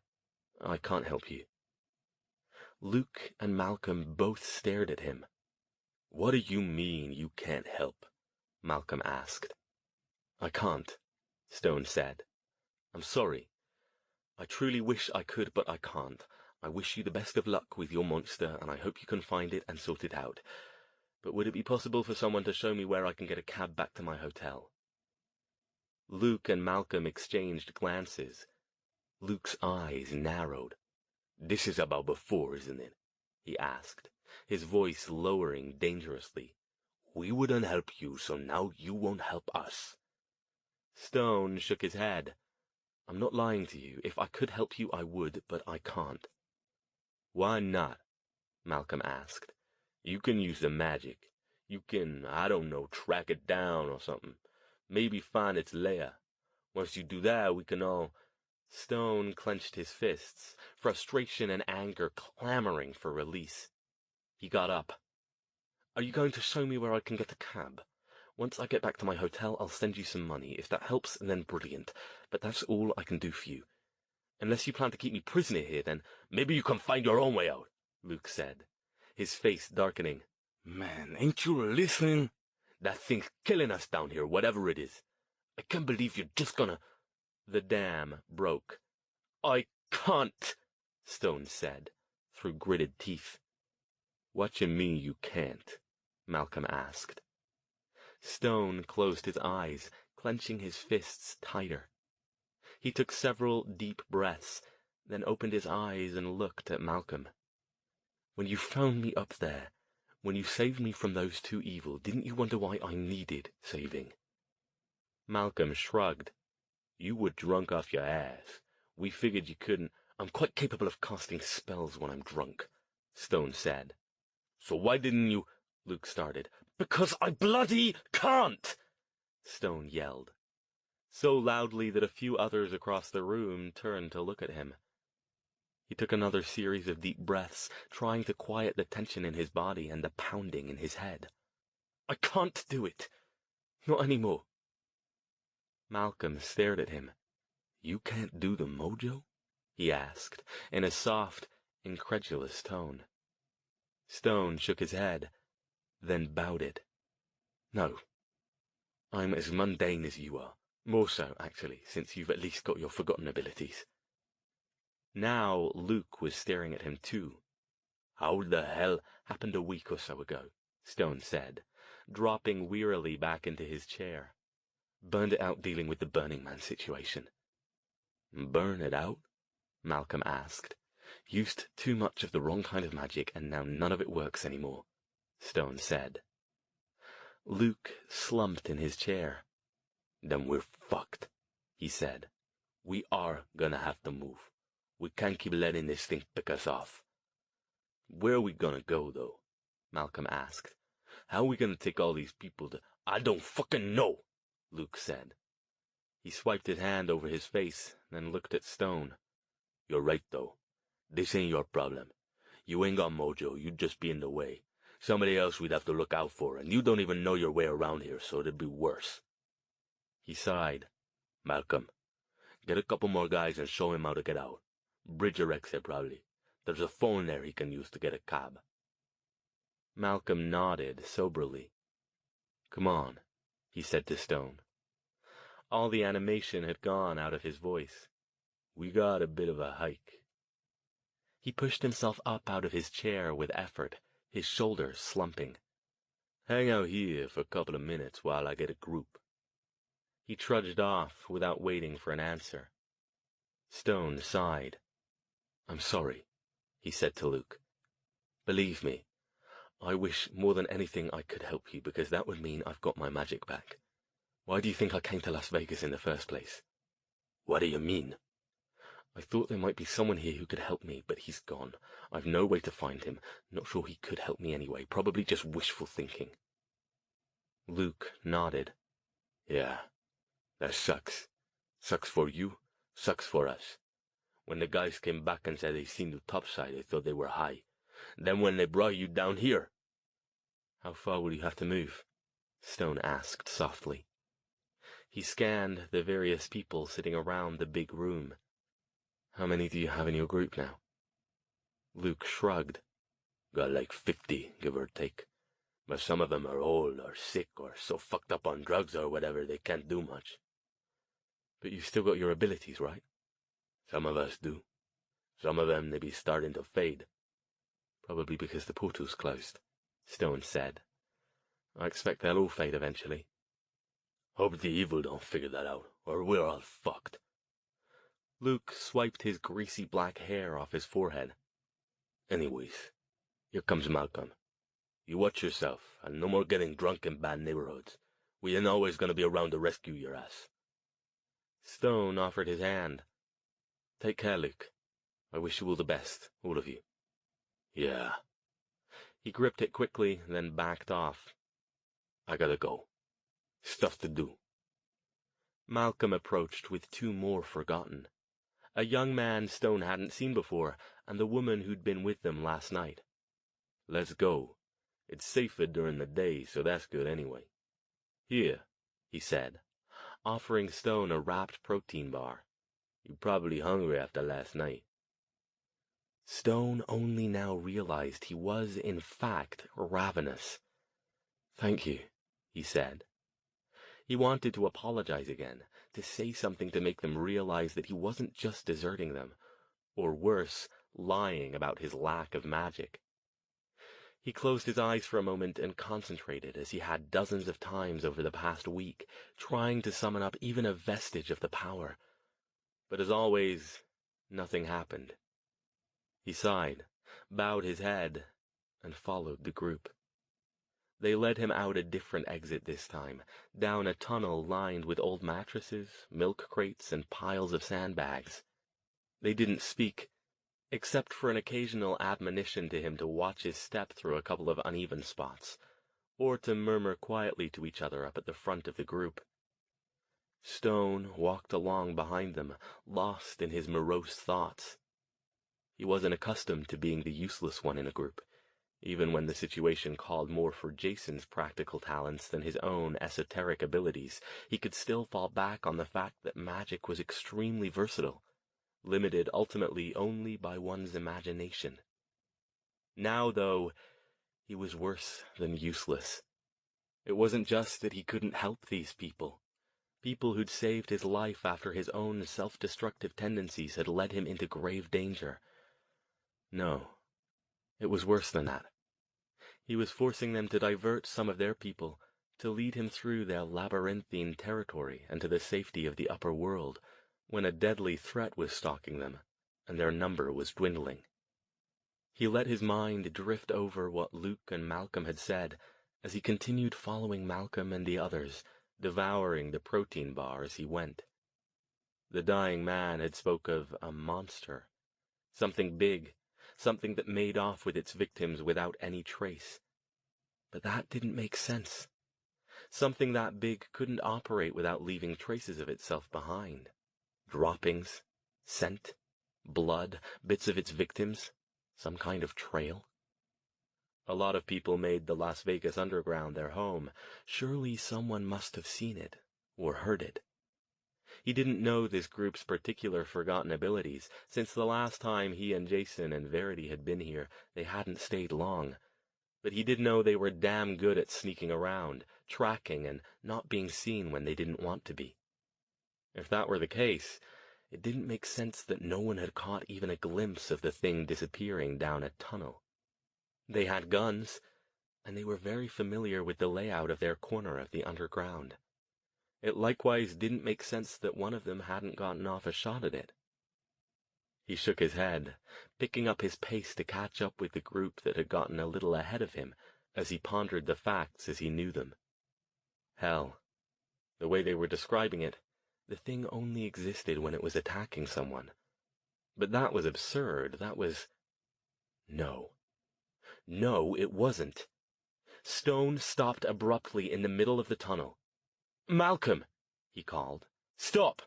I can't help you. Luke and Malcolm both stared at him. What do you mean you can't help? Malcolm asked. I can't, Stone said. I'm sorry. I truly wish I could, but I can't. I wish you the best of luck with your monster, and I hope you can find it and sort it out. But would it be possible for someone to show me where I can get a cab back to my hotel? Luke and Malcolm exchanged glances. Luke's eyes narrowed. This is about before, isn't it? He asked, his voice lowering dangerously. We wouldn't help you, so now you won't help us. Stone shook his head. I'm not lying to you. If I could help you, I would, but I can't. Why not? Malcolm asked. You can use the magic. You can, I don't know, track it down or something. Maybe find its lair. Once you do that, we can all... Stone clenched his fists, frustration and anger clamoring for release. He got up. Are you going to show me where I can get a cab? Once I get back to my hotel, I'll send you some money. If that helps, then brilliant. But that's all I can do for you. Unless you plan to keep me prisoner here, then... Maybe you can find your own way out, Luke said, his face darkening. Man, ain't you listening? That thing's killing us down here, whatever it is. I can't believe you're just gonna... The dam broke. "I can't," Stone said, through gritted teeth. "What you mean you can't?" Malcolm asked. Stone closed his eyes, clenching his fists tighter. He took several deep breaths, then opened his eyes and looked at Malcolm. "When you found me up there, when you saved me from those two evil, didn't you wonder why I needed saving?" Malcolm shrugged. "You were drunk off your ass. We figured you couldn't—" "I'm quite capable of casting spells when I'm drunk," Stone said. "So why didn't you—" Luke started. "Because I bloody can't!" Stone yelled, so loudly that a few others across the room turned to look at him. He took another series of deep breaths, trying to quiet the tension in his body and the pounding in his head. "I can't do it. Not anymore." Malcolm stared at him. "You can't do the mojo?" he asked, in a soft, incredulous tone. Stone shook his head, then bowed it. "No. I'm as mundane as you are. More so, actually, since you've at least got your forgotten abilities." Now Luke was staring at him too. "How the hell—" "Happened a week or so ago," Stone said, dropping wearily back into his chair. "Burned it out dealing with the Burning Man situation." "Burn it out?" Malcolm asked. "Used too much of the wrong kind of magic, and now none of it works anymore," Stone said. Luke slumped in his chair. "Then we're fucked," he said. "We are gonna have to move. We can't keep letting this thing pick us off." "Where are we gonna go, though?" Malcolm asked. "How are we gonna take all these people to—" "I don't fucking know," Luke said. He swiped his hand over his face, then looked at Stone. "You're right, though. This ain't your problem. You ain't got mojo, you'd just be in the way. Somebody else we'd have to look out for, and you don't even know your way around here, so it'd be worse." He sighed. "Malcolm, get a couple more guys and show him how to get out. Bridge or exit, probably. There's a phone there he can use to get a cab." Malcolm nodded soberly. "Come on," he said to Stone. All the animation had gone out of his voice. "We got a bit of a hike." He pushed himself up out of his chair with effort, his shoulders slumping. "Hang out here for a couple of minutes while I get a group." He trudged off without waiting for an answer. Stone sighed. "I'm sorry," he said to Luke. "Believe me, I wish more than anything I could help you, because that would mean I've got my magic back. Why do you think I came to Las Vegas in the first place?" "What do you mean?" "I thought there might be someone here who could help me, but he's gone. I've no way to find him. Not sure he could help me anyway. Probably just wishful thinking." Luke nodded. "Yeah, that sucks. Sucks for you, sucks for us. When the guys came back and said they seen you topside, I thought they were high. Then when they brought you down here—" "How far will you have to move?" Stone asked softly. He scanned the various people sitting around the big room. "How many do you have in your group now?" Luke shrugged. "Got like 50, give or take. But some of them are old or sick or so fucked up on drugs or whatever they can't do much." "But you've still got your abilities, right?" "Some of us do. Some of them they be starting to fade." "Probably because the portal's closed," Stone said. "I expect they'll all fade eventually." "Hope the evil don't figure that out, or we're all fucked." Luke swiped his greasy black hair off his forehead. "Anyways, here comes Malcolm. You watch yourself, and no more getting drunk in bad neighborhoods. We ain't always gonna be around to rescue your ass." Stone offered his hand. "Take care, Luke. I wish you all the best, all of you." "Yeah." He gripped it quickly, then backed off. "I gotta go. Stuff to do." Malcolm approached with two more forgotten. A young man Stone hadn't seen before, and the woman who'd been with them last night. "Let's go. It's safer during the day, so that's good anyway. Here," he said, offering Stone a wrapped protein bar. "You're probably hungry after last night." Stone only now realized he was, in fact, ravenous. "Thank you," he said. He wanted to apologize again, to say something to make them realize that he wasn't just deserting them, or worse, lying about his lack of magic. He closed his eyes for a moment and concentrated, as he had dozens of times over the past week, trying to summon up even a vestige of the power. But as always, nothing happened. He sighed, bowed his head, and followed the group. They led him out a different exit this time, down a tunnel lined with old mattresses, milk crates, and piles of sandbags. They didn't speak, except for an occasional admonition to him to watch his step through a couple of uneven spots, or to murmur quietly to each other up at the front of the group. Stone walked along behind them, lost in his morose thoughts. He wasn't accustomed to being the useless one in a group. Even when the situation called more for Jason's practical talents than his own esoteric abilities, he could still fall back on the fact that magic was extremely versatile, limited ultimately only by one's imagination. Now, though, he was worse than useless. It wasn't just that he couldn't help these people who'd saved his life after his own self-destructive tendencies had led him into grave danger. No, it was worse than that. He was forcing them to divert some of their people, to lead him through their labyrinthine territory and to the safety of the upper world, when a deadly threat was stalking them, and their number was dwindling. He let his mind drift over what Luke and Malcolm had said, as he continued following Malcolm and the others, devouring the protein bar as he went. The dying man had spoke of a monster, something big, something that made off with its victims without any trace. But that didn't make sense. Something that big couldn't operate without leaving traces of itself behind. Droppings, scent, blood, bits of its victims, some kind of trail. A lot of people made the Las Vegas underground their home. Surely someone must have seen it, or heard it. He didn't know this group's particular forgotten abilities. Since the last time he and Jason and Verity had been here, they hadn't stayed long. But he did know they were damn good at sneaking around, tracking, and not being seen when they didn't want to be. If that were the case, it didn't make sense that no one had caught even a glimpse of the thing disappearing down a tunnel. They had guns, and they were very familiar with the layout of their corner of the underground. It likewise didn't make sense that one of them hadn't gotten off a shot at it. He shook his head, picking up his pace to catch up with the group that had gotten a little ahead of him as he pondered the facts as he knew them. Hell, the way they were describing it, the thing only existed when it was attacking someone. But that was absurd. That was... No. No, it wasn't. Stone stopped abruptly in the middle of the tunnel. "Malcolm!" he called. "Stop!"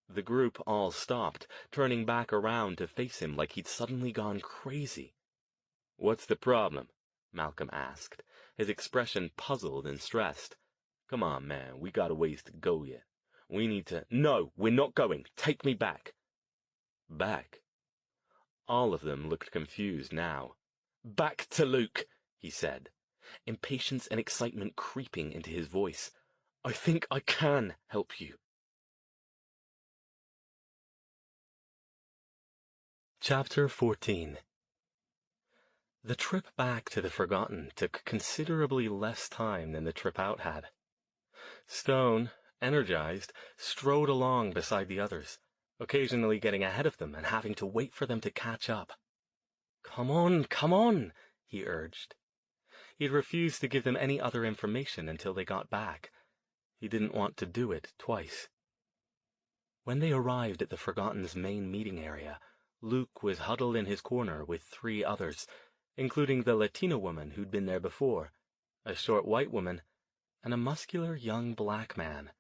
The group all stopped, turning back around to face him like he'd suddenly gone crazy. "What's the problem?" Malcolm asked, his expression puzzled and stressed. "Come on, man, we got a ways to go yet. We need to—" "No, we're not going. Take me back." Back? All of them looked confused now. "Back to Luke," he said, impatience and excitement creeping into his voice. "I think I can help you." Chapter 14. The trip back to the Forgotten took considerably less time than the trip out had. Stone, energized, strode along beside the others, occasionally getting ahead of them and having to wait for them to catch up. Come on, he urged. He'd refused to give them any other information until they got back. He didn't want to do it twice. When they arrived at the Forgotten's main meeting area, Luke was huddled in his corner with 3 others, including the Latina woman who'd been there before, a short white woman, and a muscular young black man.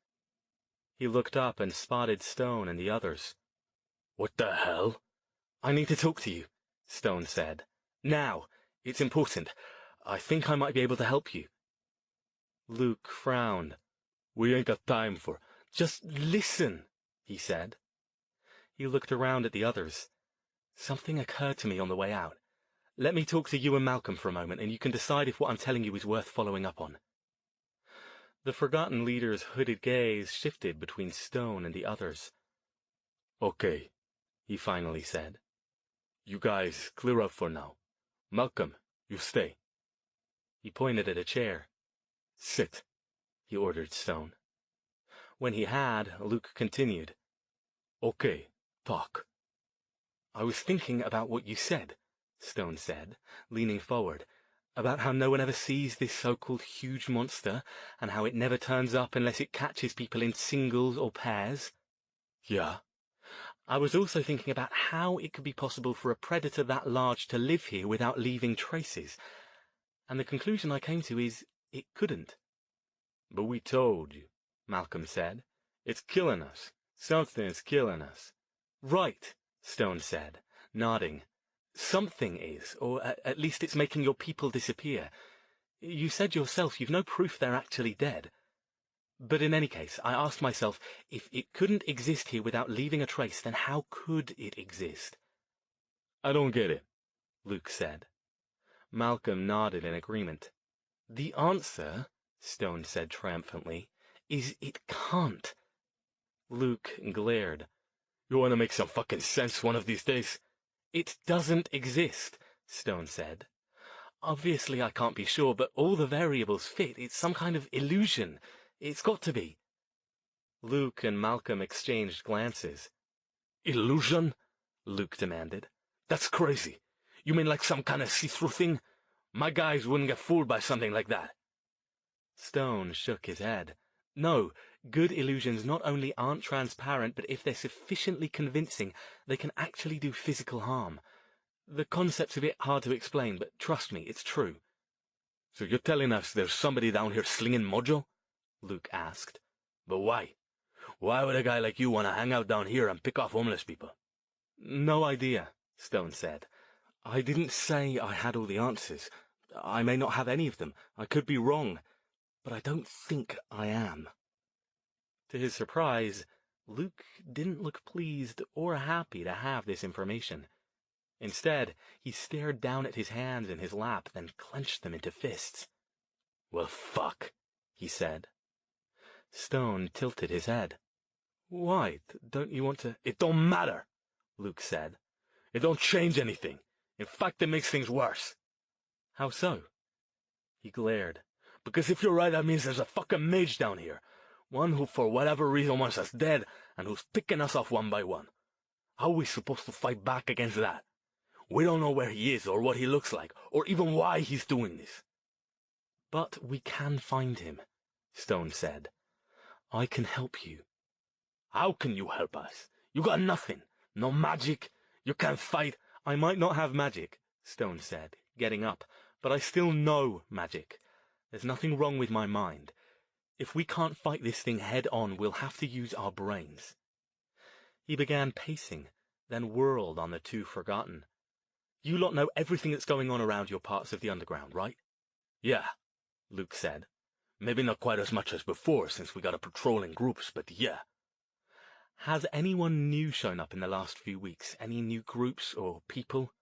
He looked up and spotted Stone and the others. "What the hell?" "I need to talk to you," Stone said. "Now. It's important. I think I might be able to help you." Luke frowned. "We ain't got time for—" "Just listen," he said. He looked around at the others. "Something occurred to me on the way out. Let me talk to you and Malcolm for a moment, and you can decide if what I'm telling you is worth following up on." The Forgotten Leader's hooded gaze shifted between Stone and the others. Okay, he finally said. You guys clear up for now. Malcolm, you stay. He pointed at a chair. Sit, he ordered Stone. When he had, Luke continued. Okay, talk. I was thinking about what you said, Stone said, leaning forward, about how no one ever sees this so-called huge monster, and how it never turns up unless it catches people in singles or pairs. Yeah? I was also thinking about how it could be possible for a predator that large to live here without leaving traces, and the conclusion I came to is it couldn't. But we told you, Malcolm said. It's killing us. Something's killing us. Right, Stone said, nodding. Something is, or at least it's making your people disappear. You said yourself you've no proof they're actually dead. But in any case, I asked myself, if it couldn't exist here without leaving a trace, then how could it exist? I don't get it, Luke said. Malcolm nodded in agreement. The answer, Stone said triumphantly, is it can't. Luke glared. You want to make some fucking sense one of these days? It doesn't exist, Stone said. Obviously I can't be sure, but all the variables fit. It's some kind of illusion. It's got to be. Luke and Malcolm exchanged glances. Illusion? Luke demanded. That's crazy. You mean like some kind of see-through thing? My guys wouldn't get fooled by something like that. Stone shook his head. No, good illusions not only aren't transparent, but if they're sufficiently convincing, they can actually do physical harm. The concept's a bit hard to explain, but trust me, it's true. So you're telling us there's somebody down here slinging mojo? Luke asked. But why? Why would a guy like you want to hang out down here and pick off homeless people? No idea, Stone said. I didn't say I had all the answers. I may not have any of them. I could be wrong. But I don't think I am. To his surprise, Luke didn't look pleased or happy to have this information. Instead, he stared down at his hands in his lap, then clenched them into fists. Well, fuck, he said. Stone tilted his head. Why, don't you want to— It don't matter, Luke said. It don't change anything. In fact, it makes things worse. How so? He glared. Because if you're right, that means there's a fucking mage down here. One who, for whatever reason, wants us dead, and who's picking us off one by one. How are we supposed to fight back against that? We don't know where he is, or what he looks like, or even why he's doing this. But we can find him, Stone said. I can help you. How can you help us? You got nothing. No magic. You can't fight. I might not have magic, Stone said, getting up, but I still know magic. There's nothing wrong with my mind. If we can't fight this thing head-on, we'll have to use our brains. He began pacing, then whirled on the two Forgotten. You lot know everything that's going on around your parts of the underground, right? Yeah, Luke said. Maybe not quite as much as before, since we got a patrol in groups, but yeah. Has anyone new shown up in the last few weeks? Any new groups or people?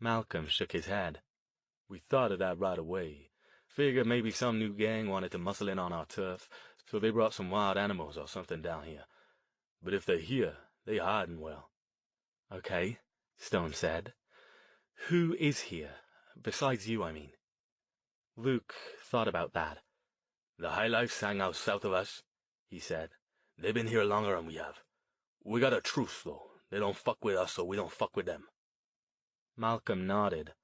Malcolm shook his head. We thought of that right away. Figured maybe some new gang wanted to muscle in on our turf, so they brought some wild animals or something down here. But if they're here, they hiding well. Okay, Stone said. Who is here? Besides you, I mean. Luke thought about that. The High Lifes hang out south of us, he said. They've been here longer than we have. We got a truce, though. They don't fuck with us, so we don't fuck with them. Malcolm nodded.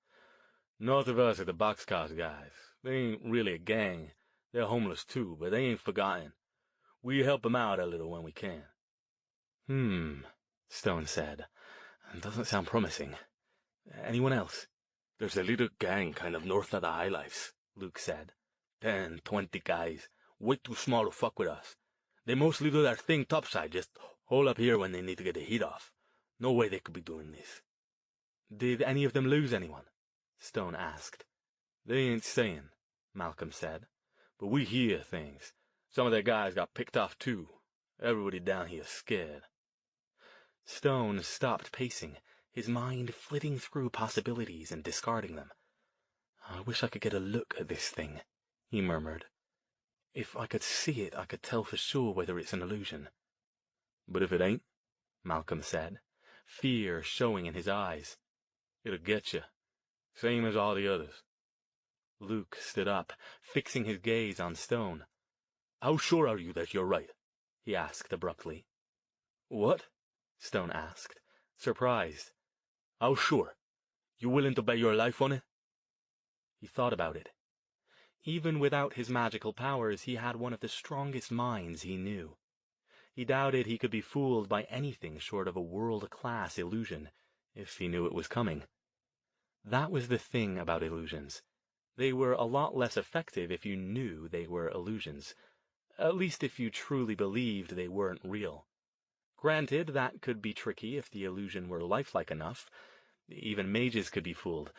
North of us are the boxcars guys. They ain't really a gang. They're homeless too, but they ain't forgotten. We help them out a little when we can. Stone said. Doesn't sound promising. Anyone else? There's a little gang kind of north of the High Lifes, Luke said. 10, 20 guys. Way too small to fuck with us. They mostly do their thing topside, just hole up here when they need to get the heat off. No way they could be doing this. Did any of them lose anyone? Stone asked. They ain't saying, Malcolm said. But we hear things. Some of their guys got picked off too. Everybody down here's scared. Stone stopped pacing, his mind flitting through possibilities and discarding them. I wish I could get a look at this thing, he murmured. If I could see it, I could tell for sure whether it's an illusion. But if it ain't, Malcolm said, fear showing in his eyes. It'll get you, same as all the others. Luke stood up, fixing his gaze on Stone. How sure are you that you're right? He asked abruptly. What? Stone asked, surprised. How sure? You willing to bet your life on it? He thought about it. Even without his magical powers, he had one of the strongest minds he knew. He doubted he could be fooled by anything short of a world-class illusion, if he knew it was coming. That was the thing about illusions. They were a lot less effective if you knew they were illusions, at least if you truly believed they weren't real. Granted, that could be tricky if the illusion were lifelike enough. Even mages could be fooled,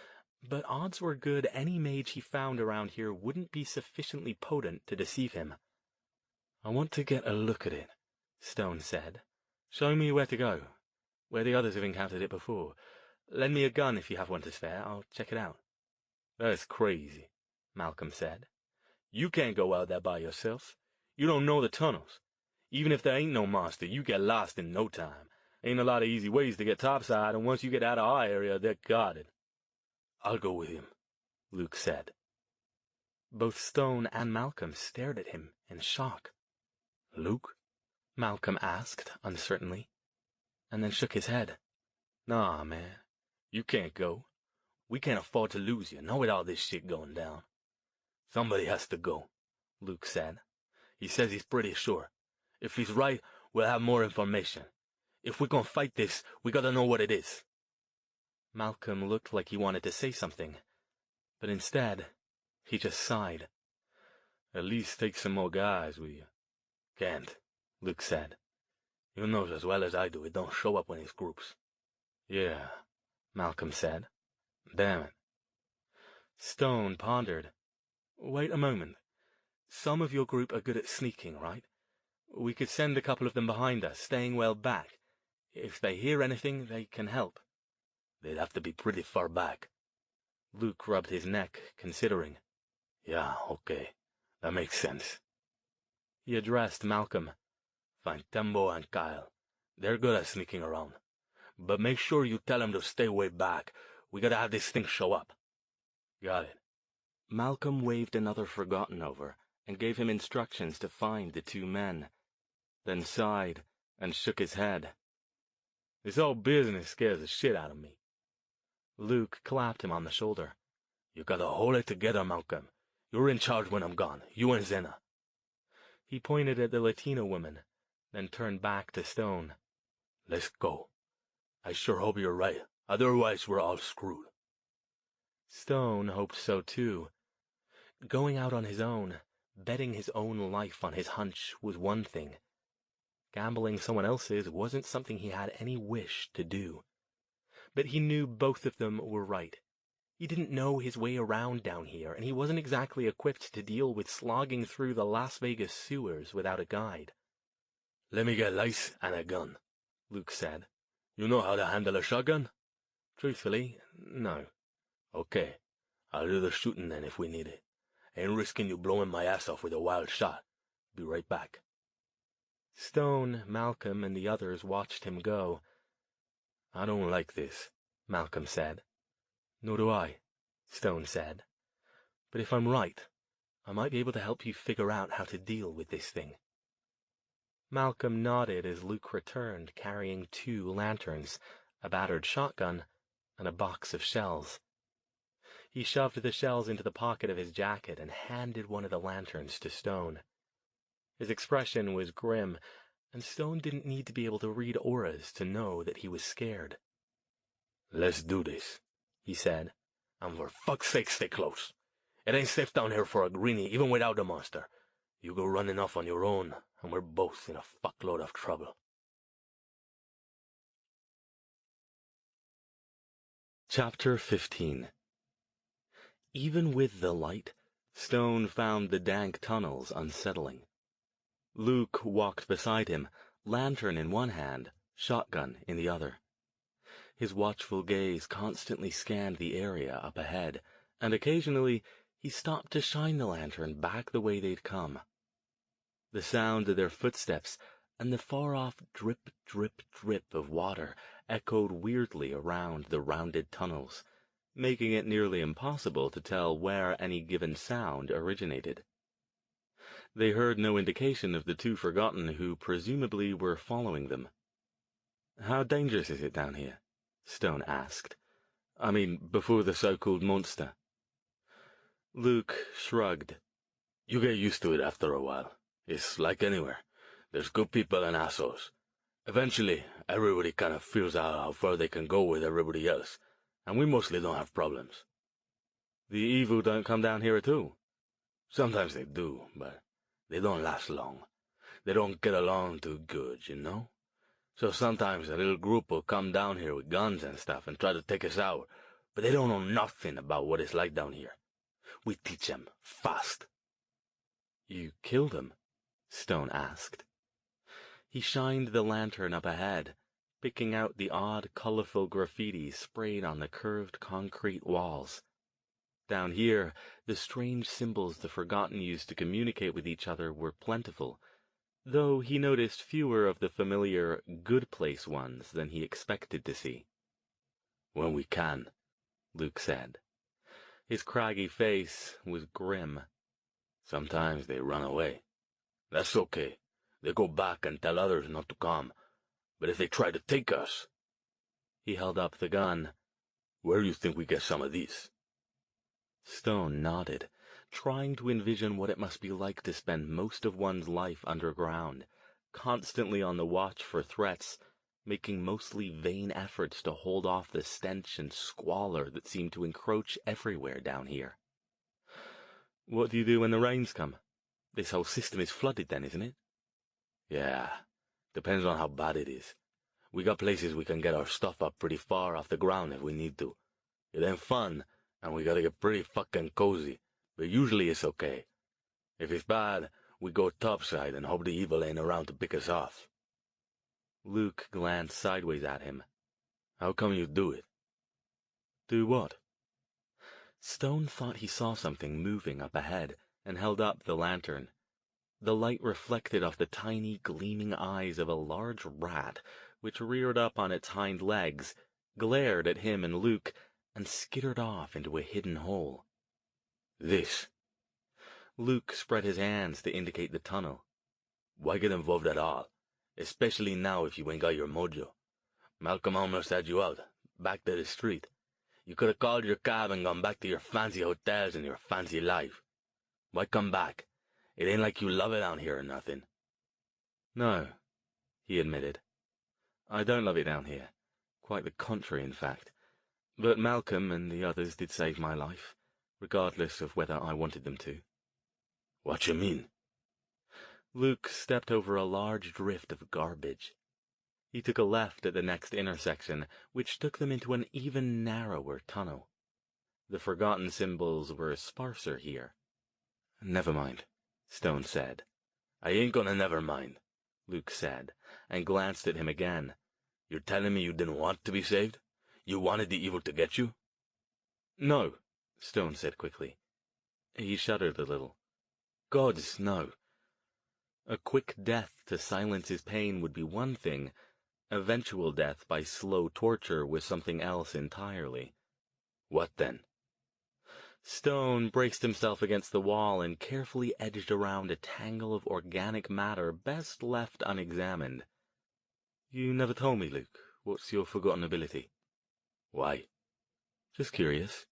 but odds were good any mage he found around here wouldn't be sufficiently potent to deceive him. I want to get a look at it, Stone said. Show me where to go, where the others have encountered it before. Lend me a gun if you have one to spare. I'll check it out. That's crazy, Malcolm said. You can't go out there by yourself. You don't know the tunnels. Even if there ain't no monster, you get lost in no time. Ain't a lot of easy ways to get topside, and once you get out of our area, they're guarded. I'll go with him, Luke said. Both Stone and Malcolm stared at him in shock. Luke? Malcolm asked uncertainly, and then shook his head. Nah, man. You can't go. We can't afford to lose you, not with all this shit going down. Somebody has to go, Luke said. He says he's pretty sure. If he's right, we'll have more information. If we're gonna fight this, we gotta know what it is. Malcolm looked like he wanted to say something, but instead, he just sighed. At least take some more guys with you. Can't, Luke said. You know as well as I do it don't show up when it's groups. Yeah, Malcolm said. Damn it. Stone pondered. Wait a moment. Some of your group are good at sneaking, right? We could send a couple of them behind us, staying well back. If they hear anything, they can help. They'd have to be pretty far back. Luke rubbed his neck, considering. Yeah, okay. That makes sense. He addressed Malcolm. Find Tembo and Kyle. They're good at sneaking around. But make sure you tell them to stay way back. We gotta have this thing show up. Got it. Malcolm waved another forgotten over and gave him instructions to find the two men, then sighed and shook his head. This whole business scares the shit out of me. Luke clapped him on the shoulder. You gotta hold it together, Malcolm. You're in charge when I'm gone, you and Zena. He pointed at the Latino woman, then turned back to Stone. Let's go. I sure hope you're right, otherwise we're all screwed. Stone hoped so too. Going out on his own, betting his own life on his hunch was one thing. Gambling someone else's wasn't something he had any wish to do. But he knew both of them were right. He didn't know his way around down here, and he wasn't exactly equipped to deal with slogging through the Las Vegas sewers without a guide. Let me get lice and a gun, Luke said. You know how to handle a shotgun? Truthfully, no. Okay, I'll do the shooting then if we need it. Ain't risking you blowing my ass off with a wild shot. Be right back. Stone, Malcolm, and the others watched him go. I don't like this, Malcolm said. Nor do I, Stone said. But if I'm right, I might be able to help you figure out how to deal with this thing. Malcolm nodded as Luke returned, carrying 2 lanterns, a battered shotgun, and a box of shells. He shoved the shells into the pocket of his jacket and handed one of the lanterns to Stone. His expression was grim, and Stone didn't need to be able to read auras to know that he was scared. Let's do this, he said, and for fuck's sake stay close. It ain't safe down here for a greenie, even without the monster. You go running off on your own, and we're both in a fuckload of trouble. Chapter 15. Even with the light, Stone found the dank tunnels unsettling. Luke walked beside him, lantern in one hand, shotgun in the other. His watchful gaze constantly scanned the area up ahead, and occasionally he stopped to shine the lantern back the way they'd come, the sound of their footsteps, and the far-off drip, drip, drip of water echoed weirdly around the rounded tunnels, making it nearly impossible to tell where any given sound originated. They heard no indication of the two Forgotten who presumably were following them. "How dangerous is it down here?" Stone asked. "I mean, before the so-called monster." Luke shrugged. "You get used to it after a while. It's like anywhere. There's good people and assholes. Eventually, everybody kind of figures out how far they can go with everybody else, and we mostly don't have problems." "The evil don't come down here at all?" "Sometimes they do, but they don't last long. They don't get along too good, you know? So sometimes a little group will come down here with guns and stuff and try to take us out, but they don't know nothing about what it's like down here. We teach them fast." "You kill them?" Stone asked. He shined the lantern up ahead, picking out the odd, colorful graffiti sprayed on the curved concrete walls. Down here, the strange symbols the Forgotten used to communicate with each other were plentiful, though he noticed fewer of the familiar good place ones than he expected to see. "When we can," Luke said. His craggy face was grim. "Sometimes they run away. That's okay. They go back and tell others not to come. But if they try to take us—" He held up the gun. "Where do you think we get some of these?" Stone nodded, trying to envision what it must be like to spend most of one's life underground, constantly on the watch for threats, making mostly vain efforts to hold off the stench and squalor that seemed to encroach everywhere down here. "What do you do when the rains come? This whole system is flooded then, isn't it?" "Yeah, depends on how bad it is. We got places we can get our stuff up pretty far off the ground if we need to. It ain't fun, and we gotta get pretty fucking cozy, but usually it's okay. If it's bad, we go topside and hope the evil ain't around to pick us off." Luke glanced sideways at him. "How come you do it?" "Do what?" Stone thought he saw something moving up ahead, and held up the lantern. The light reflected off the tiny, gleaming eyes of a large rat, which reared up on its hind legs, glared at him and Luke, and skittered off into a hidden hole. "This." Luke spread his hands to indicate the tunnel. "Why get involved at all? Especially now if you ain't got your mojo. Malcolm almost had you out, back to the street. You could have called your cab and gone back to your fancy hotels and your fancy life. Why come back? It ain't like you love it down here or nothing." "No," he admitted. "I don't love it down here. Quite the contrary, in fact. But Malcolm and the others did save my life, regardless of whether I wanted them to." "What you mean?" Luke stepped over a large drift of garbage. He took a left at the next intersection, which took them into an even narrower tunnel. The Forgotten symbols were sparser here. "Never mind," Stone said. "I ain't gonna never mind," Luke said, and glanced at him again. "You're telling me you didn't want to be saved? You wanted the evil to get you?" "No," Stone said quickly. He shuddered a little. "Gods, no. A quick death to silence his pain would be one thing. Eventual death by slow torture was something else entirely." "What then?" Stone braced himself against the wall and carefully edged around a tangle of organic matter best left unexamined. "You never told me, Luke. What's your forgotten ability?" "Why?" "Just curious."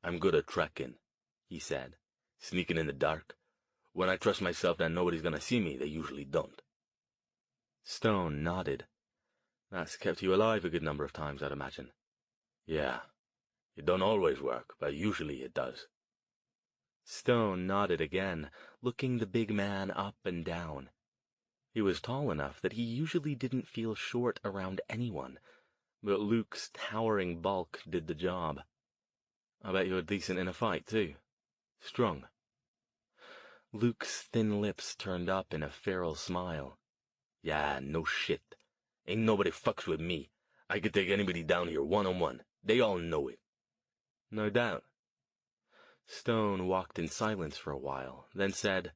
"I'm good at tracking," he said. "Sneaking in the dark. When I trust myself that nobody's gonna see me, they usually don't." Stone nodded. "That's kept you alive a good number of times, I'd imagine." "Yeah. It don't always work, but usually it does." Stone nodded again, looking the big man up and down. He was tall enough that he usually didn't feel short around anyone, but Luke's towering bulk did the job. "I bet you're decent in a fight, too. Strong." Luke's thin lips turned up in a feral smile. "Yeah, no shit. Ain't nobody fucks with me. I could take anybody down here one-on-one. They all know it." "No doubt." Stone walked in silence for a while, then said,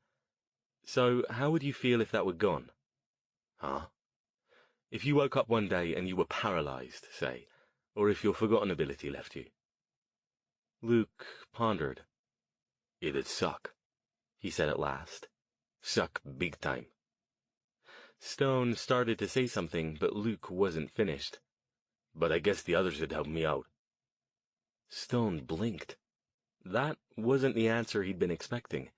So how would you feel if that were gone? Huh? If you woke up one day and you were paralyzed, say, or if your forgotten ability left you? Luke pondered. It'd suck, He said at last. Suck big time. Stone started to say something, but Luke wasn't finished. But I guess the others would help me out. Stone blinked. That wasn't the answer he'd been expecting.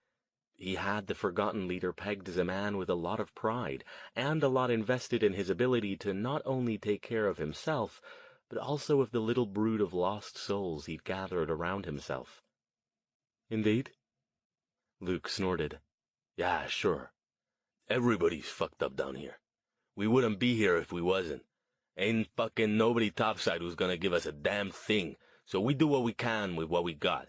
He had the Forgotten Leader pegged as a man with a lot of pride, and a lot invested in his ability to not only take care of himself, but also of the little brood of lost souls he'd gathered around himself. Indeed? Luke snorted. Yeah, sure. Everybody's fucked up down here. We wouldn't be here if we wasn't. Ain't fucking nobody topside who's gonna give us a damn thing, so we do what we can with what we got.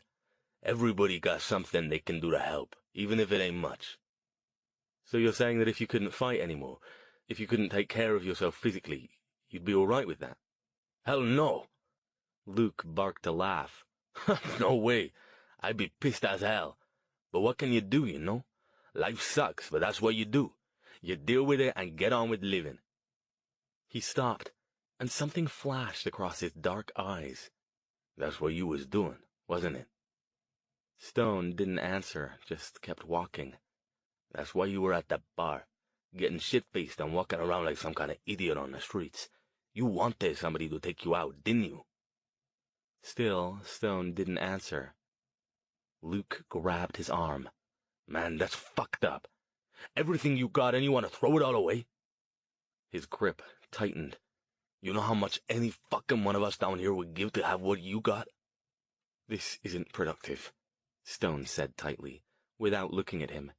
Everybody got something they can do to help, even if it ain't much. So you're saying that if you couldn't fight anymore, if you couldn't take care of yourself physically, you'd be all right with that? Hell no! Luke barked a laugh. No way. I'd be pissed as hell. But what can you do, you know? Life sucks, but that's what you do. You deal with it and get on with living. He stopped, and something flashed across his dark eyes. That's what you was doing, wasn't it? Stone didn't answer, just kept walking. That's why you were at that bar, getting shit-faced and walking around like some kind of idiot on the streets. You wanted somebody to take you out, didn't you? Still, Stone didn't answer. Luke grabbed his arm. Man, that's fucked up. Everything you got and you want to throw it all away? His grip tightened. You know how much any fucking one of us down here would give to have what you got? This isn't productive, Stone said tightly, without looking at him.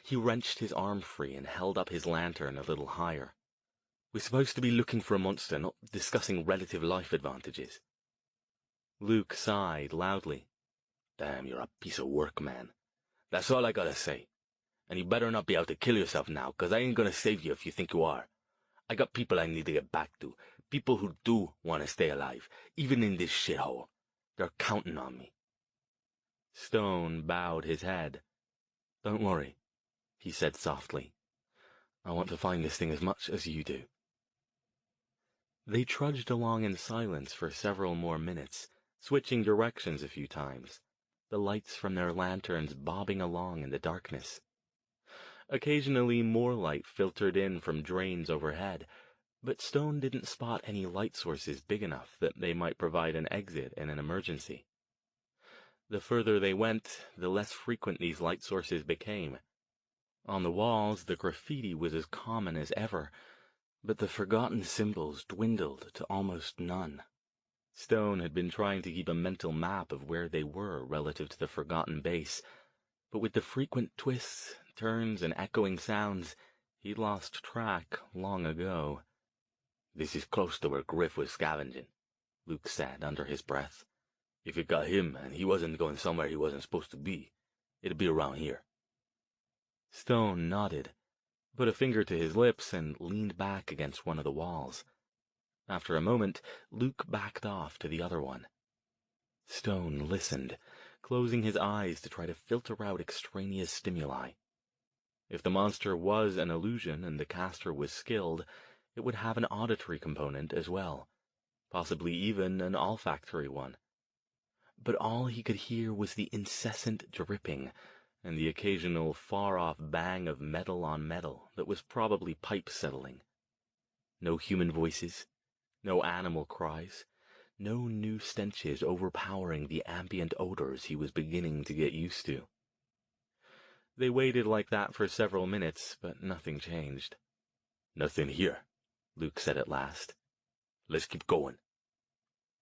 He wrenched his arm free and held up his lantern a little higher. We're supposed to be looking for a monster, not discussing relative life advantages. Luke sighed loudly. Damn, you're a piece of work, man. That's all I gotta say. And you better not be out to kill yourself now, 'cause I ain't gonna save you if you think you are. I got people I need to get back to, people who do want to stay alive, even in this shithole. They're counting on me. Stone bowed his head. Don't worry, he said softly. I want to find this thing as much as you do. They trudged along in silence for several more minutes, switching directions a few times, the lights from their lanterns bobbing along in the darkness. Occasionally more light filtered in from drains overhead, but Stone didn't spot any light sources big enough that they might provide an exit in an emergency. The further they went, the less frequent these light sources became. On the walls, the graffiti was as common as ever, but the forgotten symbols dwindled to almost none. Stone had been trying to keep a mental map of where they were relative to the forgotten base, but with the frequent twists, turns, and echoing sounds, he'd lost track long ago. This is close to where Griff was scavenging, Luke said under his breath. If it got him and he wasn't going somewhere he wasn't supposed to be, it'd be around here. Stone nodded, put a finger to his lips, and leaned back against one of the walls. After a moment, Luke backed off to the other one. Stone listened, closing his eyes to try to filter out extraneous stimuli. If the monster was an illusion and the caster was skilled, it would have an auditory component as well, possibly even an olfactory one. But all he could hear was the incessant dripping, and the occasional far-off bang of metal on metal that was probably pipe settling. No human voices, no animal cries, no new stenches overpowering the ambient odors he was beginning to get used to. They waited like that for several minutes, but nothing changed. Nothing here, Luke said at last. Let's keep going.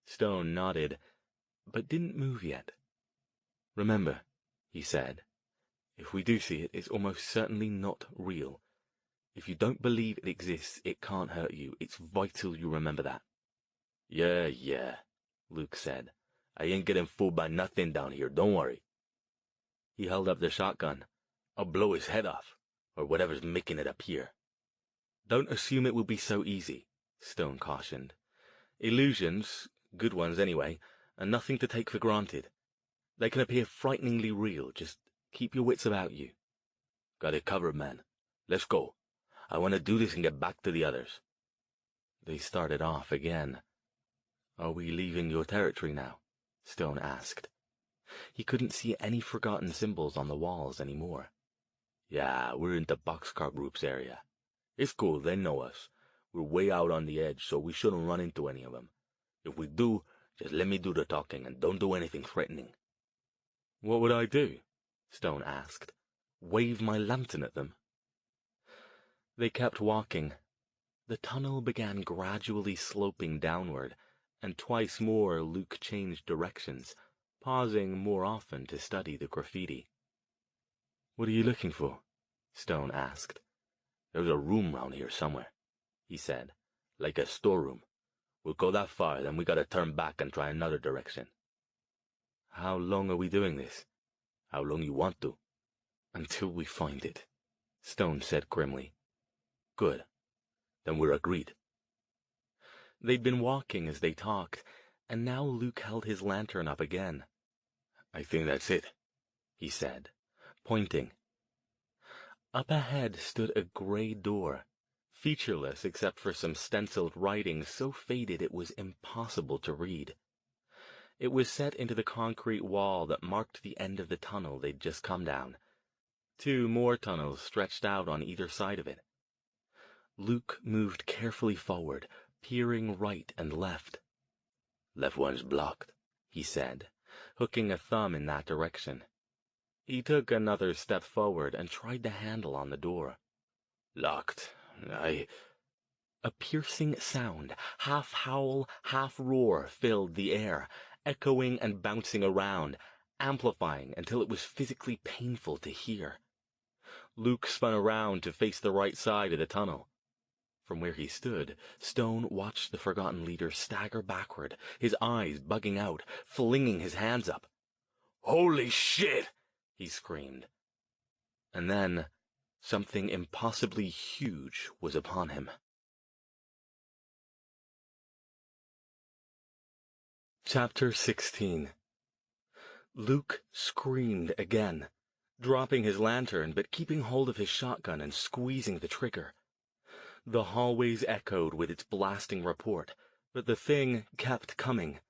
Stone nodded, but didn't move yet. Remember, he said, if we do see it, it's almost certainly not real. If you don't believe it exists, it can't hurt you. It's vital you remember that. Yeah, Luke said. I ain't getting fooled by nothing down here, don't worry. He held up the shotgun. I'll blow his head off, or whatever's making it up here. Don't assume it will be so easy, Stone cautioned. Illusions, good ones anyway, are nothing to take for granted. They can appear frighteningly real, just keep your wits about you. Got it covered, man. Let's go. I want to do this and get back to the others. They started off again. Are we leaving your territory now? Stone asked. He couldn't see any forgotten symbols on the walls anymore. Yeah, we're in the boxcar group's area. It's cool, they know us. We're way out on the edge, so we shouldn't run into any of them. If we do, just let me do the talking and don't do anything threatening. What would I do? Stone asked. Wave my lantern at them? They kept walking. The tunnel began gradually sloping downward, and twice more Luke changed directions, pausing more often to study the graffiti. What are you looking for? Stone asked. There's a room round here somewhere, he said, like a storeroom. We'll go that far, then we gotta turn back and try another direction. How long are we doing this? How long you want to? Until we find it, Stone said grimly. Good. Then we're agreed. They'd been walking as they talked, and now Luke held his lantern up again. I think that's it, he said, pointing. Up ahead stood a gray door, featureless except for some stenciled writing so faded it was impossible to read. It was set into the concrete wall that marked the end of the tunnel they'd just come down. 2 more tunnels stretched out on either side of it. Luke moved carefully forward, peering right and left. Left one's blocked, he said, hooking a thumb in that direction. He took another step forward and tried the handle on the door. Locked. A piercing sound, half howl, half roar, filled the air, echoing and bouncing around, amplifying until it was physically painful to hear. Luke spun around to face the right side of the tunnel. From where he stood, Stone watched the forgotten leader stagger backward, his eyes bugging out, flinging his hands up. "Holy shit!" he screamed. And then, something impossibly huge was upon him. Chapter 16. Luke screamed again, dropping his lantern but keeping hold of his shotgun and squeezing the trigger. The hallways echoed with its blasting report, but the thing kept coming.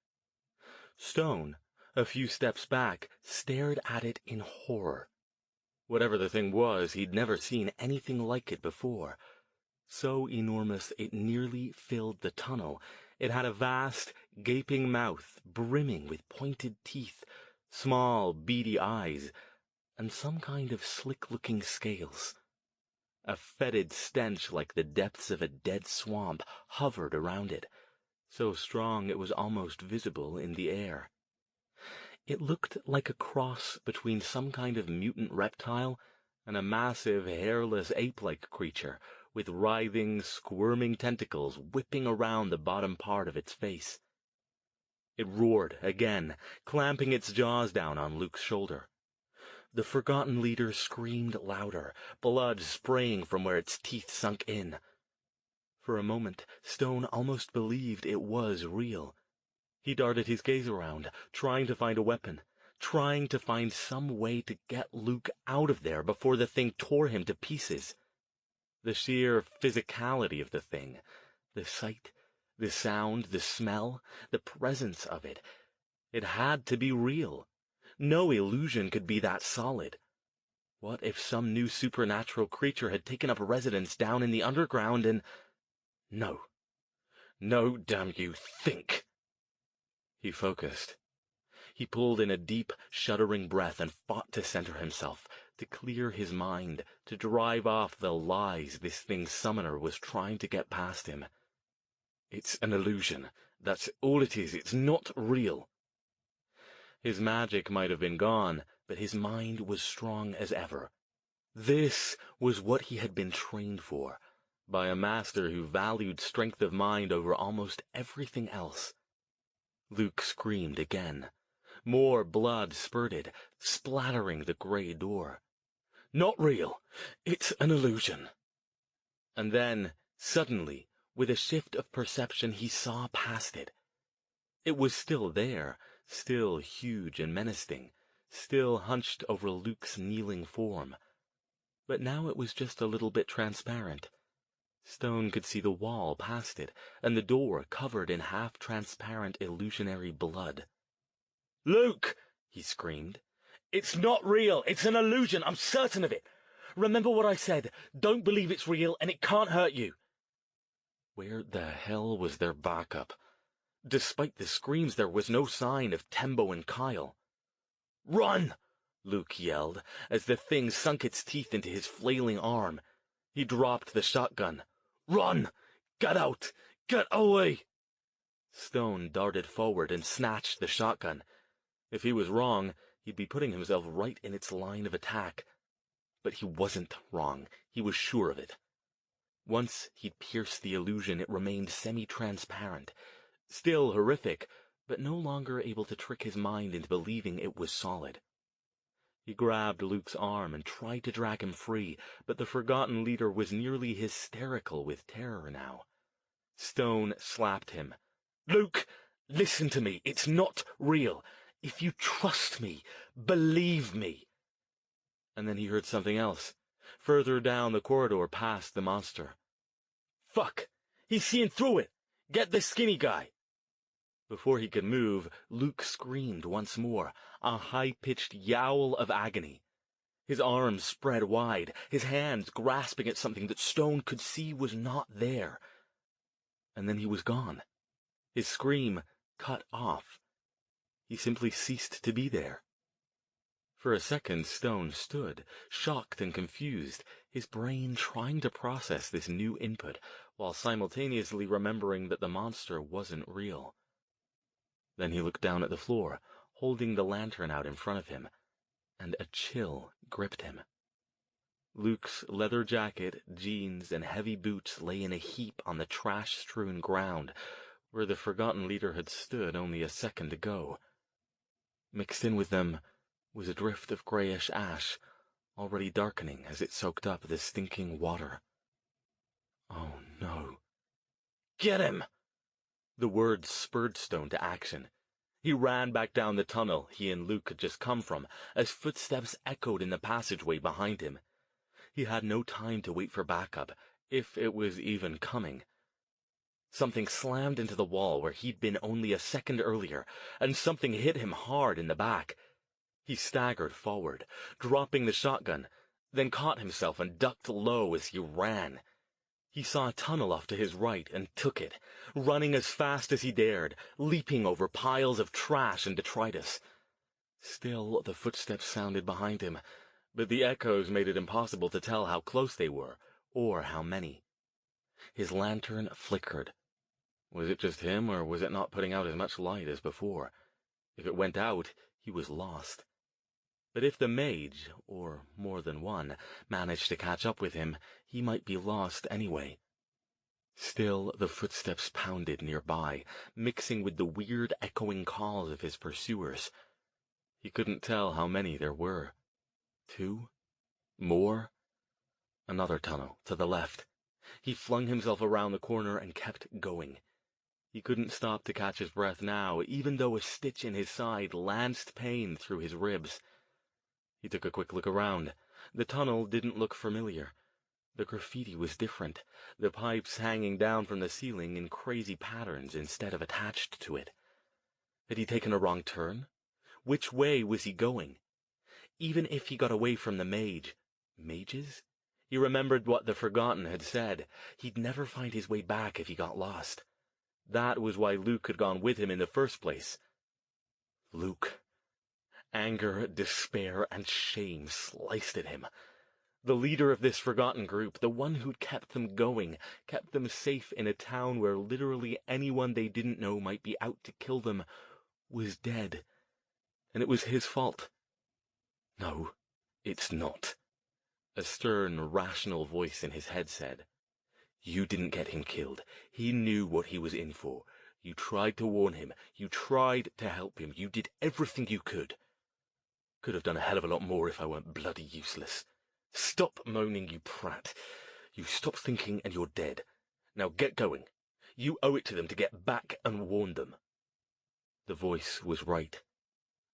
Stone, a few steps back, stared at it in horror. Whatever the thing was, he'd never seen anything like it before. So enormous it nearly filled the tunnel. It had a vast, gaping mouth, brimming with pointed teeth, small, beady eyes, and some kind of slick-looking scales. A fetid stench like the depths of a dead swamp hovered around it, so strong it was almost visible in the air. It looked like a cross between some kind of mutant reptile and a massive, hairless, ape-like creature, with writhing, squirming tentacles whipping around the bottom part of its face. It roared again, clamping its jaws down on Luke's shoulder. The forgotten leader screamed louder, blood spraying from where its teeth sunk in. For a moment, Stone almost believed it was real. He darted his gaze around, trying to find a weapon, trying to find some way to get Luke out of there before the thing tore him to pieces. The sheer physicality of the thing, the sight, the sound, the smell, the presence of it, it had to be real. No illusion could be that solid. What if some new supernatural creature had taken up residence down in the underground and... No. No, damn you, think! He focused. He pulled in a deep, shuddering breath and fought to center himself, to clear his mind, to drive off the lies this thing's summoner was trying to get past him. It's an illusion. That's all it is. It's not real. His magic might have been gone, but his mind was strong as ever. This was what he had been trained for, by a master who valued strength of mind over almost everything else. Luke screamed again. More blood spurted, splattering the gray door. Not real. It's an illusion. And then, suddenly, with a shift of perception, he saw past it. It was still there, still huge and menacing, still hunched over Luke's kneeling form. but now it was just a little bit transparent. Stone could see the wall past it, and the door covered in half-transparent illusionary blood. "Luke!" he screamed. "It's not real! It's an illusion! I'm certain of it! Remember what I said! Don't believe it's real, and it can't hurt you!" Where the hell was their backup? Despite the screams, there was no sign of Tembo and Kyle. "Run!" Luke yelled, as the thing sunk its teeth into his flailing arm. He dropped the shotgun. "Run! Get out! Get away!" Stone darted forward and snatched the shotgun. If he was wrong, he'd be putting himself right in its line of attack. But he wasn't wrong. He was sure of it. Once he'd pierced the illusion, it remained semi-transparent. Still horrific, but no longer able to trick his mind into believing it was solid. He grabbed Luke's arm and tried to drag him free, but the forgotten leader was nearly hysterical with terror now. Stone slapped him. "Luke, listen to me. It's not real. If you trust me, believe me." And then he heard something else, further down the corridor past the monster. "Fuck! He's seeing through it! Get the skinny guy!" Before he could move, Luke screamed once more, a high-pitched yowl of agony. His arms spread wide, his hands grasping at something that Stone could see was not there. And then he was gone. His scream cut off. He simply ceased to be there. For a second, Stone stood, shocked and confused, his brain trying to process this new input, while simultaneously remembering that the monster wasn't real. Then he looked down at the floor, holding the lantern out in front of him, and a chill gripped him. Luke's leather jacket, jeans, and heavy boots lay in a heap on the trash-strewn ground, where the forgotten leader had stood only a second ago. Mixed in with them was a drift of grayish ash, already darkening as it soaked up the stinking water. Oh no. "Get him!" The words spurred Stone to action. He ran back down the tunnel he and Luke had just come from, as footsteps echoed in the passageway behind him. He had no time to wait for backup, if it was even coming. Something slammed into the wall where he'd been only a second earlier, and something hit him hard in the back. He staggered forward, dropping the shotgun, then caught himself and ducked low as he ran. He saw a tunnel off to his right and took it, running as fast as he dared, leaping over piles of trash and detritus. Still, the footsteps sounded behind him, but the echoes made it impossible to tell how close they were, or how many. His lantern flickered. Was it just him, or was it not putting out as much light as before? If it went out, he was lost. But if the mage, or more than one, managed to catch up with him, he might be lost anyway. Still, the footsteps pounded nearby, mixing with the weird echoing calls of his pursuers. He couldn't tell how many there were. 2? More? Another tunnel, to the left. He flung himself around the corner and kept going. He couldn't stop to catch his breath now, even though a stitch in his side lanced pain through his ribs. He took a quick look around. The tunnel didn't look familiar. The graffiti was different, the pipes hanging down from the ceiling in crazy patterns instead of attached to it. Had he taken a wrong turn? Which way was he going? Even if he got away from the mages? He remembered what the Forgotten had said. He'd never find his way back if he got lost. That was why Luke had gone with him in the first place. Luke. Anger, despair, and shame sliced at him. The leader of this forgotten group, the one who'd kept them going, kept them safe in a town where literally anyone they didn't know might be out to kill them, was dead. And it was his fault. No, it's not. A stern, rational voice in his head said. You didn't get him killed. He knew what he was in for. You tried to warn him. You tried to help him. You did everything you could. Could have done a hell of a lot more if I weren't bloody useless. Stop moaning, you prat. You stopped thinking and you're dead. Now get going. You owe it to them to get back and warn them. The voice was right.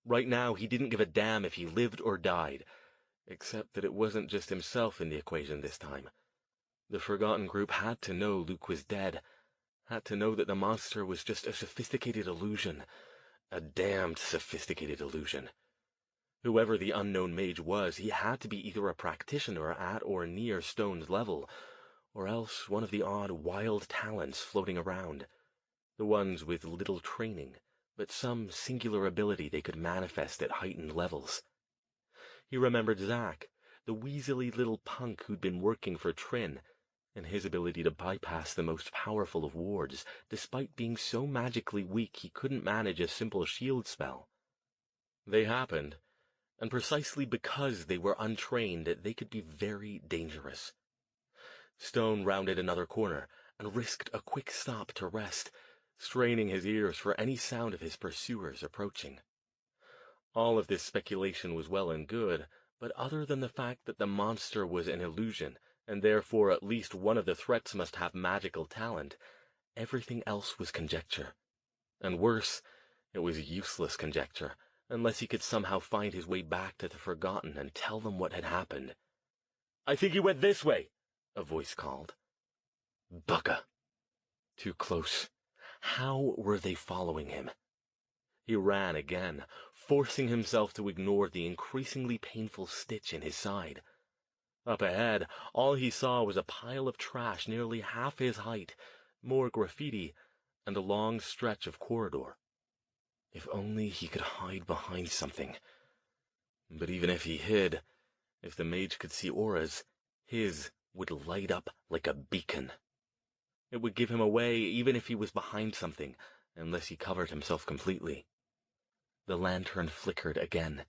Right now, he didn't give a damn if he lived or died. except that it wasn't just himself in the equation this time. The Forgotten Group had to know Luke was dead, had to know that the monster was just a sophisticated illusion, a damned sophisticated illusion. Whoever the unknown mage was, he had to be either a practitioner at or near Stone's level, or else one of the odd, wild talents floating around, the ones with little training, but some singular ability they could manifest at heightened levels. He remembered Zack, the weaselly little punk who'd been working for Trin, and his ability to bypass the most powerful of wards, despite being so magically weak he couldn't manage a simple shield spell. They happened, and precisely because they were untrained, they could be very dangerous. Stone rounded another corner and risked a quick stop to rest, straining his ears for any sound of his pursuers approaching. All of this speculation was well and good, but other than the fact that the monster was an illusion, and therefore at least one of the threats must have magical talent, everything else was conjecture. And worse, it was useless conjecture, unless he could somehow find his way back to the Forgotten and tell them what had happened. "I think he went this way," a voice called. Bugger! Too close. How were they following him? He ran again, forcing himself to ignore the increasingly painful stitch in his side. Up ahead, all he saw was a pile of trash nearly half his height, more graffiti, and a long stretch of corridor. If only he could hide behind something. But even if he hid, if the mage could see auras, his would light up like a beacon. It would give him away even if he was behind something, unless he covered himself completely. The lantern flickered again.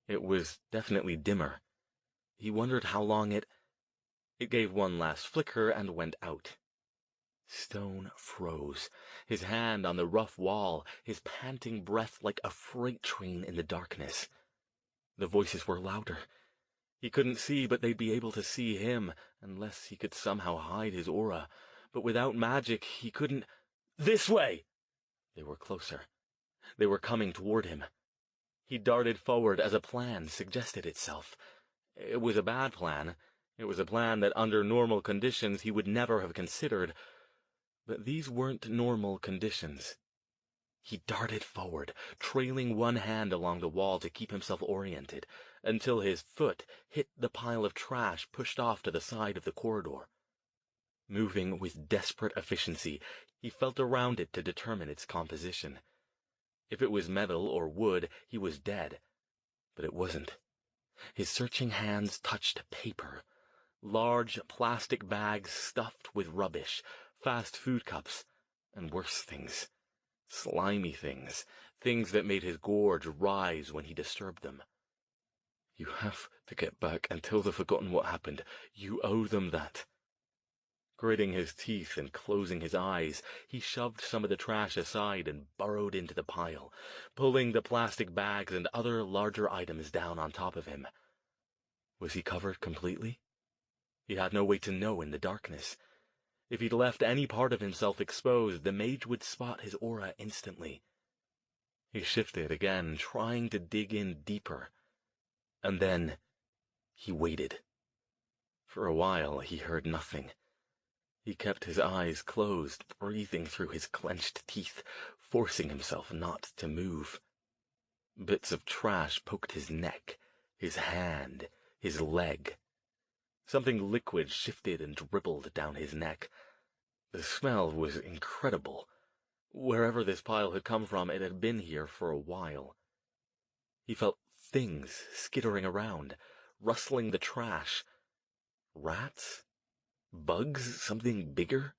It was definitely dimmer. He wondered how long it gave one last flicker and went out. Stone froze, his hand on the rough wall, his panting breath like a freight train in the darkness. The voices were louder. He couldn't see, but they'd be able to see him, unless he could somehow hide his aura. But without magic, he couldn't— This way! They were closer. They were coming toward him. He darted forward as a plan suggested itself. It was a bad plan. It was a plan that under normal conditions he would never have considered. But these weren't normal conditions. He darted forward, trailing one hand along the wall to keep himself oriented, until his foot hit the pile of trash pushed off to the side of the corridor. Moving with desperate efficiency, he felt around it to determine its composition. If it was metal or wood, he was dead. But it wasn't. His searching hands touched paper. Large plastic bags stuffed with rubbish, fast food cups, and worse things. Slimy things, things that made his gorge rise when he disturbed them. You have to get back and tell the Forgotten what happened. You owe them that. Gritting his teeth and closing his eyes, he shoved some of the trash aside and burrowed into the pile, pulling the plastic bags and other larger items down on top of him. Was he covered completely? He had no way to know in the darkness. If he'd left any part of himself exposed, the mage would spot his aura instantly. He shifted again, trying to dig in deeper. And then he waited. For a while he heard nothing. He kept his eyes closed, breathing through his clenched teeth, forcing himself not to move. Bits of trash poked his neck, his hand, his leg. Something liquid shifted and dribbled down his neck. The smell was incredible. Wherever this pile had come from, it had been here for a while. He felt things skittering around, rustling the trash. Rats? Bugs? Something bigger?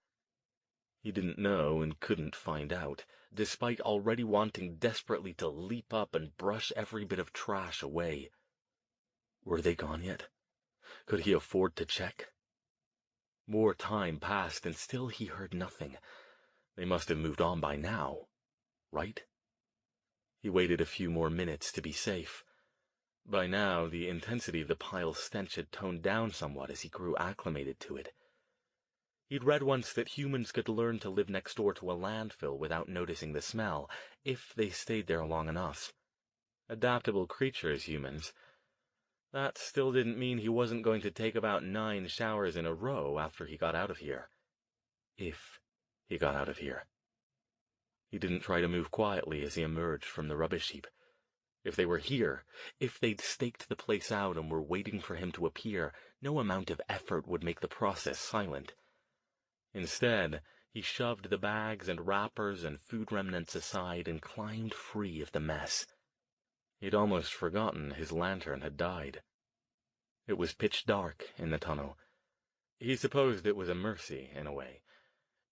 He didn't know and couldn't find out, despite already wanting desperately to leap up and brush every bit of trash away. Were they gone yet? Could he afford to check? More time passed, and still he heard nothing. They must have moved on by now, right? He waited a few more minutes to be safe. By now, the intensity of the pile's stench had toned down somewhat as he grew acclimated to it. He'd read once that humans could learn to live next door to a landfill without noticing the smell, if they stayed there long enough. Adaptable creatures, humans. That still didn't mean he wasn't going to take about 9 showers in a row after he got out of here. If he got out of here. He didn't try to move quietly as he emerged from the rubbish heap. If they were here, if they'd staked the place out and were waiting for him to appear, no amount of effort would make the process silent. Instead, he shoved the bags and wrappers and food remnants aside and climbed free of the mess. He'd almost forgotten his lantern had died. It was pitch dark in the tunnel. He supposed it was a mercy, in a way.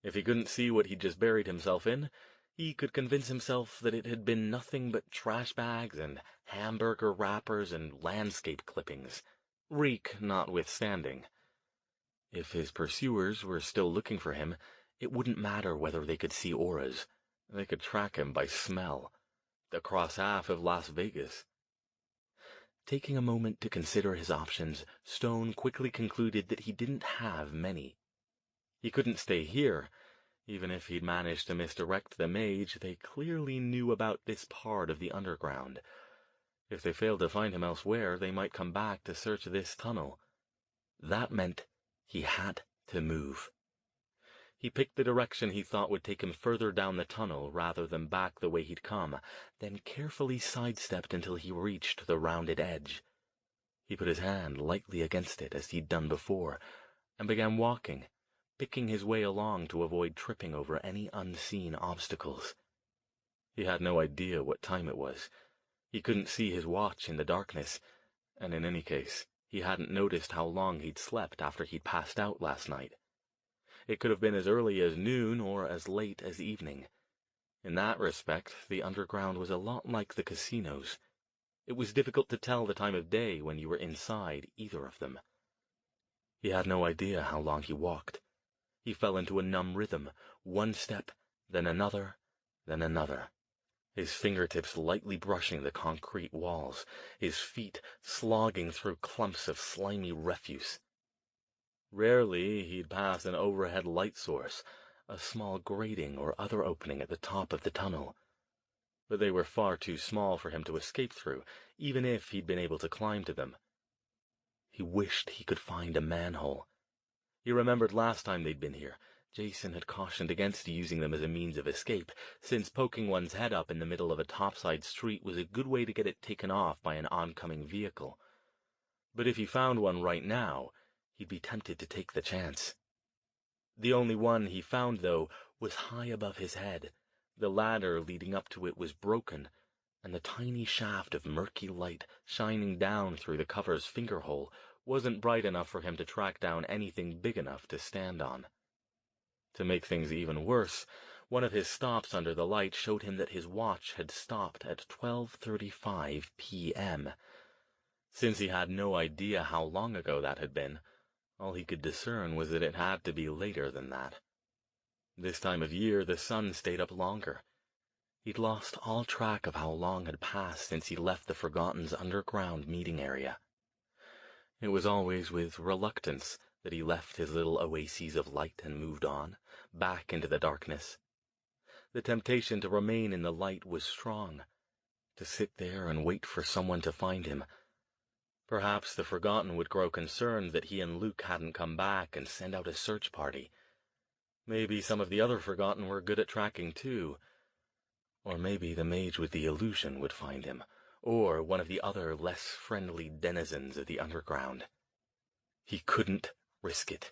If he couldn't see what he'd just buried himself in, he could convince himself that it had been nothing but trash bags and hamburger wrappers and landscape clippings, reek notwithstanding. If his pursuers were still looking for him, it wouldn't matter whether they could see auras. They could track him by smell. Across half of Las Vegas. Taking a moment to consider his options, Stone quickly concluded that he didn't have many. He couldn't stay here. Even if he'd managed to misdirect the mage, they clearly knew about this part of the underground. If they failed to find him elsewhere, they might come back to search this tunnel. That meant he had to move. He picked the direction he thought would take him further down the tunnel rather than back the way he'd come, then carefully sidestepped until he reached the rounded edge. He put his hand lightly against it as he'd done before, and began walking, picking his way along to avoid tripping over any unseen obstacles. He had no idea what time it was. He couldn't see his watch in the darkness, and in any case, he hadn't noticed how long he'd slept after he'd passed out last night. It could have been as early as noon or as late as evening. In that respect, the underground was a lot like the casinos. It was difficult to tell the time of day when you were inside either of them. He had no idea how long he walked. He fell into a numb rhythm, one step, then another, his fingertips lightly brushing the concrete walls, his feet slogging through clumps of slimy refuse. Rarely he'd pass an overhead light source, a small grating or other opening at the top of the tunnel. But they were far too small for him to escape through, even if he'd been able to climb to them. He wished he could find a manhole. He remembered last time they'd been here, Jason had cautioned against using them as a means of escape, since poking one's head up in the middle of a topside street was a good way to get it taken off by an oncoming vehicle. But if he found one right now, he'd be tempted to take the chance. The only one he found, though, was high above his head. The ladder leading up to it was broken, and the tiny shaft of murky light shining down through the cover's fingerhole wasn't bright enough for him to track down anything big enough to stand on. To make things even worse, one of his stops under the light showed him that his watch had stopped at 12:35 p.m. Since he had no idea how long ago that had been, all he could discern was that it had to be later than that. This time of year, the sun stayed up longer. He'd lost all track of how long had passed since he left the Forgotten's underground meeting area. It was always with reluctance that he left his little oases of light and moved on, back into the darkness. The temptation to remain in the light was strong, to sit there and wait for someone to find him. Perhaps the Forgotten would grow concerned that he and Luke hadn't come back and send out a search party. Maybe some of the other Forgotten were good at tracking too. Or maybe the mage with the illusion would find him, or one of the other less friendly denizens of the underground. He couldn't risk it.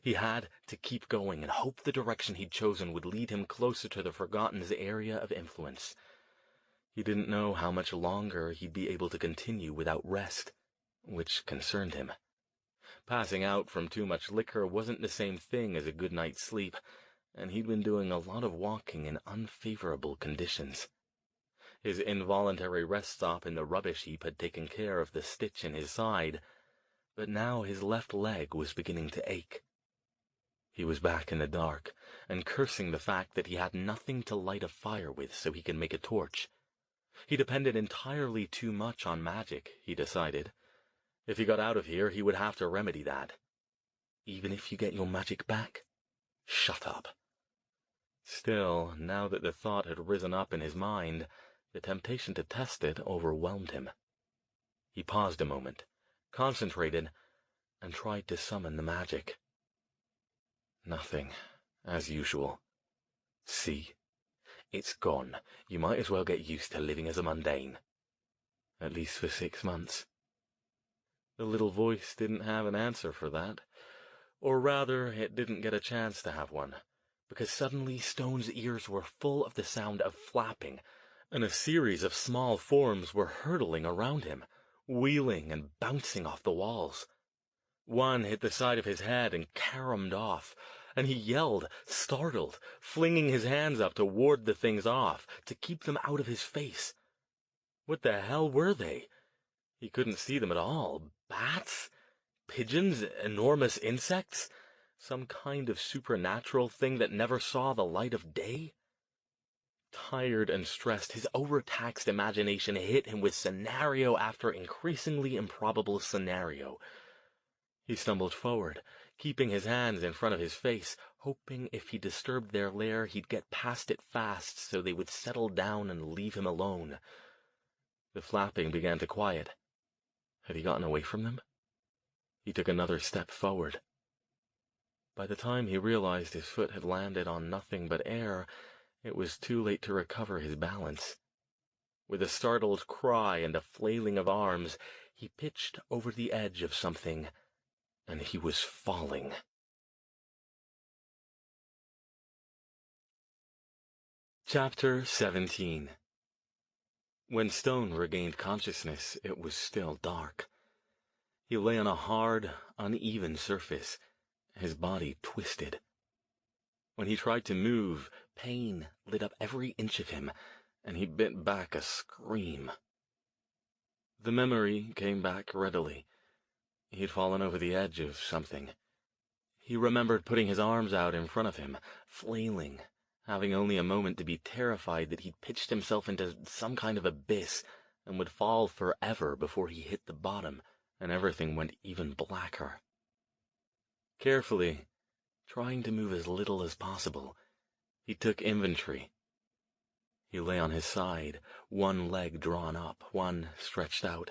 He had to keep going and hope the direction he'd chosen would lead him closer to the Forgotten's area of influence. He didn't know how much longer he'd be able to continue without rest, which concerned him. Passing out from too much liquor wasn't the same thing as a good night's sleep, and he'd been doing a lot of walking in unfavorable conditions. His involuntary rest stop in the rubbish heap had taken care of the stitch in his side, but now his left leg was beginning to ache. He was back in the dark, and cursing the fact that he had nothing to light a fire with so he could make a torch. He depended entirely too much on magic, he decided. If he got out of here, he would have to remedy that. Even if you get your magic back? Shut up. Still, now that the thought had risen up in his mind, the temptation to test it overwhelmed him. He paused a moment, concentrated, and tried to summon the magic. Nothing, as usual. See? It's gone. You might as well get used to living as a mundane. At least for 6 months. The little voice didn't have an answer for that. Or rather, it didn't get a chance to have one, because suddenly Stone's ears were full of the sound of flapping, and a series of small forms were hurtling around him, wheeling and bouncing off the walls. One hit the side of his head and caromed off, and he yelled, startled, flinging his hands up to ward the things off, to keep them out of his face. What the hell were they? He couldn't see them at all. Bats? Pigeons? Enormous insects? Some kind of supernatural thing that never saw the light of day? Tired and stressed, his overtaxed imagination hit him with scenario after increasingly improbable scenario. He stumbled forward, keeping his hands in front of his face, hoping if he disturbed their lair he'd get past it fast so they would settle down and leave him alone. The flapping began to quiet. Had he gotten away from them? He took another step forward. By the time he realized his foot had landed on nothing but air, it was too late to recover his balance. With a startled cry and a flailing of arms, he pitched over the edge of something, and he was falling. Chapter 17. When Stone regained consciousness, it was still dark. He lay on a hard, uneven surface, his body twisted. When he tried to move, pain lit up every inch of him, and he bit back a scream. The memory came back readily. He'd fallen over the edge of something. He remembered putting his arms out in front of him, flailing, having only a moment to be terrified that he'd pitched himself into some kind of abyss and would fall forever before he hit the bottom, and everything went even blacker. Carefully, trying to move as little as possible, he took inventory. He lay on his side, one leg drawn up, one stretched out.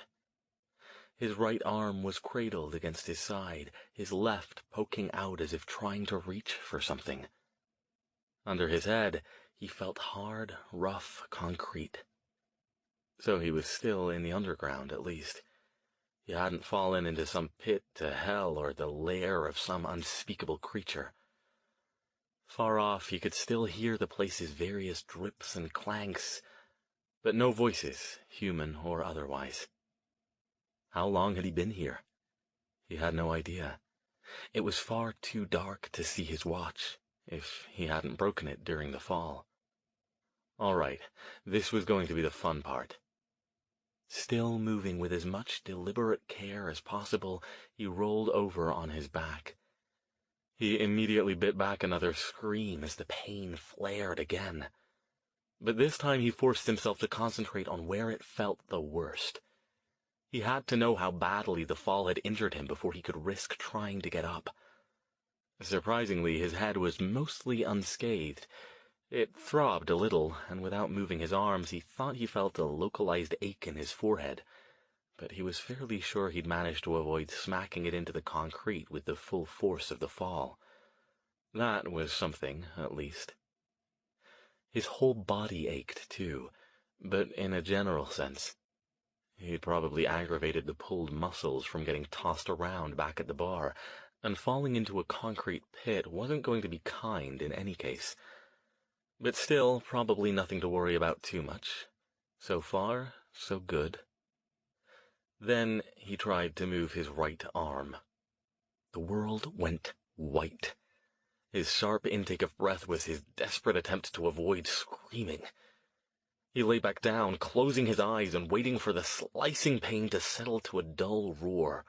His right arm was cradled against his side, his left poking out as if trying to reach for something. Under his head, he felt hard, rough concrete. So he was still in the underground, at least. He hadn't fallen into some pit to hell or the lair of some unspeakable creature. Far off, he could still hear the place's various drips and clanks, but no voices, human or otherwise. How long had he been here? He had no idea. It was far too dark to see his watch, if he hadn't broken it during the fall. All right, this was going to be the fun part. Still moving with as much deliberate care as possible, he rolled over on his back. He immediately bit back another scream as the pain flared again. But this time he forced himself to concentrate on where it felt the worst. He had to know how badly the fall had injured him before he could risk trying to get up. Surprisingly, his head was mostly unscathed. It throbbed a little, and without moving his arms, he thought he felt a localized ache in his forehead, but he was fairly sure he'd managed to avoid smacking it into the concrete with the full force of the fall. That was something, at least. His whole body ached, too, but in a general sense. He'd probably aggravated the pulled muscles from getting tossed around back at the bar, and falling into a concrete pit wasn't going to be kind in any case. But still, probably nothing to worry about too much. So far, so good. Then he tried to move his right arm. The world went white. His sharp intake of breath was his desperate attempt to avoid screaming. He lay back down, closing his eyes and waiting for the slicing pain to settle to a dull roar.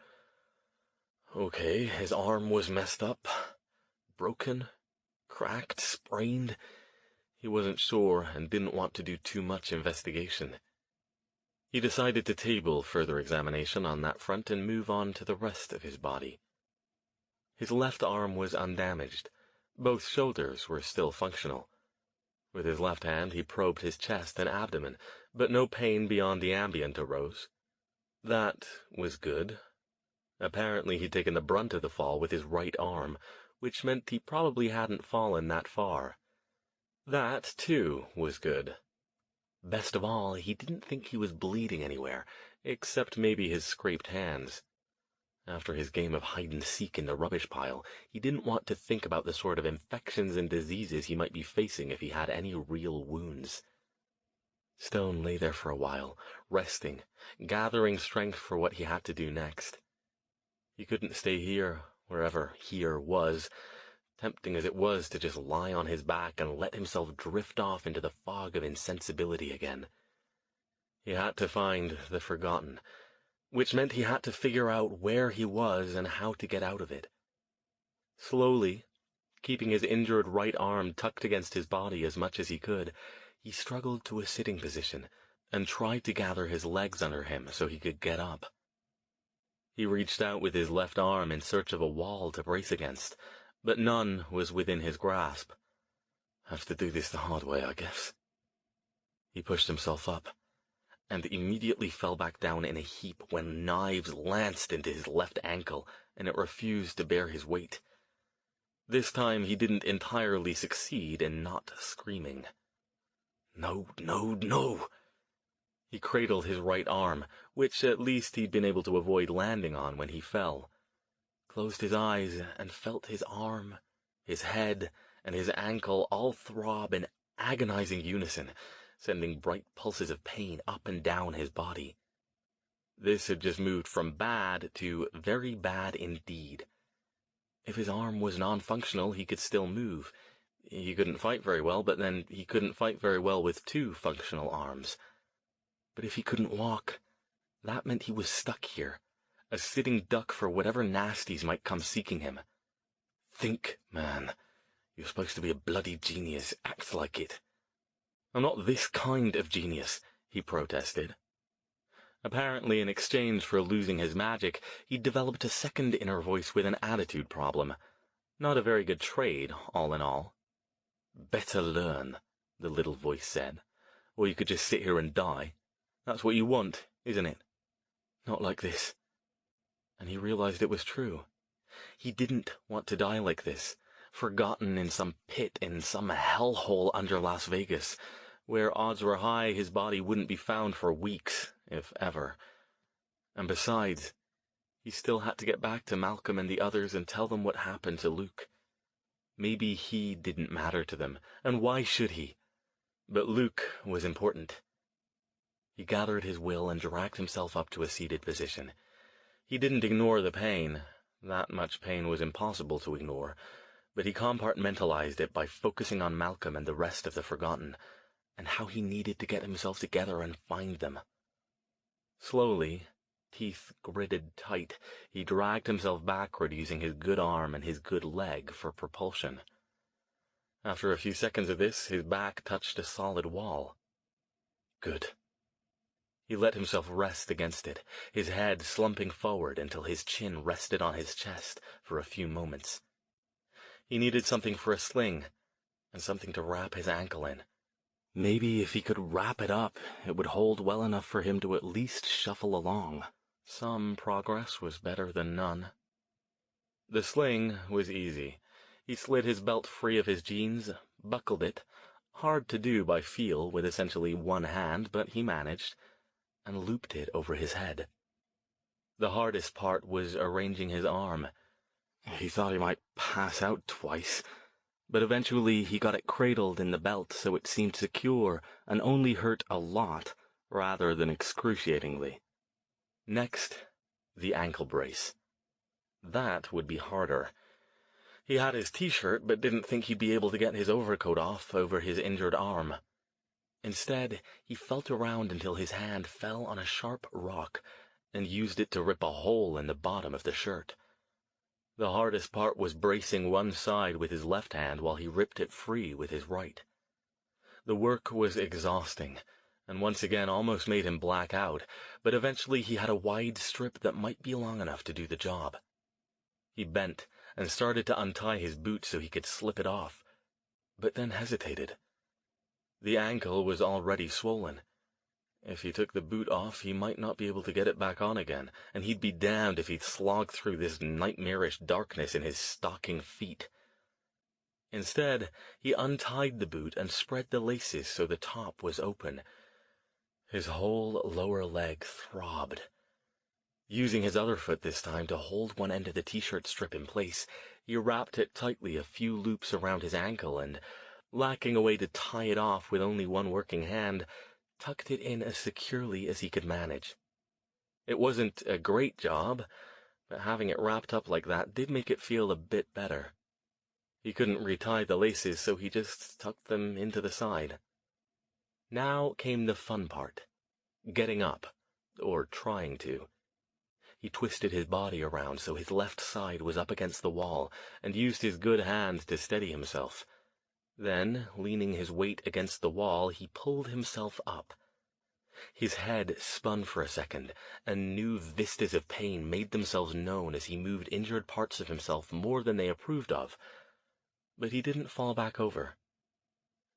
Okay, his arm was messed up. Broken, cracked, sprained. He wasn't sure and didn't want to do too much investigation. He decided to table further examination on that front and move on to the rest of his body. His left arm was undamaged. Both shoulders were still functional. With his left hand, he probed his chest and abdomen, but no pain beyond the ambient arose. That was good. Apparently he'd taken the brunt of the fall with his right arm, which meant he probably hadn't fallen that far. That, too, was good. Best of all, he didn't think he was bleeding anywhere, except maybe his scraped hands. After his game of hide-and-seek in the rubbish pile, he didn't want to think about the sort of infections and diseases he might be facing if he had any real wounds. Stone lay there for a while, resting, gathering strength for what he had to do next. He couldn't stay here, wherever here was, tempting as it was to just lie on his back and let himself drift off into the fog of insensibility again. He had to find the forgotten, which meant he had to figure out where he was and how to get out of it. Slowly, keeping his injured right arm tucked against his body as much as he could, he struggled to a sitting position and tried to gather his legs under him so he could get up. He reached out with his left arm in search of a wall to brace against, but none was within his grasp. Have to do this the hard way, I guess. He pushed himself up, and immediately fell back down in a heap when knives lanced into his left ankle, and it refused to bear his weight. This time he didn't entirely succeed in not screaming. No, no, no! He cradled his right arm, which at least he'd been able to avoid landing on when he fell, closed his eyes, and felt his arm, his head, and his ankle all throb in agonizing unison, sending bright pulses of pain up and down his body. This had just moved from bad to very bad indeed. If his arm was non-functional, he could still move. He couldn't fight very well, but then he couldn't fight very well with two functional arms. But if he couldn't walk, that meant he was stuck here, a sitting duck for whatever nasties might come seeking him. Think, man. You're supposed to be a bloody genius. Act like it. I'm not this kind of genius, he protested. Apparently, in exchange for losing his magic, he'd developed a second inner voice with an attitude problem. Not a very good trade, all in all. Better learn, the little voice said, or you could just sit here and die. That's what you want, isn't it? Not like this. And he realized it was true. He didn't want to die like this, forgotten in some pit in some hellhole under Las Vegas, where odds were high his body wouldn't be found for weeks, if ever. And besides, he still had to get back to Malcolm and the others and tell them what happened to Luke. Maybe he didn't matter to them, and why should he? But Luke was important. He gathered his will and dragged himself up to a seated position. He didn't ignore the pain. That much pain was impossible to ignore, but he compartmentalized it by focusing on Malcolm and the rest of the Forgotten, and how he needed to get himself together and find them. Slowly, teeth gritted tight, he dragged himself backward using his good arm and his good leg for propulsion. After a few seconds of this, his back touched a solid wall. Good. He let himself rest against it, his head slumping forward until his chin rested on his chest for a few moments. He needed something for a sling, and something to wrap his ankle in. Maybe if he could wrap it up, it would hold well enough for him to at least shuffle along. Some progress was better than none. The sling was easy. He slid his belt free of his jeans, buckled it, hard to do by feel with essentially one hand, but he managed, and looped it over his head. The hardest part was arranging his arm. He thought he might pass out twice, but eventually he got it cradled in the belt so it seemed secure and only hurt a lot rather than excruciatingly. Next, the ankle brace. That would be harder. He had his t-shirt but didn't think he'd be able to get his overcoat off over his injured arm. Instead, he felt around until his hand fell on a sharp rock and used it to rip a hole in the bottom of the shirt. The hardest part was bracing one side with his left hand while he ripped it free with his right. The work was exhausting, and once again almost made him black out, but eventually he had a wide strip that might be long enough to do the job. He bent and started to untie his boot so he could slip it off, but then hesitated. The ankle was already swollen. If he took the boot off, he might not be able to get it back on again, and he'd be damned if he'd slog through this nightmarish darkness in his stocking feet. Instead, he untied the boot and spread the laces so the top was open. His whole lower leg throbbed. Using his other foot this time to hold one end of the t-shirt strip in place, he wrapped it tightly a few loops around his ankle and, lacking a way to tie it off with only one working hand, tucked it in as securely as he could manage. It wasn't a great job, but having it wrapped up like that did make it feel a bit better. He couldn't retie the laces, so he just tucked them into the side. Now came the fun part. Getting up, or trying to. He twisted his body around so his left side was up against the wall, and used his good hand to steady himself. Then, leaning his weight against the wall, he pulled himself up. His head spun for a second, and new vistas of pain made themselves known as he moved injured parts of himself more than they approved of. But he didn't fall back over.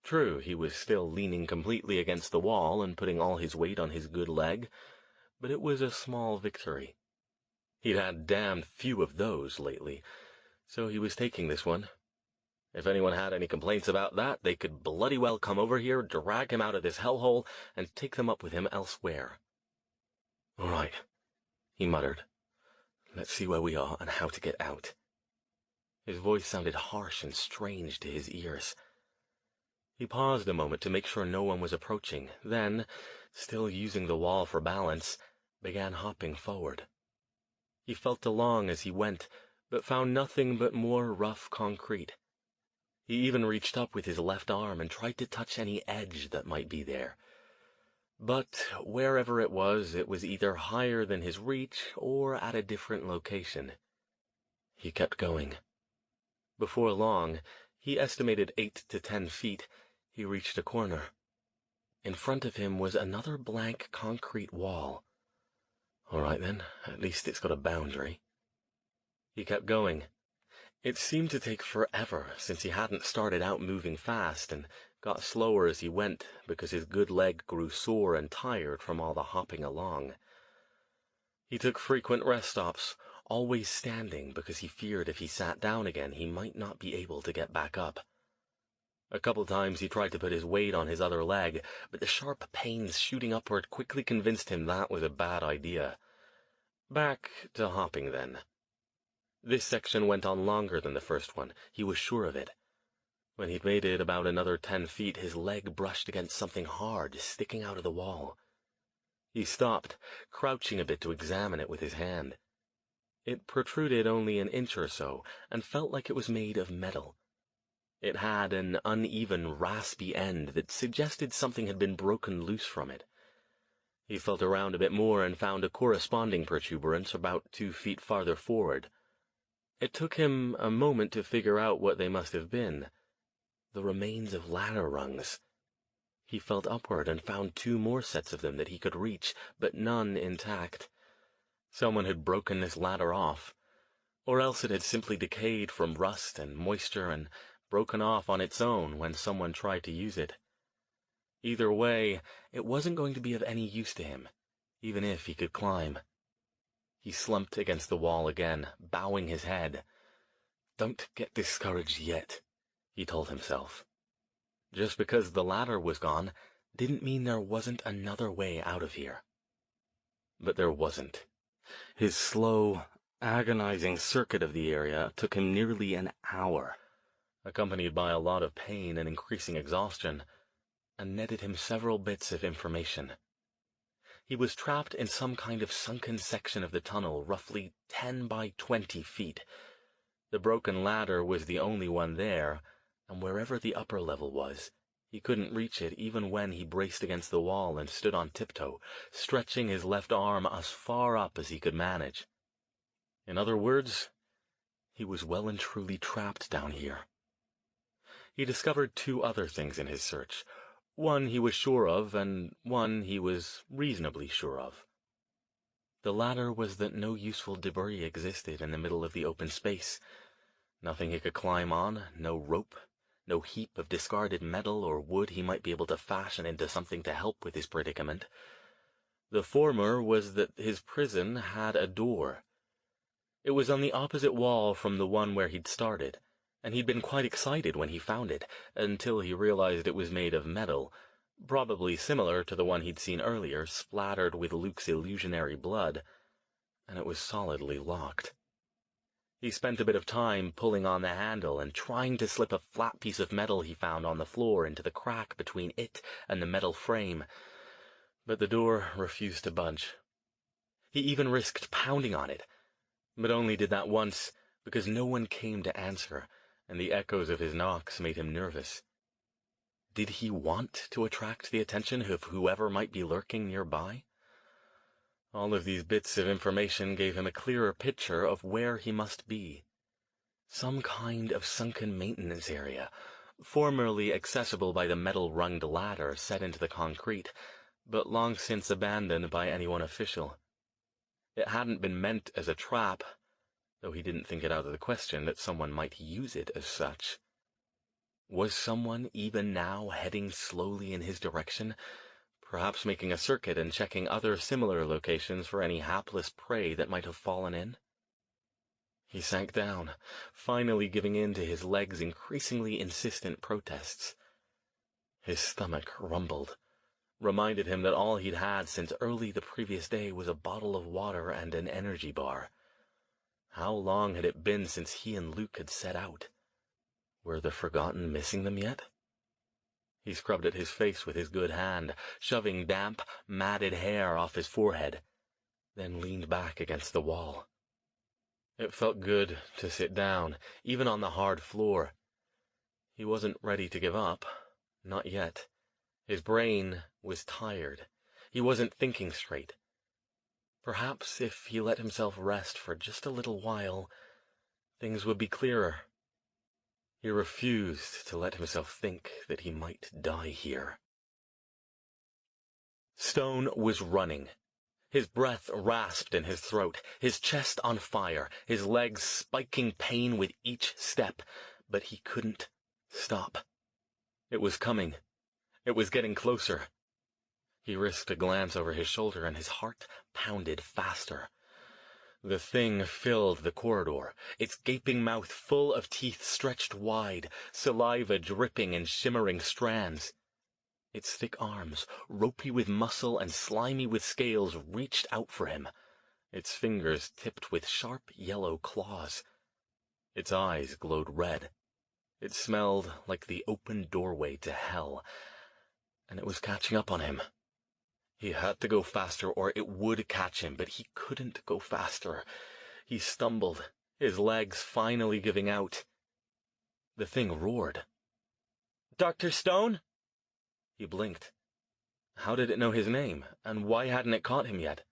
True, he was still leaning completely against the wall and putting all his weight on his good leg, but it was a small victory. He'd had damned few of those lately, so he was taking this one. If anyone had any complaints about that, they could bloody well come over here, drag him out of this hellhole, and take them up with him elsewhere. "All right," he muttered. "Let's see where we are and how to get out." His voice sounded harsh and strange to his ears. He paused a moment to make sure no one was approaching, then, still using the wall for balance, began hopping forward. He felt along as he went, but found nothing but more rough concrete. He even reached up with his left arm and tried to touch any edge that might be there. But wherever it was either higher than his reach or at a different location. He kept going. Before long, he estimated 8 to 10 feet, he reached a corner. In front of him was another blank concrete wall. All right then, at least it's got a boundary. He kept going. It seemed to take forever, since he hadn't started out moving fast and got slower as he went because his good leg grew sore and tired from all the hopping along. He took frequent rest stops, always standing because he feared if he sat down again he might not be able to get back up. A couple times he tried to put his weight on his other leg, but the sharp pains shooting upward quickly convinced him that was a bad idea. Back to hopping then. This section went on longer than the first one, he was sure of it. When he'd made it about another 10 feet, his leg brushed against something hard sticking out of the wall. He stopped, crouching a bit to examine it with his hand. It protruded only an inch or so, and felt like it was made of metal. It had an uneven, raspy end that suggested something had been broken loose from it. He felt around a bit more and found a corresponding protuberance about 2 feet farther forward. It took him a moment to figure out what they must have been. The remains of ladder rungs. He felt upward and found 2 more sets of them that he could reach, but none intact. Someone had broken this ladder off, or else it had simply decayed from rust and moisture and broken off on its own when someone tried to use it. Either way, it wasn't going to be of any use to him, even if he could climb. He slumped against the wall again, bowing his head. "Don't get discouraged yet," he told himself. Just because the ladder was gone didn't mean there wasn't another way out of here. But there wasn't. His slow, agonizing circuit of the area took him nearly an hour, accompanied by a lot of pain and increasing exhaustion, and netted him several bits of information. He was trapped in some kind of sunken section of the tunnel, roughly 10 by 20 feet. The broken ladder was the only one there, and wherever the upper level was, he couldn't reach it even when he braced against the wall and stood on tiptoe, stretching his left arm as far up as he could manage. In other words, he was well and truly trapped down here. He discovered 2 other things in his search. One he was sure of, and one he was reasonably sure of. The latter was that no useful debris existed in the middle of the open space. Nothing he could climb on, no rope, no heap of discarded metal or wood he might be able to fashion into something to help with his predicament. The former was that his prison had a door. It was on the opposite wall from the one where he'd started, and he'd been quite excited when he found it, until he realized it was made of metal, probably similar to the one he'd seen earlier, splattered with Luke's illusionary blood, and it was solidly locked. He spent a bit of time pulling on the handle and trying to slip a flat piece of metal he found on the floor into the crack between it and the metal frame, but the door refused to budge. He even risked pounding on it, but only did that once because no one came to answer, and the echoes of his knocks made him nervous. Did he want to attract the attention of whoever might be lurking nearby? All of these bits of information gave him a clearer picture of where he must be. Some kind of sunken maintenance area, formerly accessible by the metal-runged ladder set into the concrete, but long since abandoned by anyone official. It hadn't been meant as a trap, though he didn't think it out of the question that someone might use it as such. Was someone even now heading slowly in his direction, perhaps making a circuit and checking other similar locations for any hapless prey that might have fallen in? He sank down, finally giving in to his legs' increasingly insistent protests. His stomach rumbled, reminded him that all he'd had since early the previous day was a bottle of water and an energy bar. How long had it been since he and Luke had set out? Were the Forgotten missing them yet? He scrubbed at his face with his good hand, shoving damp, matted hair off his forehead, then leaned back against the wall. It felt good to sit down, even on the hard floor. He wasn't ready to give up, not yet. His brain was tired. He wasn't thinking straight. Perhaps if he let himself rest for just a little while, things would be clearer. He refused to let himself think that he might die here. Stone was running. His breath rasped in his throat, his chest on fire, his legs spiking pain with each step, but he couldn't stop. It was coming. It was getting closer. He risked a glance over his shoulder, and his heart pounded faster. The thing filled the corridor, its gaping mouth full of teeth stretched wide, saliva dripping in shimmering strands. Its thick arms, ropey with muscle and slimy with scales, reached out for him, its fingers tipped with sharp yellow claws. Its eyes glowed red. It smelled like the open doorway to hell, and it was catching up on him. He had to go faster or it would catch him, but he couldn't go faster. He stumbled, his legs finally giving out. The thing roared. "Dr. Stone?" He blinked. How did it know his name, and why hadn't it caught him yet?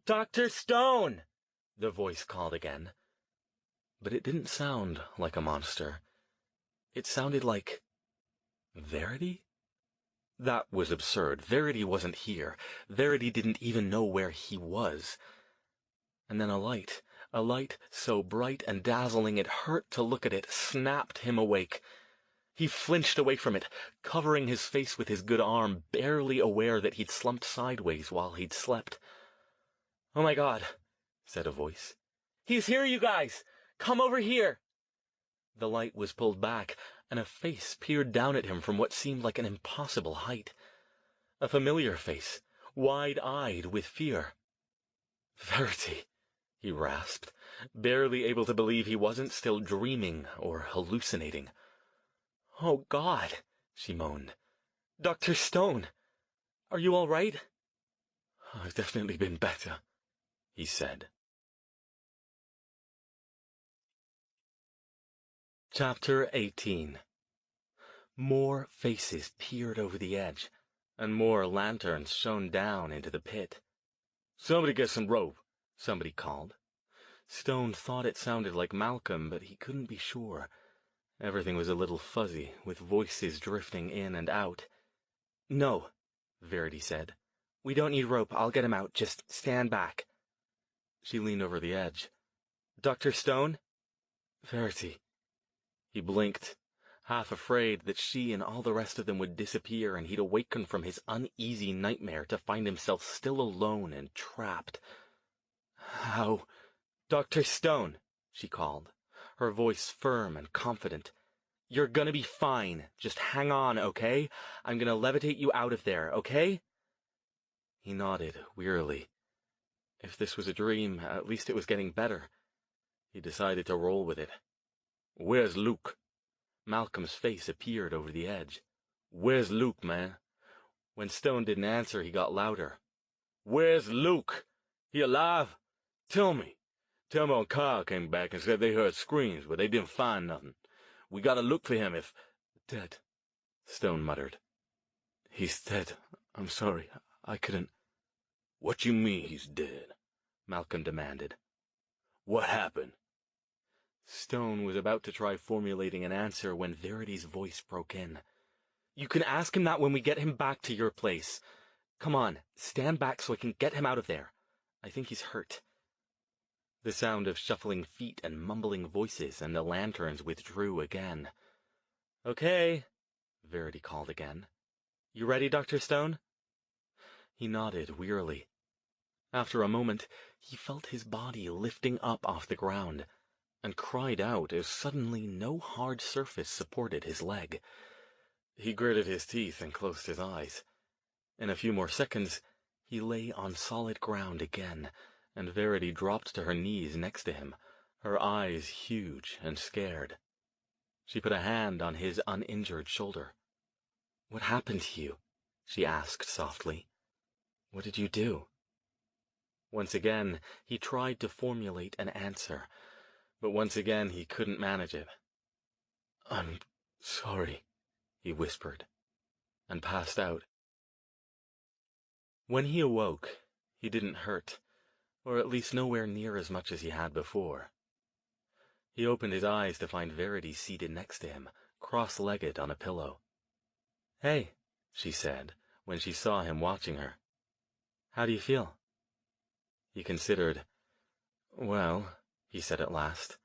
"Dr. Stone!" the voice called again. But it didn't sound like a monster. It sounded like Verity? That was absurd. Verity wasn't here. Verity didn't even know where he was. And then a light so bright and dazzling it hurt to look at it, snapped him awake. He flinched away from it, covering his face with his good arm, barely aware that he'd slumped sideways while he'd slept. "Oh my God," said a voice. "He's here, you guys! Come over here!" The light was pulled back, and a face peered down at him from what seemed like an impossible height. A familiar face, wide-eyed with fear. "Verity," he rasped, barely able to believe he wasn't still dreaming or hallucinating. "Oh, God," she moaned. "Dr. Stone, are you all right?" "I've definitely been better," he said. Chapter 18. More faces peered over the edge, and more lanterns shone down into the pit. "Somebody get some rope," somebody called. Stone thought it sounded like Malcolm, but he couldn't be sure. Everything was a little fuzzy, with voices drifting in and out. "No," Verity said. "We don't need rope. I'll get him out. Just stand back." She leaned over the edge. "Dr. Stone?" "Verity." He blinked. half afraid that she and all the rest of them would disappear and he'd awaken from his uneasy nightmare to find himself still alone and trapped. "How? Dr. Stone," she called, her voice firm and confident. "You're gonna be fine. Just hang on, okay? I'm gonna levitate you out of there, okay?" He nodded wearily. If this was a dream, at least it was getting better. He decided to roll with it. Where's Luke? Malcolm's face appeared over the edge. Where's Luke, man? When Stone didn't answer, he got louder. Where's Luke? He alive? Tell me. Tell me Kyle came back and said they heard screams, but they didn't find nothing. We gotta look for him if... Dead, Stone muttered. He's dead. I'm sorry. I couldn't... What you mean he's dead? Malcolm demanded. What happened? Stone was about to try formulating an answer when Verity's voice broke in. "You can ask him that when we get him back to your place. Come on, stand back so I can get him out of there. I think he's hurt." The sound of shuffling feet and mumbling voices and the lanterns withdrew again. "Okay," Verity called again. "You ready, Dr. Stone?" He nodded wearily. After a moment, he felt his body lifting up off the ground, and cried out as suddenly no hard surface supported his leg. He gritted his teeth and closed his eyes. In a few more seconds, he lay on solid ground again, and Verity dropped to her knees next to him, her eyes huge and scared. She put a hand on his uninjured shoulder. "What happened to you?" she asked softly. "What did you do?" Once again, he tried to formulate an answer, but once again he couldn't manage it. "I'm sorry," he whispered, and passed out. When he awoke, he didn't hurt, or at least nowhere near as much as he had before. He opened his eyes to find Verity seated next to him, cross-legged on a pillow. "Hey," she said, when she saw him watching her. "How do you feel?" He considered. "Well," he said at last,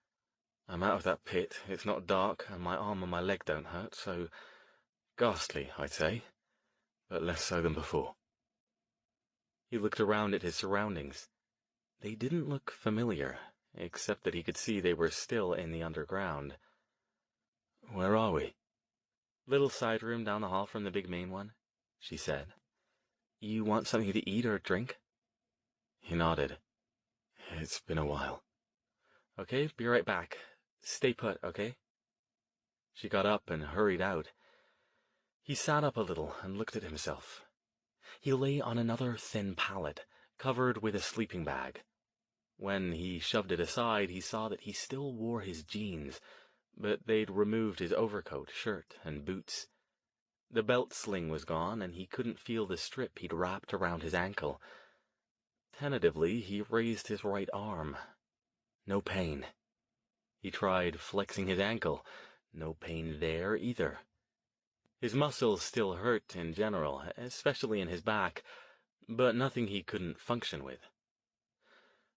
"I'm out of that pit, it's not dark, and my arm and my leg don't hurt, so ghastly, I'd say, but less so than before." He looked around at his surroundings. They didn't look familiar, except that he could see they were still in the underground. "Where are we?" "Little side room down the hall from the big main one," she said. "You want something to eat or drink?" He nodded. "It's been a while." "Okay, be right back. Stay put, okay?" She got up and hurried out. He sat up a little and looked at himself. He lay on another thin pallet, covered with a sleeping bag. When he shoved it aside, he saw that he still wore his jeans, but they'd removed his overcoat, shirt, and boots. The belt sling was gone, and he couldn't feel the strip he'd wrapped around his ankle. Tentatively, he raised his right arm. No pain. He tried flexing his ankle. No pain there either. His muscles still hurt in general, especially in his back, but nothing he couldn't function with.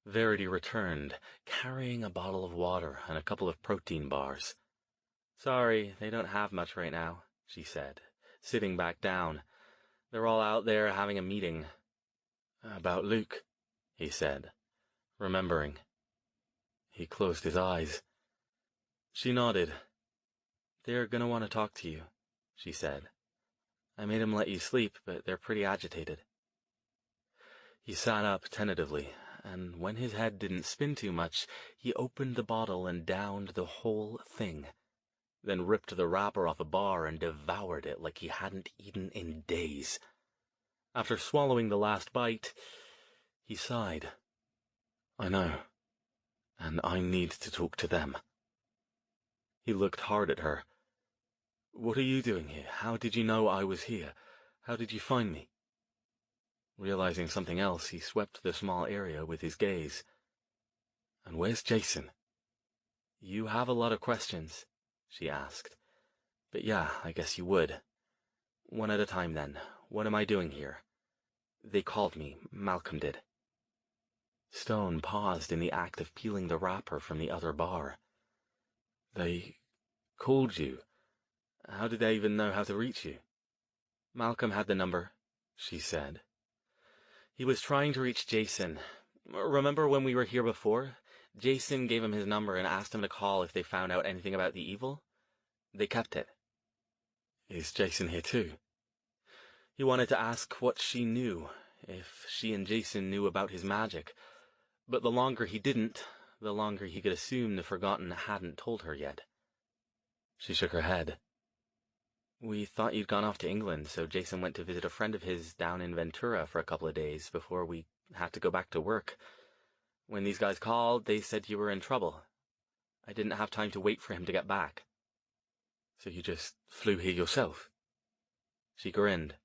Verity returned, carrying a bottle of water and a couple of protein bars. "Sorry, they don't have much right now," she said, sitting back down. "They're all out there having a meeting." "About Luke," he said, remembering. He closed his eyes. She nodded. "They're gonna want to talk to you," she said. "I made them let you sleep, but they're pretty agitated." He sat up tentatively, and when his head didn't spin too much, he opened the bottle and downed the whole thing, then ripped the wrapper off a bar and devoured it like he hadn't eaten in days. After swallowing the last bite, he sighed. "I know, and I need to talk to them." He looked hard at her. "What are you doing here? How did you know I was here? How did you find me?" Realizing something else, he swept the small area with his gaze. "And where's Jason?" "You have a lot of questions," she asked. "But yeah, I guess you would. One at a time, then. What am I doing here?" "They called me. Malcolm did." Stone paused in the act of peeling the wrapper from the other bar. "They called you? How did they even know how to reach you? Malcolm had the number, she said. He was trying to reach Jason. Remember when we were here before? Jason gave him his number and asked him to call if they found out anything about the evil. They kept it. Is Jason here too? He wanted to ask what she knew, if she and Jason knew about his magic. But the longer he didn't, the longer he could assume the Forgotten hadn't told her yet. She shook her head. We thought you'd gone off to England, so Jason went to visit a friend of his down in Ventura for a couple of days before we had to go back to work. When these guys called, they said you were in trouble. I didn't have time to wait for him to get back. So you just flew here yourself? She grinned.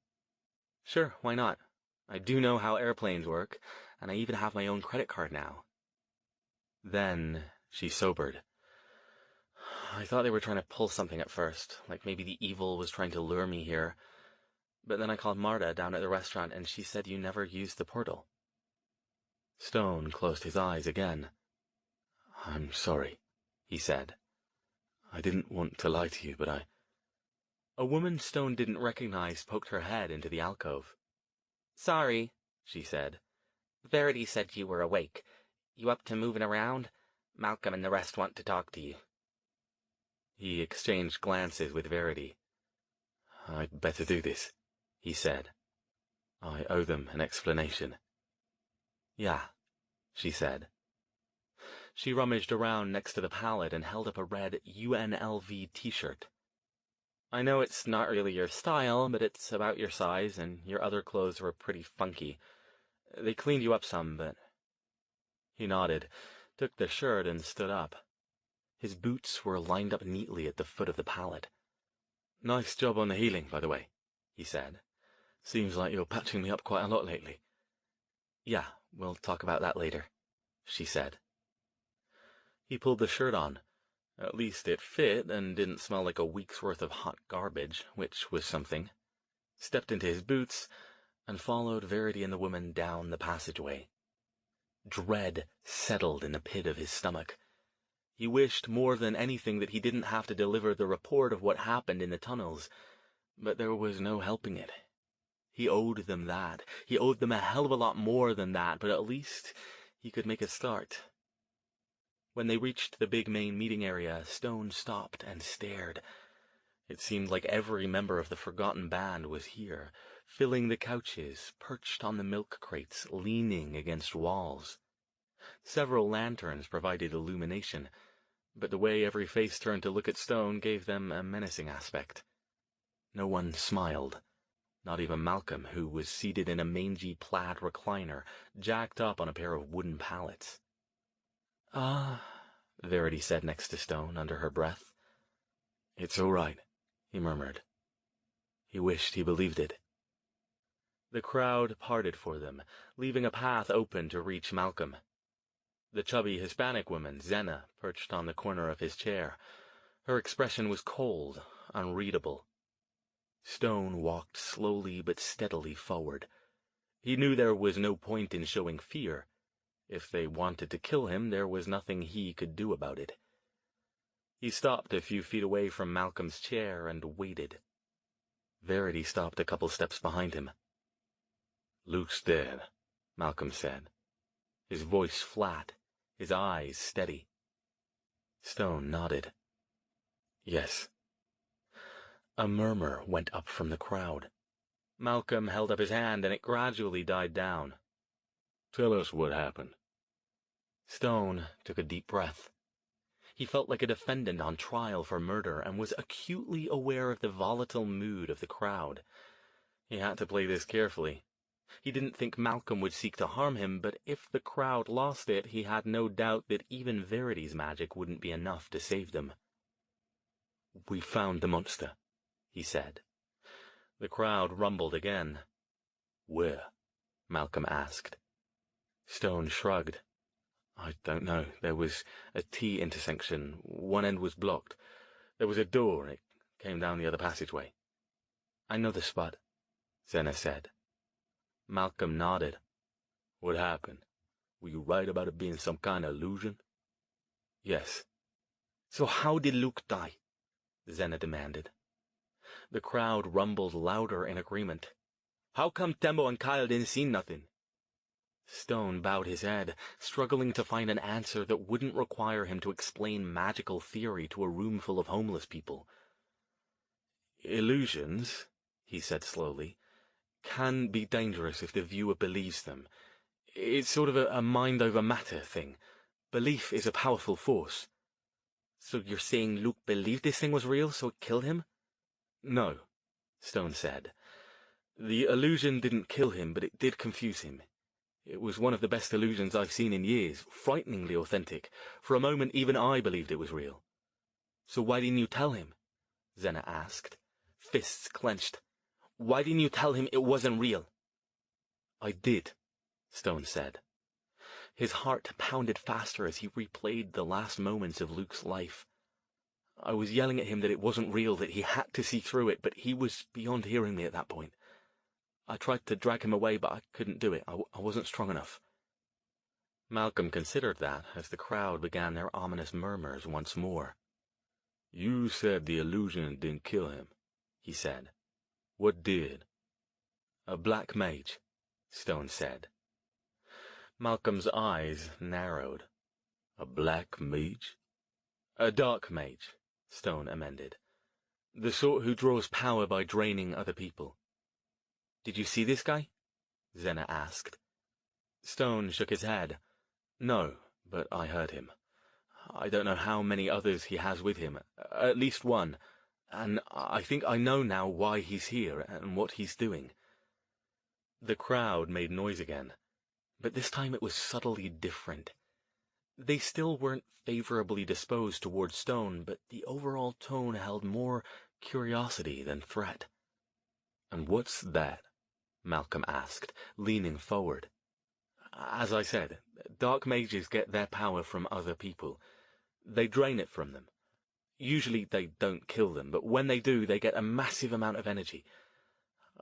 Sure, why not? I do know how airplanes work, and I even have my own credit card now. Then she sobered. I thought they were trying to pull something at first, like maybe the evil was trying to lure me here. But then I called Marta down at the restaurant, and she said you never used the portal. Stone closed his eyes again. I'm sorry, he said. I didn't want to lie to you, but A woman Stone didn't recognize poked her head into the alcove. Sorry, she said. Verity said you were awake. You up to moving around? Malcolm and the rest want to talk to you. He exchanged glances with Verity. I'd better do this, he said. I owe them an explanation. Yeah, she said. She rummaged around next to the pallet and held up a red UNLV t-shirt. I know it's not really your style, but it's about your size, and your other clothes were pretty funky. They cleaned you up some, but... He nodded, took the shirt, and stood up. His boots were lined up neatly at the foot of the pallet. Nice job on the healing, by the way, he said. Seems like you're patching me up quite a lot lately. Yeah, we'll talk about that later, she said. He pulled the shirt on. At least it fit and didn't smell like a week's worth of hot garbage, which was something. Stepped into his boots and followed Verity and the woman down the passageway. Dread settled in the pit of his stomach. He wished more than anything that he didn't have to deliver the report of what happened in the tunnels, but there was no helping it. He owed them that. He owed them a hell of a lot more than that, but at least he could make a start. When they reached the big main meeting area, Stone stopped and stared. It seemed like every member of the Forgotten Band was here, filling the couches, perched on the milk crates, leaning against walls. Several lanterns provided illumination, but the way every face turned to look at Stone gave them a menacing aspect. No one smiled, not even Malcolm, who was seated in a mangy plaid recliner, jacked up on a pair of wooden pallets. Verity said next to Stone under her breath. It's all right, he murmured. He wished he believed it. The crowd parted for them, leaving a path open to reach Malcolm. The chubby Hispanic woman, Zena, perched on the corner of his chair. Her expression was cold, unreadable. Stone walked slowly but steadily forward. He knew there was no point in showing fear. If they wanted to kill him, there was nothing he could do about it. He stopped a few feet away from Malcolm's chair and waited. Verity stopped a couple steps behind him. Luke's dead, Malcolm said, his voice flat, his eyes steady. Stone nodded. Yes. A murmur went up from the crowd. Malcolm held up his hand, and it gradually died down. Tell us what happened. Stone took a deep breath. He felt like a defendant on trial for murder and was acutely aware of the volatile mood of the crowd. He had to play this carefully. He didn't think Malcolm would seek to harm him, but if the crowd lost it, he had no doubt that even Verity's magic wouldn't be enough to save them. We found the monster, he said. The crowd rumbled again. Where? Malcolm asked. Stone shrugged. I don't know. There was a T intersection. One end was blocked. There was a door. It came down the other passageway. I know the spot, Zena said. Malcolm nodded. What happened? Were you right about it being some kind of illusion? Yes. So how did Luke die? Zena demanded. The crowd rumbled louder in agreement. "How come Tembo and Kyle didn't see nothing?" Stone bowed his head, struggling to find an answer that wouldn't require him to explain magical theory to a room full of homeless people. "Illusions," he said slowly, "can be dangerous if the viewer believes them. It's sort of a mind-over-matter thing. Belief is a powerful force." "So you're saying Luke believed this thing was real, so it killed him?" "No," Stone said. "The illusion didn't kill him, but it did confuse him. It was one of the best illusions I've seen in years, frighteningly authentic. For a moment, even I believed it was real." "So why didn't you tell him?" Zena asked, fists clenched. "Why didn't you tell him it wasn't real?" "I did," Stone said. His heart pounded faster as he replayed the last moments of Luke's life. I was yelling at him that it wasn't real, that he had to see through it, but he was beyond hearing me at that point. I tried to drag him away, but I couldn't do it. I wasn't strong enough. Malcolm considered that as the crowd began their ominous murmurs once more. "You said the illusion didn't kill him," he said. "What did?" "A black mage," Stone said. Malcolm's eyes narrowed. "A black mage?" "A dark mage," Stone amended. "The sort who draws power by draining other people." "Did you see this guy?" Zena asked. Stone shook his head. "No, but I heard him. I don't know how many others he has with him, at least one, and I think I know now why he's here and what he's doing." The crowd made noise again, but this time it was subtly different. They still weren't favorably disposed toward Stone, but the overall tone held more curiosity than threat. "And what's that?" Malcolm asked, leaning forward. "As I said, dark mages get their power from other people. They drain it from them. Usually they don't kill them, but when they do, they get a massive amount of energy.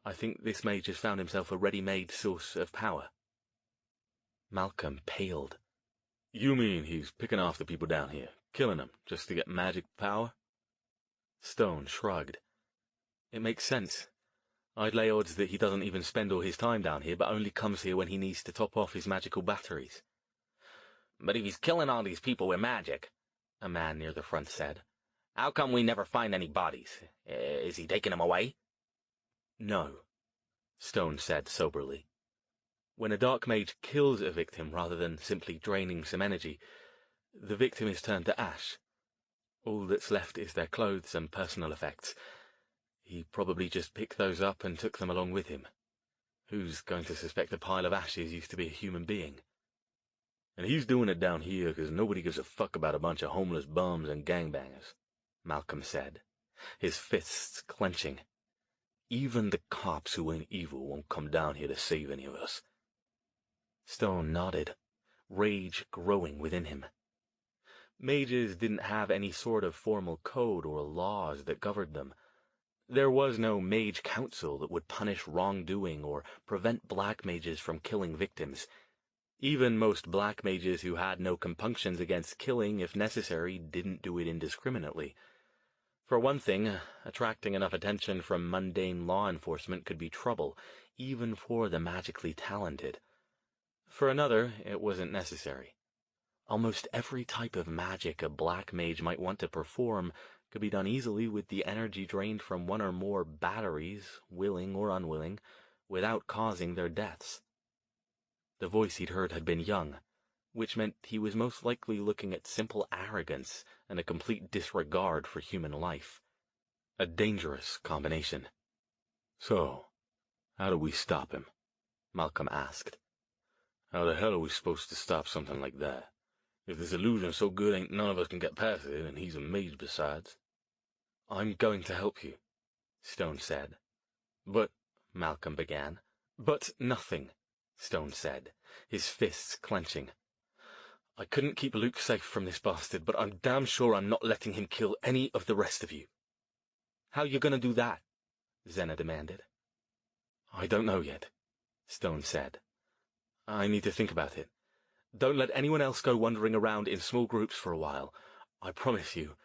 I think this mage has found himself a ready-made source of power." Malcolm paled. "You mean he's picking off the people down here, killing them, just to get magic power?" Stone shrugged. "It makes sense. I'd lay odds that he doesn't even spend all his time down here, but only comes here when he needs to top off his magical batteries." "But if he's killing all these people with magic," a man near the front said, "how come we never find any bodies? Is he taking them away?" "No," Stone said soberly. "When a dark mage kills a victim rather than simply draining some energy, the victim is turned to ash. All that's left is their clothes and personal effects. He probably just picked those up and took them along with him. Who's going to suspect a pile of ashes used to be a human being?" "And he's doing it down here because nobody gives a fuck about a bunch of homeless bums and gangbangers," Malcolm said, his fists clenching. "Even the cops who ain't evil won't come down here to save any of us." Stone nodded, rage growing within him. Mages didn't have any sort of formal code or laws that governed them. There was no mage council that would punish wrongdoing or prevent black mages from killing victims. Even most black mages who had no compunctions against killing, if necessary, didn't do it indiscriminately. For one thing, attracting enough attention from mundane law enforcement could be trouble, even for the magically talented. For another, it wasn't necessary. Almost every type of magic a black mage might want to perform could be done easily with the energy drained from one or more batteries, willing or unwilling, without causing their deaths. The voice he'd heard had been young, which meant he was most likely looking at simple arrogance and a complete disregard for human life. A dangerous combination. "So, how do we stop him?" Malcolm asked. "How the hell are we supposed to stop something like that? If this illusion's so good ain't none of us can get past it, and he's a mage besides." "I'm going to help you," Stone said. "But," Malcolm began. "But nothing," Stone said, his fists clenching. "I couldn't keep Luke safe from this bastard, but I'm damn sure I'm not letting him kill any of the rest of you." "How you gonna do that?" Zena demanded. "I don't know yet," Stone said. "I need to think about it. Don't let anyone else go wandering around in small groups for a while. I promise you,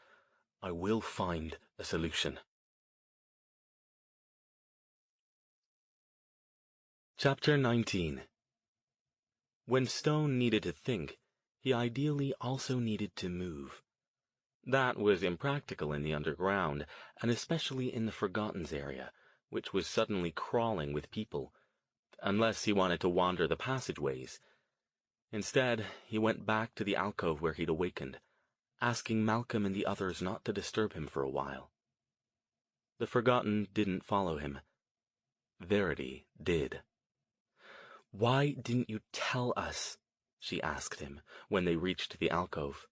I will find a solution." Chapter 19. When Stone needed to think, he ideally also needed to move. That was impractical in the underground, and especially in the Forgottens area, which was suddenly crawling with people, unless he wanted to wander the passageways. Instead, he went back to the alcove where he'd awakened, asking Malcolm and the others not to disturb him for a while. The Forgotten didn't follow him. Verity did. "Why didn't you tell us?" she asked him when they reached the alcove.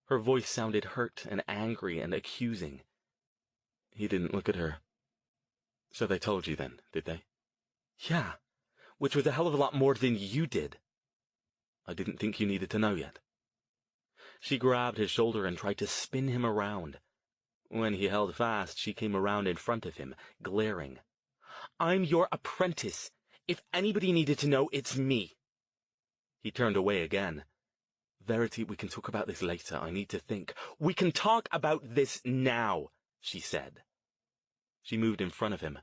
Her voice sounded hurt and angry and accusing. He didn't look at her. "So they told you then, did they?" "Yeah, which was a hell of a lot more than you did." "I didn't think you needed to know yet." She grabbed his shoulder and tried to spin him around. When he held fast, she came around in front of him, glaring. "I'm your apprentice. If anybody needed to know, it's me." He turned away again. "Verity, we can talk about this later. I need to think." "We can talk about this now," she said. She moved in front of him.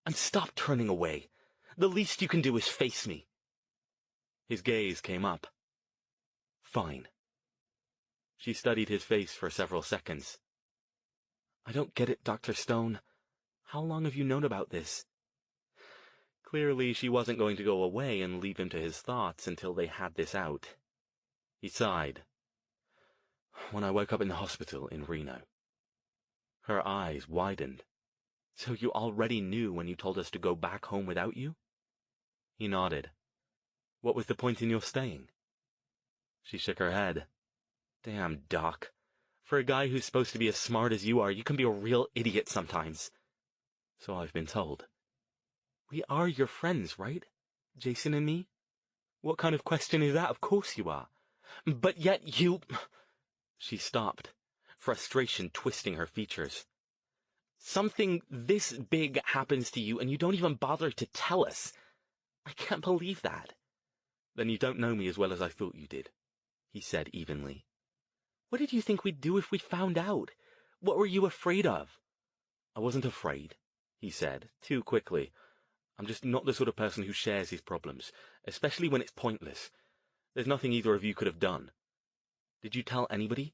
"And stop turning away. The least you can do is face me." His gaze came up. "Fine." She studied his face for several seconds. "I don't get it, Dr. Stone. How long have you known about this?" Clearly, she wasn't going to go away and leave him to his thoughts until they had this out. He sighed. "When I woke up in the hospital in Reno." Her eyes widened. "So you already knew when you told us to go back home without you?" He nodded. "What was the point in your staying?" She shook her head. "Damn, Doc. For a guy who's supposed to be as smart as you are, you can be a real idiot sometimes." "So I've been told." "We are your friends, right? Jason and me?" "What kind of question is that? Of course you are. But yet you—" She stopped, frustration twisting her features. "Something this big happens to you and you don't even bother to tell us. I can't believe that." "Then you don't know me as well as I thought you did," he said evenly. "What did you think we'd do if we found out? What were you afraid of?" "I wasn't afraid," he said, too quickly. "I'm just not the sort of person who shares his problems, especially when it's pointless. There's nothing either of you could have done." "Did you tell anybody?"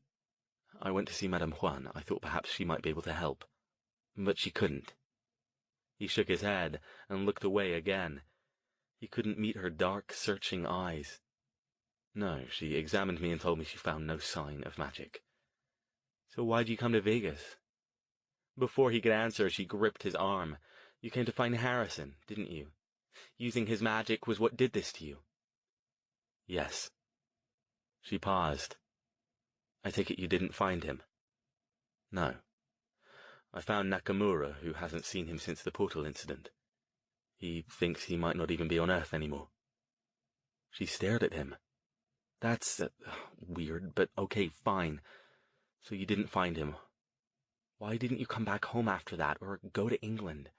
"I went to see Madame Juan. I thought perhaps she might be able to help. But she couldn't." He shook his head and looked away again. He couldn't meet her dark, searching eyes. "No, she examined me and told me she found no sign of magic." "So why'd you come to Vegas?" Before he could answer, she gripped his arm. "You came to find Harrison, didn't you? Using his magic was what did this to you." "Yes." She paused. "I take it you didn't find him?" "No. I found Nakamura, who hasn't seen him since the portal incident. He thinks he might not even be on Earth anymore." She stared at him. "That's weird, but okay, fine. So you didn't find him. Why didn't you come back home after that, or go to England?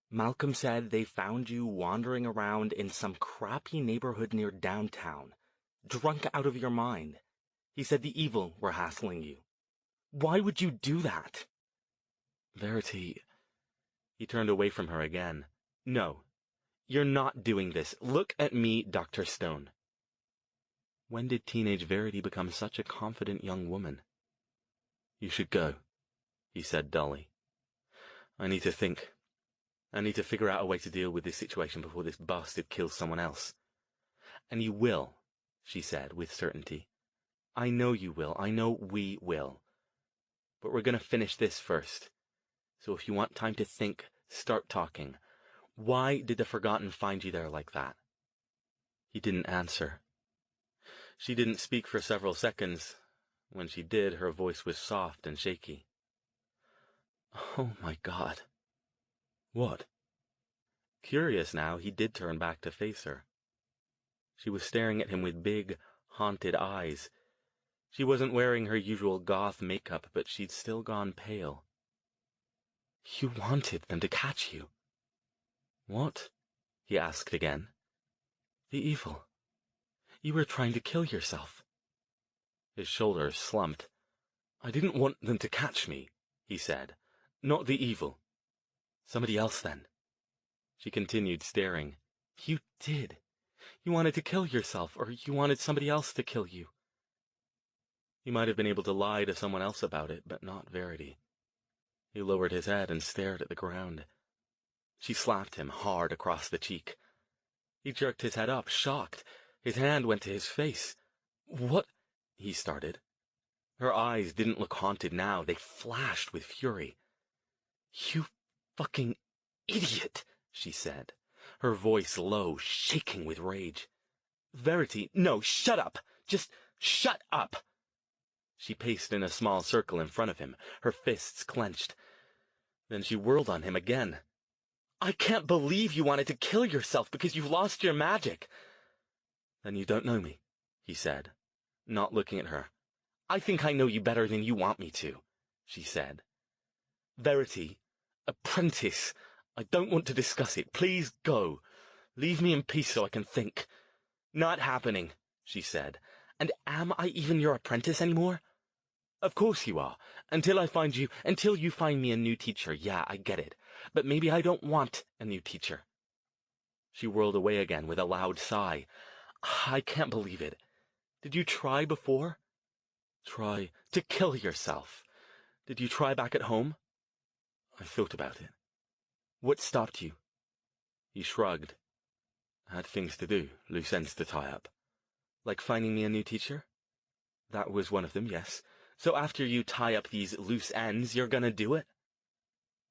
Malcolm said they found you wandering around in some crappy neighborhood near downtown, drunk out of your mind. He said the evil were hassling you. Why would you do that?" "Verity..." He turned away from her again. "No, you're not doing this. Look at me, Dr. Stone." When did teenage Verity become such a confident young woman? "You should go," he said dully. "I need to think. I need to figure out a way to deal with this situation before this bastard kills someone else." "And you will," she said with certainty. "I know you will. I know we will. But we're going to finish this first. So if you want time to think, start talking. Why did the Forgotten find you there like that?" He didn't answer. She didn't speak for several seconds. When she did, her voice was soft and shaky. "Oh my God." "What?" Curious now, he did turn back to face her. She was staring at him with big, haunted eyes. She wasn't wearing her usual goth makeup, but she'd still gone pale. "You wanted them to catch you." "What?" he asked again. "The evil. You were trying to kill yourself." His shoulders slumped. "I didn't want them to catch me," he said. "Not the evil." "Somebody else, then?" She continued staring. You did. You wanted to kill yourself, or you wanted somebody else to kill you. He might have been able to lie to someone else about it, but not Verity. He lowered his head and stared at the ground. She slapped him hard across the cheek. He jerked his head up, shocked. His hand went to his face. "What?" he started. Her eyes didn't look haunted now. They flashed with fury. "You fucking idiot," she said, her voice low, shaking with rage. "Verity, no, shut up. Just shut up." She paced in a small circle in front of him, her fists clenched. Then she whirled on him again. "I can't believe you wanted to kill yourself because you've lost your magic." "Then you don't know me," he said, not looking at her. "I think I know you better than you want me to," she said. "Verity, apprentice, I don't want to discuss it. Please go. Leave me in peace so I can think." "Not happening," she said. "And am I even your apprentice anymore?" "Of course you are. Until you find me a new teacher. Yeah, I get it. But maybe I don't want a new teacher." She whirled away again with a loud sigh. "I can't believe it. Did you try before?" "Try to kill yourself? Did you try back at home?" "I thought about it." "What stopped you?" He shrugged. "I had things to do, loose ends to tie up." "Like finding me a new teacher?" "That was one of them, yes. So after you tie up these loose ends, you're gonna do it?"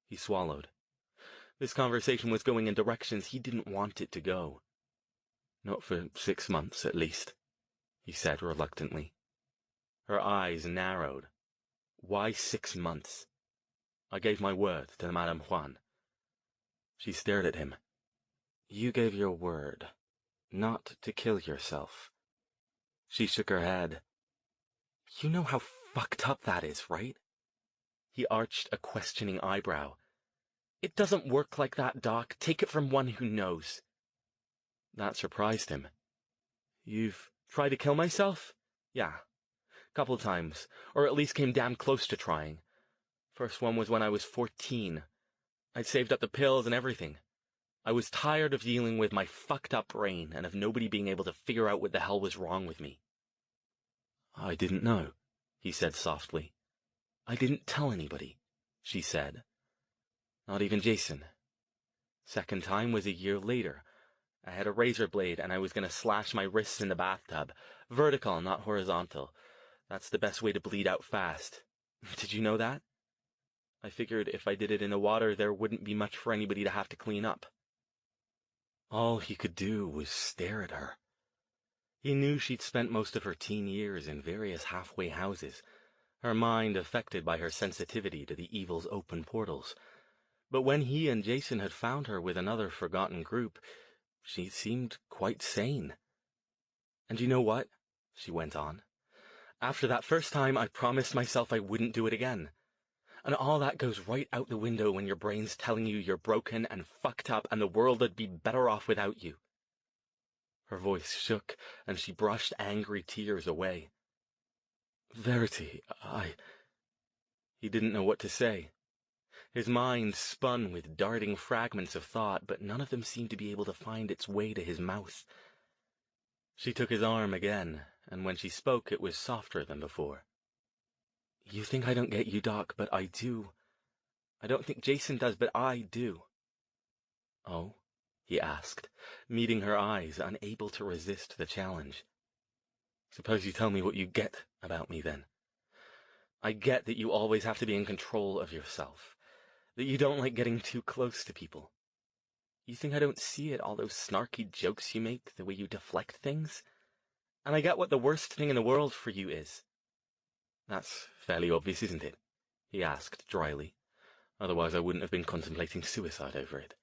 He swallowed. This conversation was going in directions he didn't want it to go. "Not for 6 months, at least," he said reluctantly. Her eyes narrowed. "Why 6 months?" "I gave my word to Madame Juan." She stared at him. "You gave your word not to kill yourself." She shook her head. "You know how fucked up that is, right?" He arched a questioning eyebrow. "It doesn't work like that, Doc. Take it from one who knows." That surprised him. "You've tried to kill myself?" "Yeah. Couple times. Or at least came damn close to trying. First one was when I was 14. I'd saved up the pills and everything. I was tired of dealing with my fucked up brain and of nobody being able to figure out what the hell was wrong with me." "I didn't know," he said softly. "I didn't tell anybody," she said. "Not even Jason." Second time was a year later. I had a razor blade and I was going to slash my wrists in the bathtub. Vertical, not horizontal. That's the best way to bleed out fast. Did you know that? I figured if I did it in the water, there wouldn't be much for anybody to have to clean up. All he could do was stare at her. He knew she'd spent most of her teen years in various halfway houses, her mind affected by her sensitivity to the evil's open portals. But when he and Jason had found her with another forgotten group, she seemed quite sane. "And you know what?" she went on. "After that first time, I promised myself I wouldn't do it again. And all that goes right out the window when your brain's telling you you're broken and fucked up and the world would be better off without you." Her voice shook, and she brushed angry tears away. "Verity, He didn't know what to say. His mind spun with darting fragments of thought, but none of them seemed to be able to find its way to his mouth. She took his arm again, and when she spoke it was softer than before. "You think I don't get you, Doc, but I do. I don't think Jason does, but I do." "Oh?" he asked, meeting her eyes, unable to resist the challenge. "Suppose you tell me what you get about me, then." "I get that you always have to be in control of yourself, that you don't like getting too close to people. You think I don't see it, all those snarky jokes you make, the way you deflect things? And I get what the worst thing in the world for you is." "That's fairly obvious, isn't it?" he asked dryly. "Otherwise I wouldn't have been contemplating suicide over it."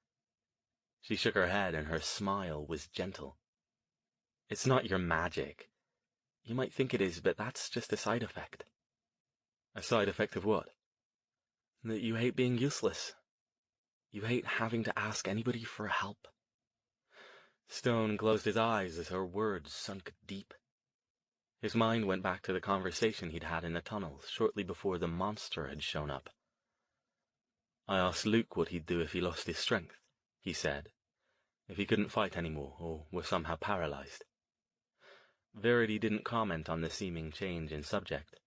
She shook her head, and her smile was gentle. "It's not your magic. You might think it is, but that's just a side effect." "A side effect of what?" "That you hate being useless. You hate having to ask anybody for help." Stone closed his eyes as her words sunk deep. His mind went back to the conversation he'd had in the tunnels shortly before the monster had shown up. "I asked Luke what he'd do if he lost his strength," he said. if he couldn't fight anymore or were somehow paralyzed. Verity didn't comment on the seeming change in subject.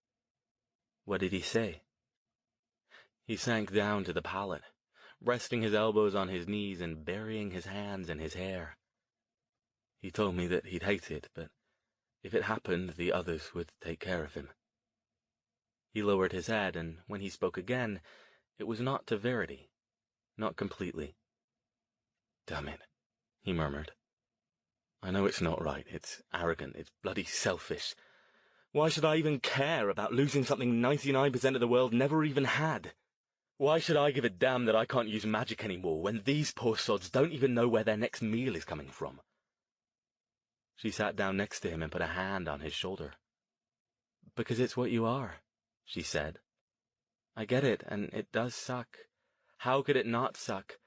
What did he say? He sank down to the pallet, resting his elbows on his knees and burying his hands in his hair. He told me that he'd hate it, but if it happened, the others would take care of him. He lowered his head, and when he spoke again, it was not to Verity. Not completely. Damn it, he murmured. I know it's not right. It's arrogant. It's bloody selfish. Why should I even care about losing something 99% of the world never even had? Why should I give a damn that I can't use magic anymore when these poor sods don't even know where their next meal is coming from? She sat down next to him and put a hand on his shoulder. Because it's what you are, she said. I get it, and it does suck. How could it not suck?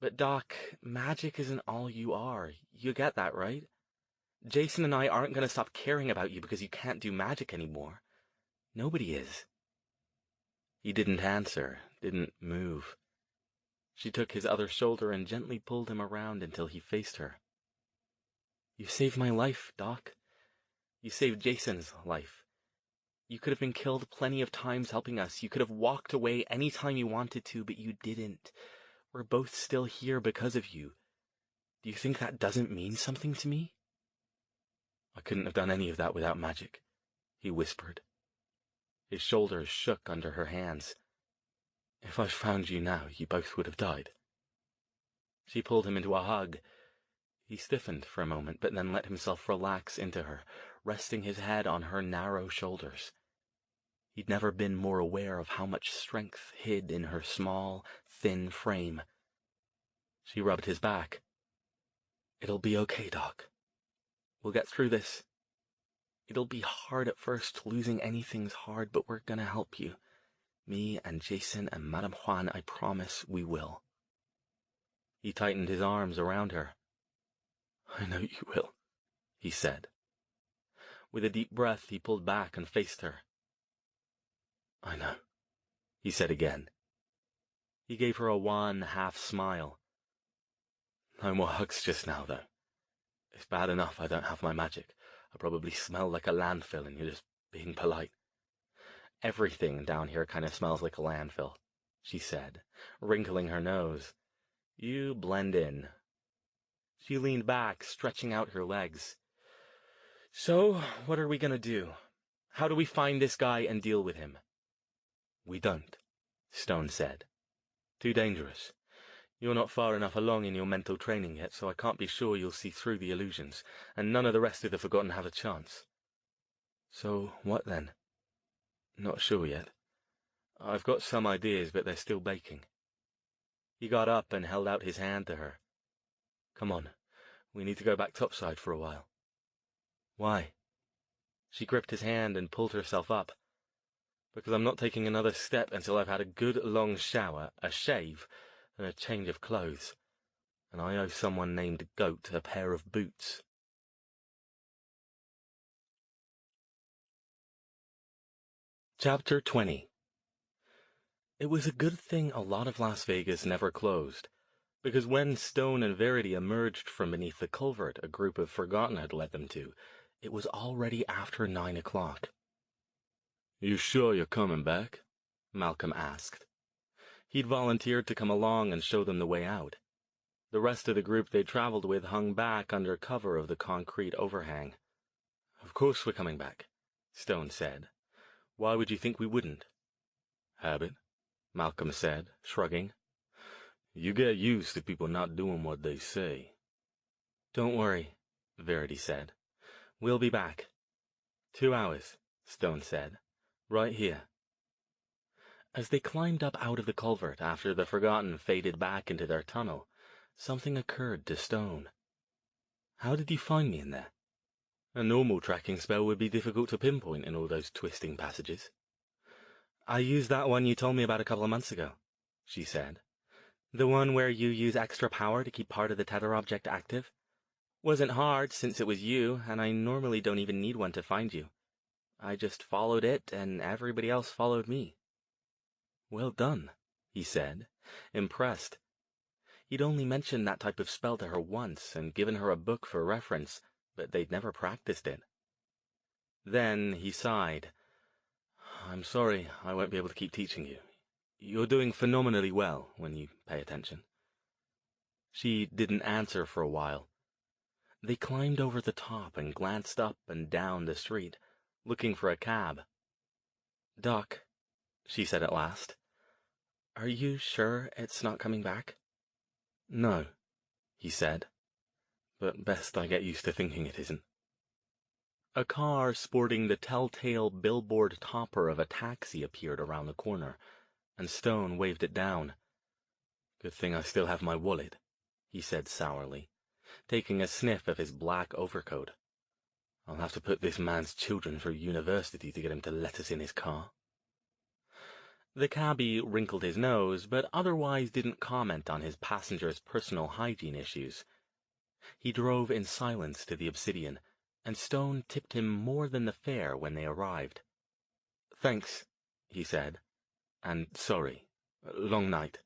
But Doc, magic isn't all you are. You get that, right? Jason and I aren't going to stop caring about you because you can't do magic anymore. Nobody is. He didn't answer, didn't move. She took his other shoulder and gently pulled him around until he faced her. You saved my life, Doc. You saved Jason's life. You could have been killed plenty of times helping us. You could have walked away any time you wanted to, but you didn't. We're both still here because of you. Do you think that doesn't mean something to me? I couldn't have done any of that without magic, he whispered. His shoulders shook under her hands. If I'd found you now, you both would have died. She pulled him into a hug. He stiffened for a moment, but then let himself relax into her, resting his head on her narrow shoulders. He'd never been more aware of how much strength hid in her small, thin frame. She rubbed his back. It'll be okay, Doc. We'll get through this. It'll be hard at first. Losing anything's hard, but we're gonna help you. Me and Jason and Madame Juan, I promise we will. He tightened his arms around her. I know you will, he said. With a deep breath, he pulled back and faced her. I know, he said again. He gave her a wan half-smile. No more hugs just now, though. It's bad enough I don't have my magic. I probably smell like a landfill and you're just being polite. Everything down here kind of smells like a landfill, she said, wrinkling her nose. You blend in. She leaned back, stretching out her legs. So, what are we gonna do? How do we find this guy and deal with him? We don't, Stone said. Too dangerous. You're not far enough along in your mental training yet, so I can't be sure you'll see through the illusions, and none of the rest of the Forgotten have a chance. So, what then? Not sure yet. I've got some ideas, but they're still baking. He got up and held out his hand to her. Come on, we need to go back topside for a while. Why? She gripped his hand and pulled herself up. Because I'm not taking another step until I've had a good long shower, a shave, and a change of clothes. And I owe someone named Goat a pair of boots. Chapter 20. It was a good thing a lot of Las Vegas never closed, because when Stone and Verity emerged from beneath the culvert a group of Forgotten had led them to, it was already after 9 o'clock. You sure you're coming back? Malcolm asked. He'd volunteered to come along and show them the way out. The rest of the group they'd traveled with hung back under cover of the concrete overhang. Of course we're coming back, Stone said. Why would you think we wouldn't? Habit, Malcolm said, shrugging. You get used to people not doing what they say. Don't worry, Verity said. We'll be back. 2 hours, Stone said. Right here. As they climbed up out of the culvert after the Forgotten faded back into their tunnel, something occurred to Stone. How did you find me in there? A normal tracking spell would be difficult to pinpoint in all those twisting passages. I used that one you told me about a couple of months ago, she said. The one where you use extra power to keep part of the tether object active. Wasn't hard since it was you, and I normally don't even need one to find you. I just followed it, and everybody else followed me. Well done, he said, impressed. He'd only mentioned that type of spell to her once and given her a book for reference, but they'd never practiced it. Then he sighed. "I'm sorry I won't be able to keep teaching you. You're doing phenomenally well when you pay attention." She didn't answer for a while. They climbed over the top and glanced up and down the street, looking for a cab. "Doc," she said at last, "are you sure it's not coming back?" "No," he said, "but best I get used to thinking it isn't." A car sporting the telltale billboard topper of a taxi appeared around the corner, and Stone waved it down. "Good thing I still have my wallet," he said sourly, taking a sniff of his black overcoat. "I'll have to put this man's children through university to get him to let us in his car." The cabbie wrinkled his nose, but otherwise didn't comment on his passenger's personal hygiene issues. He drove in silence to the Obsidian, and Stone tipped him more than the fare when they arrived. "Thanks," he said, "and sorry. Long night."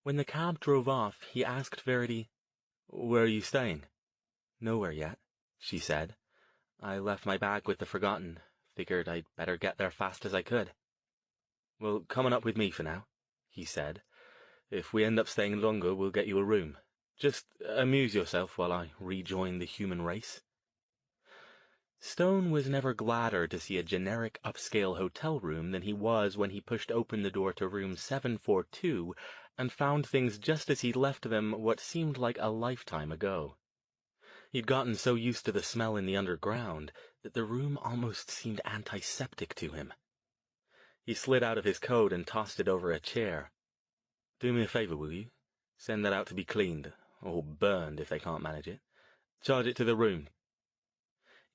When the cab drove off, he asked Verity, "Where are you staying?" "Nowhere yet," she said. "I left my bag with the Forgotten. Figured I'd better get there fast as I could." "Well, come on up with me for now," he said. "If we end up staying longer, we'll get you a room. Just amuse yourself while I rejoin the human race." Stone was never gladder to see a generic upscale hotel room than he was when he pushed open the door to room 742 and found things just as he'd left them what seemed like a lifetime ago. He'd gotten so used to the smell in the underground that the room almost seemed antiseptic to him. He slid out of his coat and tossed it over a chair. "Do me a favor, will you? Send that out to be cleaned, or burned if they can't manage it. Charge it to the room."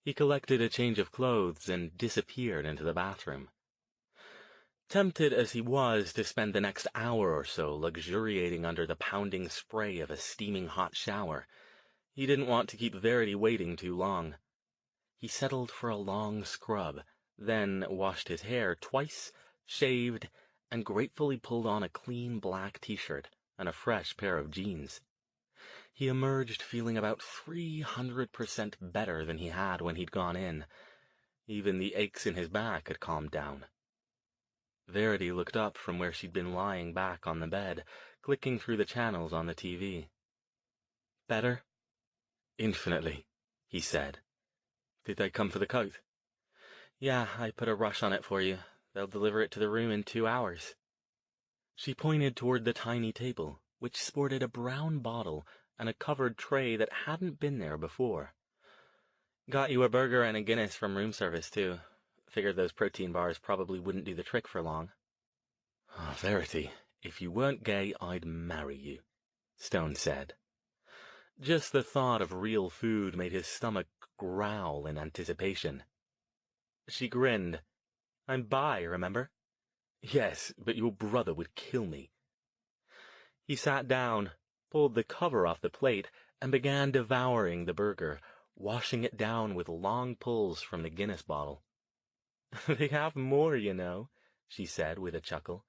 He collected a change of clothes and disappeared into the bathroom. Tempted as he was to spend the next hour or so luxuriating under the pounding spray of a steaming hot shower, he didn't want to keep Verity waiting too long. He settled for a long scrub, then washed his hair twice, shaved, and gratefully pulled on a clean black t-shirt and a fresh pair of jeans. He emerged feeling about 300% better than he had when he'd gone in. Even the aches in his back had calmed down. Verity looked up from where she'd been lying back on the bed, clicking through the channels on the TV. "Better?" "Infinitely," he said. "Did they come for the coat?" "Yeah, I put a rush on it for you. They'll deliver it to the room in 2 hours." She pointed toward the tiny table, which sported a brown bottle and a covered tray that hadn't been there before. "Got you a burger and a Guinness from room service, too. Figured those protein bars probably wouldn't do the trick for long." "Oh, Verity, if you weren't gay, I'd marry you," Stone said. Just the thought of real food made his stomach growl in anticipation. She grinned. "I'm bi, remember?" "Yes, but your brother would kill me." He sat down, pulled the cover off the plate, and began devouring the burger, washing it down with long pulls from the Guinness bottle. "They have more, you know," she said with a chuckle.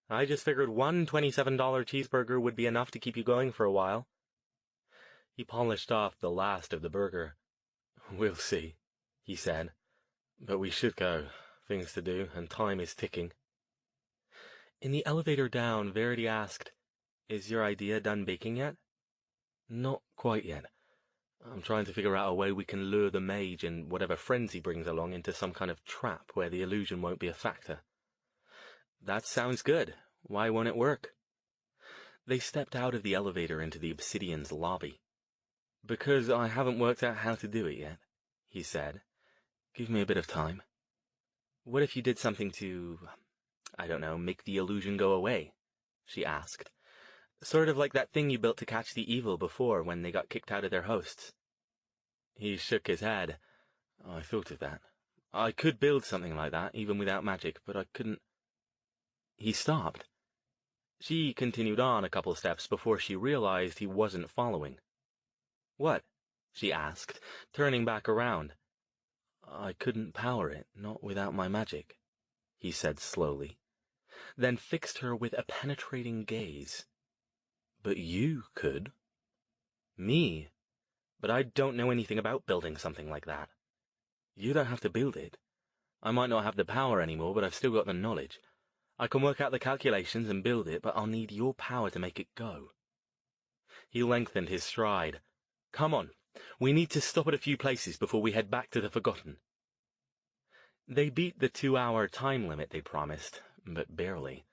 "I just figured one $27 cheeseburger would be enough to keep you going for a while." He polished off the last of the burger. "We'll see," he said. "But we should go. Things to do, and time is ticking." In the elevator down, Verity asked, "Is your idea done baking yet?" "Not quite yet. I'm trying to figure out a way we can lure the mage and whatever friends he brings along into some kind of trap where the illusion won't be a factor." "That sounds good. Why won't it work?" They stepped out of the elevator into the Obsidian's lobby. "Because I haven't worked out how to do it yet," he said. "Give me a bit of time." "What if you did something to, I don't know, make the illusion go away?" she asked. "Sort of like that thing you built to catch the evil before when they got kicked out of their hosts." He shook his head. "I thought of that. I could build something like that, even without magic, but I couldn't—" He stopped. She continued on a couple steps before she realized he wasn't following. "What?" she asked, turning back around. "I couldn't power it, not without my magic," he said slowly, then fixed her with a penetrating gaze. But you could. Me? But I don't know anything about building something like that. You don't have to build it. I might not have the power anymore, but I've still got the knowledge. I can work out the calculations and build it, but I'll need your power to make it go. He lengthened his stride. Come on, we need to stop at a few places before we head back to the Forgotten. They beat the 2-hour time limit they promised, but barely.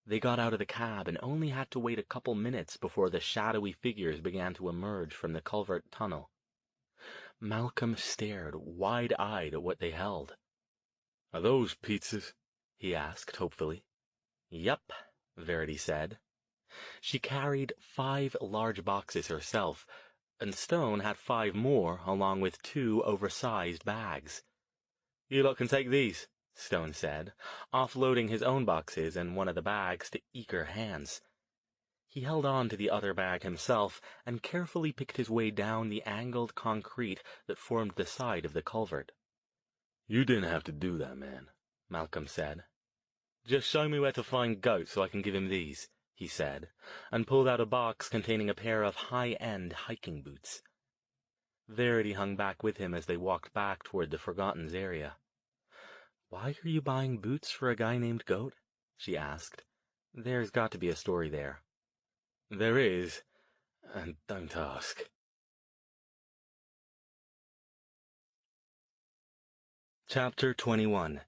They got out of the cab and only had to wait a couple minutes before the shadowy figures began to emerge from the culvert tunnel. Malcolm stared wide-eyed at what they held. Are those pizzas? He asked hopefully. Yup, Verity said. She carried 5 large boxes herself, and Stone had 5 more along with 2 oversized bags. You lot can take these, Stone said, offloading his own boxes and one of the bags to eager hands. He held on to the other bag himself and carefully picked his way down the angled concrete that formed the side of the culvert. You didn't have to do that, man, Malcolm said. Just show me where to find Goat so I can give him these, he said, and pulled out a box containing a pair of high-end hiking boots. Verity hung back with him as they walked back toward the Forgotten's area. Why are you buying boots for a guy named Goat? She asked. There's got to be a story there. There is, and don't ask. Chapter 21.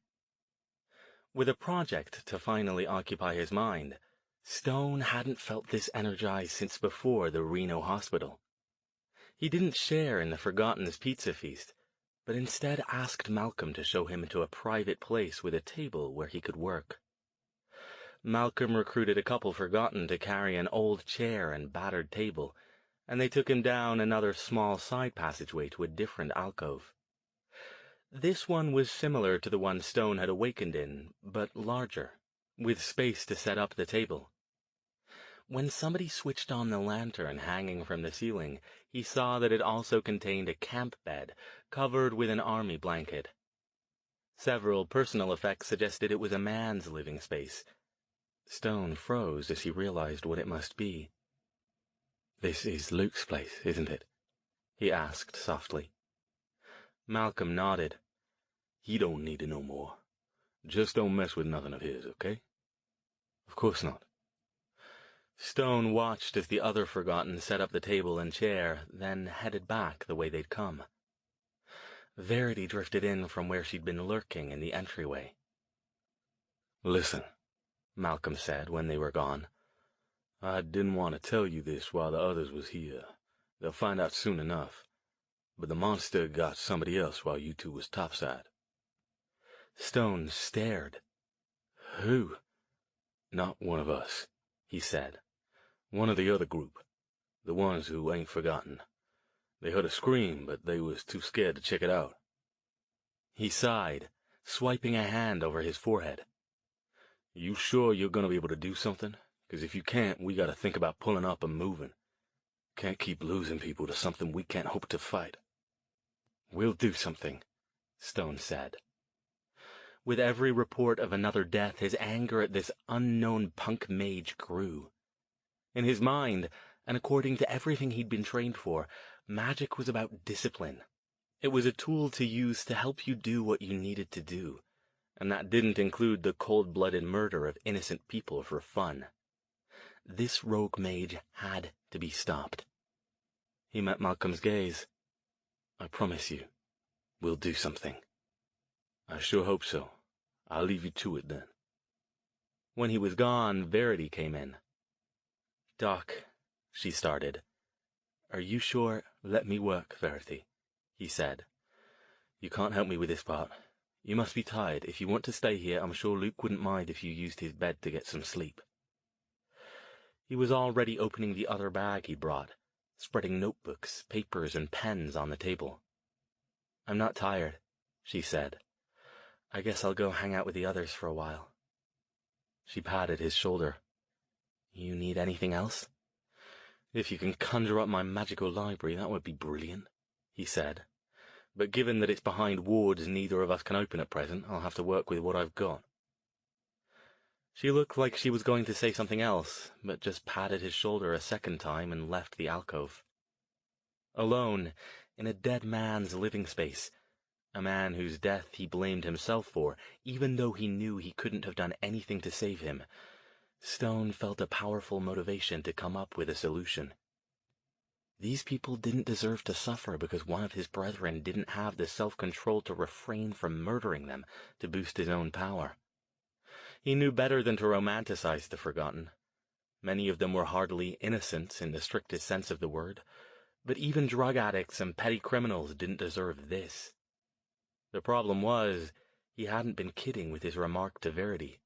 With a project to finally occupy his mind, Stone hadn't felt this energized since before the Reno hospital. He didn't share in the Forgotten's pizza feast, but instead asked Malcolm to show him to a private place with a table where he could work. Malcolm recruited a couple Forgotten to carry an old chair and battered table, and they took him down another small side passageway to a different alcove. This one was similar to the one Stone had awakened in, but larger, with space to set up the table. When somebody switched on the lantern hanging from the ceiling, he saw that it also contained a camp bed covered with an army blanket. Several personal effects suggested it was a man's living space. Stone froze as he realized what it must be. This is Luke's place, isn't it? He asked softly. Malcolm nodded. He don't need it no more. Just don't mess with nothing of his, okay? Of course not. Stone watched as the other Forgotten set up the table and chair, then headed back the way they'd come. Verity drifted in from where she'd been lurking in the entryway. Listen, Malcolm said when they were gone. I didn't want to tell you this while the others was here. They'll find out soon enough. But the monster got somebody else while you two was topside. Stone stared. Who? Not one of us, he said. One of the other group. The ones who ain't forgotten. They heard a scream, but they was too scared to check it out. He sighed, swiping a hand over his forehead. You sure you're gonna be able to do something? 'Cause if you can't, we gotta think about pulling up and moving. Can't keep losing people to something we can't hope to fight. We'll do something, Stone said. With every report of another death, his anger at this unknown punk mage grew. In his mind, and according to everything he'd been trained for, magic was about discipline. It was a tool to use to help you do what you needed to do, and that didn't include the cold-blooded murder of innocent people for fun. This rogue mage had to be stopped. He met Malcolm's gaze. I promise you, we'll do something. I sure hope so. I'll leave you to it then. When he was gone, Verity came in. Doc, she started. Are you sure? Let me work, Verity, he said. You can't help me with this part. You must be tired. If you want to stay here, I'm sure Luke wouldn't mind if you used his bed to get some sleep. He was already opening the other bag he brought, spreading notebooks, papers, and pens on the table. I'm not tired, she said. I guess I'll go hang out with the others for a while. She patted his shoulder. You need anything else? If you can conjure up my magical library, that would be brilliant, he said. But given that it's behind wards neither of us can open at present, I'll have to work with what I've got. She looked like she was going to say something else, but just patted his shoulder a second time and left the alcove. Alone, in a dead man's living space, a man whose death he blamed himself for, even though he knew he couldn't have done anything to save him, Stone felt a powerful motivation to come up with a solution. These people didn't deserve to suffer because one of his brethren didn't have the self-control to refrain from murdering them to boost his own power. He knew better than to romanticize the forgotten. Many of them were hardly innocent in the strictest sense of the word, but even drug addicts and petty criminals didn't deserve this. The problem was, he hadn't been kidding with his remark to Verity.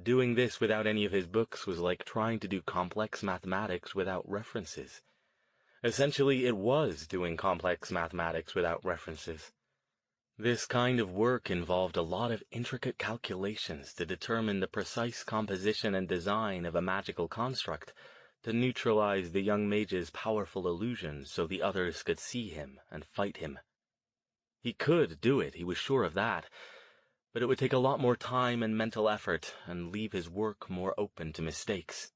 Doing this without any of his books was like trying to do complex mathematics without references. Essentially, it was doing complex mathematics without references. This kind of work involved a lot of intricate calculations to determine the precise composition and design of a magical construct, to neutralize the young mage's powerful illusions so the others could see him and fight him. He could do it, he was sure of that, but it would take a lot more time and mental effort and leave his work more open to mistakes.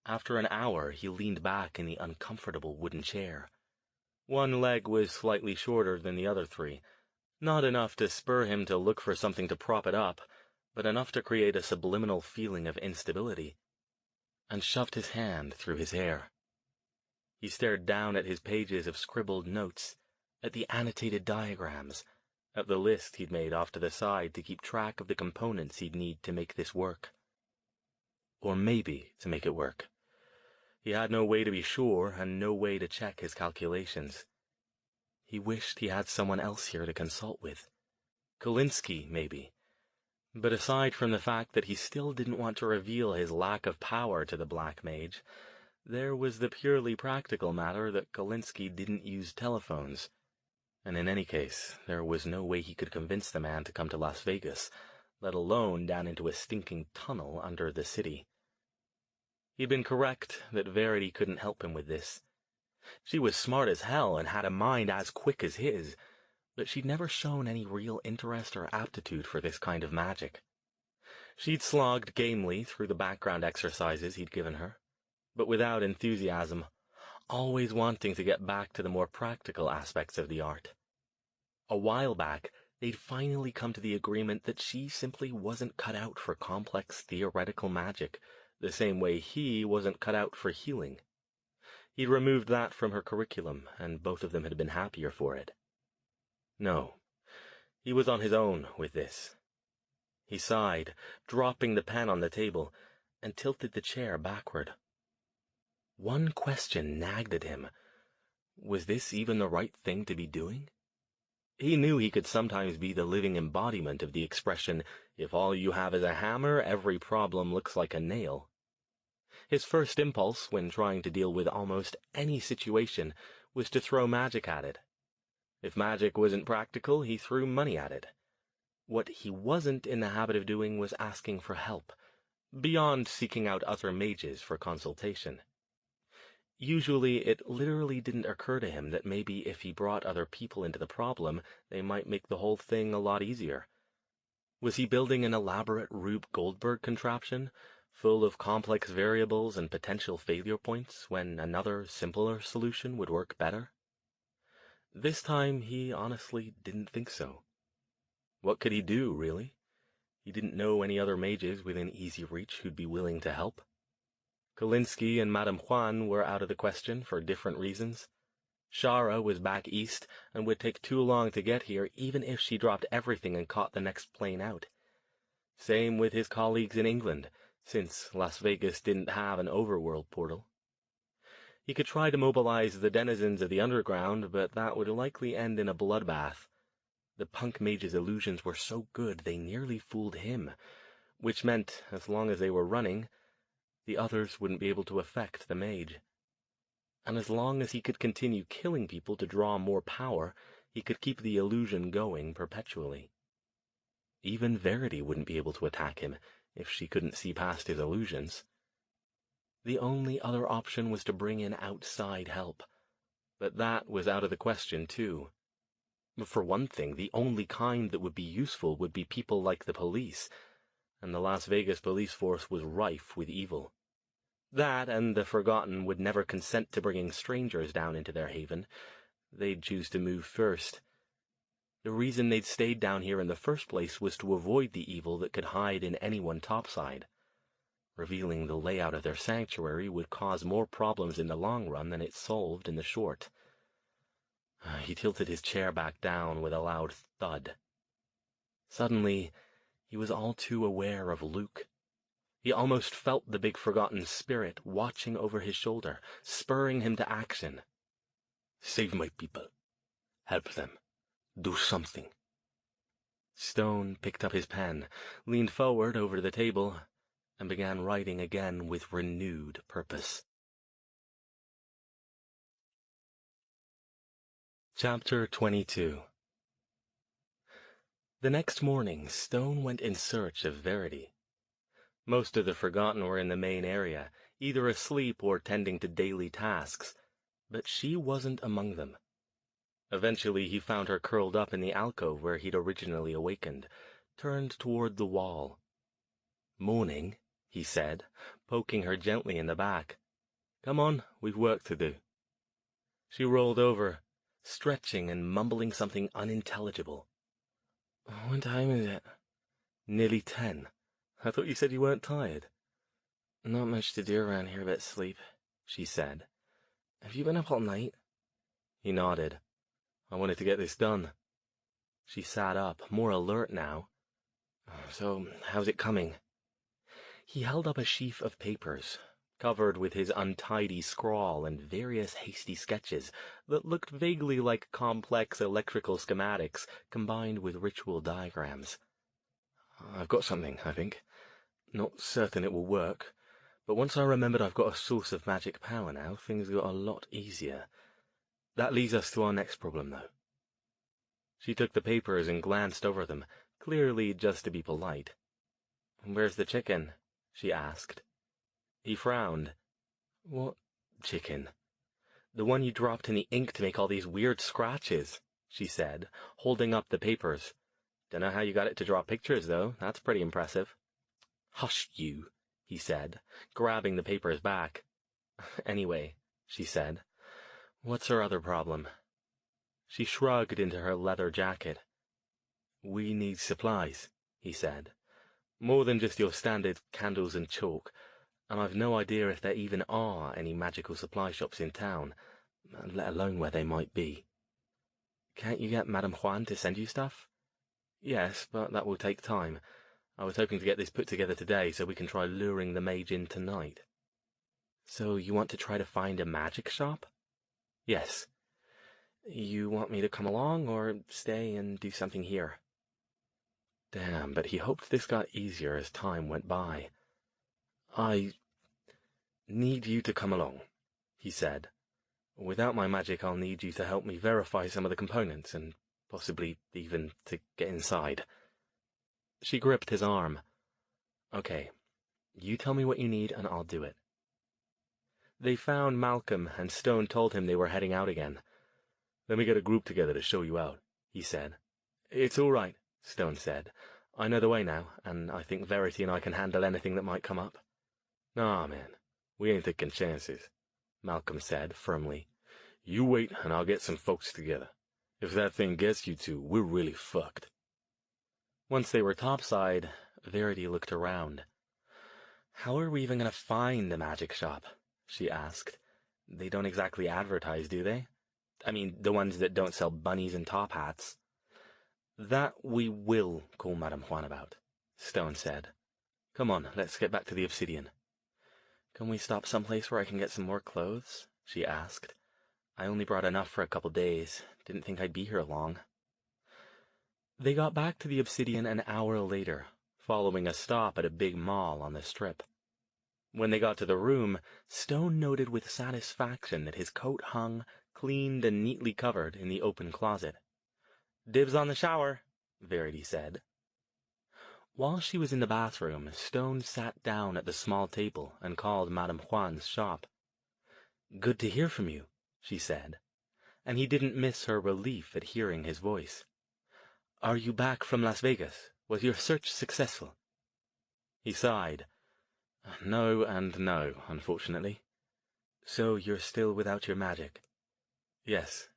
After an hour, he leaned back in the uncomfortable wooden chair. One leg was slightly shorter than the other three, not enough to spur him to look for something to prop it up, but enough to create a subliminal feeling of instability, and shoved his hand through his hair. He stared down at his pages of scribbled notes, at the annotated diagrams, at the list he'd made off to the side to keep track of the components he'd need to make this work. Or maybe to make it work. He had no way to be sure, and no way to check his calculations. He wished he had someone else here to consult with. Kolinsky, maybe. But aside from the fact that he still didn't want to reveal his lack of power to the Black Mage, there was the purely practical matter that Kolinsky didn't use telephones. And in any case, there was no way he could convince the man to come to Las Vegas, let alone down into a stinking tunnel under the city. He'd been correct that Verity couldn't help him with this. She was smart as hell and had a mind as quick as his, but she'd never shown any real interest or aptitude for this kind of magic. She'd slogged gamely through the background exercises he'd given her, but without enthusiasm, always wanting to get back to the more practical aspects of the art. A while back, they'd finally come to the agreement that she simply wasn't cut out for complex theoretical magic, the same way he wasn't cut out for healing. He'd removed that from her curriculum, and both of them had been happier for it. No, he was on his own with this. He sighed, dropping the pen on the table, and tilted the chair backward. One question nagged at him. Was this even the right thing to be doing? He knew he could sometimes be the living embodiment of the expression, if all you have is a hammer, every problem looks like a nail. His first impulse, when trying to deal with almost any situation, was to throw magic at it. If magic wasn't practical, he threw money at it. What he wasn't in the habit of doing was asking for help, beyond seeking out other mages for consultation. Usually, it literally didn't occur to him that maybe if he brought other people into the problem, they might make the whole thing a lot easier. Was he building an elaborate Rube Goldberg contraption, full of complex variables and potential failure points, when another, simpler solution would work better? This time, he honestly didn't think so. What could he do, really? He didn't know any other mages within easy reach who'd be willing to help. Kolinsky and Madame Juan were out of the question for different reasons. Shara was back east and would take too long to get here even if she dropped everything and caught the next plane out. Same with his colleagues in England, since Las Vegas didn't have an overworld portal. He could try to mobilize the denizens of the underground, but that would likely end in a bloodbath. The punk mage's illusions were so good they nearly fooled him, which meant, as long as they were running, the others wouldn't be able to affect the mage. And as long as he could continue killing people to draw more power, he could keep the illusion going perpetually. Even Verity wouldn't be able to attack him if she couldn't see past his illusions. The only other option was to bring in outside help, but that was out of the question, too. For one thing, the only kind that would be useful would be people like the police, and the Las Vegas police force was rife with evil. That, and the Forgotten would never consent to bringing strangers down into their haven. They'd choose to move first. The reason they'd stayed down here in the first place was to avoid the evil that could hide in anyone topside. Revealing the layout of their sanctuary would cause more problems in the long run than it solved in the short. He tilted his chair back down with a loud thud. Suddenly, he was all too aware of Luke. He almost felt the big Forgotten spirit watching over his shoulder, spurring him to action. Save my people. Help them. Do something. Stone picked up his pen, leaned forward over the table, and began writing again with renewed purpose. Chapter 22. The next morning, Stone went in search of Verity. Most of the Forgotten were in the main area, either asleep or tending to daily tasks, but she wasn't among them. Eventually he found her curled up in the alcove where he'd originally awakened, turned toward the wall. "Morning," he said, poking her gently in the back. "Come on, we've work to do." She rolled over, stretching and mumbling something unintelligible. "What time is it?" "Nearly 10. I thought you said you weren't tired." "Not much to do around here but sleep," she said. "Have you been up all night?" He nodded. "I wanted to get this done." She sat up, more alert now. "So, how's it coming?" He held up a sheaf of papers, covered with his untidy scrawl and various hasty sketches that looked vaguely like complex electrical schematics combined with ritual diagrams. "I've got something, I think. Not certain it will work, but once I remembered I've got a source of magic power now, things got a lot easier. That leads us to our next problem, though." She took the papers and glanced over them, clearly just to be polite. "Where's the chicken?" she asked. He frowned. "What chicken?" "The one you dropped in the ink to make all these weird scratches," she said, holding up the papers. "Dunno how you got it to draw pictures, though. That's pretty impressive." "Hush, you," he said, grabbing the papers back. "Anyway," she said, "what's her other problem?" She shrugged into her leather jacket. "We need supplies," he said. "More than just your standard candles and chalk, and I've no idea if there even are any magical supply shops in town, let alone where they might be." "Can't you get Madame Juan to send you stuff?" "Yes, but that will take time. I was hoping to get this put together today so we can try luring the mage in tonight." "So you want to try to find a magic shop?" "Yes." "You want me to come along, or stay and do something here?" Damn, but he hoped this got easier as time went by. "I need you to come along," he said. "Without my magic, I'll need you to help me verify some of the components, and possibly even to get inside." She gripped his arm. "Okay, you tell me what you need and I'll do it." They found Malcolm, and Stone told him they were heading out again. Let me get a group together to show you out, he said. "It's all right," Stone said. "I know the way now, and I think Verity and I can handle anything that might come up." "Nah, man, we ain't taking chances," Malcolm said firmly. "You wait and I'll get some folks together. If that thing gets you two, we're really fucked." Once they were topside, Verity looked around. "How are we even going to find a magic shop?" she asked. "They don't exactly advertise, do they? I mean, the ones that don't sell bunnies and top hats." "That we will call Madame Juan about," Stone said. "Come on, let's get back to the Obsidian." "Can we stop someplace where I can get some more clothes?" she asked. "I only brought enough for a couple days. Didn't think I'd be here long." They got back to the Obsidian an hour later, following a stop at a big mall on the Strip. When they got to the room, Stone noted with satisfaction that his coat hung, cleaned and neatly covered, in the open closet. "Dibs on the shower," Verity said. While she was in the bathroom, Stone sat down at the small table and called Madame Juan's shop. "Good to hear from you," she said, and he didn't miss her relief at hearing his voice. "Are you back from Las Vegas? Was your search successful?" He sighed. No and no, unfortunately. So you're still without your magic? Yes.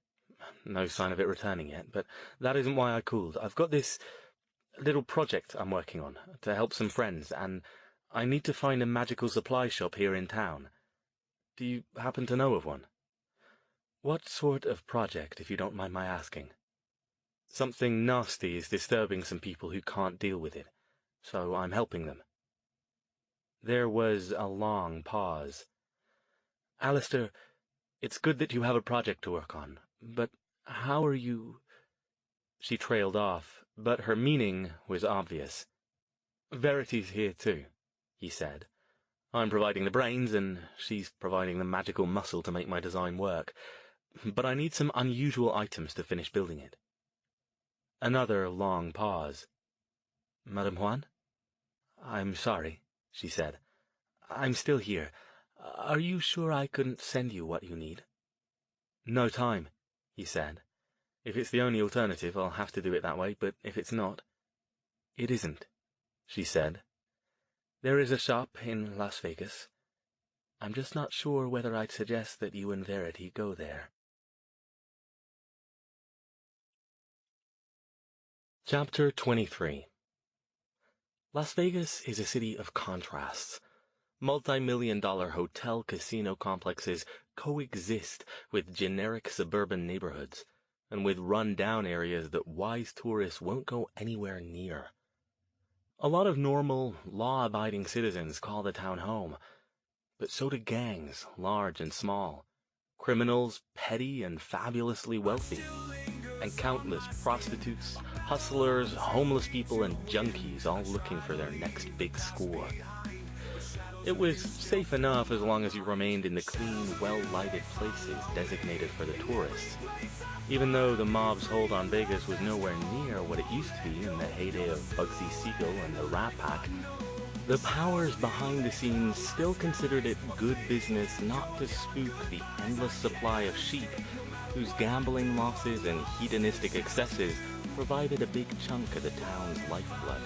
No sign of it returning yet, but that isn't why I called. I've got this little project I'm working on to help some friends, and I need to find a magical supply shop here in town. Do you happen to know of one? What sort of project, if you don't mind my asking? Something nasty is disturbing some people who can't deal with it, so I'm helping them. There was a long pause. Alastair, it's good that you have a project to work on, but how are you... She trailed off, but her meaning was obvious. Verity's here too, he said. I'm providing the brains, and she's providing the magical muscle to make my design work. But I need some unusual items to finish building it. Another long pause. Madame Juan? I'm sorry, she said. I'm still here. Are you sure I couldn't send you what you need? No time, he said. If it's the only alternative, I'll have to do it that way, but if it's not... It isn't, she said. There is a shop in Las Vegas. I'm just not sure whether I'd suggest that you and Verity go there. Chapter 23. Las Vegas is a city of contrasts. Multi-million-dollar hotel casino complexes coexist with generic suburban neighborhoods, and with run-down areas that wise tourists won't go anywhere near. A lot of normal, law-abiding citizens call the town home, but so do gangs, large and small, criminals, petty and fabulously wealthy, and countless prostitutes, hustlers, homeless people, and junkies all looking for their next big score. It was safe enough as long as you remained in the clean, well-lighted places designated for the tourists, even though the mob's hold on Vegas was nowhere near what it used to be in the heyday of Bugsy Siegel and the Rat Pack. The powers behind the scenes still considered it good business not to spook the endless supply of sheep, whose gambling losses and hedonistic excesses provided a big chunk of the town's lifeblood.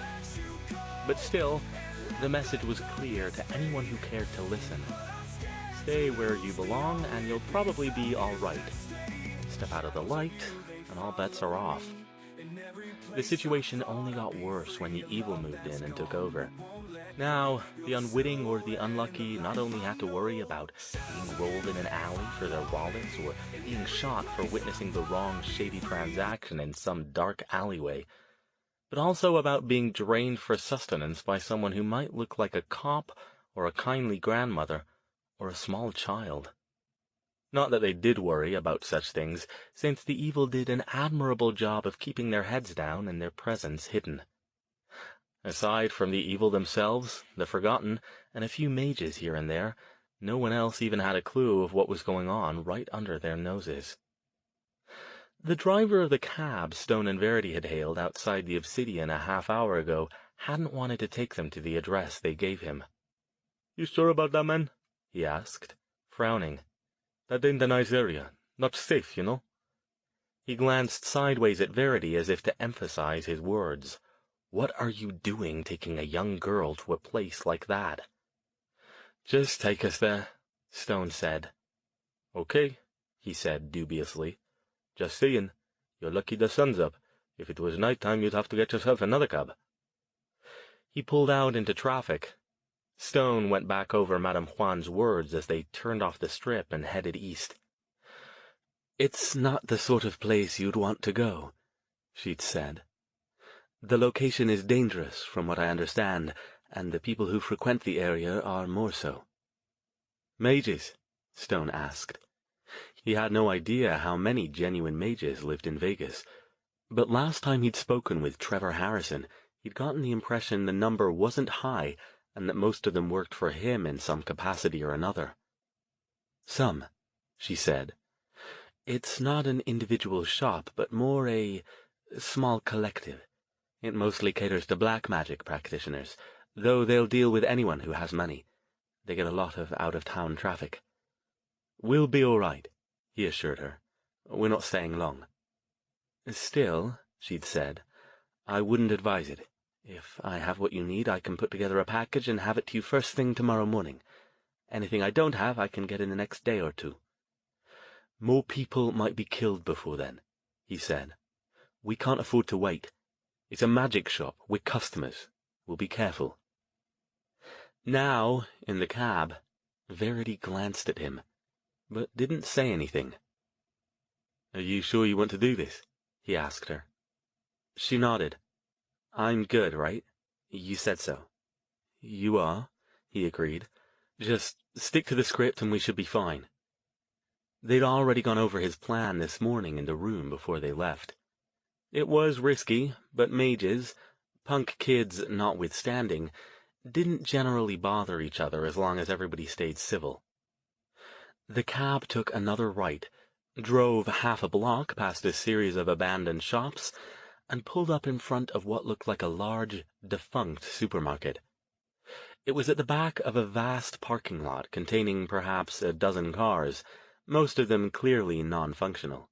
But still, the message was clear to anyone who cared to listen. Stay where you belong, and you'll probably be all right. Step out of the light, and all bets are off. The situation only got worse when the evil moved in and took over. Now, the unwitting or the unlucky not only had to worry about being rolled in an alley for their wallets or being shot for witnessing the wrong shady transaction in some dark alleyway, but also about being drained for sustenance by someone who might look like a cop or a kindly grandmother or a small child. Not that they did worry about such things, since the evil did an admirable job of keeping their heads down and their presence hidden. Aside from the evil themselves, the Forgotten, and a few mages here and there, no one else even had a clue of what was going on right under their noses. The driver of the cab Stone and Verity had hailed outside the Obsidian a half-hour ago hadn't wanted to take them to the address they gave him. "You sure about that, man?" he asked, frowning. "That ain't a nice area. Not safe, you know." He glanced sideways at Verity as if to emphasize his words. What are you doing taking a young girl to a place like that? "Just take us there," Stone said. "Okay," he said dubiously. "Just saying. You're lucky the sun's up. If it was night time, you'd have to get yourself another cab." He pulled out into traffic. Stone went back over Madame Juan's words as they turned off the strip and headed east. "It's not the sort of place you'd want to go," she'd said. "The location is dangerous, from what I understand, and the people who frequent the area are more so." "Mages?" Stone asked. He had no idea how many genuine mages lived in Vegas, but last time he'd spoken with Trevor Harrison, he'd gotten the impression the number wasn't high and that most of them worked for him in some capacity or another. "Some," she said. "It's not an individual shop, but more a small collective. It mostly caters to black magic practitioners, though they'll deal with anyone who has money. They get a lot of out-of-town traffic." "We'll be all right," he assured her. "We're not staying long." "Still," she'd said, "I wouldn't advise it. If I have what you need, I can put together a package and have it to you first thing tomorrow morning. Anything I don't have, I can get in the next day or two. More people might be killed before then, he said. We can't afford to wait. It's a magic shop. We're customers. We'll be careful. Now, in the cab, Verity glanced at him, but didn't say anything. Are you sure you want to do this? He asked her. She nodded. I'm good, right? You said so. You are, he agreed. Just stick to the script and we should be fine. They'd already gone over his plan this morning in the room before they left. It was risky, but mages, punk kids notwithstanding, didn't generally bother each other as long as everybody stayed civil. The cab took another right, drove half a block past a series of abandoned shops, and pulled up in front of what looked like a large, defunct supermarket. It was at the back of a vast parking lot containing perhaps a dozen cars, most of them clearly non-functional.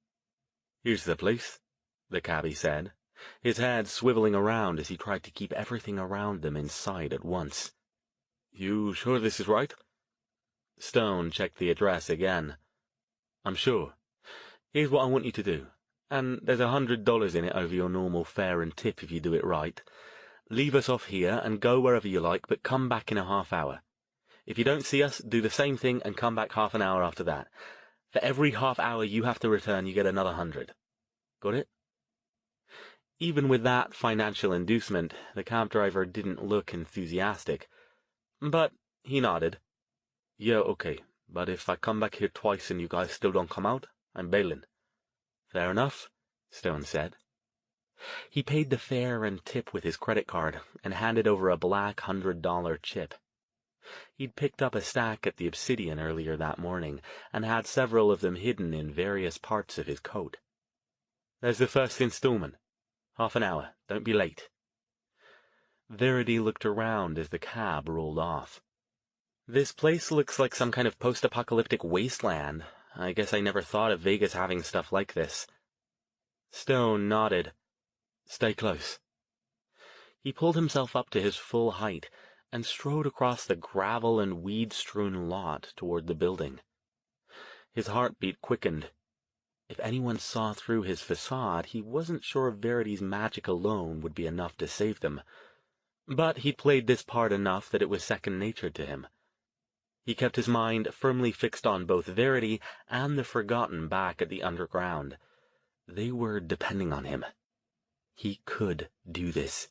Here's the place, the cabbie said, his head swiveling around as he tried to keep everything around them in sight at once. You sure this is right? Stone checked the address again. I'm sure. Here's what I want you to do, and there's $100 in it over your normal fare and tip if you do it right. Leave us off here and go wherever you like, but come back in a half hour. If you don't see us, do the same thing and come back half an hour after that. For every half hour you have to return, you get another 100. Got it? Even with that financial inducement, the cab driver didn't look enthusiastic. But he nodded. Yeah, okay, but if I come back here twice and you guys still don't come out, I'm bailing. Fair enough, Stone said. He paid the fare and tip with his credit card and handed over a black $100 chip. He'd picked up a stack at the Obsidian earlier that morning and had several of them hidden in various parts of his coat. There's the first installment. Half an hour. Don't be late. Verity looked around as the cab rolled off. This place looks like some kind of post-apocalyptic wasteland. I guess I never thought of Vegas having stuff like this. Stone nodded. Stay close. He pulled himself up to his full height and strode across the gravel and weed-strewn lot toward the building. His heartbeat quickened. If anyone saw through his facade, he wasn't sure Verity's magic alone would be enough to save them. But he'd played this part enough that it was second nature to him. He kept his mind firmly fixed on both Verity and the Forgotten back at the underground. They were depending on him. He could do this.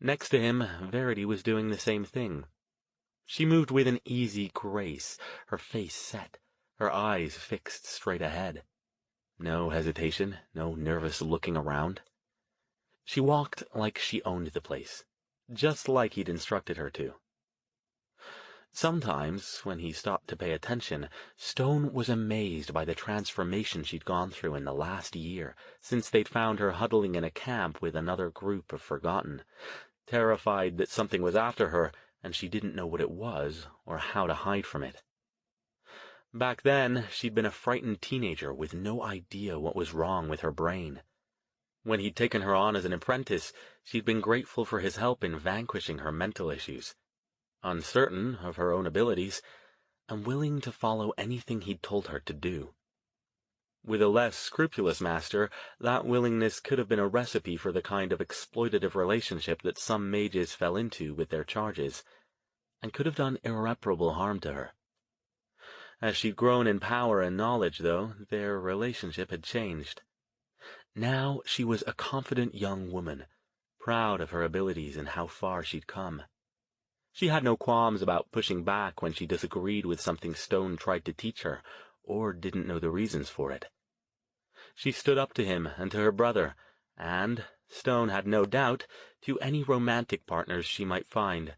Next to him, Verity was doing the same thing. She moved with an easy grace, her face set, her eyes fixed straight ahead. No hesitation, no nervous looking around. She walked like she owned the place, just like he'd instructed her to. Sometimes, when he stopped to pay attention, Stone was amazed by the transformation she'd gone through in the last year, since they'd found her huddling in a camp with another group of Forgotten, terrified that something was after her, and she didn't know what it was or how to hide from it. Back then, she'd been a frightened teenager with no idea what was wrong with her brain. When he'd taken her on as an apprentice, she'd been grateful for his help in vanquishing her mental issues. Uncertain of her own abilities, and willing to follow anything he'd told her to do. With a less scrupulous master, that willingness could have been a recipe for the kind of exploitative relationship that some mages fell into with their charges, and could have done irreparable harm to her. As she'd grown in power and knowledge, though, their relationship had changed. Now she was a confident young woman, proud of her abilities and how far she'd come. She had no qualms about pushing back when she disagreed with something Stone tried to teach her, or didn't know the reasons for it. She stood up to him and to her brother, and, Stone had no doubt, to any romantic partners she might find.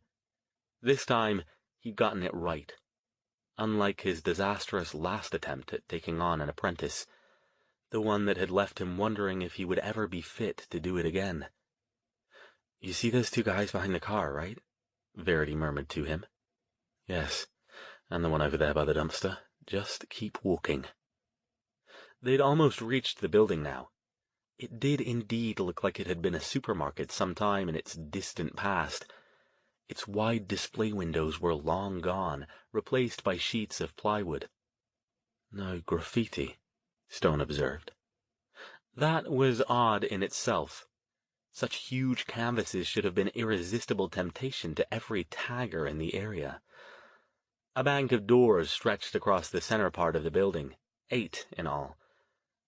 This time, he'd gotten it right. Unlike his disastrous last attempt at taking on an apprentice, the one that had left him wondering if he would ever be fit to do it again. You see those two guys behind the car, right? Verity murmured to him. Yes, and the one over there by the dumpster. Just keep walking. They'd almost reached the building now. It did indeed look like it had been a supermarket sometime in its distant past. Its wide display windows were long gone, replaced by sheets of plywood. No graffiti, Stone observed. That was odd in itself. Such huge canvases should have been irresistible temptation to every tagger in the area. A bank of doors stretched across the center part of the building, 8 in all.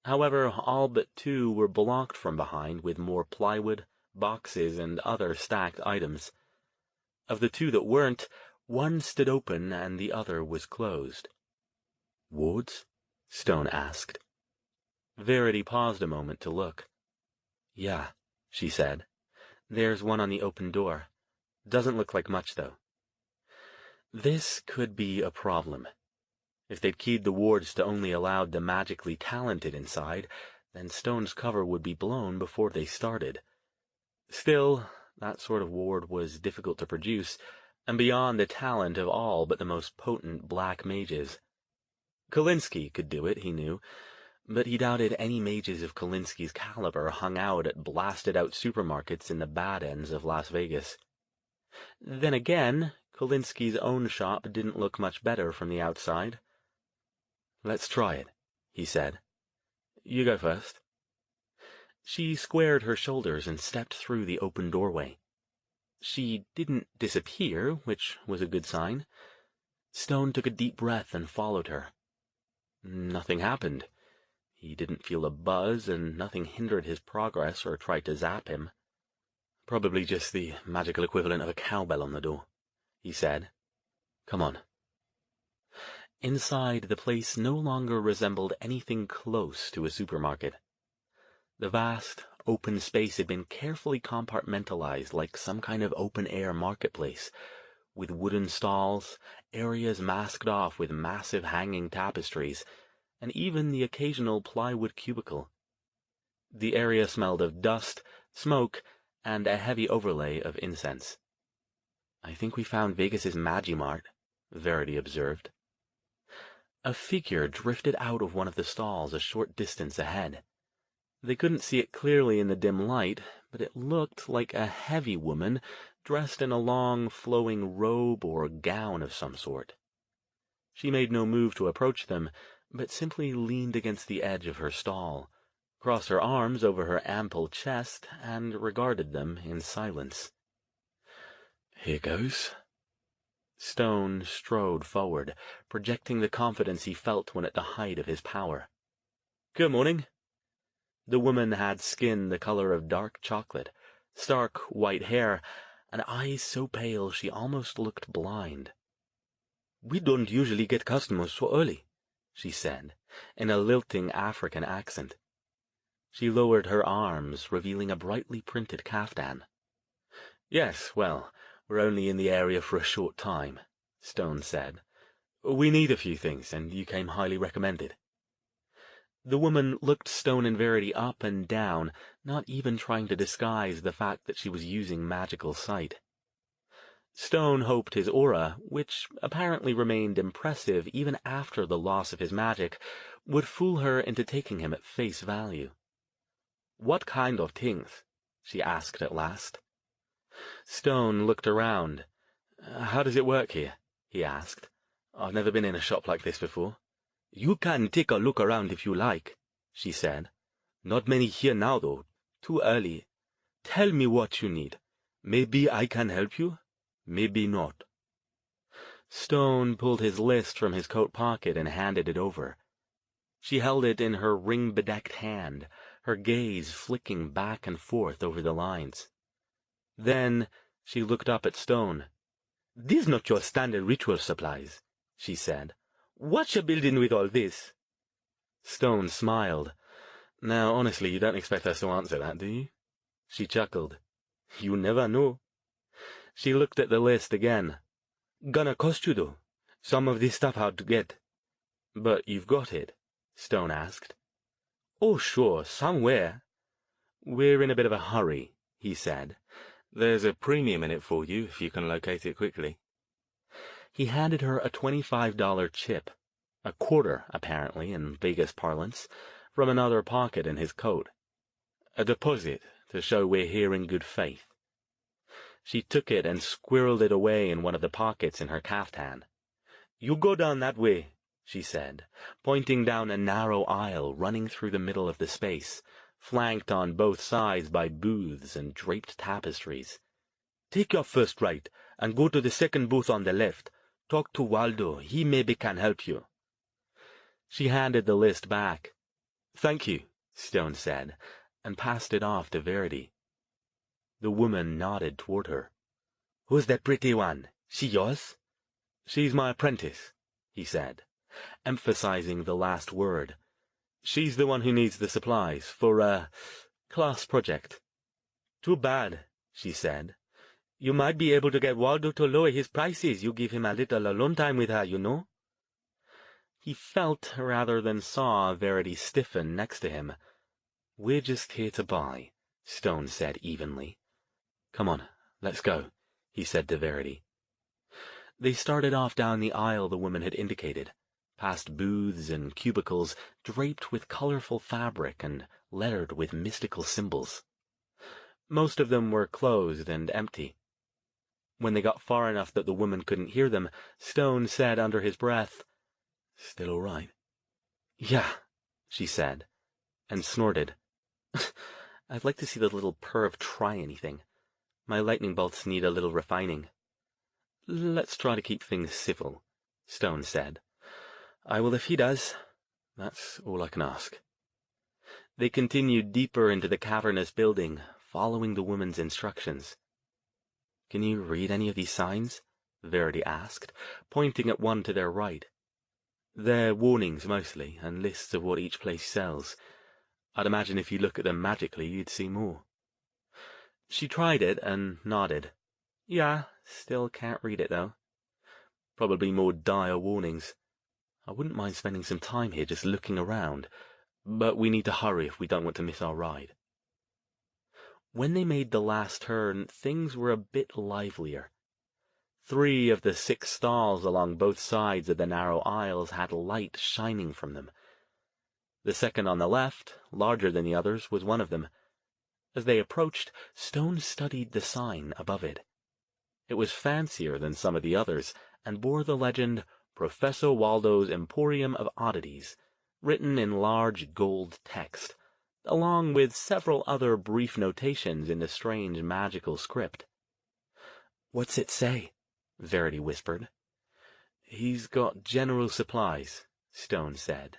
However, all but 2 were blocked from behind with more plywood, boxes, and other stacked items. Of the 2 that weren't, one stood open and the other was closed. "Wards?" Stone asked. Verity paused a moment to look. "Yeah," she said. "There's one on the open door. Doesn't look like much, though." This could be a problem. If they'd keyed the wards to only allow the magically talented inside, then Stone's cover would be blown before they started. Still, that sort of ward was difficult to produce, and beyond the talent of all but the most potent black mages. Kolinsky could do it, he knew, but he doubted any mages of Kolinsky's caliber hung out at blasted-out supermarkets in the bad ends of Las Vegas. Then again, Kolinsky's own shop didn't look much better from the outside. "Let's try it," he said. "You go first." She squared her shoulders and stepped through the open doorway. She didn't disappear, which was a good sign. Stone took a deep breath and followed her. Nothing happened. He didn't feel a buzz, and nothing hindered his progress or tried to zap him. "Probably just the magical equivalent of a cowbell on the door," he said. "Come on." Inside, the place no longer resembled anything close to a supermarket. The vast, open space had been carefully compartmentalized like some kind of open-air marketplace, with wooden stalls, areas masked off with massive hanging tapestries, and even the occasional plywood cubicle. The area smelled of dust, smoke, and a heavy overlay of incense. "I think we found Vegas's Magimart," Verity observed. A figure drifted out of one of the stalls a short distance ahead. They couldn't see it clearly in the dim light, but it looked like a heavy woman dressed in a long, flowing robe or gown of some sort. She made no move to approach them, but simply leaned against the edge of her stall, crossed her arms over her ample chest, and regarded them in silence. "Here goes." Stone strode forward, projecting the confidence he felt when at the height of his power. "Good morning." The woman had skin the color of dark chocolate, stark white hair, and eyes so pale she almost looked blind. "We don't usually get customers so early," she said, in a lilting African accent. She lowered her arms, revealing a brightly printed kaftan. "Yes, well, we're only in the area for a short time," Stone said. "We need a few things, and you came highly recommended." The woman looked Stone and Verity up and down, not even trying to disguise the fact that she was using magical sight. Stone hoped his aura, which apparently remained impressive even after the loss of his magic, would fool her into taking him at face value. "What kind of things?" she asked at last. Stone looked around. "How does it work here?" he asked. "I've never been in a shop like this before." "You can take a look around if you like," she said. "Not many here now, though. Too early. Tell me what you need. Maybe I can help you. Maybe not." Stone pulled his list from his coat pocket and handed it over. She held it in her ring-bedecked hand, her gaze flicking back and forth over the lines. Then she looked up at Stone. "These not your standard ritual supplies," she said. "What you building with all this?" Stone smiled. "Now, honestly, you don't expect us to answer that, do you?" She chuckled. "You never know." She looked at the list again. "Gonna cost you, though. Some of this stuff hard to get." "But you've got it?" Stone asked. "Oh, sure, somewhere." "We're in a bit of a hurry," he said. "There's a premium in it for you if you can locate it quickly." He handed her a $25 chip, a quarter, apparently, in Vegas parlance, from another pocket in his coat. A deposit, to show we're here in good faith." She took it and squirreled it away in one of the pockets in her caftan. "You go down that way," she said, pointing down a narrow aisle running through the middle of the space, flanked on both sides by booths and draped tapestries. "Take your first right, and go to the second booth on the left. Talk to Waldo, he maybe can help you." She handed the list back. "Thank you," Stone said, and passed it off to Verity. The woman nodded toward her. "Who's that pretty one? She yours?" "She's my apprentice," he said, emphasizing the last word. "She's the one who needs the supplies for a class project." "Too bad," she said. "You might be able to get Waldo to lower his prices. You give him a little alone time with her, you know." He felt rather than saw Verity stiffen next to him. "We're just here to buy," Stone said evenly. "Come on, let's go," he said to Verity. They started off down the aisle the woman had indicated, past booths and cubicles draped with colorful fabric and lettered with mystical symbols. Most of them were closed and empty. When they got far enough that the woman couldn't hear them, Stone said under his breath, "Still all right?" "Yeah," she said, and snorted. "I'd like to see the little perv try anything. My lightning bolts need a little refining." "Let's try to keep things civil," Stone said. "I will if he does. That's all I can ask." They continued deeper into the cavernous building, following the woman's instructions. "Can you read any of these signs?" Verity asked, pointing at one to their right. "They're warnings, mostly, and lists of what each place sells. I'd imagine if you look at them magically, you'd see more." She tried it and nodded. "Yeah, still can't read it, though. Probably more dire warnings. I wouldn't mind spending some time here just looking around, but we need to hurry if we don't want to miss our ride." When they made the last turn, things were a bit livelier. 3 of the 6 stalls along both sides of the narrow aisles had light shining from them. The second on the left, larger than the others, was one of them. As they approached, Stone studied the sign above it. It was fancier than some of the others, and bore the legend, "Professor Waldo's Emporium of Oddities," written in large gold text, along with several other brief notations in the strange magical script. "What's it say?" Verity whispered. "He's got general supplies," Stone said,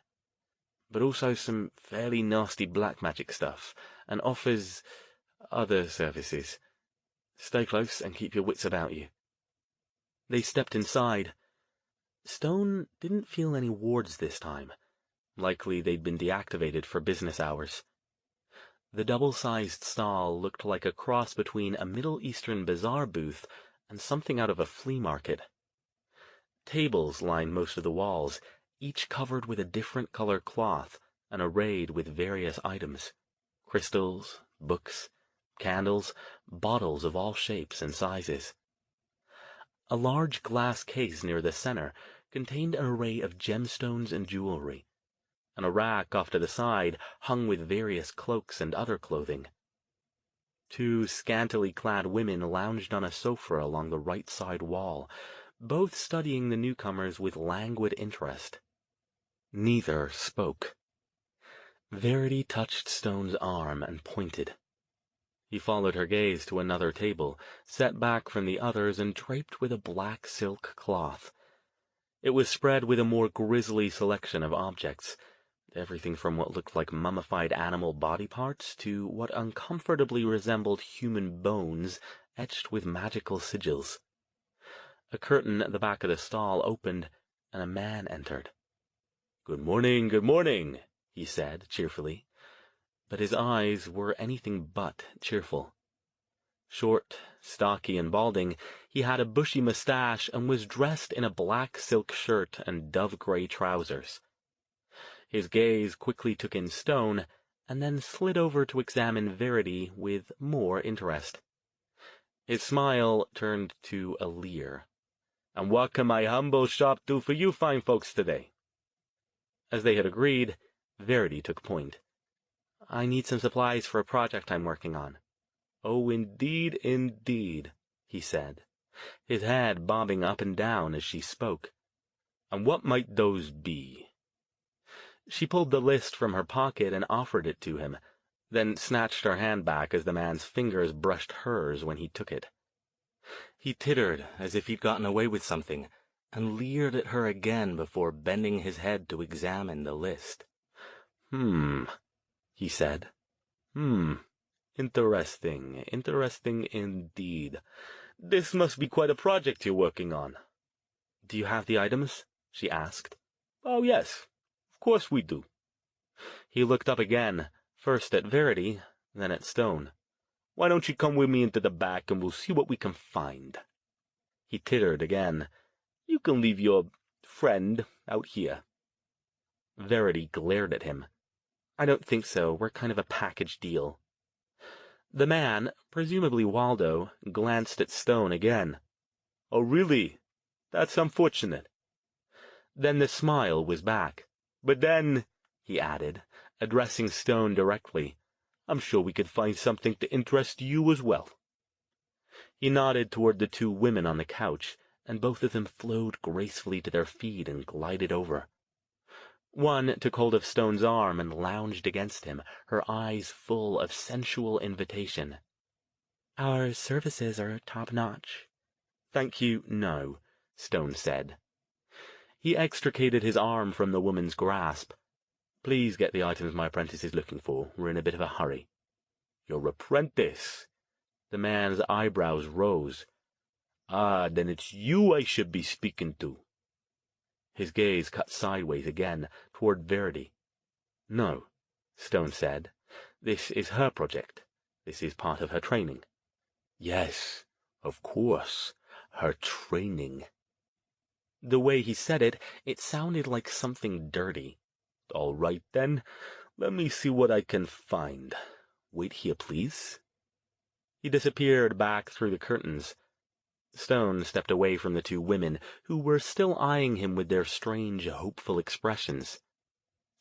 "but also some fairly nasty black magic stuff, and offers other services. Stay close and keep your wits about you." They stepped inside. Stone didn't feel any wards this time. Likely they'd been deactivated for business hours. The double-sized stall looked like a cross between a Middle Eastern bazaar booth and something out of a flea market. Tables lined most of the walls, each covered with a different color cloth and arrayed with various items: crystals, books, candles, bottles of all shapes and sizes. A large glass case near the center contained an array of gemstones and jewelry, and a rack off to the side hung with various cloaks and other clothing. 2 scantily clad women lounged on a sofa along the right side wall, both studying the newcomers with languid interest. Neither spoke. Verity touched Stone's arm and pointed. He followed her gaze to another table, set back from the others and draped with a black silk cloth. It was spread with a more grisly selection of objects, everything from what looked like mummified animal body parts to what uncomfortably resembled human bones etched with magical sigils. A curtain at the back of the stall opened, and a man entered. Good morning," he said cheerfully, but his eyes were anything but cheerful. Short, stocky, and balding, he had a bushy mustache and was dressed in a black silk shirt and dove-gray trousers. His gaze quickly took in Stone, and then slid over to examine Verity with more interest. His smile turned to a leer. "And what can my humble shop do for you fine folks today?" As they had agreed, Verity took point. I need some supplies for a project I'm working on." "Oh, indeed, indeed," he said, his head bobbing up and down as she spoke. "And what might those be?" She pulled the list from her pocket and offered it to him, then snatched her hand back as the man's fingers brushed hers when he took it. He tittered as if he'd gotten away with something, and leered at her again before bending his head to examine the list. He said. Interesting, interesting indeed. This must be quite a project you're working on." "Do you have the items?" she asked. "Oh, yes, of course we do." He looked up again, first at Verity, then at Stone. "Why don't you come with me into the back and we'll see what we can find?" He tittered again. "You can leave your friend out here." Verity glared at him. "I don't think so. We're kind of a package deal." The man, presumably Waldo, glanced at Stone again. "Oh, really? That's unfortunate." Then the smile was back. "But then," he added, addressing Stone directly, "I'm sure we could find something to interest you as well." He nodded toward the two women on the couch, and both of them flowed gracefully to their feet and glided over. One took hold of Stone's arm and lounged against him, her eyes full of sensual invitation. "Our services are top-notch." "Thank you, no," Stone said. He extricated his arm from the woman's grasp. "Please get the items my apprentice is looking for. We're in a bit of a hurry." "Your apprentice?" The man's eyebrows rose. "Ah, then it's you I should be speaking to." His gaze cut sideways again, toward Verity. "No," Stone said. "This is her project. This is part of her training." "Yes, of course, her training." The way he said it, it sounded like something dirty. "All right, then. Let me see what I can find. Wait here, please." He disappeared back through the curtains. Stone stepped away from the two women, who were still eyeing him with their strange, hopeful expressions.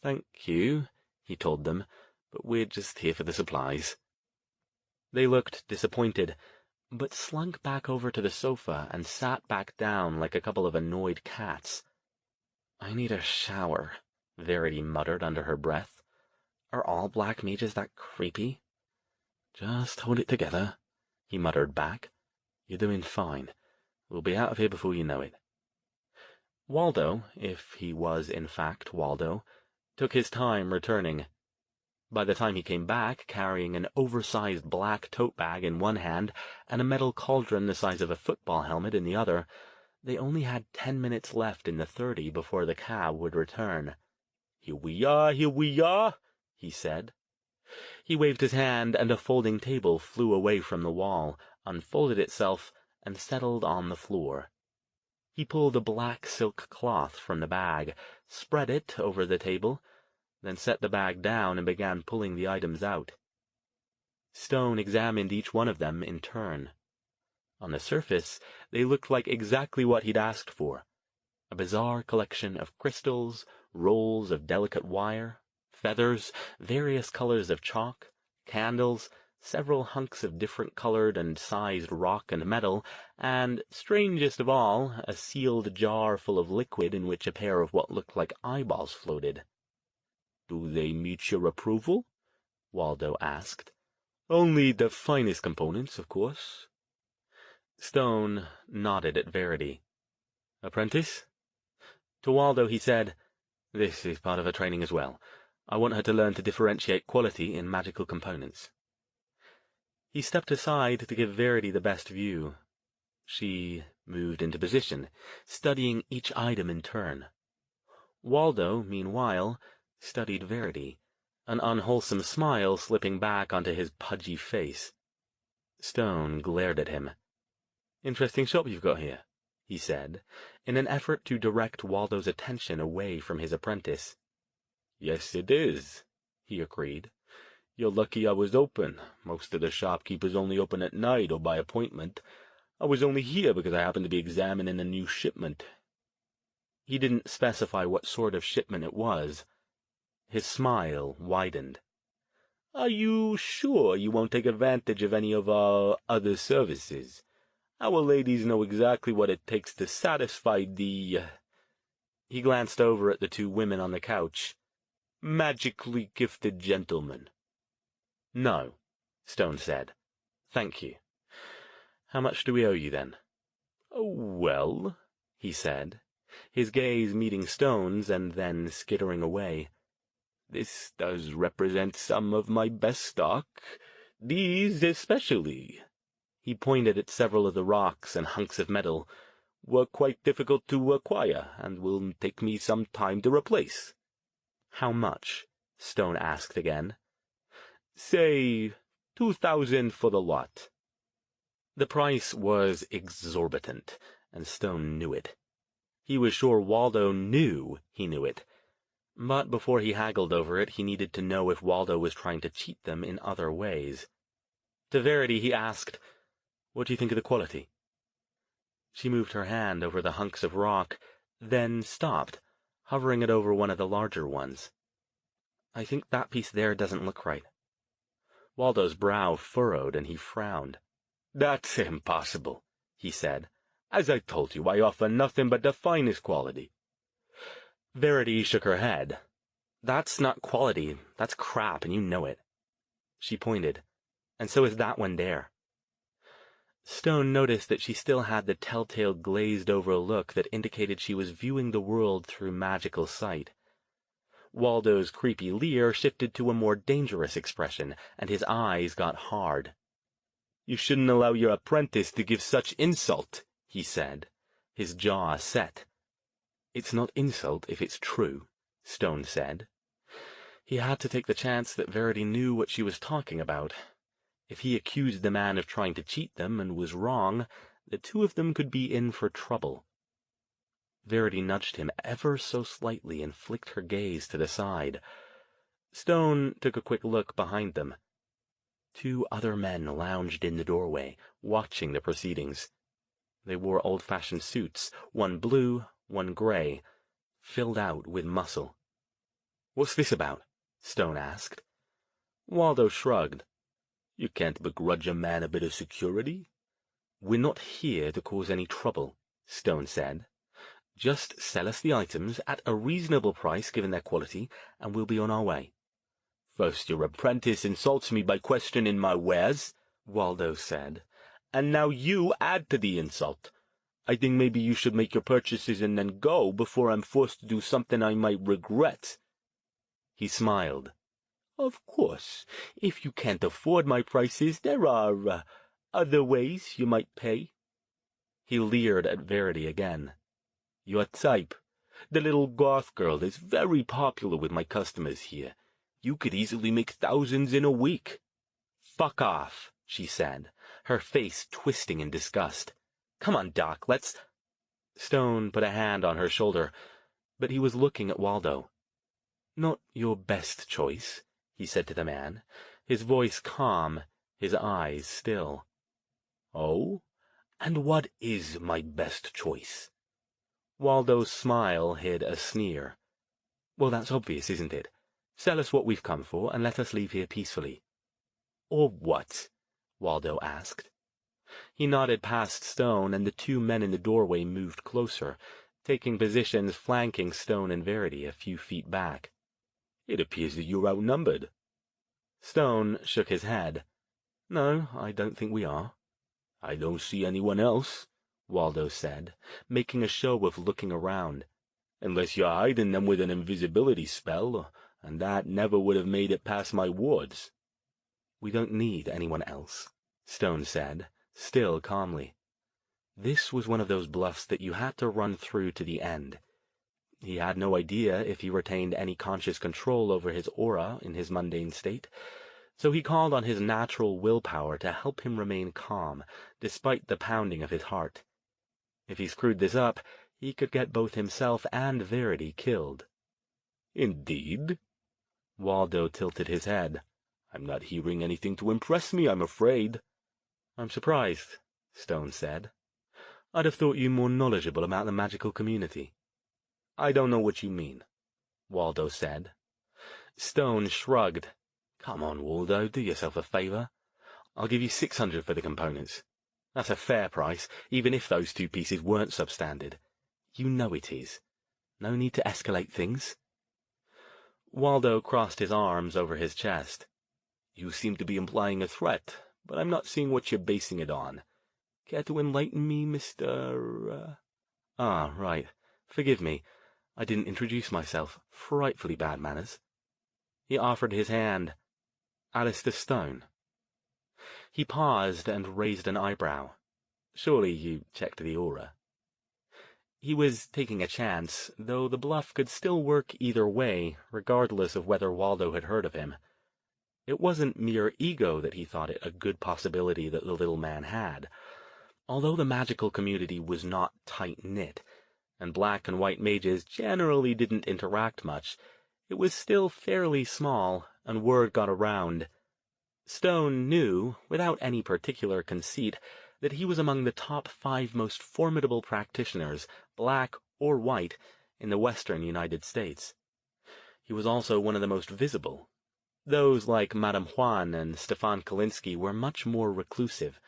"Thank you," he told them, "but we're just here for the supplies." They looked disappointed, but slunk back over to the sofa and sat back down like a couple of annoyed cats. "I need a shower," Verity muttered under her breath. "Are all black mages that creepy?" "Just hold it together," he muttered back. "You're doing fine. We'll be out of here before you know it." Waldo, if he was in fact Waldo, took his time returning. By the time he came back, carrying an oversized black tote bag in one hand and a metal cauldron the size of a football helmet in the other, they only had 10 minutes left in the 30 before the cab would return. Here we are," he said. He waved his hand, and a folding table flew away from the wall, unfolded itself, and settled on the floor. He pulled a black silk cloth from the bag, spread it over the table, then set the bag down and began pulling the items out. Stone examined each one of them in turn. On the surface, they looked like exactly what he'd asked for: a bizarre collection of crystals, rolls of delicate wire, feathers, various colors of chalk, candles, several hunks of different-colored and sized rock and metal, and, strangest of all, a sealed jar full of liquid in which a pair of what looked like eyeballs floated. "Do they meet your approval?" Waldo asked. "Only the finest components, of course." Stone nodded at Verity. "Apprentice?" To Waldo he said, "This is part of her training as well. I want her to learn to differentiate quality in magical components." He stepped aside to give Verity the best view. She moved into position, studying each item in turn. Waldo, meanwhile, studied Verity, an unwholesome smile slipping back onto his pudgy face. Stone glared at him. "Interesting shop you've got here," he said, in an effort to direct Waldo's attention away from his apprentice. "Yes, it is," he agreed. "You're lucky I was open. Most of the shopkeepers only open at night or by appointment. I was only here because I happened to be examining a new shipment." He didn't specify what sort of shipment it was. His smile widened. Are you sure you won't take advantage of any of our other services? Our ladies know exactly what it takes to satisfy the—" He glanced over at the two women on the couch. "magically gifted gentlemen." "No," Stone said. "Thank you. How much do we owe you, then?" "Oh, well," he said, his gaze meeting Stone's and then skittering away. "This does represent some of my best stock. These especially," he pointed at several of the rocks and hunks of metal, "were quite difficult to acquire, and will take me some time to replace." "How much?" Stone asked again. "Say 2,000 for the lot." The price was exorbitant, and Stone knew it. He was sure Waldo knew he knew it. But before he haggled over it, he needed to know if Waldo was trying to cheat them in other ways. To Verity he asked, "What do you think of the quality?" She moved her hand over the hunks of rock, then stopped, hovering it over one of the larger ones. "I think that piece there doesn't look right." Waldo's brow furrowed, and he frowned. "That's impossible," he said. "As I told you, I offer nothing but the finest quality." Verity shook her head. "That's not quality, that's crap, and you know it." She pointed. "And so is that one there." Stone noticed that she still had the telltale glazed-over look that indicated she was viewing the world through magical sight. Waldo's creepy leer shifted to a more dangerous expression, and his eyes got hard. "You shouldn't allow your apprentice to give such insult," he said, his jaw set. "It's not insult if it's true," Stone said. He had to take the chance that Verity knew what she was talking about. If he accused the man of trying to cheat them and was wrong, the two of them could be in for trouble. Verity nudged him ever so slightly and flicked her gaze to the side. Stone took a quick look behind them. Two other men lounged in the doorway, watching the proceedings. They wore old-fashioned suits, one blue, one gray, filled out with muscle. "What's this about?" Stone asked. Waldo shrugged. "You can't begrudge a man a bit of security." "We're not here to cause any trouble," Stone said. "Just sell us the items at a reasonable price given their quality, and we'll be on our way." "First your apprentice insults me by questioning my wares," Waldo said, "and now you add to the insult. I think maybe you should make your purchases and then go before I'm forced to do something I might regret." He smiled. "Of course, if you can't afford my prices, there are other ways you might pay." He leered at Verity again. "Your type. The little goth girl is very popular with my customers here. You could easily make thousands in a week." "Fuck off," she said, her face twisting in disgust. "Come on, Doc, let's—" Stone put a hand on her shoulder, but he was looking at Waldo. "Not your best choice," he said to the man, his voice calm, his eyes still. "Oh? And what is my best choice?" Waldo's smile hid a sneer. "Well, that's obvious, isn't it? Sell us what we've come for, and let us leave here peacefully." "Or what?" Waldo asked. He nodded past Stone, and the two men in the doorway moved closer, taking positions flanking Stone and Verity a few feet back. "It appears that you're outnumbered." Stone shook his head. "No, I don't think we are." "I don't see anyone else," Waldo said, making a show of looking around. "Unless you're hiding them with an invisibility spell, and that never would have made it past my wards." "We don't need anyone else," Stone said, still calmly. This was one of those bluffs that you had to run through to the end. He had no idea if he retained any conscious control over his aura in his mundane state, so he called on his natural willpower to help him remain calm, despite the pounding of his heart. If he screwed this up, he could get both himself and Verity killed. "Indeed?" Waldo tilted his head. "I'm not hearing anything to impress me, I'm afraid." "I'm surprised," Stone said. "I'd have thought you more knowledgeable about the magical community." "I don't know what you mean," Waldo said. Stone shrugged. Come on, Waldo, do yourself a favor. I'll give you 600 for the components. That's a fair price, even if those 2 pieces weren't substandard. You know it is. No need to escalate things. Waldo crossed his arms over his chest. You seem to be implying a threat, but I'm not seeing what you're basing it on. Care to enlighten me, Mr. Ah, right. Forgive me. I didn't introduce myself. Frightfully bad manners. He offered his hand. Alastair Stone. He paused and raised an eyebrow. Surely you checked the aura. He was taking a chance, though the bluff could still work either way, regardless of whether Waldo had heard of him. It wasn't mere ego that he thought it a good possibility that the little man had. Although the magical community was not tight-knit, and black and white mages generally didn't interact much, it was still fairly small, and word got around. Stone knew, without any particular conceit, that he was among the top 5 most formidable practitioners, black or white, in the western United States. He was also one of the most visible. Those like Madame Juan and Stefan Kalinsky were much more reclusive,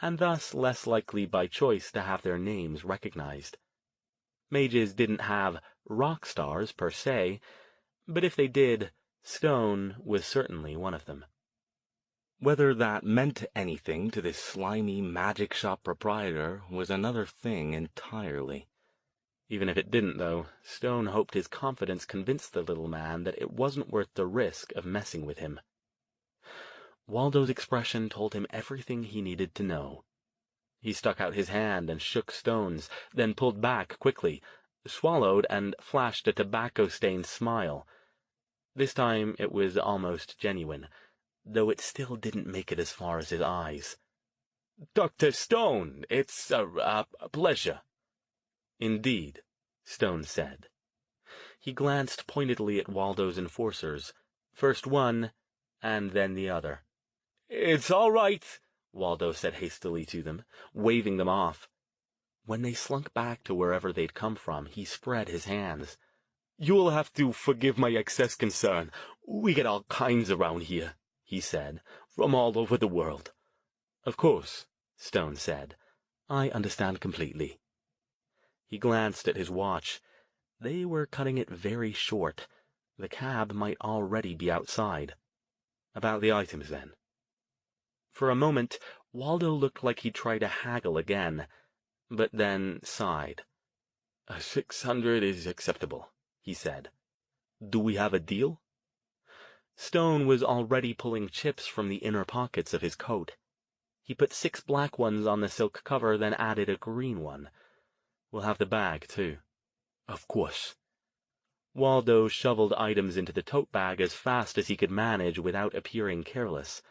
and thus less likely by choice to have their names recognized. Mages didn't have rock stars per se, but if they did, Stone was certainly one of them. Whether that meant anything to this slimy magic shop proprietor was another thing entirely. Even if it didn't, though, Stone hoped his confidence convinced the little man that it wasn't worth the risk of messing with him. Waldo's expression told him everything he needed to know. He stuck out his hand and shook Stone's, then pulled back quickly, swallowed, and flashed a tobacco-stained smile. This time it was almost genuine, though it still didn't make it as far as his eyes. "Dr. Stone, it's a pleasure." "Indeed," Stone said. He glanced pointedly at Waldo's enforcers, first one, and then the other. "It's all right," Waldo said hastily to them, waving them off. When they slunk back to wherever they'd come from, he spread his hands. "You'll have to forgive my excess concern. We get all kinds around here," he said, "from all over the world." "Of course," Stone said. "I understand completely." He glanced at his watch. They were cutting it very short. The cab might already be outside. About the items, then. For a moment, Waldo looked like he'd try to haggle again, but then sighed. 600 is acceptable," he said. "Do we have a deal?" Stone was already pulling chips from the inner pockets of his coat. He put 6 black ones on the silk cover, then added a green one. "We'll have the bag, too." "Of course." Waldo shoveled items into the tote bag as fast as he could manage without appearing careless.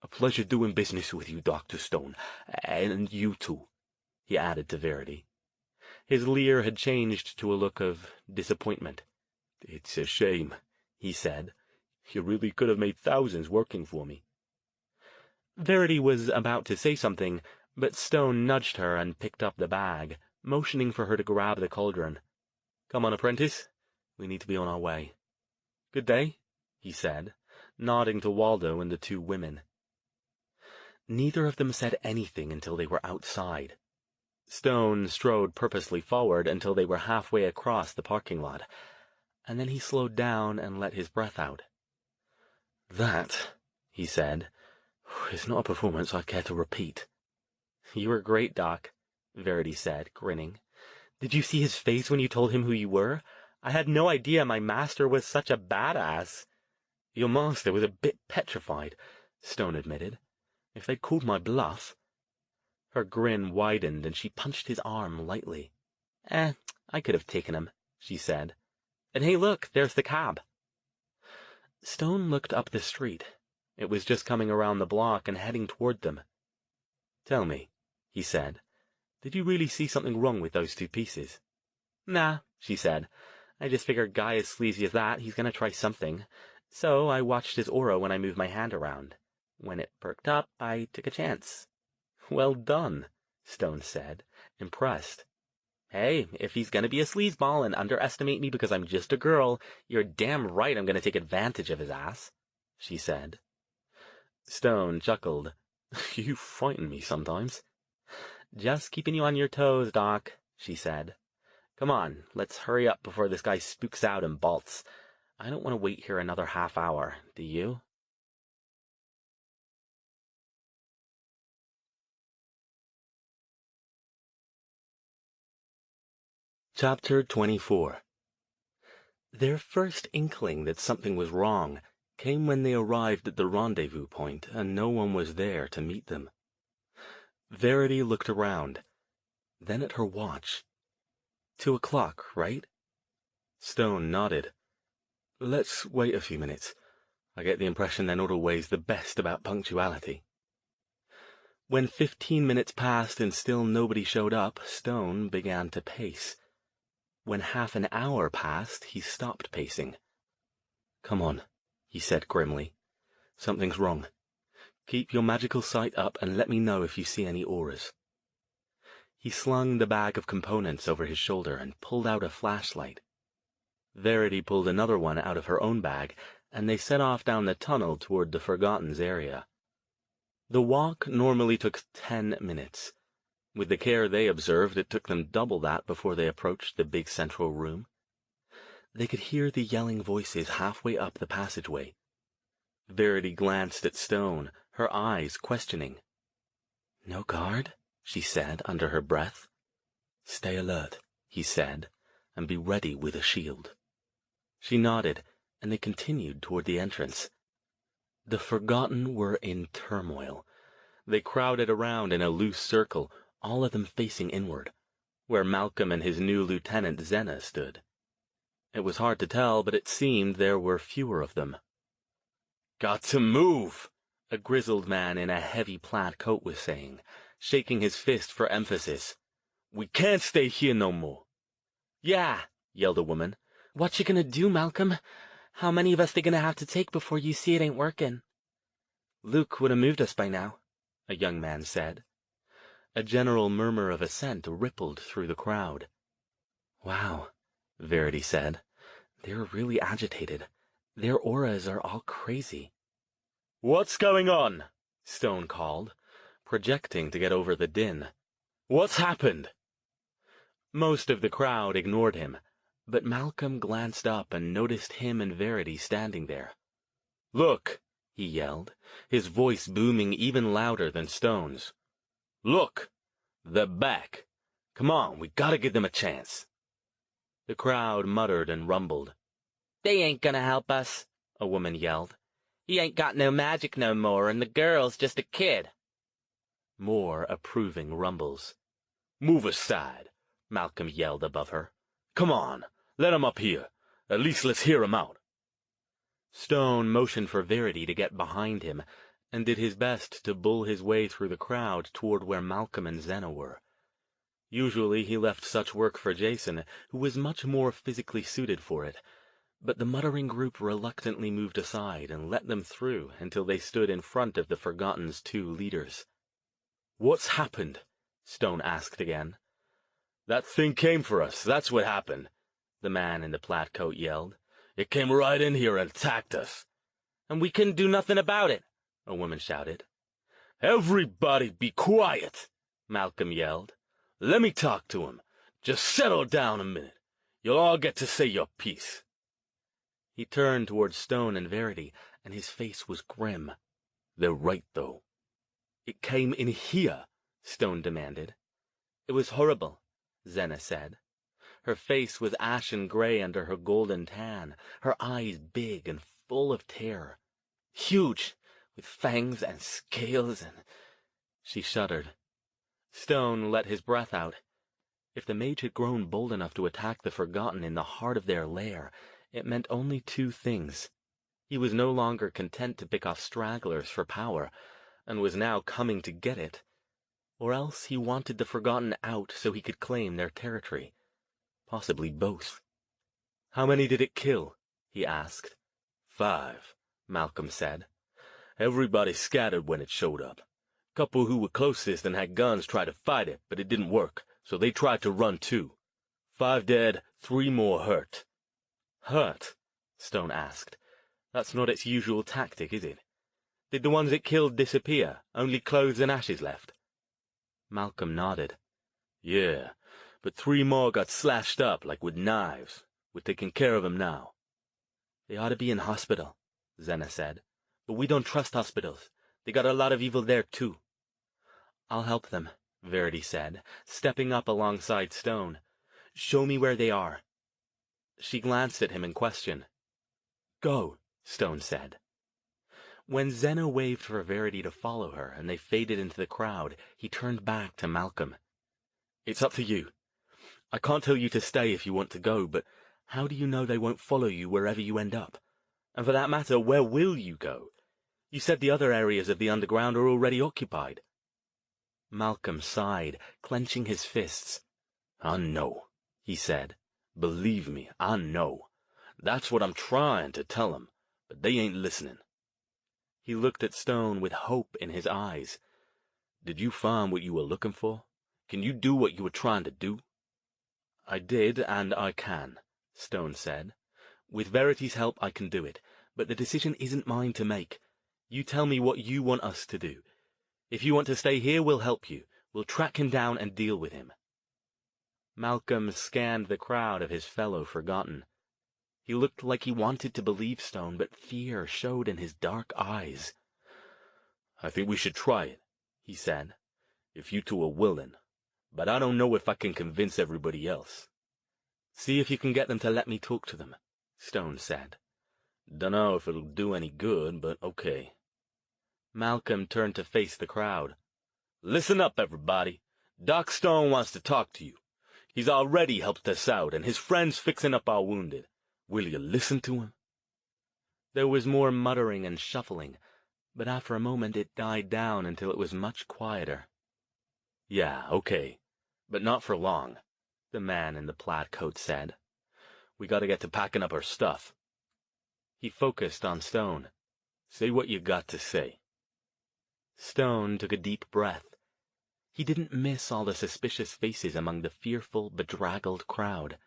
"A pleasure doing business with you, Dr. Stone. And you, too," he added to Verity. His leer had changed to a look of disappointment. "It's a shame," he said. "You really could have made thousands working for me." Verity was about to say something, but Stone nudged her and picked up the bag, motioning for her to grab the cauldron. "Come on, apprentice. We need to be on our way." "Good day," he said, nodding to Waldo and the 2 women. Neither of them said anything until they were outside. Stone strode purposely forward until they were halfway across the parking lot, and then he slowed down and let his breath out. "That," he said, "is not a performance I care to repeat." "You were great, Doc," Verity said, grinning. "Did you see his face when you told him who you were? I had no idea my master was such a badass." "Your master was a bit petrified," Stone admitted. "If they'd called my bluff—" Her grin widened, and she punched his arm lightly. I could have taken him," she said. "And hey, look, there's the cab." Stone looked up the street. It was just coming around the block and heading toward them. "Tell me," he said, "did you really see something wrong with those 2 pieces?" "Nah," she said. "I just figured guy as sleazy as that, he's gonna try something. So I watched his aura when I moved my hand around. When it perked up, I took a chance." "Well done," Stone said, impressed. "Hey, if he's gonna be a sleazeball and underestimate me because I'm just a girl, you're damn right I'm gonna take advantage of his ass." she said. Stone chuckled. You frighten me sometimes. Just keeping you on your toes, Doc, she said. Come on, let's hurry up before this guy spooks out and bolts. I don't want to wait here another half hour, do you? Chapter 24. Their first inkling that something was wrong came when they arrived at the rendezvous point and no one was there to meet them. Verity looked around, then at her watch. 2 o'clock, right? Stone nodded. Let's wait a few minutes. I get the impression they're not always the best about punctuality. When 15 minutes passed and still nobody showed up, Stone began to pace. When half an hour passed, he stopped pacing. Come on, he said grimly. Something's wrong. Keep your magical sight up and let me know if you see any auras. He slung the bag of components over his shoulder and pulled out a flashlight. Verity pulled another one out of her own bag, and they set off down the tunnel toward the Forgotten's area. The walk normally took 10 minutes. With the care they observed, it took them double that before they approached the big central room. They could hear the yelling voices halfway up the passageway. Verity glanced at Stone, her eyes questioning. No guard? She said under her breath. Stay alert, he said, and be ready with a shield. She nodded, and they continued toward the entrance. The Forgotten were in turmoil. They crowded around in a loose circle, all of them facing inward, where Malcolm and his new lieutenant Zena stood. It was hard to tell, but it seemed there were fewer of them. Got to move, a grizzled man in a heavy plaid coat was saying, shaking his fist for emphasis. We can't stay here no more. Yeah, yelled a woman. What you gonna do, Malcolm? How many of us they gonna have to take before you see it ain't working? Luke would have moved us by now, a young man said. A general murmur of assent rippled through the crowd. Wow, Verity said. They're really agitated. Their auras are all crazy. What's going on? Stone called, projecting to get over the din. What's happened? Most of the crowd ignored him, but Malcolm glanced up and noticed him and Verity standing there. Look, he yelled, his voice booming even louder than Stone's. Look! They're back. Come on, we gotta give them a chance. The crowd muttered and rumbled. They ain't gonna help us, a woman yelled. He ain't got no magic no more, and the girl's just a kid. More approving rumbles. Move aside, Malcolm yelled above her. Come on, let 'em up here. At least let's hear 'em out. Stone motioned for Verity to get behind him, and did his best to bull his way through the crowd toward where Malcolm and Zena were. Usually he left such work for Jason, who was much more physically suited for it, but the muttering group reluctantly moved aside and let them through until they stood in front of the Forgotten's 2 leaders. What's happened? Stone asked again. That thing came for us, that's what happened, the man in the plaid coat yelled. It came right in here and attacked us. And we couldn't do nothing about it, a woman shouted. Everybody be quiet, Malcolm yelled. Let me talk to him. Just settle down a minute. You'll all get to say your piece. He turned toward Stone and Verity, and his face was grim. They're right, though. It came in here, Stone demanded. It was horrible, Zena said. Her face was ashen gray under her golden tan, her eyes big and full of terror. Huge, with fangs and scales and... She shuddered. Stone let his breath out. If the mage had grown bold enough to attack the Forgotten in the heart of their lair, it meant only 2 things. He was no longer content to pick off stragglers for power, and was now coming to get it. Or else he wanted the Forgotten out so he could claim their territory. Possibly both. How many did it kill? He asked. 5, Malcolm said. Everybody scattered when it showed up. Couple who were closest and had guns tried to fight it, but it didn't work, so they tried to run too. 5 dead, 3 more hurt. Hurt? Stone asked. That's not its usual tactic, is it? Did the ones it killed disappear, only clothes and ashes left? Malcolm nodded. Yeah, but 3 more got slashed up like with knives. We're taking care of them now. They ought to be in hospital, Zena said. But we don't trust hospitals. They got a lot of evil there, too. I'll help them, Verity said, stepping up alongside Stone. Show me where they are. She glanced at him in question. Go, Stone said. When Zena waved for Verity to follow her and they faded into the crowd, he turned back to Malcolm. It's up to you. I can't tell you to stay if you want to go, but how do you know they won't follow you wherever you end up? And for that matter, where will you go? You said the other areas of the underground are already occupied. Malcolm sighed, clenching his fists. I know, he said. Believe me, I know. That's what I'm trying to tell 'em, but they ain't listening. He looked at Stone with hope in his eyes. Did you find what you were looking for? Can you do what you were trying to do? I did, and I can, Stone said. With Verity's help, I can do it, but the decision isn't mine to make. You tell me what you want us to do. If you want to stay here, we'll help you. We'll track him down and deal with him. Malcolm scanned the crowd of his fellow Forgotten. He looked like he wanted to believe Stone, but fear showed in his dark eyes. I think we should try it, he said, if you two are willing, but I don't know if I can convince everybody else. See if you can get them to let me talk to them, Stone said. Dunno if it'll do any good, but okay. Malcolm turned to face the crowd. Listen up, everybody. Doc Stone wants to talk to you. He's already helped us out, and his friend's fixing up our wounded. Will you listen to him? There was more muttering and shuffling, but after a moment it died down until it was much quieter. Yeah, okay, but not for long, the man in the plaid coat said. We gotta get to packing up our stuff. He focused on Stone. Say what you got to say. Stone took a deep breath. He didn't miss all the suspicious faces among the fearful, bedraggled crowd.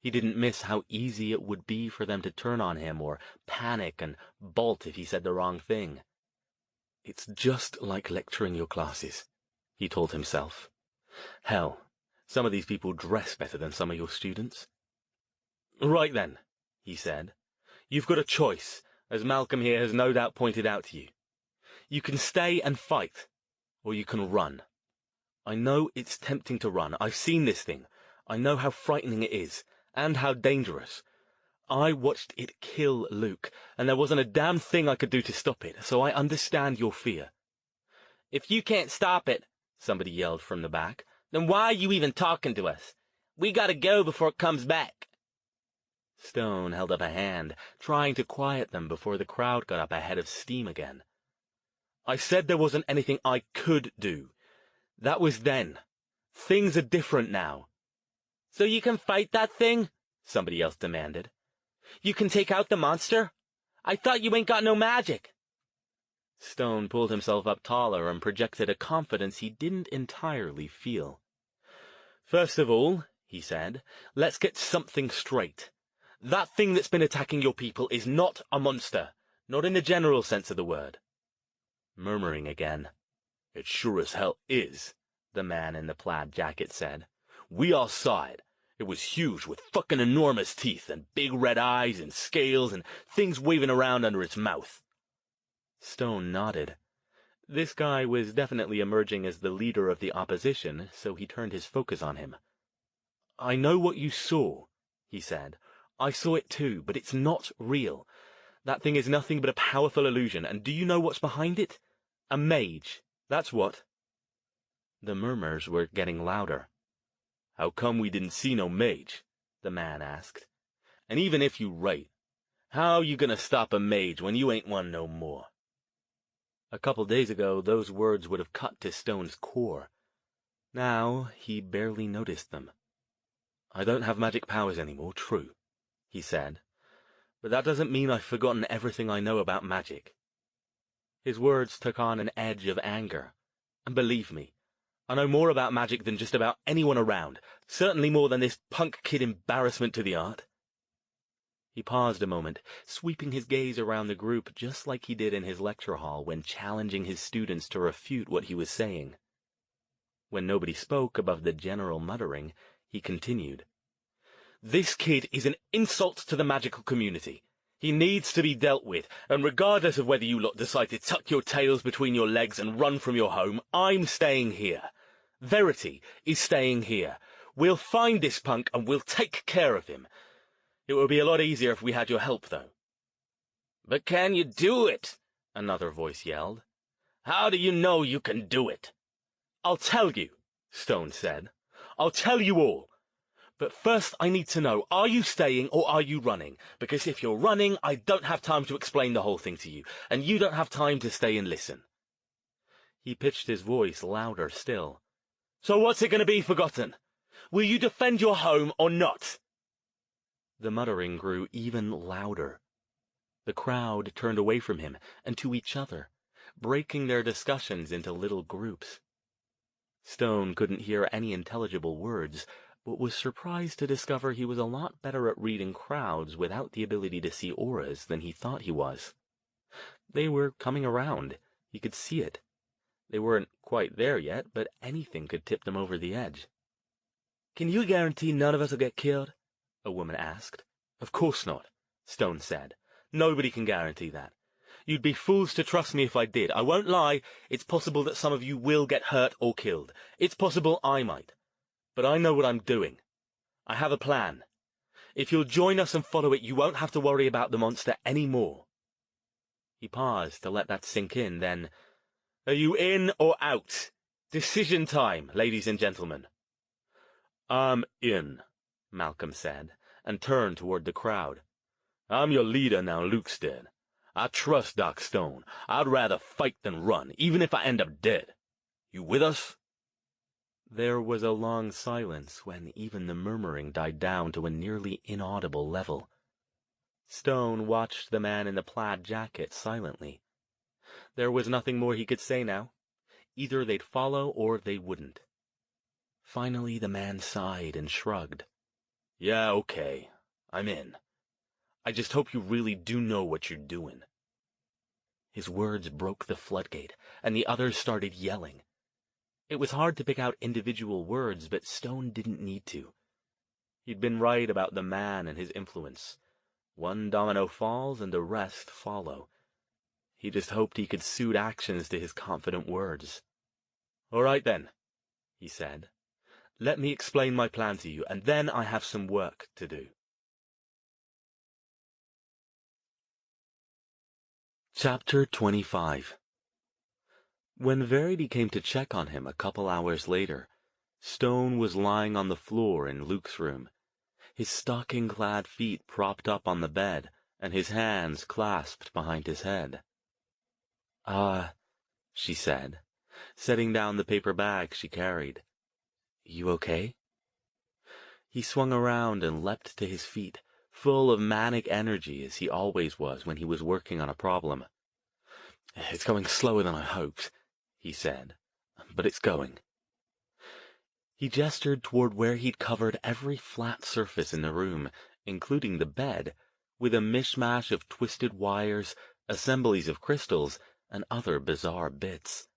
He didn't miss how easy it would be for them to turn on him or panic and bolt if he said the wrong thing. It's just like lecturing your classes, he told himself. Hell, some of these people dress better than some of your students. Right then, he said. You've got a choice, as Malcolm here has no doubt pointed out to you. You can stay and fight, or you can run. I know it's tempting to run. I've seen this thing. I know how frightening it is, and how dangerous. I watched it kill Luke, and there wasn't a damn thing I could do to stop it, so I understand your fear. If you can't stop it, somebody yelled from the back, then why are you even talking to us? We gotta go before it comes back. Stone held up a hand, trying to quiet them before the crowd got up a head of steam again. I said there wasn't anything I could do. That was then. Things are different now. So you can fight that thing? Somebody else demanded. You can take out the monster? I thought you ain't got no magic. Stone pulled himself up taller and projected a confidence he didn't entirely feel. First of all, he said, let's get something straight. That thing that's been attacking your people is not a monster, not in the general sense of the word. Murmuring again. It sure as hell is, the man in the plaid jacket said. We all saw it. It was huge, with fucking enormous teeth, and big red eyes, and scales, and things waving around under its mouth. Stone nodded. This guy was definitely emerging as the leader of the opposition, so he turned his focus on him. I know what you saw, he said. I saw it too, but it's not real. That thing is nothing but a powerful illusion, and do you know what's behind it? A mage. That's what. The murmurs were getting louder. How come we didn't see no mage? The man asked. And even if you right, how you gonna stop a mage when you ain't one no more? A couple days ago, those words would have cut to Stone's core. Now, he barely noticed them. I don't have magic powers anymore, true, he said. But that doesn't mean I've forgotten everything I know about magic. His words took on an edge of anger. And believe me, I know more about magic than just about anyone around, certainly more than this punk kid embarrassment to the art. He paused a moment, sweeping his gaze around the group just like he did in his lecture hall when challenging his students to refute what he was saying. When nobody spoke above the general muttering, he continued. "This kid is an insult to the magical community. He needs to be dealt with, and regardless of whether you lot decide to tuck your tails between your legs and run from your home, I'm staying here. Verity is staying here. We'll find this punk and we'll take care of him. It would be a lot easier if we had your help, though." "But can you do it?" another voice yelled. "How do you know you can do it?" "I'll tell you," Stone said. "I'll tell you all. But first I need to know, are you staying or are you running? Because if you're running, I don't have time to explain the whole thing to you, and you don't have time to stay and listen." He pitched his voice louder still. "So what's it going to be, Forgotten? Will you defend your home or not?" The muttering grew even louder. The crowd turned away from him and to each other, breaking their discussions into little groups. Stone couldn't hear any intelligible words, but was surprised to discover he was a lot better at reading crowds without the ability to see auras than he thought he was. They were coming around. He could see it. They weren't quite there yet, but anything could tip them over the edge. "Can you guarantee none of us will get killed?" a woman asked. "Of course not," Stone said. "Nobody can guarantee that. You'd be fools to trust me if I did. I won't lie. It's possible that some of you will get hurt or killed. It's possible I might. But I know what I'm doing. I have a plan. If you'll join us and follow it, you won't have to worry about the monster any more." He paused to let that sink in, then, "Are you in or out? Decision time, ladies and gentlemen." "I'm in," Malcolm said, and turned toward the crowd. "I'm your leader now, Luke's dead. I trust Doc Stone. I'd rather fight than run, even if I end up dead. You with us?" There was a long silence when even the murmuring died down to a nearly inaudible level. Stone watched the man in the plaid jacket silently. There was nothing more he could say now. Either they'd follow or they wouldn't. Finally the man sighed and shrugged. "Yeah, okay. I'm in. I just hope you really do know what you're doing." His words broke the floodgate, and the others started yelling. It was hard to pick out individual words, but Stone didn't need to. He'd been right about the man and his influence. One domino falls and the rest follow. He just hoped he could suit actions to his confident words. "All right then," he said. "Let me explain my plan to you, and then I have some work to do." Chapter 25. When Verity came to check on him a couple hours later, Stone was lying on the floor in Luke's room, his stocking-clad feet propped up on the bed, and his hands clasped behind his head. She said, setting down the paper bag she carried. "You okay?" He swung around and leapt to his feet, full of manic energy as he always was when he was working on a problem. "It's going slower than I hoped," he said, "but it's going." He gestured toward where he'd covered every flat surface in the room, including the bed, with a mishmash of twisted wires, assemblies of crystals, and other bizarre bits.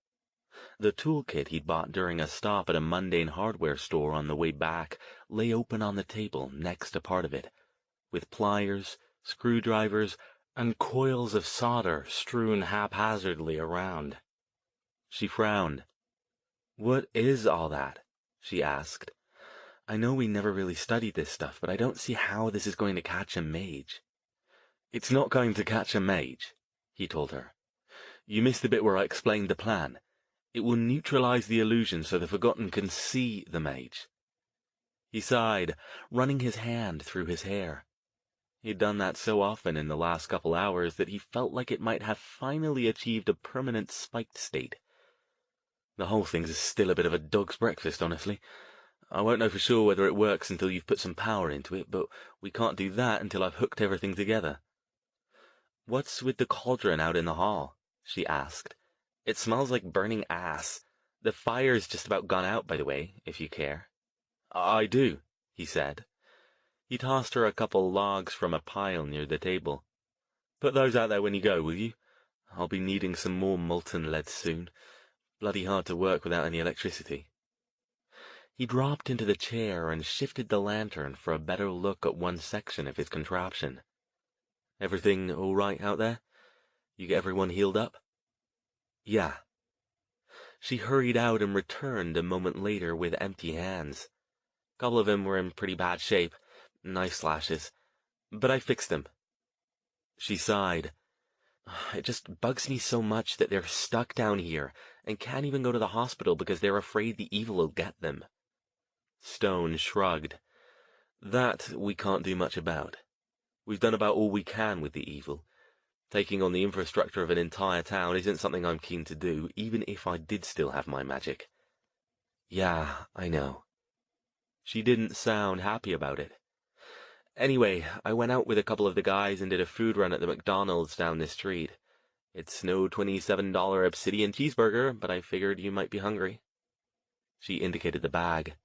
The toolkit he'd bought during a stop at a mundane hardware store on the way back lay open on the table next to part of it, with pliers, screwdrivers, and coils of solder strewn haphazardly around. She frowned. "What is all that?" she asked. "I know we never really studied this stuff, but I don't see how this is going to catch a mage." "It's not going to catch a mage," he told her. "You missed the bit where I explained the plan. It will neutralize the illusion so the Forgotten can see the mage." He sighed, running his hand through his hair. He'd done that so often in the last couple hours that he felt like it might have finally achieved a permanent spiked state. "The whole thing's still a bit of a dog's breakfast, honestly. I won't know for sure whether it works until you've put some power into it, but we can't do that until I've hooked everything together." "What's with the cauldron out in the hall?" she asked. "It smells like burning ass. The fire's just about gone out, by the way, if you care." "I do," he said. He tossed her a couple logs from a pile near the table. "Put those out there when you go, will you? I'll be needing some more molten lead soon. Bloody hard to work without any electricity." He dropped into the chair and shifted the lantern for a better look at one section of his contraption. "Everything all right out there? You get everyone healed up?" "Yeah." She hurried out and returned a moment later with empty hands. A couple of them were in pretty bad shape, knife slashes, but I fixed them. She sighed. "It just bugs me so much that they're stuck down here and can't even go to the hospital because they're afraid the evil will get them." Stone shrugged. "That we can't do much about. We've done about all we can with the evil. Taking on the infrastructure of an entire town isn't something I'm keen to do, even if I did still have my magic." "Yeah, I know." She didn't sound happy about it. "Anyway, I went out with a couple of the guys and did a food run at the McDonald's down the street. It's no $27 obsidian cheeseburger, but I figured you might be hungry." She indicated the bag.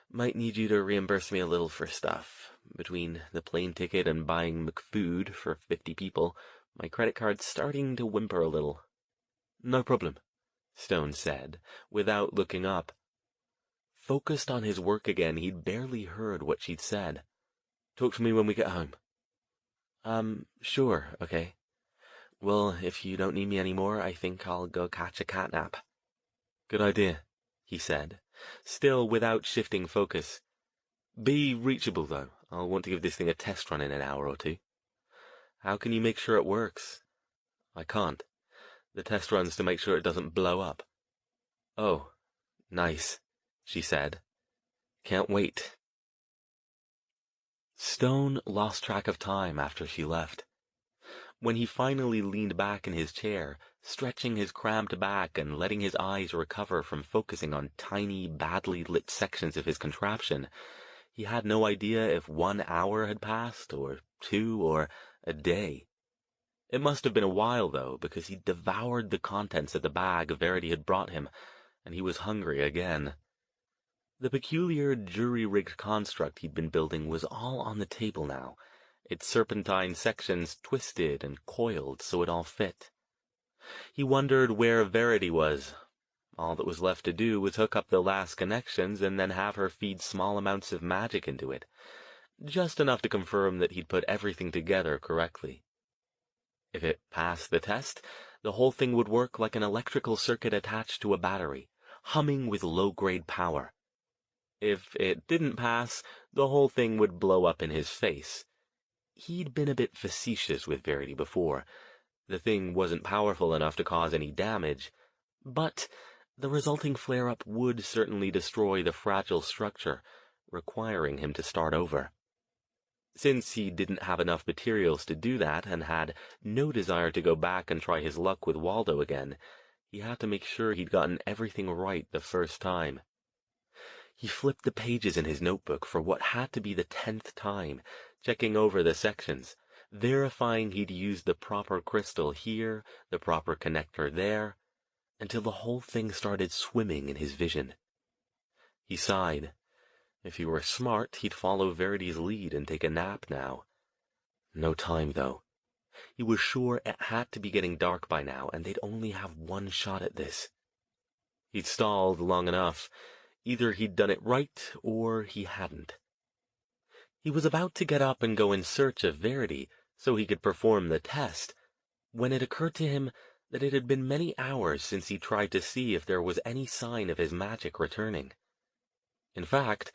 "Might need you to reimburse me a little for stuff. Between the plane ticket and buying McFood for 50 people, my credit card's starting to whimper a little." "No problem," Stone said, without looking up. Focused on his work again, he'd barely heard what she'd said. "Talk to me when we get home." Sure, okay. Well, if you don't need me anymore, I think I'll go catch a catnap." "Good idea," he said, still without shifting focus. "Be reachable, though. I'll want to give this thing a test run in an hour or two." "How can you make sure it works?" "I can't. The test run's to make sure it doesn't blow up." "Oh, nice," she said. "Can't wait." Stone lost track of time after she left. When he finally leaned back in his chair, stretching his cramped back and letting his eyes recover from focusing on tiny, badly lit sections of his contraption, he had no idea if 1 hour had passed, or 2, or a day. It must have been a while, though, because he devoured the contents of the bag Verity had brought him, and he was hungry again. The peculiar jury-rigged construct he'd been building was all on the table now, its serpentine sections twisted and coiled so it all fit. He wondered where Verity was. All that was left to do was hook up the last connections and then have her feed small amounts of magic into it, just enough to confirm that he'd put everything together correctly. If it passed the test, the whole thing would work like an electrical circuit attached to a battery, humming with low-grade power. If it didn't pass, the whole thing would blow up in his face. He'd been a bit facetious with Verity before. The thing wasn't powerful enough to cause any damage, but the resulting flare-up would certainly destroy the fragile structure, requiring him to start over. Since he didn't have enough materials to do that and had no desire to go back and try his luck with Waldo again, he had to make sure he'd gotten everything right the first time. He flipped the pages in his notebook for what had to be the 10th time, checking over the sections, verifying he'd used the proper crystal here, the proper connector there, until the whole thing started swimming in his vision. He sighed. If he were smart, he'd follow Verity's lead and take a nap now. No time, though. He was sure it had to be getting dark by now, and they'd only have one shot at this. He'd stalled long enough. Either he'd done it right, or he hadn't. He was about to get up and go in search of Verity, so he could perform the test, when it occurred to him that it had been many hours since he tried to see if there was any sign of his magic returning. In fact,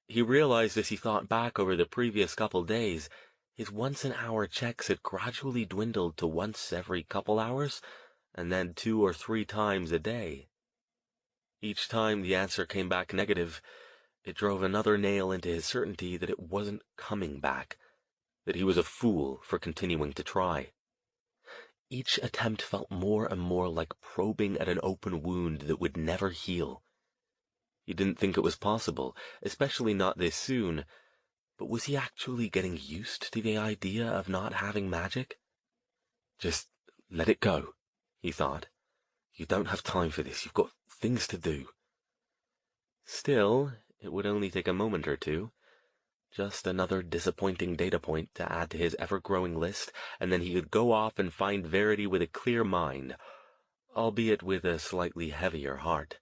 he realized as he thought back over the previous couple days, his once-an-hour checks had gradually dwindled to once every couple hours, and then 2 or 3 times a day. Each time the answer came back negative, it drove another nail into his certainty that it wasn't coming back, that he was a fool for continuing to try. Each attempt felt more and more like probing at an open wound that would never heal. He didn't think it was possible, especially not this soon, but was he actually getting used to the idea of not having magic? Just let it go, he thought. You don't have time for this. You've got things to do. Still, it would only take a moment or two. Just another disappointing data point to add to his ever-growing list, and then he could go off and find Verity with a clear mind, albeit with a slightly heavier heart.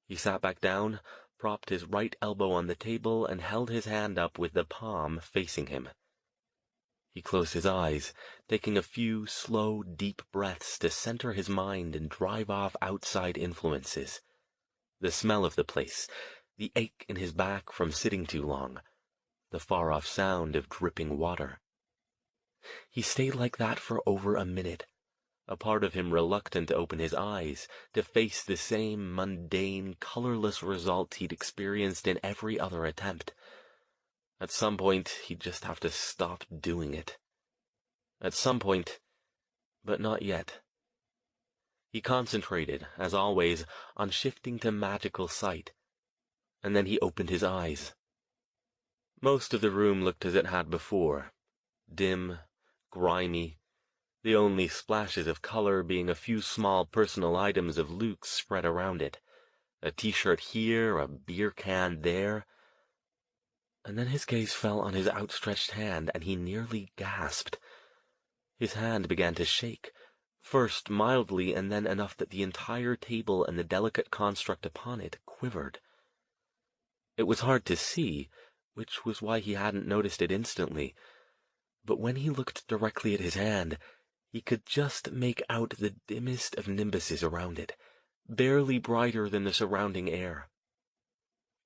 He sat back down, propped his right elbow on the table, and held his hand up with the palm facing him. He closed his eyes, taking a few slow, deep breaths to center his mind and drive off outside influences. The smell of the place, the ache in his back from sitting too long, the far-off sound of dripping water. He stayed like that for over a minute, a part of him reluctant to open his eyes, to face the same mundane, colorless result he'd experienced in every other attempt. At some point, he'd just have to stop doing it. At some point, but not yet. He concentrated, as always, on shifting to magical sight, and then he opened his eyes. Most of the room looked as it had before, dim, grimy, the only splashes of color being a few small personal items of Luke's spread around it. A t-shirt here, a beer can there. And then his gaze fell on his outstretched hand, and he nearly gasped. His hand began to shake, first mildly and then enough that the entire table and the delicate construct upon it quivered. It was hard to see, which was why he hadn't noticed it instantly, but when he looked directly at his hand, he could just make out the dimmest of nimbuses around it, barely brighter than the surrounding air.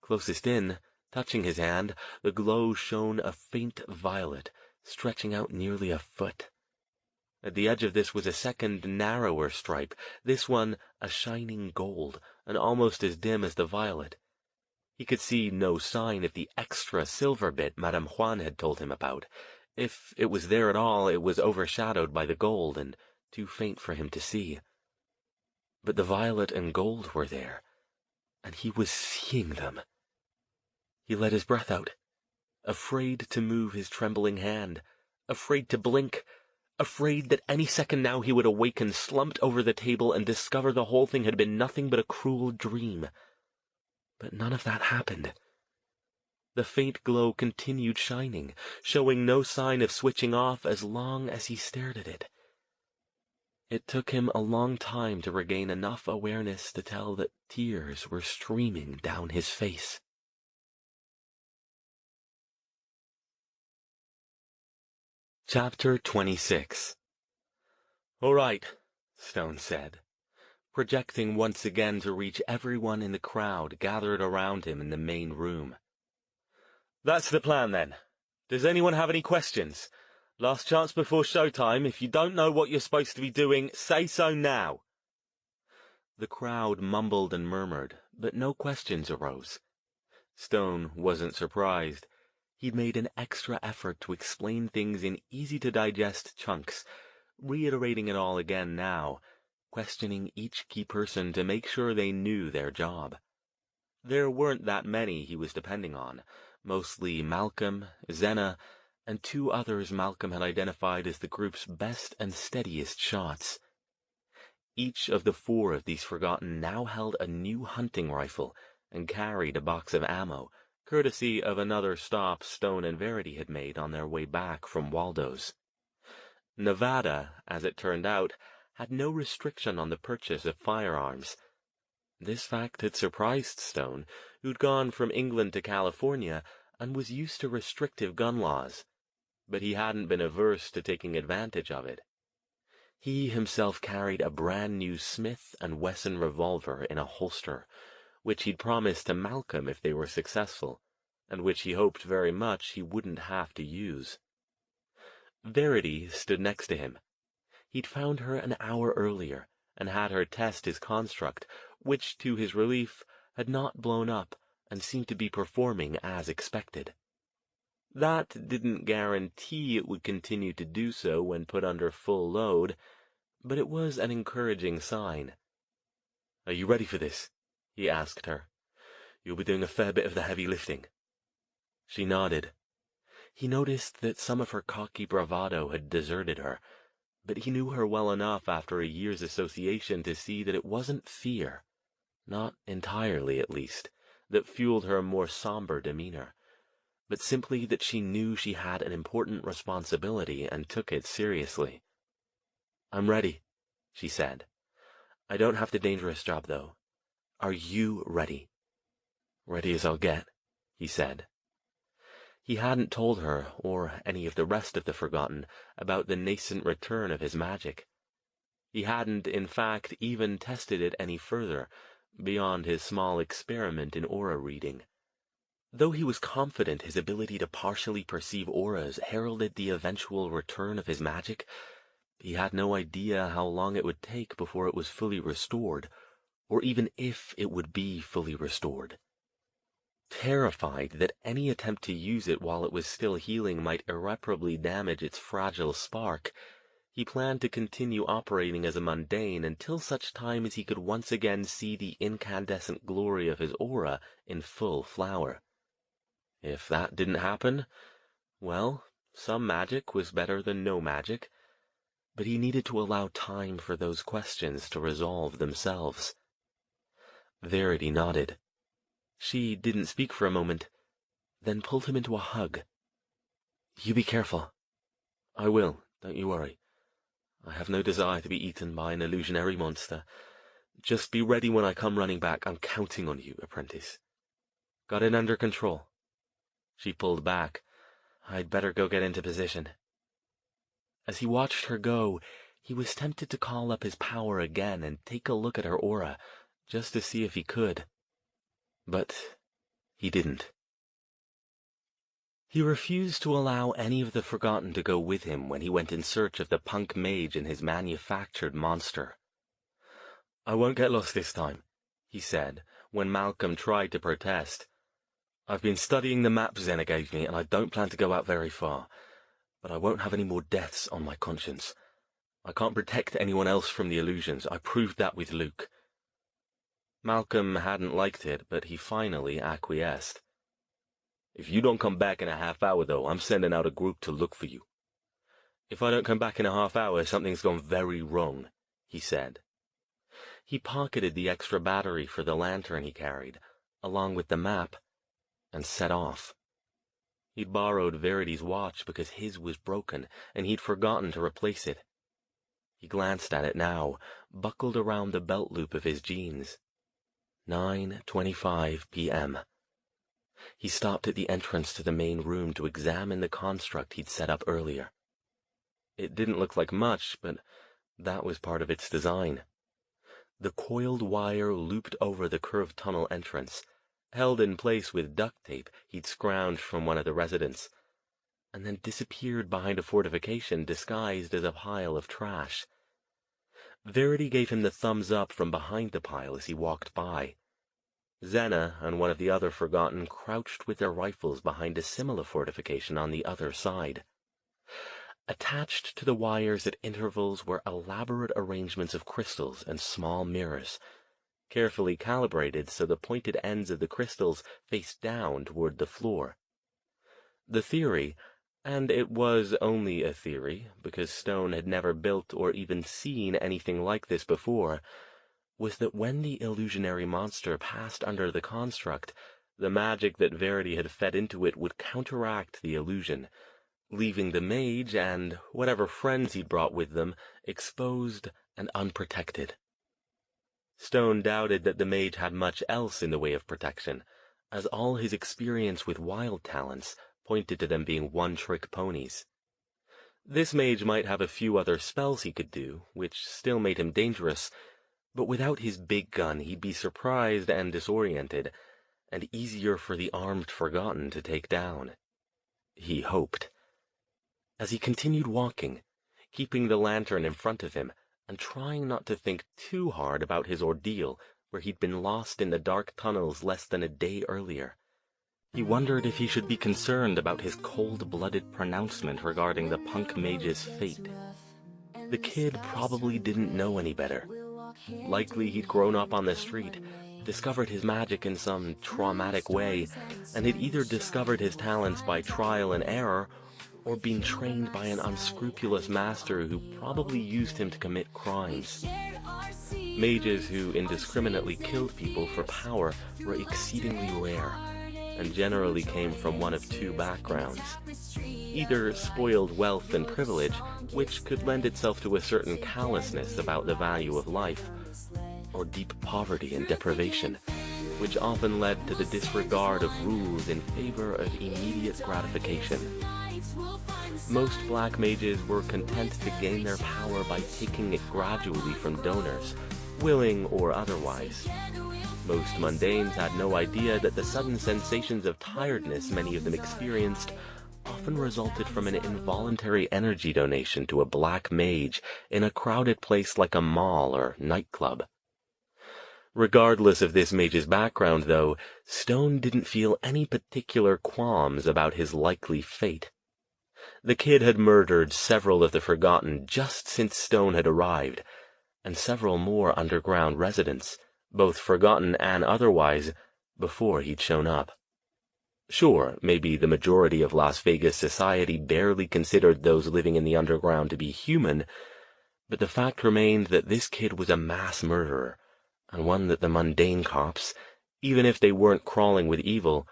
Closest in, touching his hand, the glow shone a faint violet, stretching out nearly a foot. At the edge of this was a second, narrower stripe, this one a shining gold, and almost as dim as the violet. He could see no sign of the extra silver bit Madame Juan had told him about. If it was there at all, it was overshadowed by the gold, and too faint for him to see. But the violet and gold were there, and he was seeing them. He let his breath out, afraid to move his trembling hand, afraid to blink, afraid that any second now he would awaken, slumped over the table, and discover the whole thing had been nothing but a cruel dream. But none of that happened. The faint glow continued shining, showing no sign of switching off as long as he stared at it. It took him a long time to regain enough awareness to tell that tears were streaming down his face. Chapter 26. "All right," Stone said, projecting once again to reach everyone in the crowd gathered around him in the main room. "That's the plan, then. Does anyone have any questions? Last chance before showtime. If you don't know what you're supposed to be doing, say so now." The crowd mumbled and murmured, but no questions arose. Stone wasn't surprised. He'd made an extra effort to explain things in easy-to-digest chunks, reiterating it all again now, questioning each key person to make sure they knew their job. There weren't that many he was depending on, mostly Malcolm, Zena, and two others Malcolm had identified as the group's best and steadiest shots. Each of the four of these Forgotten now held a new hunting rifle and carried a box of ammo, courtesy of another stop Stone and Verity had made on their way back from Waldo's. Nevada, as it turned out, had no restriction on the purchase of firearms. This fact had surprised Stone, who'd gone from England to California and was used to restrictive gun laws, but he hadn't been averse to taking advantage of it. He himself carried a brand-new Smith & Wesson revolver in a holster, which he'd promised to Malcolm if they were successful, and which he hoped very much he wouldn't have to use. Verity stood next to him. He'd found her an hour earlier, and had her test his construct, which, to his relief, had not blown up and seemed to be performing as expected. That didn't guarantee it would continue to do so when put under full load, but it was an encouraging sign. "Are you ready for this?" he asked her. "You'll be doing a fair bit of the heavy lifting." She nodded. He noticed that some of her cocky bravado had deserted her, but he knew her well enough after a year's association to see that it wasn't fear, not entirely at least, that fueled her more somber demeanor. but simply that she knew she had an important responsibility and took it seriously. "I'm ready," she said. "I don't have the dangerous job, though. Are you ready?" "Ready as I'll get," he said. He hadn't told her, or any of the rest of the Forgotten, about the nascent return of his magic. He hadn't, in fact, even tested it any further, beyond his small experiment in aura reading. Though he was confident his ability to partially perceive auras heralded the eventual return of his magic, he had no idea how long it would take before it was fully restored, or even if it would be fully restored. Terrified that any attempt to use it while it was still healing might irreparably damage its fragile spark, he planned to continue operating as a mundane until such time as he could once again see the incandescent glory of his aura in full flower. If that didn't happen, well, some magic was better than no magic, but he needed to allow time for those questions to resolve themselves. Verity nodded. She didn't speak for a moment, then pulled him into a hug. "You be careful." "I will, don't you worry. I have no desire to be eaten by an illusionary monster. Just be ready when I come running back. I'm counting on you, apprentice." "Got it under control." She pulled back. "I'd better go get into position." As he watched her go, he was tempted to call up his power again and take a look at her aura, just to see if he could. But he didn't. He refused to allow any of the Forgotten to go with him when he went in search of the punk mage and his manufactured monster. "I won't get lost this time," he said, when Malcolm tried to protest. "I've been studying the map Zena gave me, and I don't plan to go out very far. But I won't have any more deaths on my conscience. I can't protect anyone else from the illusions. I proved that with Luke." Malcolm hadn't liked it, but he finally acquiesced. "If you don't come back in a half hour, though, I'm sending out a group to look for you." "If I don't come back in a half hour, something's gone very wrong," he said. He pocketed the extra battery for the lantern he carried, along with the map, and set off. He'd borrowed Verity's watch because his was broken, and he'd forgotten to replace it. He glanced at it now, buckled around the belt loop of his jeans. 9:25 p.m. He stopped at the entrance to the main room to examine the construct he'd set up earlier. It didn't look like much, but that was part of its design. The coiled wire looped over the curved tunnel entrance, held in place with duct tape he'd scrounged from one of the residents, and then disappeared behind a fortification disguised as a pile of trash. Verity gave him the thumbs up from behind the pile as he walked by. Zena and one of the other Forgotten crouched with their rifles behind a similar fortification on the other side. Attached to the wires at intervals were elaborate arrangements of crystals and small mirrors, carefully calibrated so the pointed ends of the crystals faced down toward the floor. The theory, and it was only a theory, because Stone had never built or even seen anything like this before, was that when the illusionary monster passed under the construct, the magic that Verity had fed into it would counteract the illusion, leaving the mage and whatever friends he'd brought with them exposed and unprotected. Stone doubted that the mage had much else in the way of protection, as all his experience with wild talents pointed to them being one-trick ponies. This mage might have a few other spells he could do, which still made him dangerous, but without his big gun he'd be surprised and disoriented, and easier for the armed Forgotten to take down. He hoped. As he continued walking, keeping the lantern in front of him, and trying not to think too hard about his ordeal, where he'd been lost in the dark tunnels less than a day earlier, he wondered if he should be concerned about his cold-blooded pronouncement regarding the punk mage's fate. The kid probably didn't know any better. Likely he'd grown up on the street, discovered his magic in some traumatic way, and had either discovered his talents by trial and error, or been trained by an unscrupulous master who probably used him to commit crimes. Mages who indiscriminately killed people for power were exceedingly rare, and generally came from one of two backgrounds. Either spoiled wealth and privilege, which could lend itself to a certain callousness about the value of life, or deep poverty and deprivation, which often led to the disregard of rules in favor of immediate gratification. Most black mages were content to gain their power by taking it gradually from donors, willing or otherwise. Most mundanes had no idea that the sudden sensations of tiredness many of them experienced often resulted from an involuntary energy donation to a black mage in a crowded place like a mall or nightclub. Regardless of this mage's background, though, Stone didn't feel any particular qualms about his likely fate. The kid had murdered several of the Forgotten just since Stone had arrived, and several more underground residents, both Forgotten and otherwise, before he'd shown up. Sure, maybe the majority of Las Vegas society barely considered those living in the underground to be human, but the fact remained that this kid was a mass murderer, and one that the mundane cops, even if they weren't crawling with evil,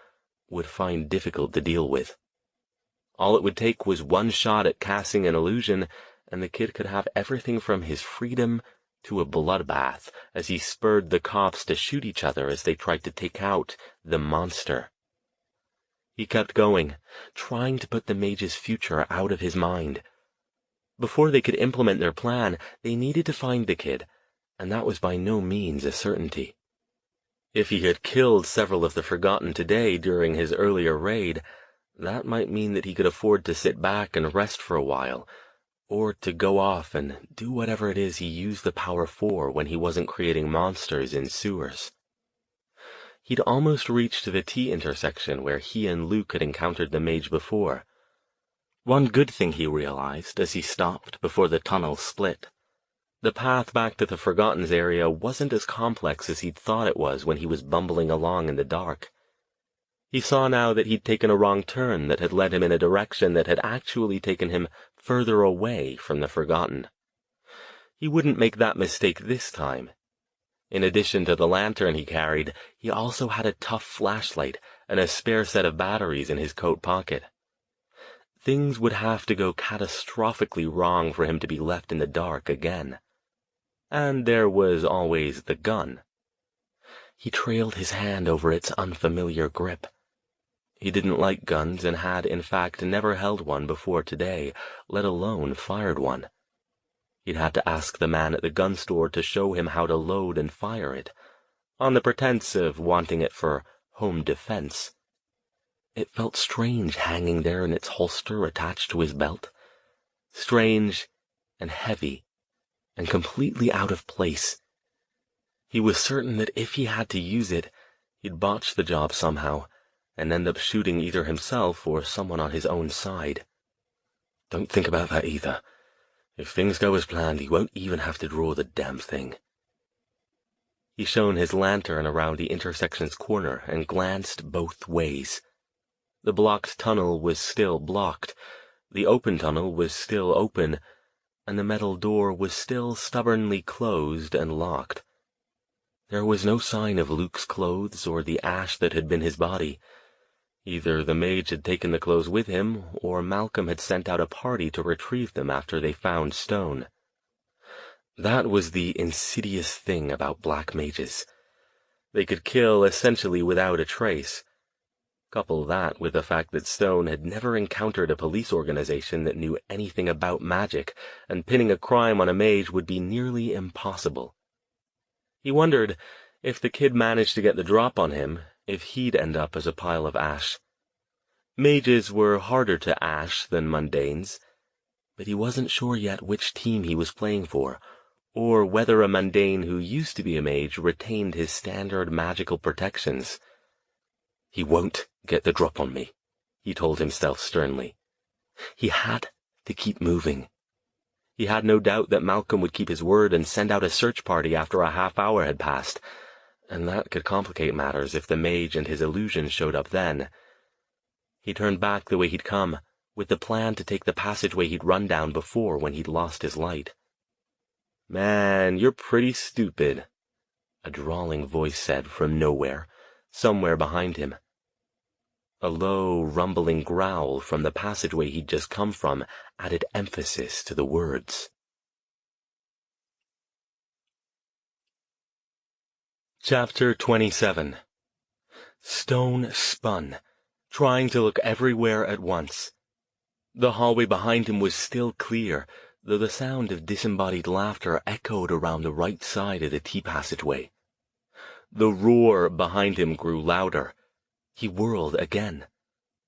would find difficult to deal with. All it would take was one shot at casting an illusion, and the kid could have everything from his freedom to a bloodbath as he spurred the cops to shoot each other as they tried to take out the monster. He kept going, trying to put the mage's future out of his mind. Before they could implement their plan, they needed to find the kid, and that was by no means a certainty. If he had killed several of the Forgotten today during his earlier raid, that might mean that he could afford to sit back and rest for a while, or to go off and do whatever it is he used the power for when he wasn't creating monsters in sewers. He'd almost reached the T-intersection where he and Luke had encountered the mage before. One good thing he realized as he stopped before the tunnel split. The path back to the Forgotten's area wasn't as complex as he'd thought it was when he was bumbling along in the dark. He saw now that he'd taken a wrong turn that had led him in a direction that had actually taken him further away from the Forgotten. He wouldn't make that mistake this time. In addition to the lantern he carried, he also had a tough flashlight and a spare set of batteries in his coat pocket. Things would have to go catastrophically wrong for him to be left in the dark again. And there was always the gun. He trailed his hand over its unfamiliar grip. He didn't like guns and had, in fact, never held one before today, let alone fired one. He'd had to ask the man at the gun store to show him how to load and fire it, on the pretense of wanting it for home defense. It felt strange hanging there in its holster attached to his belt. Strange and heavy and completely out of place. He was certain that if he had to use it, he'd botch the job somehow and end up shooting either himself or someone on his own side. Don't think about that either. If things go as planned, he won't even have to draw the damn thing. He shone his lantern around the intersection's corner and glanced both ways. The blocked tunnel was still blocked, the open tunnel was still open, and the metal door was still stubbornly closed and locked. There was no sign of Luke's clothes or the ash that had been his body. Either the mage had taken the clothes with him, or Malcolm had sent out a party to retrieve them after they found Stone. That was the insidious thing about black mages. They could kill essentially without a trace. Couple that with the fact that Stone had never encountered a police organization that knew anything about magic, and pinning a crime on a mage would be nearly impossible. He wondered, if the kid managed to get the drop on him, if he'd end up as a pile of ash. Mages were harder to ash than mundanes, but he wasn't sure yet which team he was playing for, or whether a mundane who used to be a mage retained his standard magical protections. He won't get the drop on me, he told himself sternly. He had to keep moving. He had no doubt that Malcolm would keep his word and send out a search party after a half hour had passed, and that could complicate matters if the mage and his illusion showed up then. He turned back the way he'd come, with the plan to take the passageway he'd run down before when he'd lost his light. "Man, you're pretty stupid," a drawling voice said from nowhere, somewhere behind him. A low, rumbling growl from the passageway he'd just come from added emphasis to the words. Chapter 27. Stone spun, trying to look everywhere at once. The hallway behind him was still clear, though the sound of disembodied laughter echoed around the right side of the T-passageway. The roar behind him grew louder. He whirled again.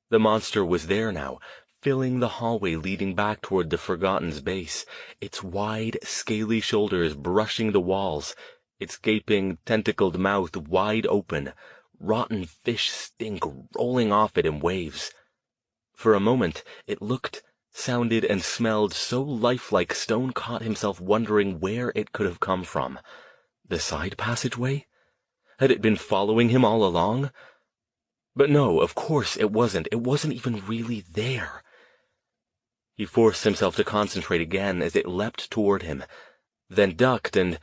The monster was there now, filling the hallway leading back toward the Forgotten's base, its wide, scaly shoulders brushing the walls, its gaping, tentacled mouth wide open, rotten fish stink rolling off it in waves. For a moment, it looked, sounded, and smelled so lifelike Stone caught himself wondering where it could have come from. The side passageway? Had it been following him all along? But no, of course it wasn't. It wasn't even really there. He forced himself to concentrate again as it leapt toward him, then ducked and,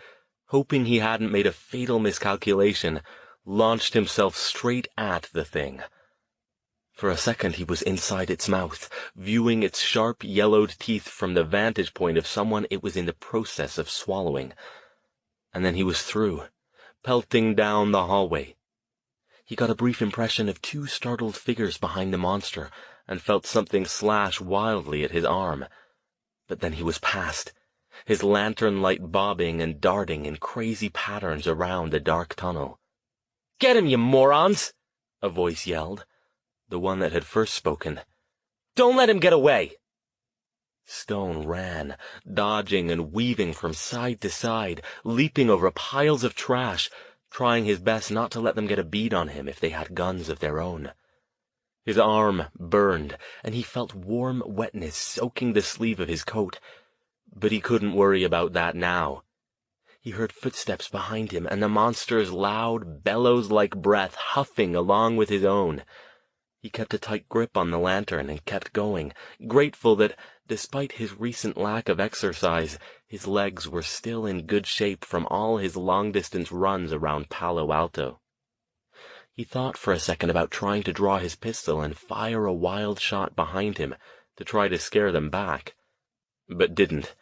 hoping he hadn't made a fatal miscalculation, launched himself straight at the thing. For a second he was inside its mouth, viewing its sharp, yellowed teeth from the vantage point of someone it was in the process of swallowing. And then he was through, pelting down the hallway. He got a brief impression of two startled figures behind the monster, and felt something slash wildly at his arm. But then he was past, his lantern light bobbing and darting in crazy patterns around the dark tunnel. "Get him, you morons!" a voice yelled, the one that had first spoken. "Don't let him get away!" Stone ran, dodging and weaving from side to side, leaping over piles of trash, trying his best not to let them get a bead on him if they had guns of their own. His arm burned, and he felt warm wetness soaking the sleeve of his coat, but he couldn't worry about that now. He heard footsteps behind him, and the monster's loud, bellows-like breath huffing along with his own. He kept a tight grip on the lantern and kept going, grateful that, despite his recent lack of exercise, his legs were still in good shape from all his long-distance runs around Palo Alto. He thought for a second about trying to draw his pistol and fire a wild shot behind him to try to scare them back, but didn't.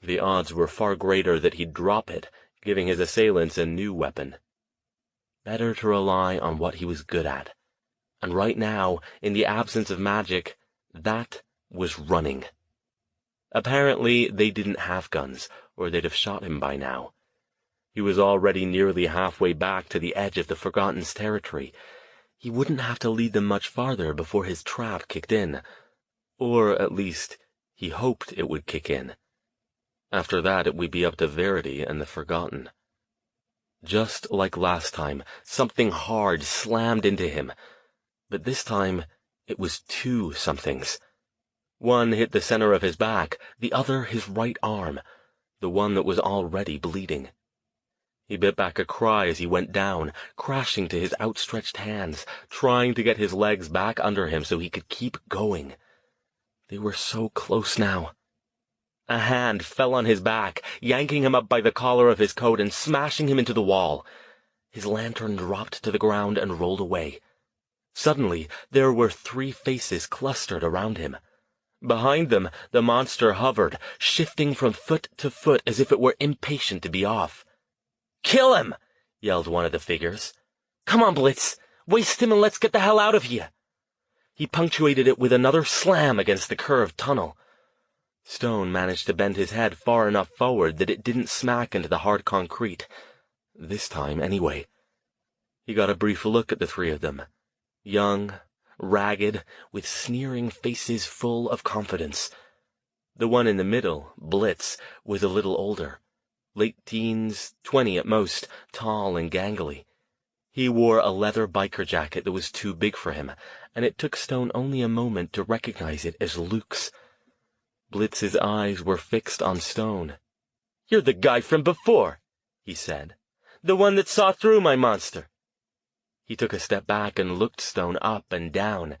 The odds were far greater that he'd drop it, giving his assailants a new weapon. Better to rely on what he was good at. And right now, in the absence of magic, that was running. Apparently, they didn't have guns, or they'd have shot him by now. He was already nearly halfway back to the edge of the Forgotten's territory. He wouldn't have to lead them much farther before his trap kicked in. Or, at least, he hoped it would kick in. After that, it would be up to Verity and the Forgotten. Just like last time, something hard slammed into him. But this time, it was two somethings. One hit the center of his back, the other his right arm, the one that was already bleeding. He bit back a cry as he went down, crashing to his outstretched hands, trying to get his legs back under him so he could keep going. They were so close now. A hand fell on his back, yanking him up by the collar of his coat and smashing him into the wall. His lantern dropped to the ground and rolled away. Suddenly, there were three faces clustered around him. Behind them, the monster hovered, shifting from foot to foot as if it were impatient to be off. "Kill him!" yelled one of the figures. "Come on, Blitz! Waste him and let's get the hell out of here!" He punctuated it with another slam against the curved tunnel. Stone managed to bend his head far enough forward that it didn't smack into the hard concrete. This time, anyway. He got a brief look at the three of them. Young, ragged, with sneering faces full of confidence. The one in the middle, Blitz, was a little older. Late teens, 20 at most, tall and gangly. He wore a leather biker jacket that was too big for him, and it took Stone only a moment to recognize it as Luke's. Blitz's eyes were fixed on Stone. "You're the guy from before," he said. "The one that saw through my monster." He took a step back and looked Stone up and down.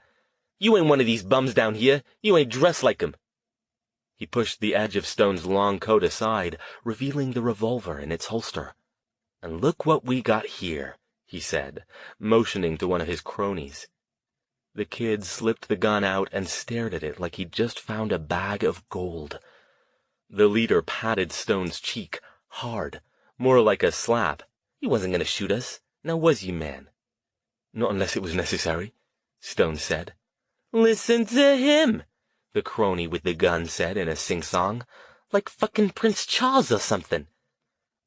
"You ain't one of these bums down here. You ain't dressed like 'em." He pushed the edge of Stone's long coat aside, revealing the revolver in its holster. "And look what we got here," he said, motioning to one of his cronies. The kid slipped the gun out and stared at it like he'd just found a bag of gold. The leader patted Stone's cheek, hard, more like a slap. "You wasn't gonna shoot us, now was you, man?" "Not unless it was necessary," Stone said. "Listen to him," the crony with the gun said in a sing-song. "Like fucking Prince Charles or something."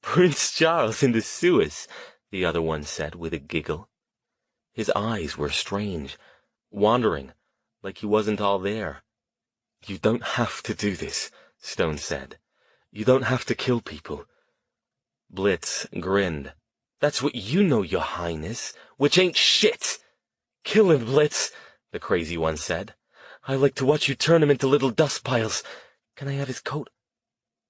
"Prince Charles in the sewers," the other one said with a giggle. His eyes were strange, wandering, like he wasn't all there. "You don't have to do this," Stone said. "You don't have to kill people." Blitz grinned. "That's what you know, your highness, which ain't shit." "Kill him, Blitz," the crazy one said. "I like to watch you turn him into little dust piles. Can I have his coat?"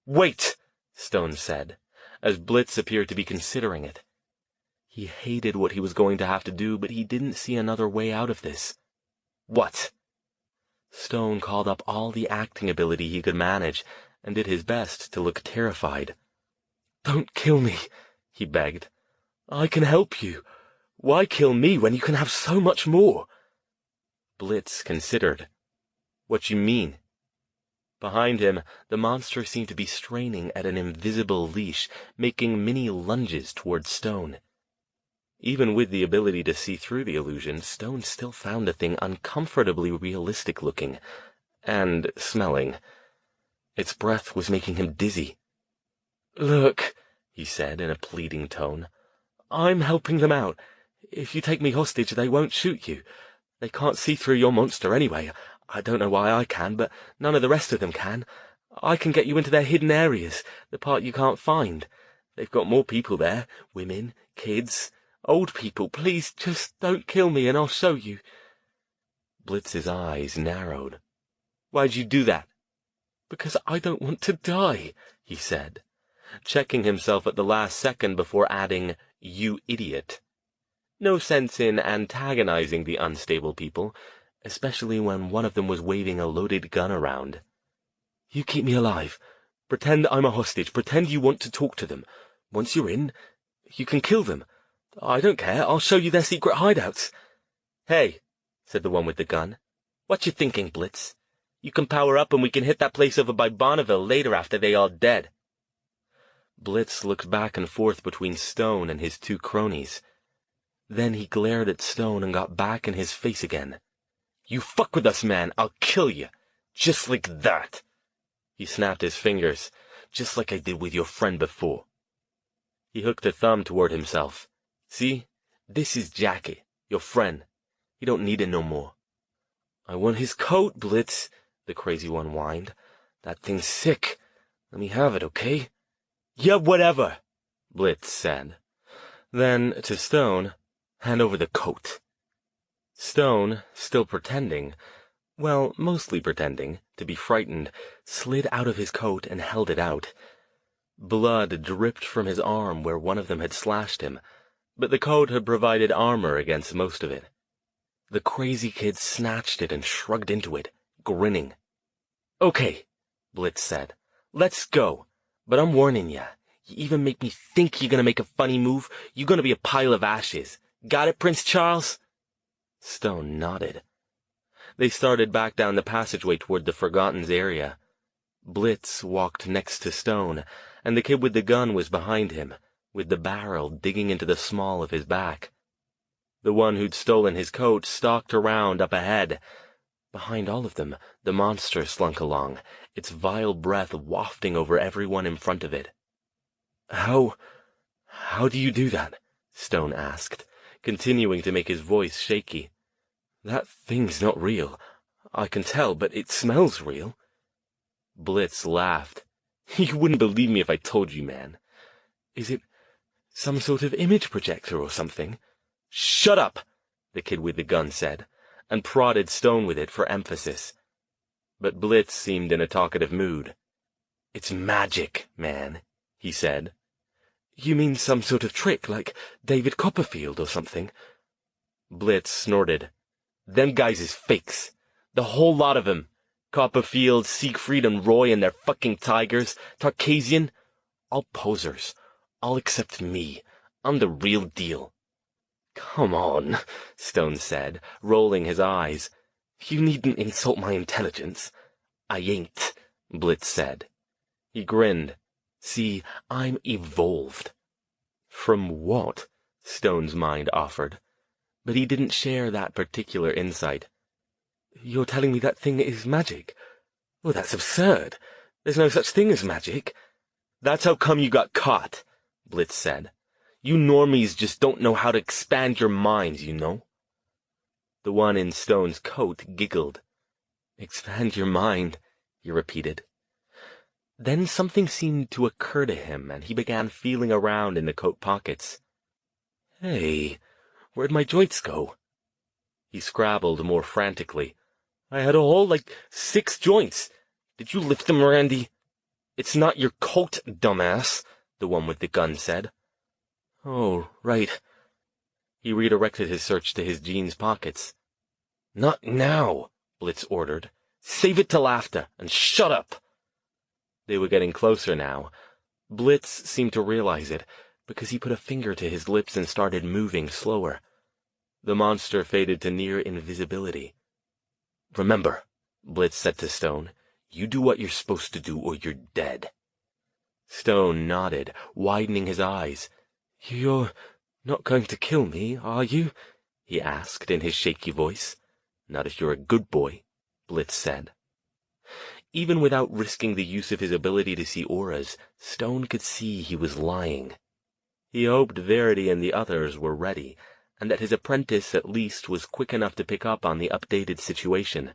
"Wait," Stone said, as Blitz appeared to be considering it. He hated what he was going to have to do, but he didn't see another way out of this. "What?" Stone called up all the acting ability he could manage, and did his best to look terrified. "Don't kill me," he begged. "I can help you. Why kill me when you can have so much more?" Blitz considered. "What you mean?" Behind him, the monster seemed to be straining at an invisible leash, making mini lunges toward Stone. Even with the ability to see through the illusion, Stone still found the thing uncomfortably realistic-looking, and smelling. Its breath was making him dizzy. "Look," he said in a pleading tone, "I'm helping them out. If you take me hostage, they won't shoot you. They can't see through your monster anyway. I don't know why I can, but none of the rest of them can. I can get you into their hidden areas, the part you can't find. They've got more people there, women, kids, old people. Please, just don't kill me and I'll show you." Blitz's eyes narrowed. "Why'd you do that?" "Because I don't want to die," he said, checking himself at the last second before adding, "You idiot." No sense in antagonizing the unstable people, especially when one of them was waving a loaded gun around. "You keep me alive. Pretend I'm a hostage. Pretend you want to talk to them. Once you're in, you can kill them. I don't care. I'll show you their secret hideouts." "Hey," said the one with the gun. "What you thinking, Blitz? You can power up and we can hit that place over by Bonneville later after they all dead." Blitz looked back and forth between Stone and his two cronies. Then he glared at Stone and got back in his face again. "You fuck with us, man, I'll kill you. Just like that." He snapped his fingers, "Just like I did with your friend before." He hooked a thumb toward himself. "See? This is Jackie, your friend. You don't need it no more." "I want his coat, Blitz," the crazy one whined. "That thing's sick. Let me have it, okay?" "Yeah, whatever," Blitz said. Then, to Stone, "Hand over the coat." Stone, still pretending, well, mostly pretending, to be frightened, slid out of his coat and held it out. Blood dripped from his arm where one of them had slashed him, but the coat had provided armor against most of it. The crazy kid snatched it and shrugged into it, grinning. "Okay," Blitz said. "Let's go. But I'm warning ya. You even make me think you're gonna make a funny move, you're gonna be a pile of ashes. Got it, Prince Charles?" Stone nodded. They started back down the passageway toward the Forgotten's area. Blitz walked next to Stone, and the kid with the gun was behind him, with the barrel digging into the small of his back. The one who'd stolen his coat stalked around up ahead. Behind all of them, the monster slunk along, its vile breath wafting over everyone in front of it. How do you do that?" Stone asked, continuing to make his voice shaky. "That thing's not real. I can tell, but it smells real." Blitz laughed. "You wouldn't believe me if I told you, man. Is it some sort of image projector or something?" "Shut up," the kid with the gun said, and prodded Stone with it for emphasis. But Blitz seemed in a talkative mood. "It's magic, man," he said. "You mean some sort of trick, like David Copperfield or something?" Blitz snorted. "Them guys is fakes. The whole lot of 'em. Copperfield, Siegfried and Roy and their fucking tigers, Tarkasian. All posers. All except me. I'm the real deal." "Come on," Stone said, rolling his eyes. "You needn't insult my intelligence." "I ain't," Blitz said. He grinned. "See, I'm evolved." From what? Stone's mind offered. But he didn't share that particular insight. "You're telling me that thing is magic? Well, that's absurd. There's no such thing as magic." "That's how come you got caught," Blitz said. "You normies just don't know how to expand your minds, you know." The one in Stone's coat giggled. "Expand your mind," he repeated. Then something seemed to occur to him, and he began feeling around in the coat pockets. "Hey, where'd my joints go?" He scrabbled more frantically. "I had a whole, 6 joints. Did you lift them, Randy?" "It's not your coat, dumbass," the one with the gun said. "Oh, right." He redirected his search to his jeans pockets. "Not now," Blitz ordered. "Save it till after, and shut up." They were getting closer now. Blitz seemed to realize it, because he put a finger to his lips and started moving slower. The monster faded to near invisibility. "Remember," Blitz said to Stone, "you do what you're supposed to do or you're dead." Stone nodded, widening his eyes. "You're not going to kill me, are you?" he asked in his shaky voice. "Not if you're a good boy," Blitz said. Even without risking the use of his ability to see auras, Stone could see he was lying. He hoped Verity and the others were ready, and that his apprentice at least was quick enough to pick up on the updated situation.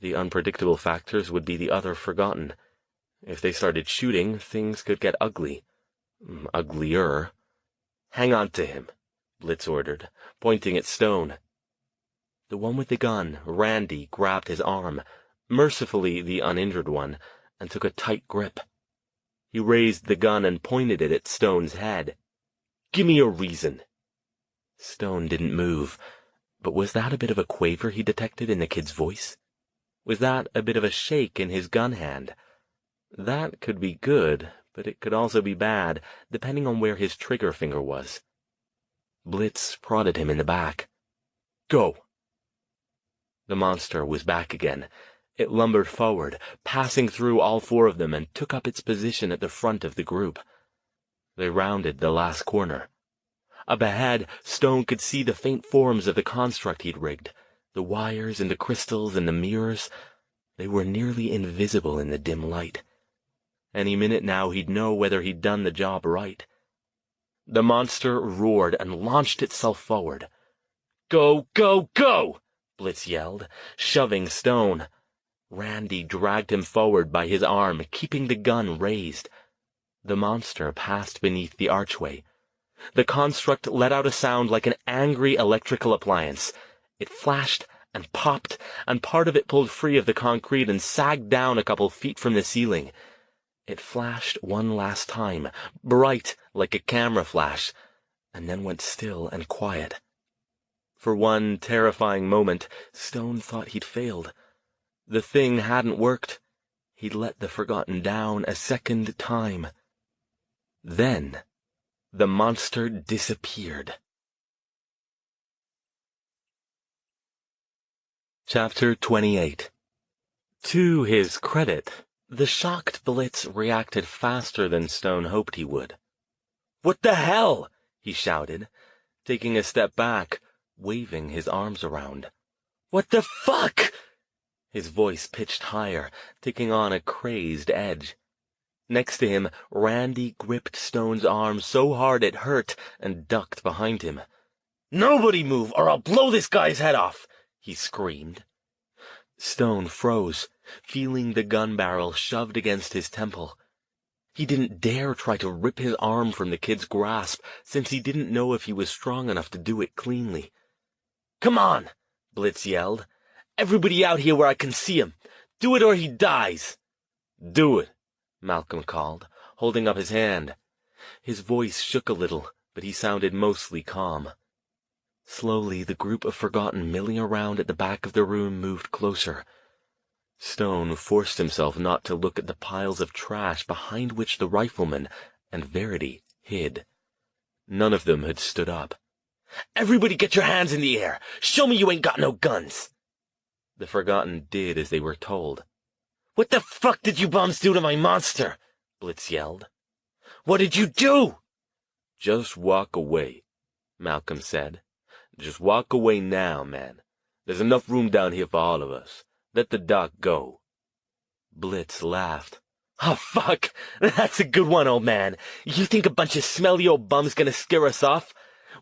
The unpredictable factors would be the other forgotten. If they started shooting, things could get ugly. Uglier. "Hang on to him," Blitz ordered, pointing at Stone. The one with the gun, Randy, grabbed his arm, mercifully the uninjured one, and took a tight grip. He raised the gun and pointed it at Stone's head. "Give me a reason." Stone didn't move, but was that a bit of a quaver he detected in the kid's voice? Was that a bit of a shake in his gun hand? That could be good, but it could also be bad, depending on where his trigger finger was. Blitz prodded him in the back. "Go." The monster was back again. It lumbered forward, passing through all 4 of them, and took up its position at the front of the group. They rounded the last corner. Up ahead, Stone could see the faint forms of the construct he'd rigged, the wires and the crystals and the mirrors. They were nearly invisible in the dim light. Any minute now he'd know whether he'd done the job right. The monster roared and launched itself forward. "Go, go, go!" Blitz yelled, shoving Stone. Randy dragged him forward by his arm, keeping the gun raised. The monster passed beneath the archway. The construct let out a sound like an angry electrical appliance. It flashed and popped, and part of it pulled free of the concrete and sagged down a couple feet from the ceiling. It flashed one last time, bright like a camera flash, and then went still and quiet. For one terrifying moment, Stone thought he'd failed. The thing hadn't worked. He'd let the Forgotten down a second time. Then the monster disappeared. Chapter 28. To his credit, the shocked Blitz reacted faster than Stone hoped he would. "What the hell?" he shouted, taking a step back, waving his arms around. "What the fuck?" His voice pitched higher, taking on a crazed edge. Next to him, Randy gripped Stone's arm so hard it hurt and ducked behind him. "Nobody move, or I'll blow this guy's head off!" he screamed. Stone froze, feeling the gun barrel shoved against his temple. He didn't dare try to rip his arm from the kid's grasp, since he didn't know if he was strong enough to do it cleanly. "Come on!" Blitz yelled. "Everybody out here where I can see him! Do it or he dies!" "Do it!" Malcolm called, holding up his hand. His voice shook a little, but he sounded mostly calm. Slowly, the group of Forgotten milling around at the back of the room moved closer. Stone forced himself not to look at the piles of trash behind which the rifleman and Verity hid. None of them had stood up. Everybody get your hands in the air! Show me you ain't got no guns! The Forgotten did as they were told. What the fuck did you bums do to my monster? Blitz yelled. What did you do? Just walk away, Malcolm said. Just walk away now, man. There's enough room down here for all of us. Let the doc go. Blitz laughed. Oh, fuck! That's a good one, old man. You think a bunch of smelly old bums gonna scare us off?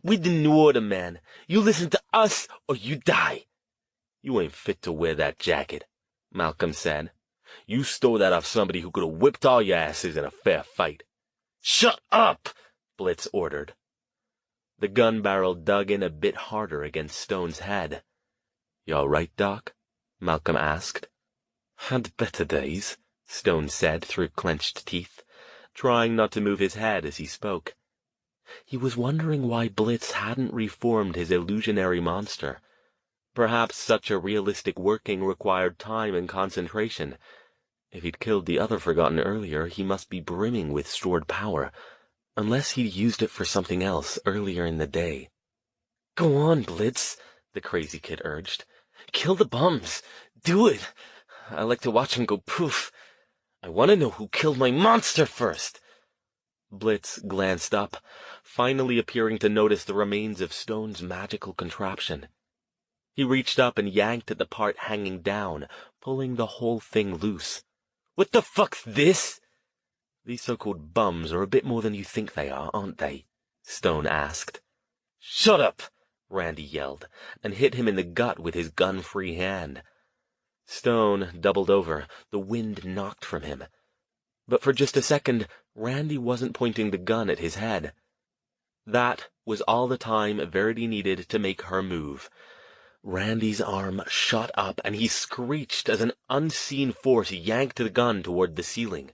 We the New Order, man. You listen to us, or you die. You ain't fit to wear that jacket, Malcolm said. You stole that off somebody who could have whipped all your asses in a fair fight. Shut up! Blitz ordered. The gun barrel dug in a bit harder against Stone's head. You all right, Doc? Malcolm asked. Had better days, Stone said through clenched teeth, trying not to move his head as he spoke. He was wondering why Blitz hadn't reformed his illusionary monster. Perhaps such a realistic working required time and concentration. If he'd killed the other Forgotten earlier, he must be brimming with stored power, unless he'd used it for something else earlier in the day. Go on, Blitz, the crazy kid urged. Kill the bums. Do it. I like to watch them go poof. I want to know who killed my monster first. Blitz glanced up, finally appearing to notice the remains of Stone's magical contraption. He reached up and yanked at the part hanging down, pulling the whole thing loose. What the fuck's this? These so-called bums are a bit more than you think they are, aren't they? Stone asked. Shut up! Randy yelled, and hit him in the gut with his gun-free hand. Stone doubled over, the wind knocked from him. But for just a second, Randy wasn't pointing the gun at his head. That was all the time Verity needed to make her move. Randy's arm shot up, and he screeched as an unseen force yanked the gun toward the ceiling.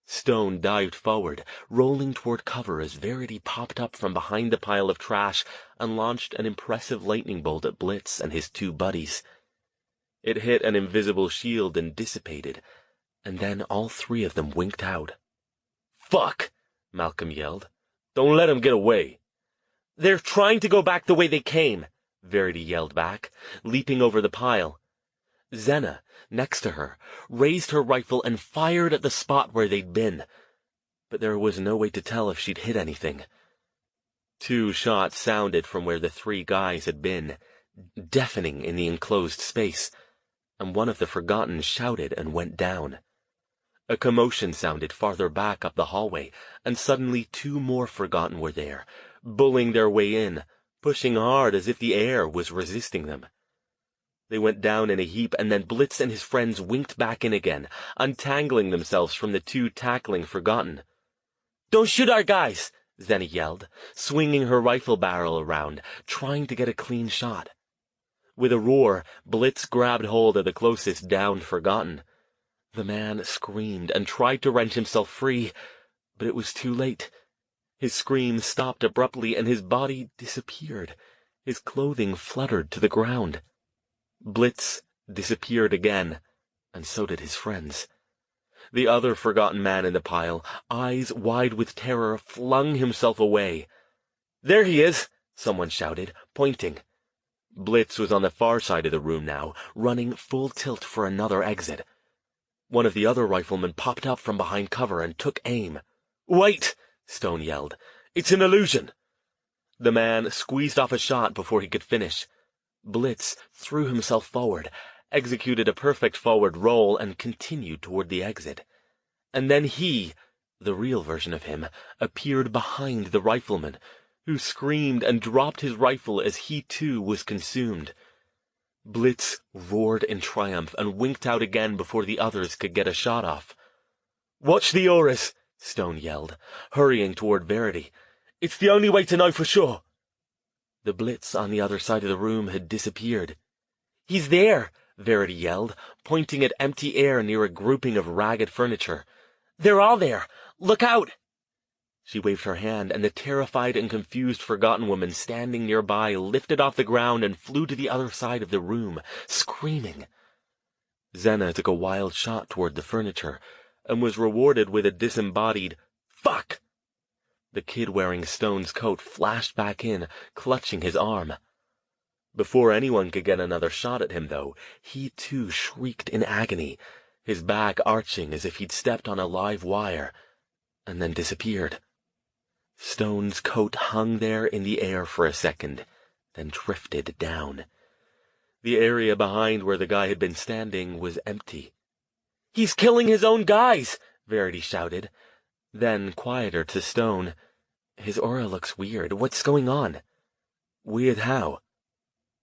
Stone dived forward, rolling toward cover as Verity popped up from behind the pile of trash and launched an impressive lightning bolt at Blitz and his two buddies. It hit an invisible shield and dissipated, and then all three of them winked out. "Fuck!" Malcolm yelled. "Don't let them get away." "They're trying to go back the way they came," Verity yelled back, leaping over the pile. Zena, next to her, raised her rifle and fired at the spot where they'd been, but there was no way to tell if she'd hit anything. 2 shots sounded from where the 3 guys had been, deafening in the enclosed space, and one of the Forgotten shouted and went down. A commotion sounded farther back up the hallway, and suddenly 2 more Forgotten were there, bullying their way in, pushing hard as if the air was resisting them. They went down in a heap, and then Blitz and his friends winked back in again, untangling themselves from the 2 tackling Forgotten. "Don't shoot our guys!" Zena yelled, swinging her rifle barrel around, trying to get a clean shot. With a roar, Blitz grabbed hold of the closest downed Forgotten. The man screamed and tried to wrench himself free, but it was too late. His scream stopped abruptly, and his body disappeared. His clothing fluttered to the ground. Blitz disappeared again, and so did his friends. The other Forgotten man in the pile, eyes wide with terror, flung himself away. "There he is!" someone shouted, pointing. Blitz was on the far side of the room now, running full tilt for another exit. One of the other riflemen popped up from behind cover and took aim. "Wait!" Stone yelled. "It's an illusion!" The man squeezed off a shot before he could finish. Blitz threw himself forward, executed a perfect forward roll, and continued toward the exit. And then he, the real version of him, appeared behind the rifleman, who screamed and dropped his rifle as he too was consumed. Blitz roared in triumph and winked out again before the others could get a shot off. "Watch the auras!" Stone yelled, hurrying toward Verity. "It's the only way to know for sure." The Blitz on the other side of the room had disappeared. "He's there!" Verity yelled, pointing at empty air near a grouping of ragged furniture. "They're all there! Look out!" She waved her hand, and the terrified and confused Forgotten woman standing nearby lifted off the ground and flew to the other side of the room, screaming. Zena took a wild shot toward the furniture, and was rewarded with a disembodied "Fuck!" The kid wearing Stone's coat flashed back in, clutching his arm. Before anyone could get another shot at him, though, he too shrieked in agony, his back arching as if he'd stepped on a live wire, and then disappeared. Stone's coat hung there in the air for a second, then drifted down. The area behind where the guy had been standing was empty. "He's killing his own guys!" Verity shouted. Then, quieter to Stone, "His aura looks weird. What's going on?" "Weird how?"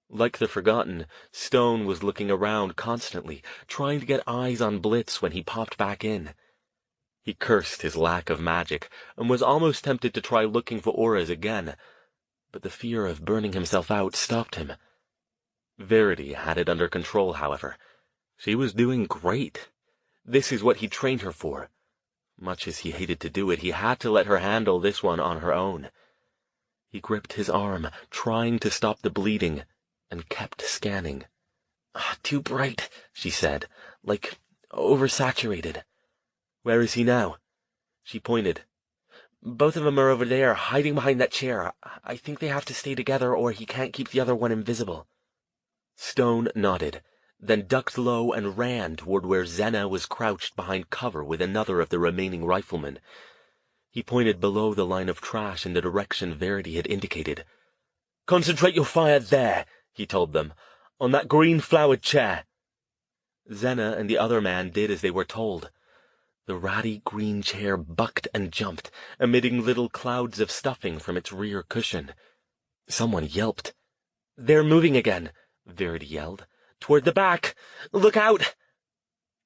Like the Forgotten, Stone was looking around constantly, trying to get eyes on Blitz when he popped back in. He cursed his lack of magic, and was almost tempted to try looking for auras again, but the fear of burning himself out stopped him. Verity had it under control, however. She was doing great. This is what he trained her for. Much as he hated to do it, he had to let her handle this one on her own. He gripped his arm, trying to stop the bleeding, and kept scanning. "Too bright," she said, "like oversaturated." "Where is he now?" She pointed. "Both of them are over there, hiding behind that chair. I think they have to stay together or he can't keep the other one invisible." Stone nodded, then ducked low and ran toward where Zena was crouched behind cover with another of the remaining riflemen. He pointed below the line of trash in the direction Verity had indicated. "Concentrate your fire there," he told them, "on that green-flowered chair." Zena and the other man did as they were told. The ratty green chair bucked and jumped, emitting little clouds of stuffing from its rear cushion. Someone yelped. "They're moving again," Verity yelled. "Toward the back! Look out!"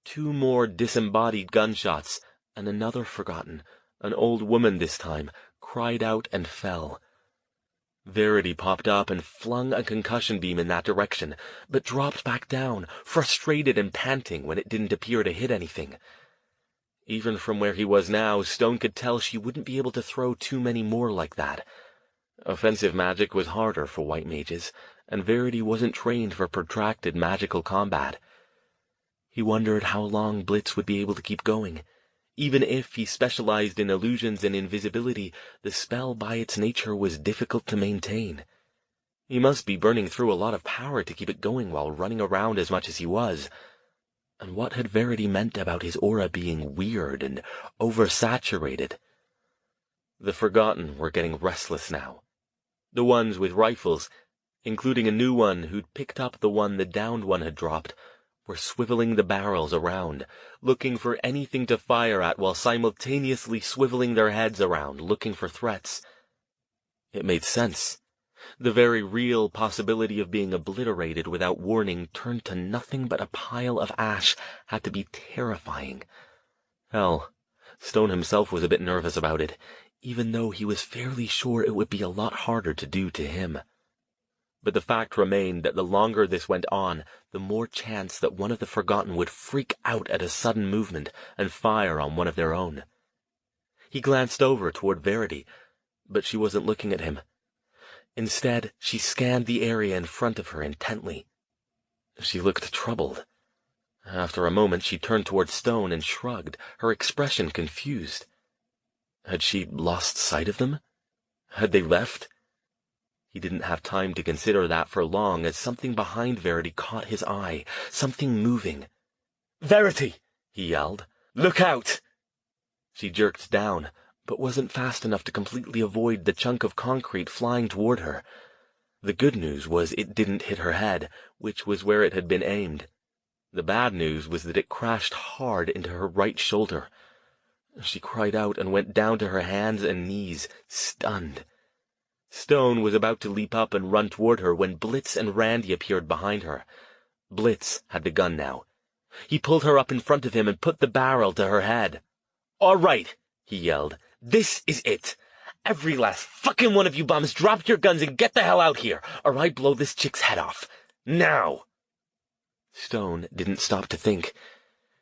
2 more disembodied gunshots, and another Forgotten, an old woman this time, cried out and fell. Verity popped up and flung a concussion beam in that direction, but dropped back down, frustrated and panting when it didn't appear to hit anything. Even from where he was now, Stone could tell she wouldn't be able to throw too many more like that. Offensive magic was harder for white mages, and Verity wasn't trained for protracted magical combat. He wondered how long Blitz would be able to keep going. Even if he specialized in illusions and invisibility, the spell by its nature was difficult to maintain. He must be burning through a lot of power to keep it going while running around as much as he was. And what had Verity meant about his aura being weird and oversaturated? The Forgotten were getting restless now. The ones with rifles, including a new one who'd picked up the one the downed one had dropped, were swiveling the barrels around, looking for anything to fire at while simultaneously swiveling their heads around, looking for threats. It made sense. The very real possibility of being obliterated without warning turned to nothing but a pile of ash had to be terrifying. Hell, Stone himself was a bit nervous about it, even though he was fairly sure it would be a lot harder to do to him. But the fact remained that the longer this went on, the more chance that one of the Forgotten would freak out at a sudden movement and fire on one of their own. He glanced over toward Verity, but she wasn't looking at him. Instead, she scanned the area in front of her intently. She looked troubled. After a moment, she turned toward Stone and shrugged, her expression confused. Had she lost sight of them? Had they left? He didn't have time to consider that for long as something behind Verity caught his eye, something moving. "Verity!" he yelled. "Look out!" She jerked down, but wasn't fast enough to completely avoid the chunk of concrete flying toward her. The good news was it didn't hit her head, which was where it had been aimed. The bad news was that it crashed hard into her right shoulder. She cried out and went down to her hands and knees, stunned. Stone was about to leap up and run toward her when Blitz and Randy appeared behind her. Blitz had the gun now. He pulled her up in front of him and put the barrel to her head. "All right," he yelled. "This is it. Every last fucking one of you bums drop your guns and get the hell out here, or I blow this chick's head off. Now!" Stone didn't stop to think.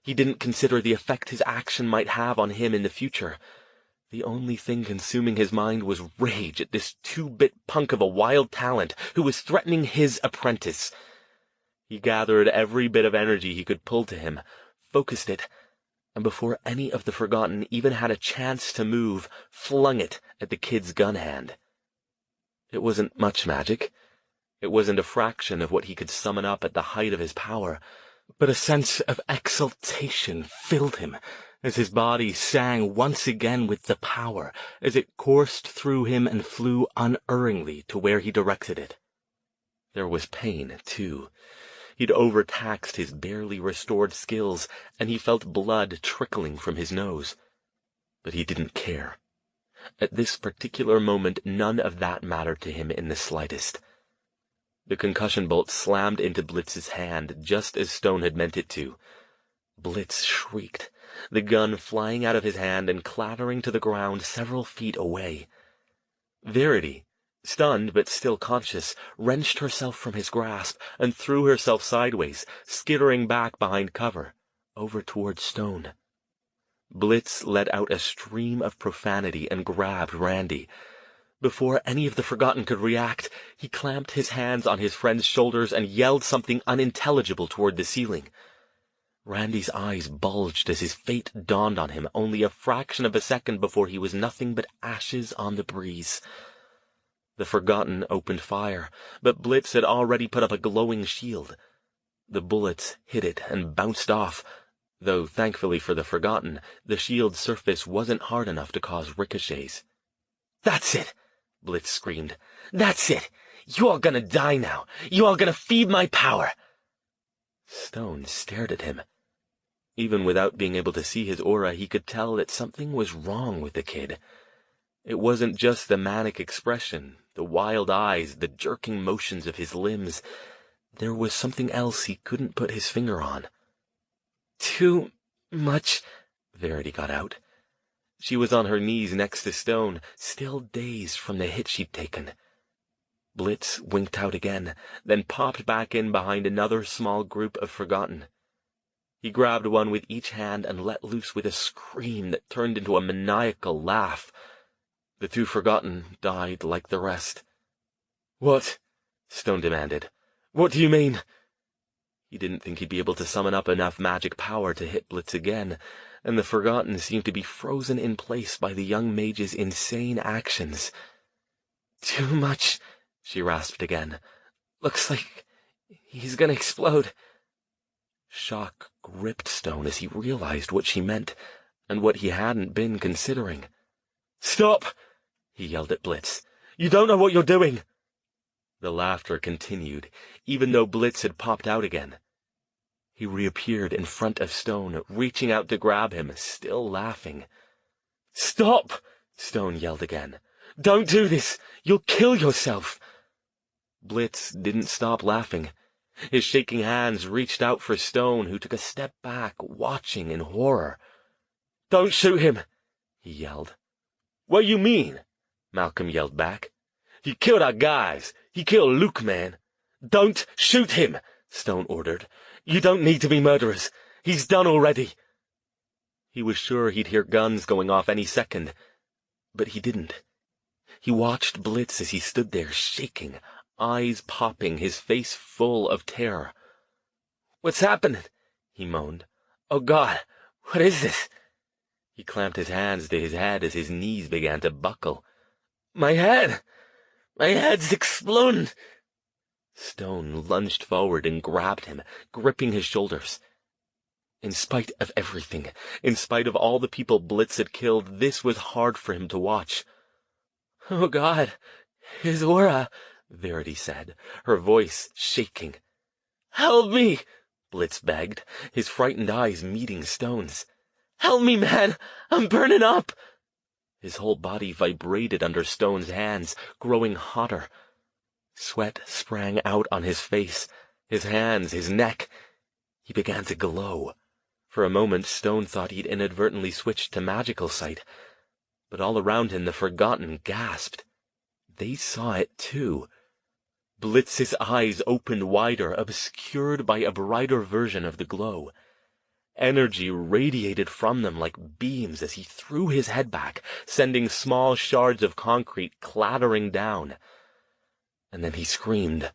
He didn't consider the effect his action might have on him in the future. The only thing consuming his mind was rage at this 2-bit punk of a wild talent who was threatening his apprentice. He gathered every bit of energy he could pull to him, focused it, and before any of the Forgotten even had a chance to move, flung it at the kid's gun hand. It wasn't much magic. It wasn't a fraction of what he could summon up at the height of his power, but a sense of exultation filled him as his body sang once again with the power, as it coursed through him and flew unerringly to where he directed it. There was pain, too. He'd overtaxed his barely restored skills, and he felt blood trickling from his nose. But he didn't care. At this particular moment, none of that mattered to him in the slightest. The concussion bolt slammed into Blitz's hand just as Stone had meant it to. Blitz shrieked, the gun flying out of his hand and clattering to the ground several feet away. Verity, stunned but still conscious, wrenched herself from his grasp and threw herself sideways, skittering back behind cover, over toward Stone. Blitz let out a stream of profanity and grabbed Randy. Before any of the Forgotten could react, he clamped his hands on his friend's shoulders and yelled something unintelligible toward the ceiling. Randy's eyes bulged as his fate dawned on him only a fraction of a second before he was nothing but ashes on the breeze. The Forgotten opened fire, but Blitz had already put up a glowing shield. The bullets hit it and bounced off, though thankfully for the Forgotten, the shield's surface wasn't hard enough to cause ricochets. "That's it!" Blitz screamed. "That's it! You all gonna die now! You all gonna feed my power!" Stone stared at him. Even without being able to see his aura, he could tell that something was wrong with the kid. It wasn't just the manic expression, the wild eyes, the jerking motions of his limbs. There was something else he couldn't put his finger on. "Too much," Verity got out. She was on her knees next to Stone, still dazed from the hit she'd taken. Blitz winked out again, then popped back in behind another small group of Forgotten. He grabbed one with each hand and let loose with a scream that turned into a maniacal laugh. The two Forgotten died like the rest. "What?" Stone demanded. "What do you mean?" He didn't think he'd be able to summon up enough magic power to hit Blitz again, and the Forgotten seemed to be frozen in place by the young mage's insane actions. "Too much," she rasped again. "Looks like he's gonna explode." Shock gripped Stone as he realized what she meant, and what he hadn't been considering. "Stop!" he yelled at Blitz. "You don't know what you're doing!" The laughter continued, even though Blitz had popped out again. He reappeared in front of Stone, reaching out to grab him, still laughing. "Stop!" Stone yelled again. "Don't do this! You'll kill yourself!" Blitz didn't stop laughing. His shaking hands reached out for Stone, who took a step back, watching in horror. "Don't shoot him!" he yelled. "What you mean?" Malcolm yelled back. "He killed our guys. He killed Luke, man." "Don't shoot him!" Stone ordered. "You don't need to be murderers. He's done already." He was sure he'd hear guns going off any second, but he didn't. He watched Blitz as he stood there, shaking, eyes popping, his face full of terror. "What's happening?" he moaned. "Oh, God, what is this?" He clamped his hands to his head as his knees began to buckle. My head's exploding!" Stone lunged forward and grabbed him, gripping his shoulders. In spite of everything, in spite of all the people Blitz had killed, this was hard for him to watch. "Oh, God, his aura," Verity said, her voice shaking. "Help me!" Blitz begged, his frightened eyes meeting Stone's. "Help me, man! I'm burning up!" His whole body vibrated under Stone's hands, growing hotter. Sweat sprang out on his face, his hands, his neck. He began to glow. For a moment, Stone thought he'd inadvertently switched to magical sight, but all around him the Forgotten gasped. They saw it too. Blitz's eyes opened wider, obscured by a brighter version of the glow. Energy radiated from them like beams as he threw his head back, sending small shards of concrete clattering down. And then he screamed,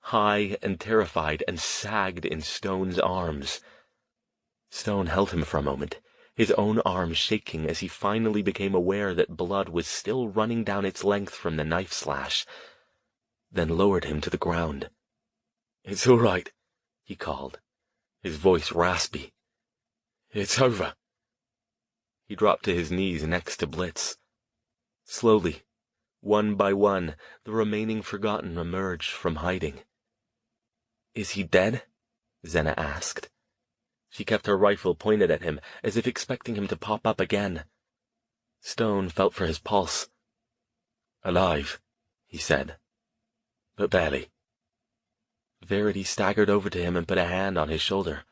high and terrified, and sagged in Stone's arms. Stone held him for a moment, his own arm shaking as he finally became aware that blood was still running down its length from the knife slash, then lowered him to the ground. "It's all right," he called, his voice raspy. "It's over." He dropped to his knees next to Blitz. Slowly, one by one, the remaining Forgotten emerged from hiding. "Is he dead?" Zena asked. She kept her rifle pointed at him, as if expecting him to pop up again. Stone felt for his pulse. "Alive," he said, "but barely." Verity staggered over to him and put a hand on his shoulder.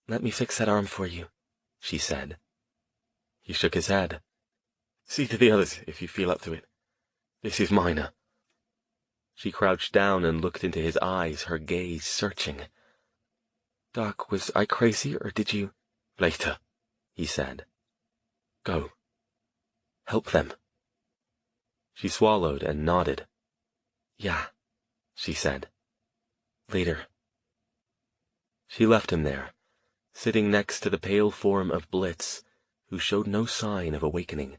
"Let me fix that arm for you," she said. He shook his head. "See to the others if you feel up to it. This is minor." She crouched down and looked into his eyes, her gaze searching. "Doc, was I crazy, or did you—" "Later," he said. "Go. Help them." She swallowed and nodded. "Yeah," she said. "Later." She left him there, sitting next to the pale form of Blitz, who showed no sign of awakening.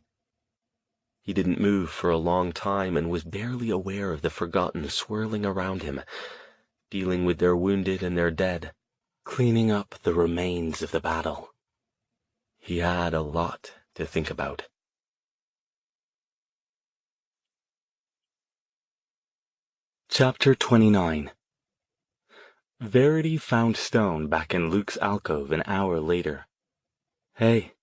He didn't move for a long time and was barely aware of the Forgotten swirling around him, dealing with their wounded and their dead, cleaning up the remains of the battle. He had a lot to think about. Chapter 29. Verity found Stone back in Luke's alcove an hour later. "Hey."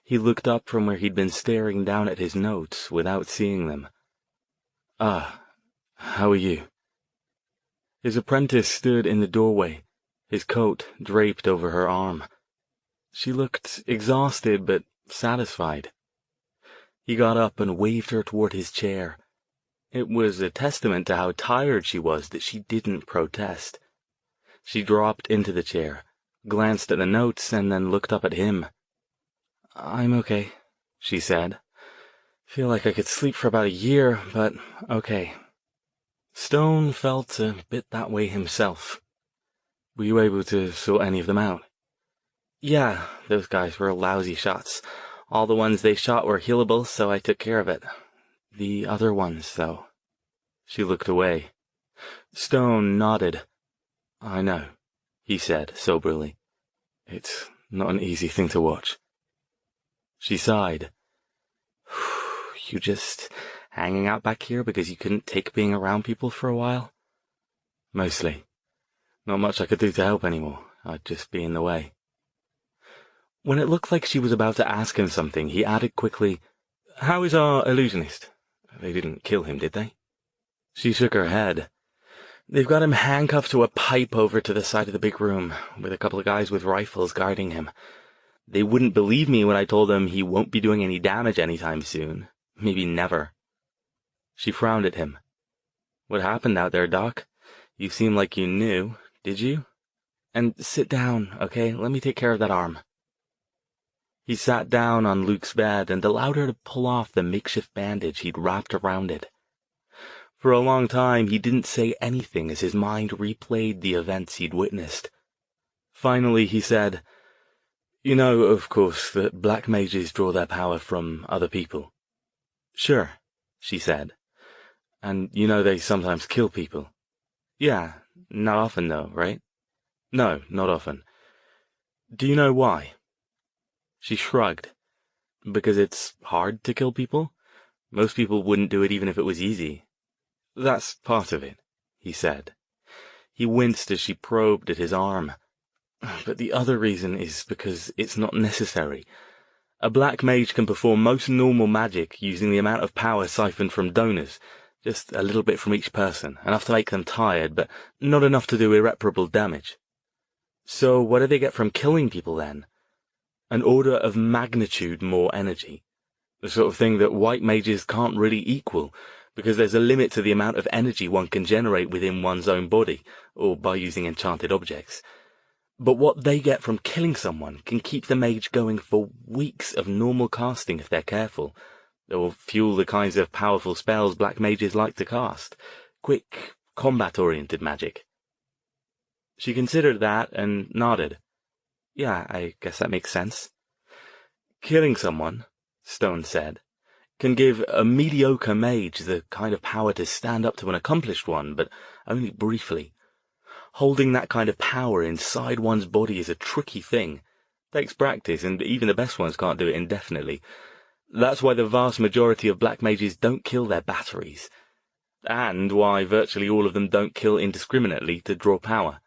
He looked up from where he'd been staring down at his notes without seeing them. "Ah, how are you?" His apprentice stood in the doorway, his coat draped over her arm. She looked exhausted but satisfied. He got up and waved her toward his chair. It was a testament to how tired she was that she didn't protest. She dropped into the chair, glanced at the notes, and then looked up at him. "I'm okay," she said. "Feel like I could sleep for about a year, but okay." Stone felt a bit that way himself. "Were you able to sort any of them out?" "Yeah, those guys were lousy shots. All the ones they shot were healable, so I took care of it. The other ones, though." She looked away. Stone nodded. "I know," he said soberly. "It's not an easy thing to watch." She sighed. "You just hanging out back here because you couldn't take being around people for a while?" "Mostly. Not much I could do to help anymore. I'd just be in the way." When it looked like she was about to ask him something, he added quickly, "How is our illusionist? They didn't kill him, did they?" She shook her head. "They've got him handcuffed to a pipe over to the side of the big room, with a couple of guys with rifles guarding him. They wouldn't believe me when I told them he won't be doing any damage anytime soon. Maybe never." She frowned at him. "What happened out there, Doc? You seem like you knew. Did you? And sit down, okay? Let me take care of that arm." He sat down on Luke's bed and allowed her to pull off the makeshift bandage he'd wrapped around it. For a long time, he didn't say anything as his mind replayed the events he'd witnessed. Finally, he said, "You know, of course, that black mages draw their power from other people." "Sure," she said. "And you know they sometimes kill people." "Yeah, not often though, right?" "No, not often." "Do you know why?" She shrugged. "Because it's hard to kill people? Most people wouldn't do it even if it was easy." "That's part of it," he said. He winced as she probed at his arm. "But the other reason is because it's not necessary. A black mage can perform most normal magic using the amount of power siphoned from donors, just a little bit from each person, enough to make them tired, but not enough to do irreparable damage. So what do they get from killing people then? An order of magnitude more energy. The sort of thing that white mages can't really equal, because there's a limit to the amount of energy one can generate within one's own body, or by using enchanted objects. But what they get from killing someone can keep the mage going for weeks of normal casting if they're careful, or fuel the kinds of powerful spells black mages like to cast. Quick, combat-oriented magic." She considered that and nodded. Yeah, I guess that makes sense. Killing someone, Stone said, can give a mediocre mage the kind of power to stand up to an accomplished one, but only briefly. Holding that kind of power inside one's body is a tricky thing. Takes practice, and even the best ones can't do it indefinitely. That's why the vast majority of black mages don't kill their batteries, and why virtually all of them don't kill indiscriminately to draw power.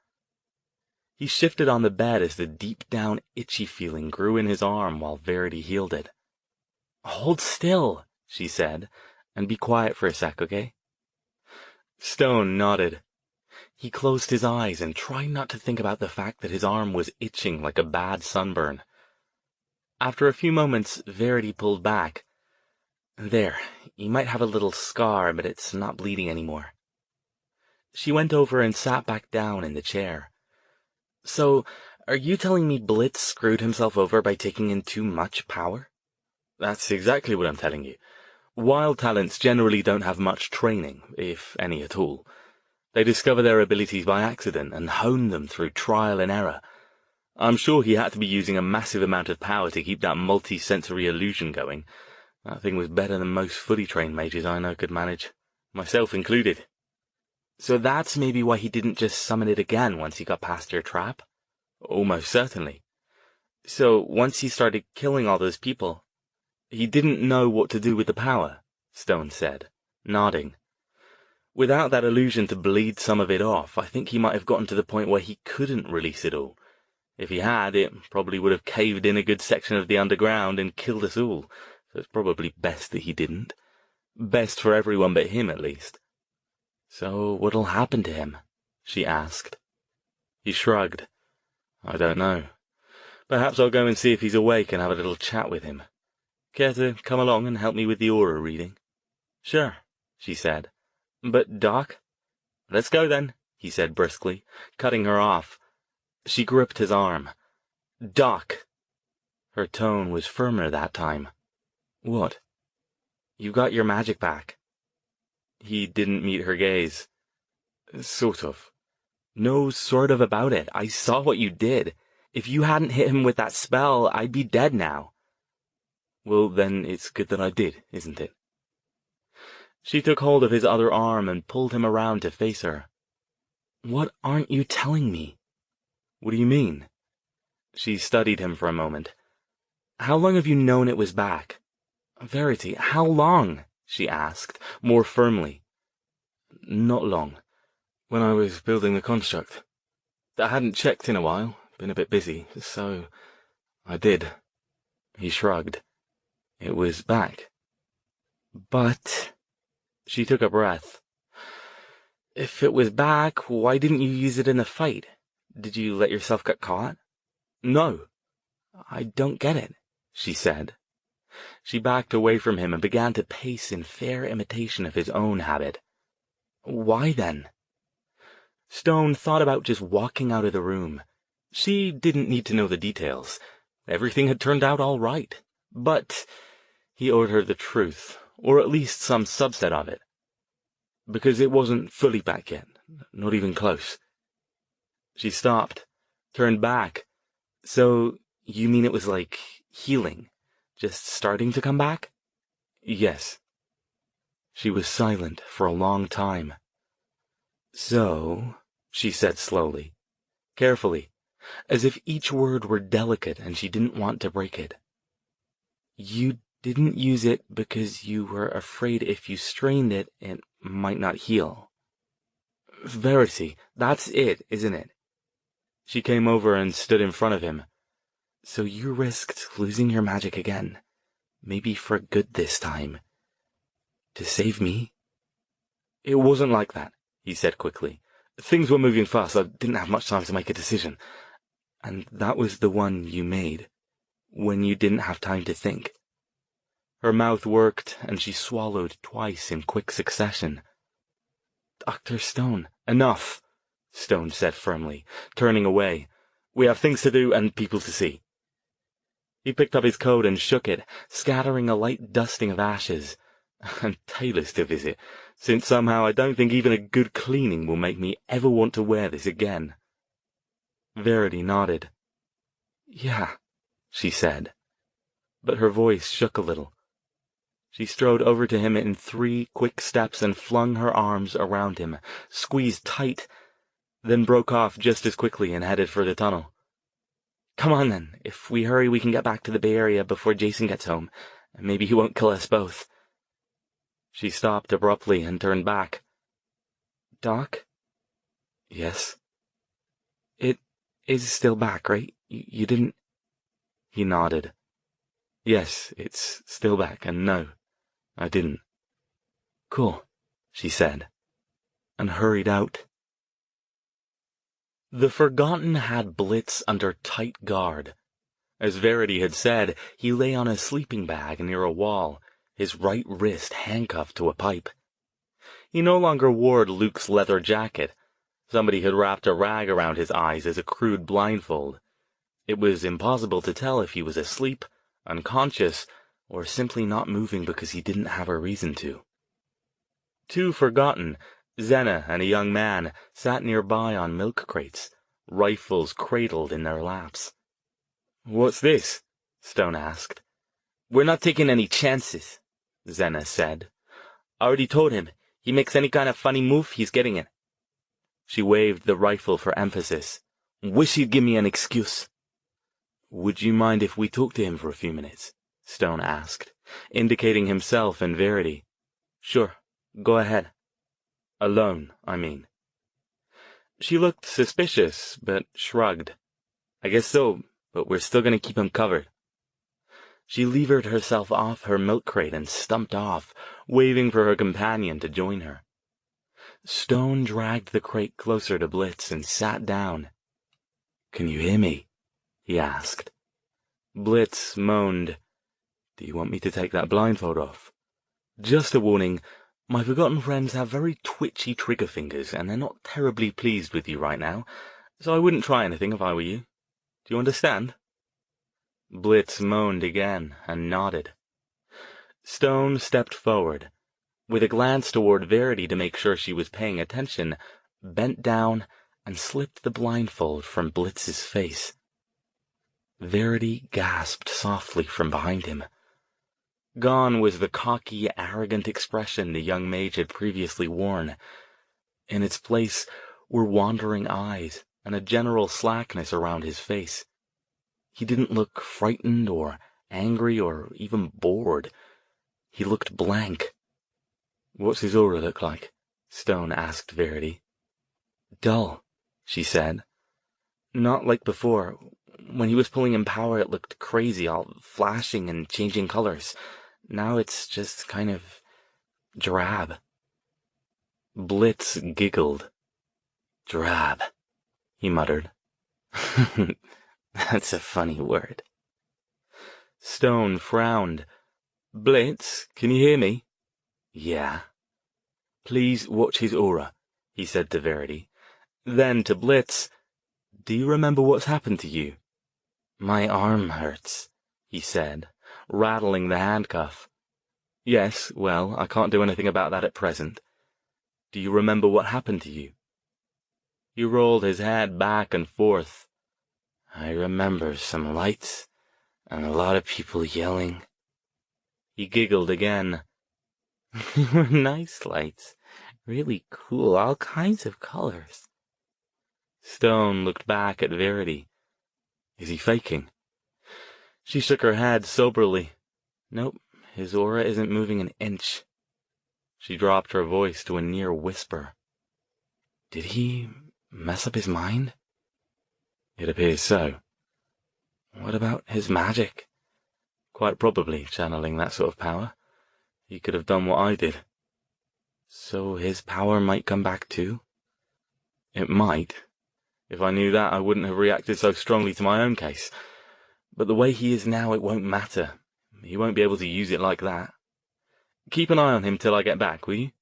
He shifted on the bed as the deep-down itchy feeling grew in his arm while Verity healed it. "Hold still," she said, "and be quiet for a sec, okay?" Stone nodded. He closed his eyes and tried not to think about the fact that his arm was itching like a bad sunburn. After a few moments, Verity pulled back. "There, you might have a little scar, but it's not bleeding anymore." She went over and sat back down in the chair. "So, are you telling me Blitz screwed himself over by taking in too much power?" "That's exactly what I'm telling you. Wild talents generally don't have much training, if any at all. They discover their abilities by accident and hone them through trial and error. I'm sure he had to be using a massive amount of power to keep that multi-sensory illusion going. That thing was better than most fully trained mages I know could manage, myself included." "So that's maybe why he didn't just summon it again once he got past your trap?" "Almost certainly." "So once he started killing all those people, he didn't know what to do with the power," Stone said, nodding. "Without that illusion to bleed some of it off, I think he might have gotten to the point where he couldn't release it all. If he had, it probably would have caved in a good section of the underground and killed us all, so it's probably best that he didn't. Best for everyone but him, at least." "So what'll happen to him?" she asked. He shrugged. "I don't know. Perhaps I'll go and see if he's awake and have a little chat with him. Care to come along and help me with the aura reading?" "Sure," she said. "But, Doc—" "Let's go, then," he said briskly, cutting her off. She gripped his arm. "Doc!" Her tone was firmer that time. "What?" "You got your magic back." He didn't meet her gaze. "Sort of." "No sort of about it. I saw what you did. If you hadn't hit him with that spell, I'd be dead now." "Well, then it's good that I did, isn't it?" She took hold of his other arm and pulled him around to face her. "What aren't you telling me?" "What do you mean?" She studied him for a moment. "How long have you known it was back?" "Verity, how long?" she asked, more firmly. "Not long. When I was building the construct. I hadn't checked in a while, been a bit busy, so I did." He shrugged. "It was back." "But—" She took a breath. "If it was back, why didn't you use it in the fight? Did you let yourself get caught?" "No." "I don't get it," she said. She backed away from him and began to pace in fair imitation of his own habit. "Why, then?" Stone thought about just walking out of the room. She didn't need to know the details. Everything had turned out all right. But he owed her the truth, or at least some subset of it. Because it wasn't fully back yet, not even close. She stopped, turned back. "So, you mean it was like healing, just starting to come back?" "Yes." She was silent for a long time. "So," she said slowly, carefully, as if each word were delicate and she didn't want to break it. "You didn't use it because you were afraid if you strained it, it might not heal." "Verity, that's it, isn't it?" She came over and stood in front of him. "So you risked losing your magic again, maybe for good this time, to save me?" "It wasn't like that," he said quickly. "Things were moving fast. I didn't have much time to make a decision." "And that was the one you made, when you didn't have time to think?" Her mouth worked, and she swallowed twice in quick succession. "Dr. Stone, enough," Stone said firmly, turning away. "We have things to do and people to see." He picked up his coat and shook it, scattering a light dusting of ashes. "And tailors to visit, since somehow I don't think even a good cleaning will make me ever want to wear this again." Verity nodded. Yeah, she said, but her voice shook a little. She strode over to him in 3 quick steps and flung her arms around him, squeezed tight, then broke off just as quickly and headed for the tunnel. Come on, then. If we hurry, we can get back to the Bay Area before Jason gets home. Maybe he won't kill us both. She stopped abruptly and turned back. Doc? Yes? It is still back, right? You didn't... He nodded. Yes, it's still back, and no, I didn't. Cool, she said, and hurried out. The Forgotten had Blitz under tight guard. As Verity had said, he lay on a sleeping bag near a wall, his right wrist handcuffed to a pipe. He no longer wore Luke's leather jacket. Somebody had wrapped a rag around his eyes as a crude blindfold. It was impossible to tell if he was asleep, unconscious, or simply not moving because he didn't have a reason to. 2 Forgotten, Zena and a young man, sat nearby on milk crates, rifles cradled in their laps. "What's this?" Stone asked. "We're not taking any chances," Zena said. "I already told him. He makes any kind of funny move, he's getting it." She waved the rifle for emphasis. "Wish he'd give me an excuse." "Would you mind if we talked to him for a few minutes?" Stone asked, indicating himself and Verity. "Sure, go ahead. Alone, I mean." She looked suspicious, but shrugged. "I guess so, but we're still going to keep him covered." She levered herself off her milk crate and stumped off, waving for her companion to join her. Stone dragged the crate closer to Blitz and sat down. "Can you hear me?" he asked. Blitz moaned. "Do you want me to take that blindfold off?" "Just a warning. My Forgotten friends have very twitchy trigger fingers, and they're not terribly pleased with you right now, so I wouldn't try anything if I were you. Do you understand?" Blitz moaned again and nodded. Stone stepped forward, with a glance toward Verity to make sure she was paying attention, bent down and slipped the blindfold from Blitz's face. Verity gasped softly from behind him. Gone was the cocky, arrogant expression the young mage had previously worn. In its place were wandering eyes and a general slackness around his face. He didn't look frightened or angry or even bored. He looked blank. "What's his aura look like?" Stone asked Verity. "Dull," she said. "Not like before. When he was pulling in power, it looked crazy, all flashing and changing colors. Now it's just kind of drab." Blitz giggled. "Drab," he muttered. "That's a funny word." Stone frowned. "Blitz, can you hear me?" "Yeah." "Please watch his aura," he said to Verity. Then to Blitz, "Do you remember what's happened to you?" "My arm hurts," he said, rattling the handcuff. "Yes, well, I can't do anything about that at present. Do you remember what happened to you?" He rolled his head back and forth. "I remember some lights and a lot of people yelling." He giggled again. "Nice lights. Really cool, all kinds of colors." Stone looked back at Verity. "Is he faking?" She shook her head soberly. "Nope, his aura isn't moving an inch." She dropped her voice to a near whisper. "Did he mess up his mind?" "It appears so." "What about his magic?" "Quite probably channeling that sort of power. He could have done what I did." "So his power might come back too?" "It might. If I knew that, I wouldn't have reacted so strongly to my own case. But the way he is now, it won't matter. He won't be able to use it like that. Keep an eye on him till I get back, will you?"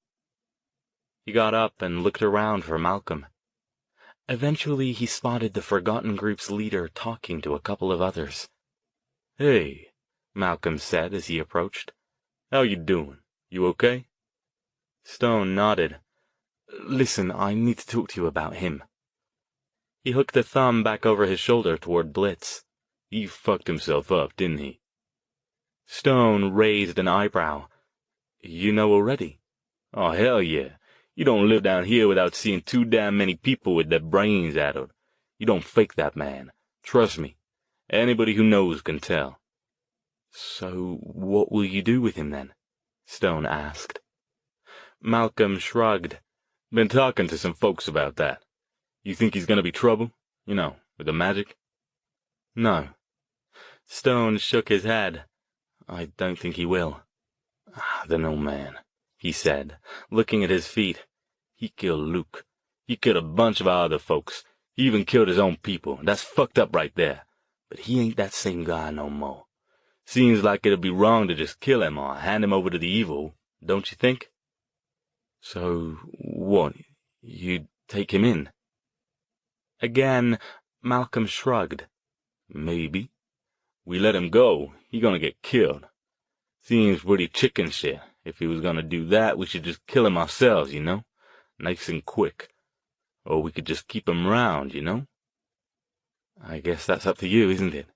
He got up and looked around for Malcolm. Eventually he spotted the Forgotten Group's leader talking to a couple of others. "Hey," Malcolm said as he approached. "How you doing? You okay?" Stone nodded. "Listen, I need to talk to you about him." He hooked a thumb back over his shoulder toward Blitz. He fucked himself up, didn't he? Stone raised an eyebrow. You know already? Oh, hell yeah. You don't live down here without seeing too damn many people with their brains addled. You don't fake that man. Trust me. Anybody who knows can tell. So what will you do with him then? Stone asked. Malcolm shrugged. Been talking to some folks about that. You think he's gonna be trouble? You know, with the magic? No. Stone shook his head. I don't think he will. Then old man, he said, looking at his feet. He killed Luke. He killed a bunch of our other folks. He even killed his own people. That's fucked up right there. But he ain't that same guy no more. Seems like it'd be wrong to just kill him or hand him over to the evil, don't you think? So, what, you'd take him in? Again, Malcolm shrugged. Maybe. We let him go, he gonna get killed. Seems pretty chicken shit. If he was gonna do that, we should just kill him ourselves, you know? Nice and quick. Or we could just keep him round, you know? I guess that's up to you, isn't it?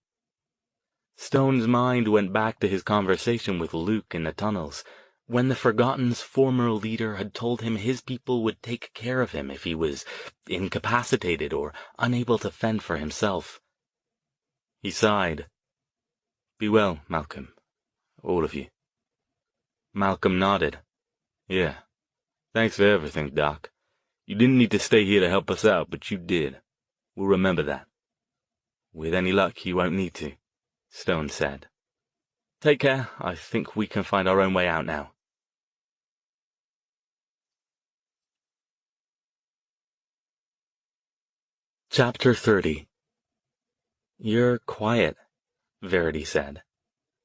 Stone's mind went back to his conversation with Luke in the tunnels, when the Forgotten's former leader had told him his people would take care of him if he was incapacitated or unable to fend for himself. He sighed. Be well, Malcolm. All of you. Malcolm nodded. Yeah. Thanks for everything, Doc. You didn't need to stay here to help us out, but you did. We'll remember that. With any luck, you won't need to, Stone said. Take care. I think we can find our own way out now. Chapter 30. You're quiet, Verity said.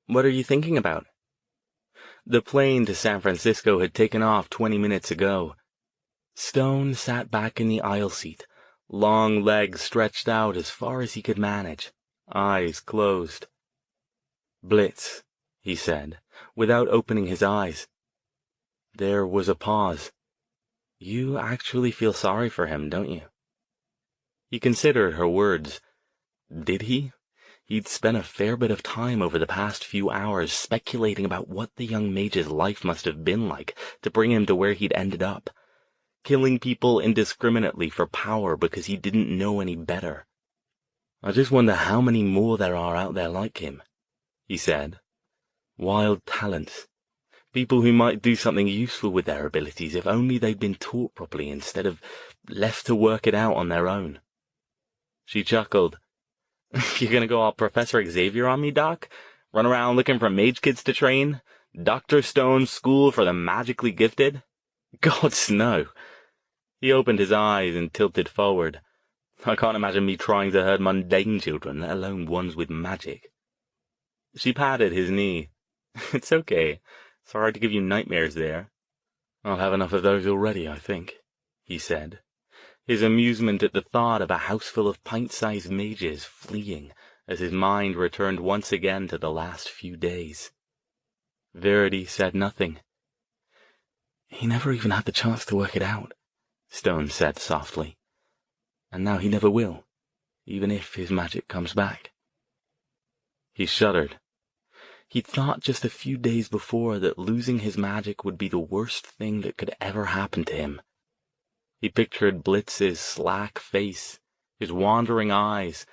What are you thinking about? The plane to San Francisco had taken off 20 minutes ago. Stone sat back in the aisle seat, long legs stretched out as far as he could manage, eyes closed. Blitz, he said, without opening his eyes. There was a pause. You actually feel sorry for him, don't you? He considered her words. Did he? He'd spent a fair bit of time over the past few hours speculating about what the young mage's life must have been like to bring him to where he'd ended up, killing people indiscriminately for power because he didn't know any better. I just wonder how many more there are out there like him, he said. Wild talents. People who might do something useful with their abilities if only they'd been taught properly instead of left to work it out on their own. She chuckled. You're gonna go all Professor Xavier on me, Doc? Run around looking for mage kids to train? Dr. Stone's school for the magically gifted? Gods, no. He opened his eyes and tilted forward. I can't imagine me trying to herd mundane children, let alone ones with magic. She patted his knee. It's okay. Sorry to give you nightmares there. I'll have enough of those already, I think, he said, his amusement at the thought of a house full of pint-sized mages fleeing as his mind returned once again to the last few days. Verity said nothing. He never even had the chance to work it out, Stone said softly. And now he never will, even if his magic comes back. He shuddered. He'd thought just a few days before that losing his magic would be the worst thing that could ever happen to him. He pictured Blitz's slack face, his wandering eyes,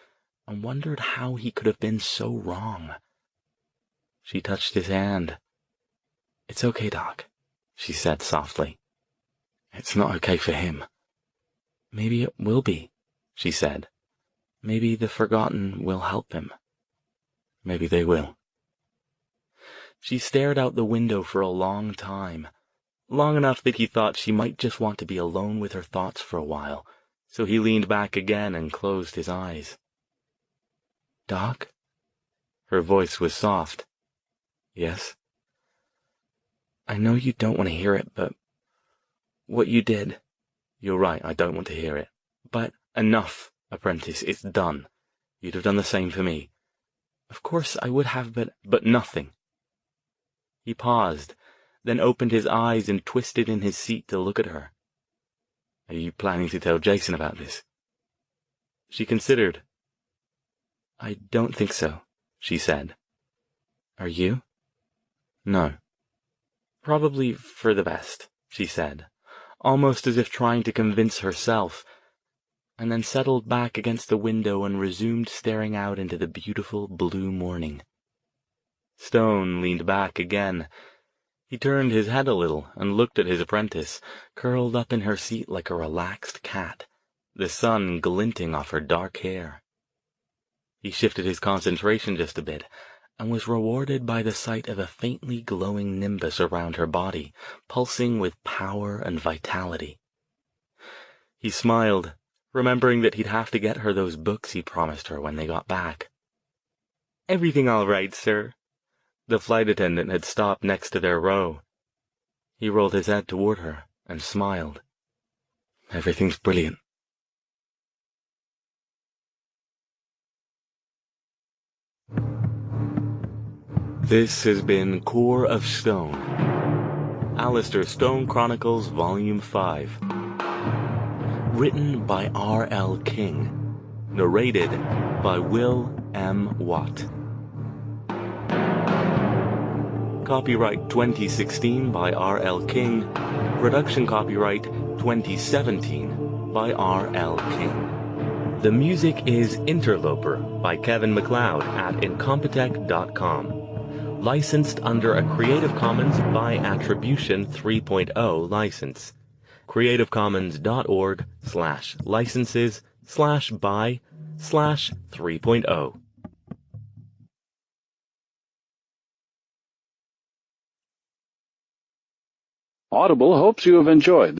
and wondered how he could have been so wrong. She touched his hand. It's okay, Doc, she said softly. It's not okay for him. Maybe it will be, she said. Maybe the Forgotten will help him. Maybe they will. She stared out the window for a long time, long enough that he thought she might just want to be alone with her thoughts for a while, so he leaned back again and closed his eyes. Doc? Her voice was soft. Yes? I know you don't want to hear it, but what you did... You're right, I don't want to hear it. But enough, apprentice, it's done. You'd have done the same for me. Of course I would have, but nothing. He paused, then opened his eyes and twisted in his seat to look at her. Are you planning to tell Jason about this? She considered. I don't think so, she said. Are you? No. Probably for the best, she said, almost as if trying to convince herself, and then settled back against the window and resumed staring out into the beautiful blue morning. Stone leaned back again. He turned his head a little and looked at his apprentice, curled up in her seat like a relaxed cat, the sun glinting off her dark hair. He shifted his concentration just a bit, and was rewarded by the sight of a faintly glowing nimbus around her body, pulsing with power and vitality. He smiled, remembering that he'd have to get her those books he'd promised her when they got back. "Everything all right, sir?" The flight attendant had stopped next to their row. He rolled his head toward her and smiled. "Everything's brilliant." This has been Core of Stone, Alastair Stone Chronicles Volume 5. Written by R.L. King. Narrated by Will M. Watt. Copyright 2016 by R.L. King. Production copyright 2017 by R.L. King. The music is Interloper by Kevin MacLeod at incompetech.com. Licensed under a Creative Commons by Attribution 3.0 license. creativecommons.org/licenses/by/3.0. Audible hopes you have enjoyed